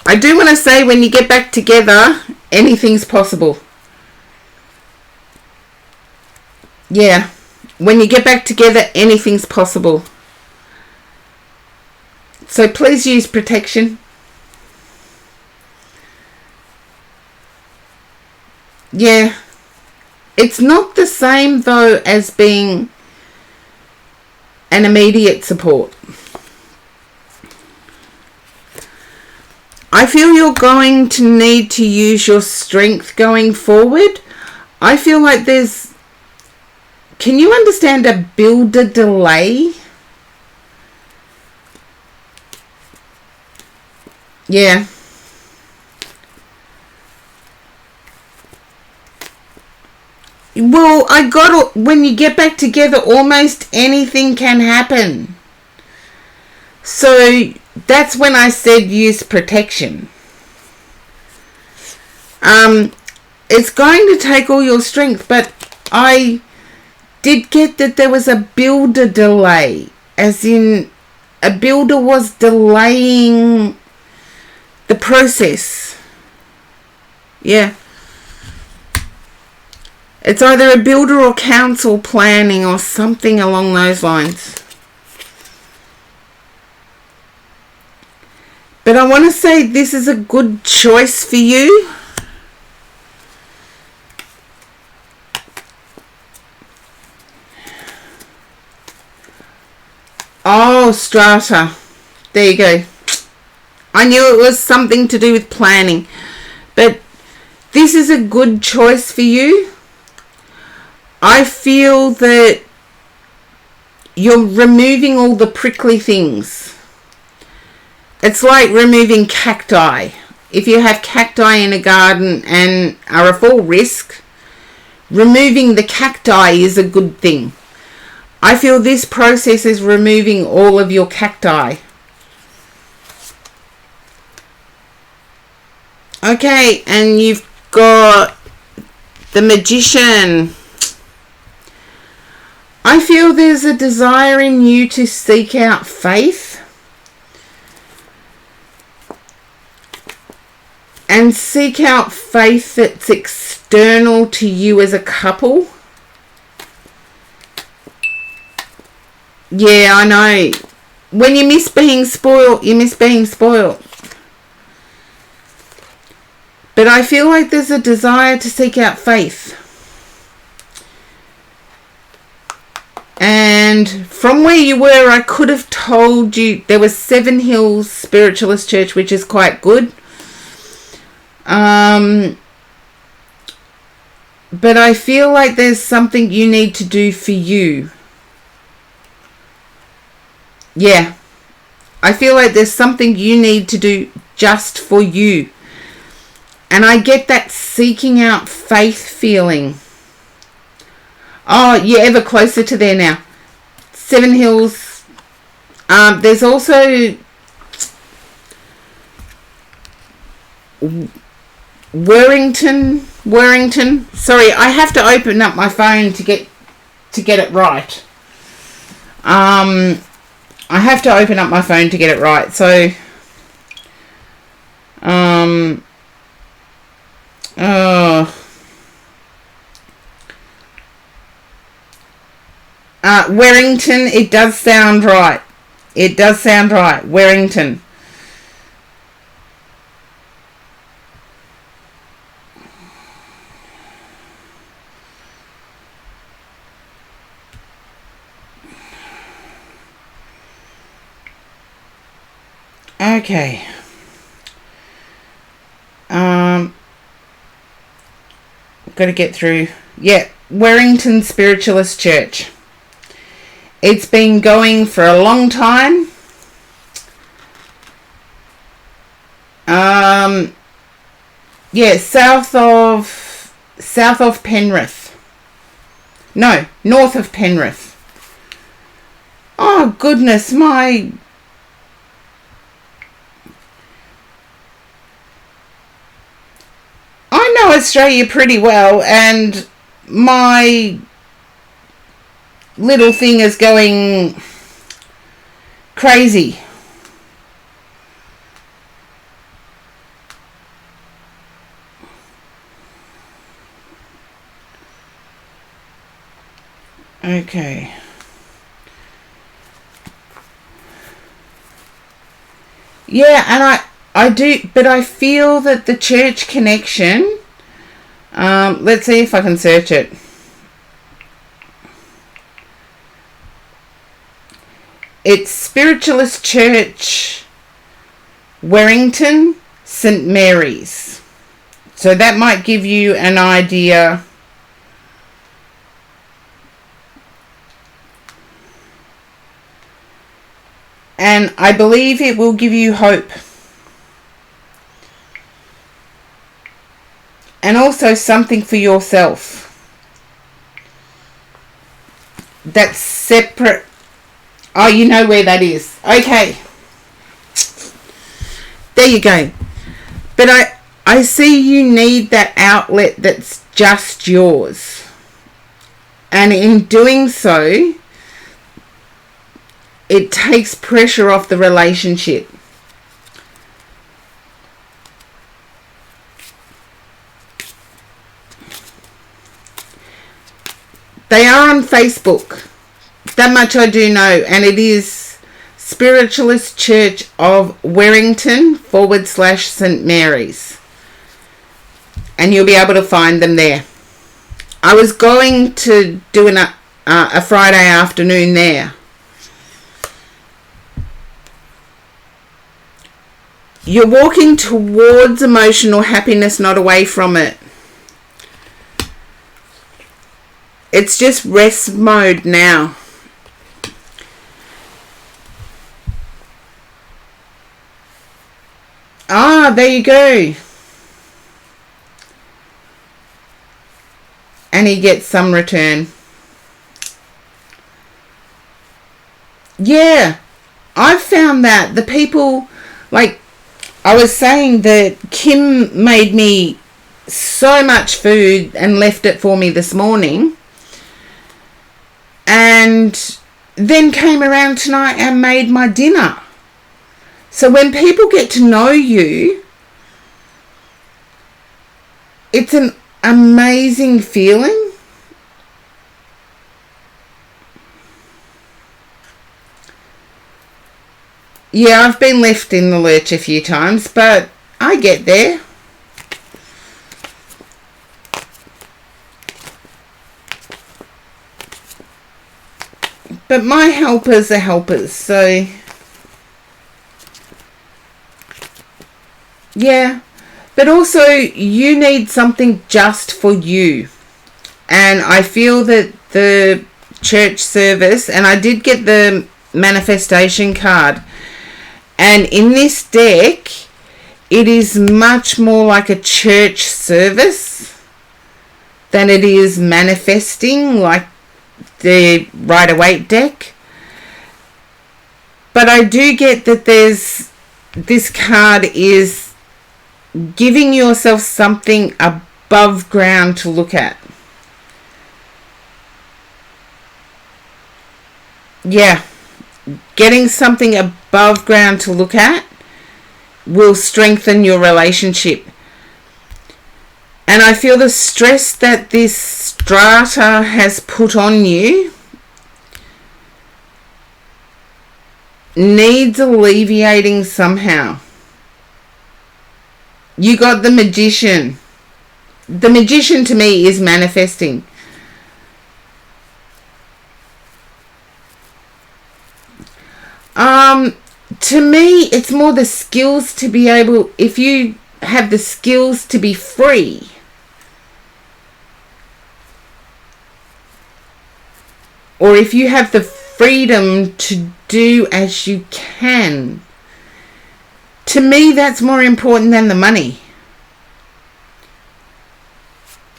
I do want to say, when you get back together, anything's possible. Yeah. When you get back together, anything's possible. So please use protection. Yeah. It's not the same, though, as being an immediate support. I feel you're going to need to use your strength going forward. I feel like there's... Can you understand a builder delay? Yeah. Well, when you get back together, almost anything can happen. So that's when I said use protection. It's going to take all your strength, but I did get that there was a builder delay, as in a builder was delaying the process. Yeah. It's either a builder or council planning or something along those lines. But I want to say this is a good choice for you. Oh, strata. There you go. I knew it was something to do with planning. But this is a good choice for you. I feel that you're removing all the prickly things. It's like removing cacti. If you have cacti in a garden and are a full risk, removing the cacti is a good thing. I feel this process is removing all of your cacti. Okay, and you've got the Magician. I feel there's a desire in you to seek out faith and seek out faith that's external to you as a couple. Yeah, I know. When you miss being spoiled, you miss being spoiled. But I feel like there's a desire to seek out faith. And from where you were, I could have told you there was Seven Hills Spiritualist Church, which is quite good. But I feel like there's something you need to do for you. Yeah. I feel like there's something you need to do just for you. And I get that seeking out faith feeling. Oh, you're ever closer to there now. Seven Hills. There's also Warrington. Sorry, I have to open up my phone to get it right. I have to open up my phone to get it right. So, Warrington, it does sound right. It does sound right. Warrington. Okay. Got to get through. Yeah, Warrington Spiritualist Church. It's been going for a long time. Yeah, south of Penrith. No, north of Penrith. Oh, goodness, I know Australia pretty well, and my little thing is going crazy. Okay. Yeah, and I do, but I feel that the church connection, let's see if I can search it. It's Spiritualist Church, Warrington, St. Mary's. So that might give you an idea. And I believe it will give you hope. And also something for yourself. That's separate. Oh, you know where that is. Okay. There you go. But I see you need that outlet that's just yours. And in doing so, it takes pressure off the relationship. They are on Facebook. That much I do know. And it is Spiritualist Church of Warrington / St. Mary's. And you'll be able to find them there. I was going to do a Friday afternoon there. You're walking towards emotional happiness, not away from it. It's just rest mode now. Ah, there you go. And he gets some return. Yeah, I've found that the people, like I was saying, that Kim made me so much food and left it for me this morning, and then came around tonight and made my dinner. So when people get to know you, it's an amazing feeling. Yeah, I've been left in the lurch a few times, but I get there. But my helpers are helpers, so yeah. But also, you need something just for you. And I feel that the church service, and I did get the manifestation card, and in this deck, it is much more like a church service than it is manifesting, like the Rider-Waite deck. But I do get that this card is giving yourself something above ground to look at. Yeah, getting something above ground to look at will strengthen your relationship. And I feel the stress that this strata has put on you needs alleviating somehow. You got the Magician. The Magician to me is manifesting. To me, it's more the skills to be able, if you have the skills to be free, or if you have the freedom to do as you can, to me that's more important than the money.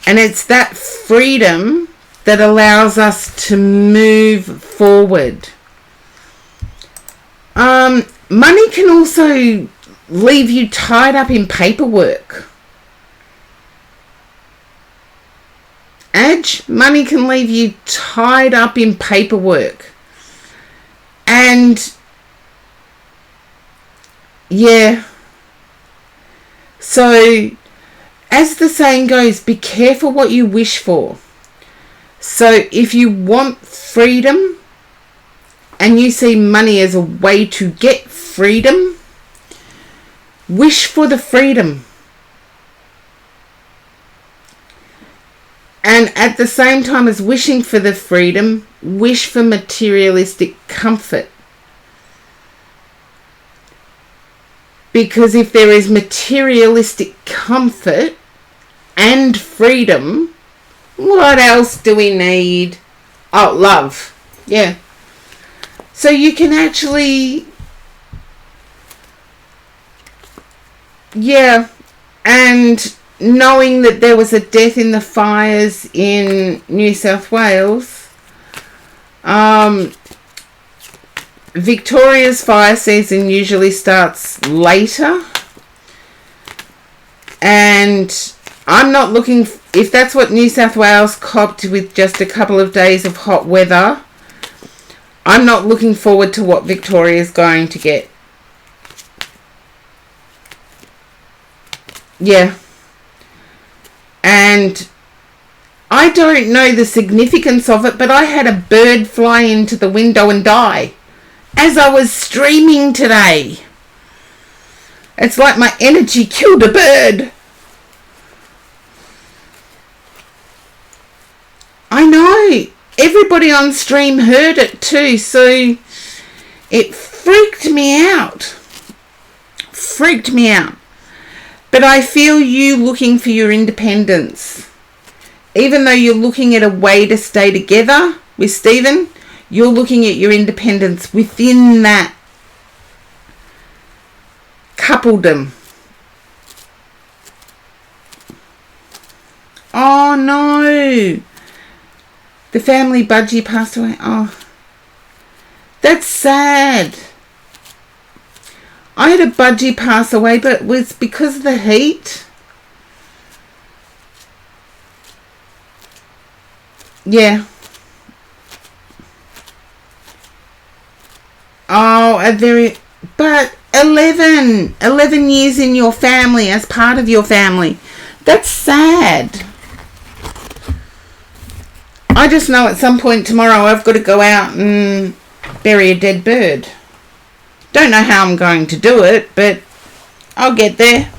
And it's that freedom that allows us to move forward. Money can also leave you tied up in paperwork. Money can leave you tied up in paperwork. And yeah. So, as the saying goes, be careful what you wish for. So, if you want freedom and you see money as a way to get freedom, wish for the freedom. And at the same time as wishing for the freedom, wish for materialistic comfort. Because if there is materialistic comfort and freedom, what else do we need? Oh, love. Yeah. So you can actually... Yeah. And knowing that there was a death in the fires in New South Wales, Victoria's fire season usually starts later, and I'm not looking, if that's what New South Wales copped with just a couple of days of hot weather, I'm not looking forward to what Victoria's going to get. Yeah. And I don't know the significance of it, but I had a bird fly into the window and die as I was streaming today. It's like my energy killed a bird. I know. Everybody on stream heard it too, so it freaked me out. Freaked me out. But I feel you looking for your independence. Even though you're looking at a way to stay together with Stephen, you're looking at your independence within that coupledom. Oh no. The family budgie passed away. Oh. That's sad. I had a budgie pass away, but it was because of the heat. Yeah. Oh, but 11 years in your family, as part of your family. That's sad. I just know at some point tomorrow I've got to go out and bury a dead bird. Don't know how I'm going to do it, but I'll get there.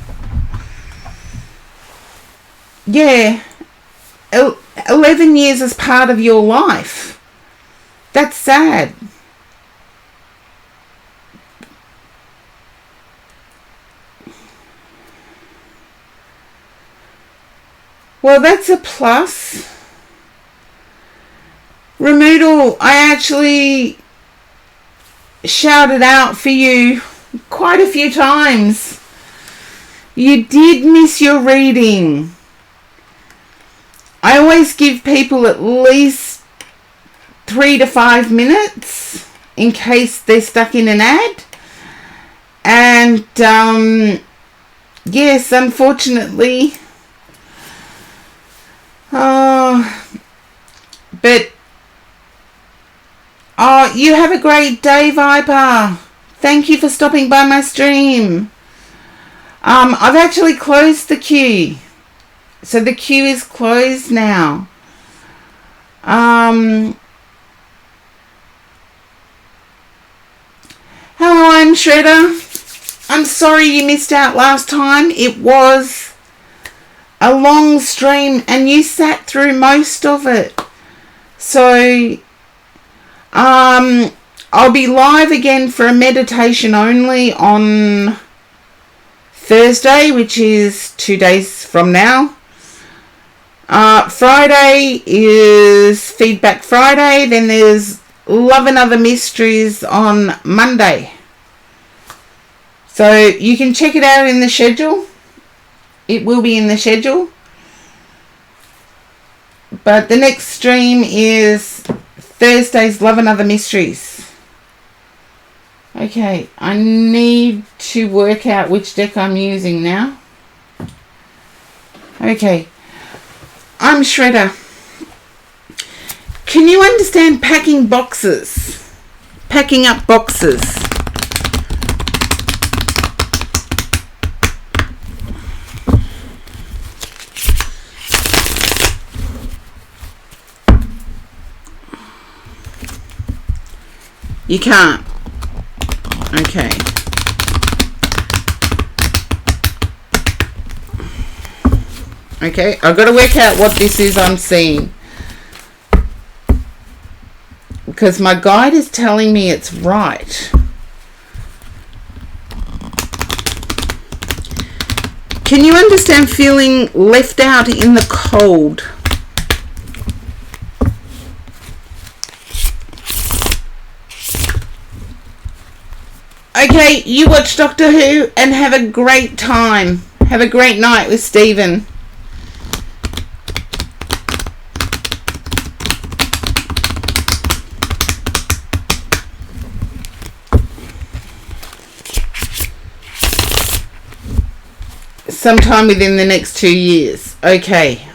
Yeah. 11 years as part of your life. That's sad. Well, that's a plus. Remoodle, I actually shouted out for you quite a few times. You did miss your reading. I always give people at least 3 to 5 minutes in case they're stuck in an ad. And yes, unfortunately, but you have a great day, Viper. Thank you for stopping by my stream. I've actually closed the queue. So the queue is closed now. Hello, I'm Shredder. I'm sorry you missed out last time. It was a long stream and you sat through most of it. So I'll be live again for a meditation only on Thursday, which is 2 days from now. Friday is Feedback Friday. Then there's Love and Other Mysteries on Monday. So you can check it out in the schedule. It will be in the schedule. But the next stream is Thursday's Love and Other Mysteries. Okay, I need to work out which deck I'm using now. Okay, I'm Shredder. Can you understand packing boxes? Packing up boxes. You can't. Okay. Okay, I've got to work out what this is I'm seeing. Because my guide is telling me it's right. Can you understand feeling left out in the cold? Okay, you watch Doctor Who and have a great time. Have a great night with Stephen. Sometime within the next 2 years. Okay.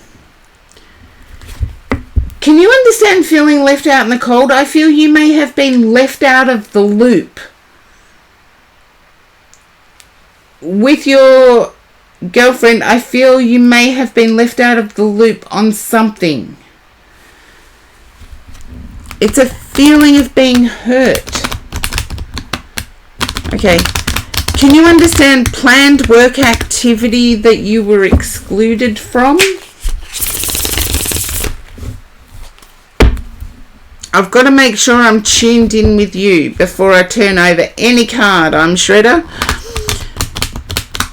Can you understand feeling left out in the cold? I feel you may have been left out of the loop with your girlfriend. I feel you may have been left out of the loop on something. It's a feeling of being hurt. Okay. Can you understand planned work activity that you were excluded from? I've got to make sure I'm tuned in with you before I turn over any card. I'm Shredder.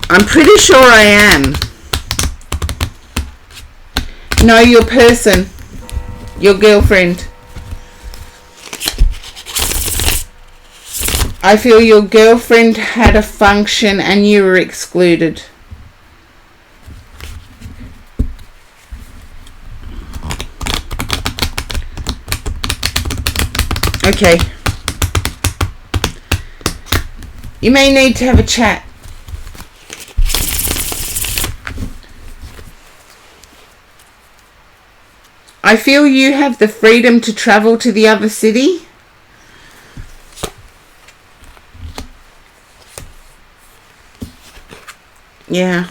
I'm pretty sure I am. Know your person, your girlfriend. I feel your girlfriend had a function and you were excluded. Okay. You may need to have a chat. I feel you have the freedom to travel to the other city. Yeah.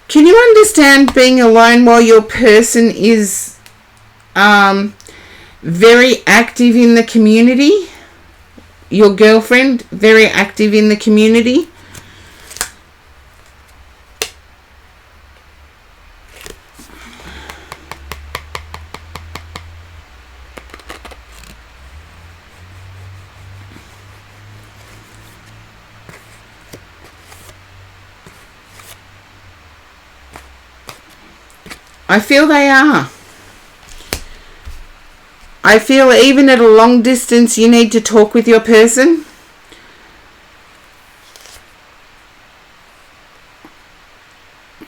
Can you understand being alone while your person is very active in the community? Your girlfriend, very active in the community? I feel they are. I feel even at a long distance you need to talk with your person.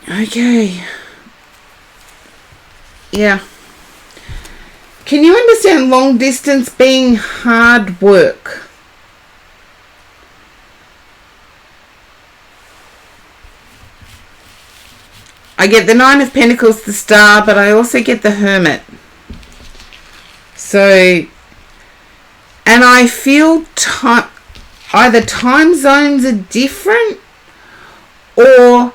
Okay. Yeah. Can you understand long distance being hard work? I get the Nine of Pentacles, the Star, but I also get the Hermit. So, and I feel either time zones are different or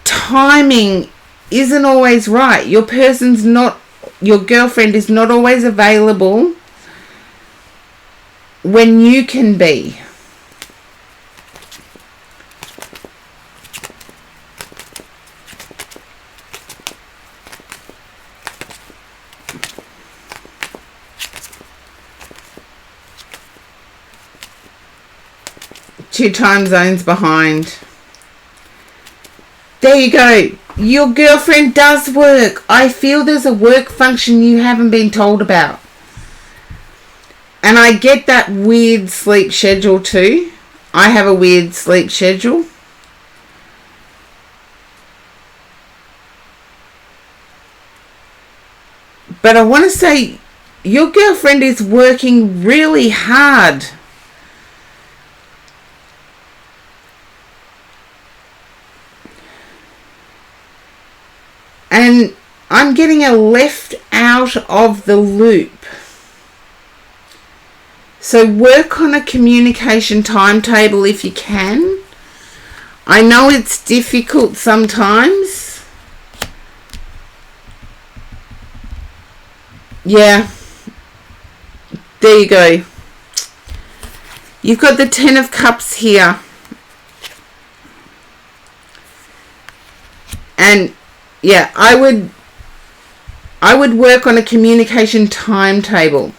timing isn't always right. Your girlfriend is not always available when you can be. Two time zones behind. There you go. Your girlfriend does work. I feel there's a work function you haven't been told about. And I get that weird sleep schedule too. I have a weird sleep schedule. But I want to say your girlfriend is working really hard. And I'm getting a left out of the loop. So work on a communication timetable if you can. I know it's difficult sometimes. Yeah. There you go. You've got the 10 of Cups here. And yeah, I would work on a communication timetable,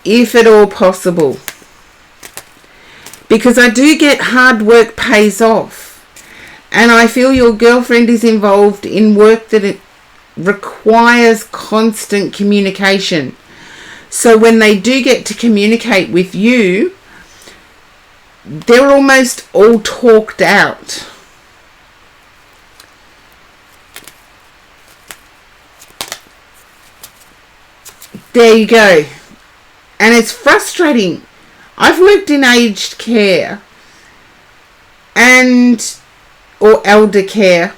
if at all possible, because I do get hard work pays off, and I feel your girlfriend is involved in work that it requires constant communication. So when they do get to communicate with you, they're almost all talked out. There you go. And it's frustrating. I've worked in aged care or elder care.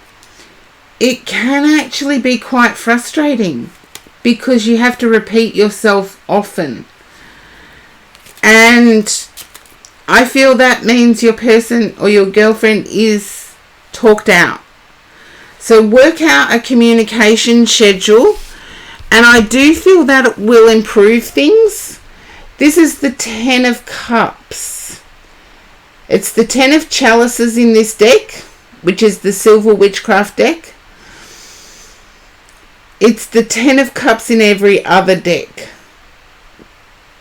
It can actually be quite frustrating because you have to repeat yourself often. And I feel that means your person or your girlfriend is talked out. So work out a communication schedule. And I do feel that it will improve things. This is the 10 of Cups. It's the 10 of Chalices in this deck, which is the Silver Witchcraft deck. It's the 10 of Cups in every other deck.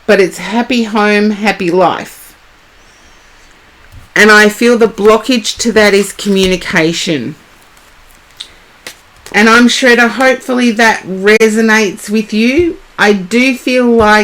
But it's happy home, happy life. And I feel the blockage to that is communication. And I'm Shredder, hopefully that resonates with you. I do feel like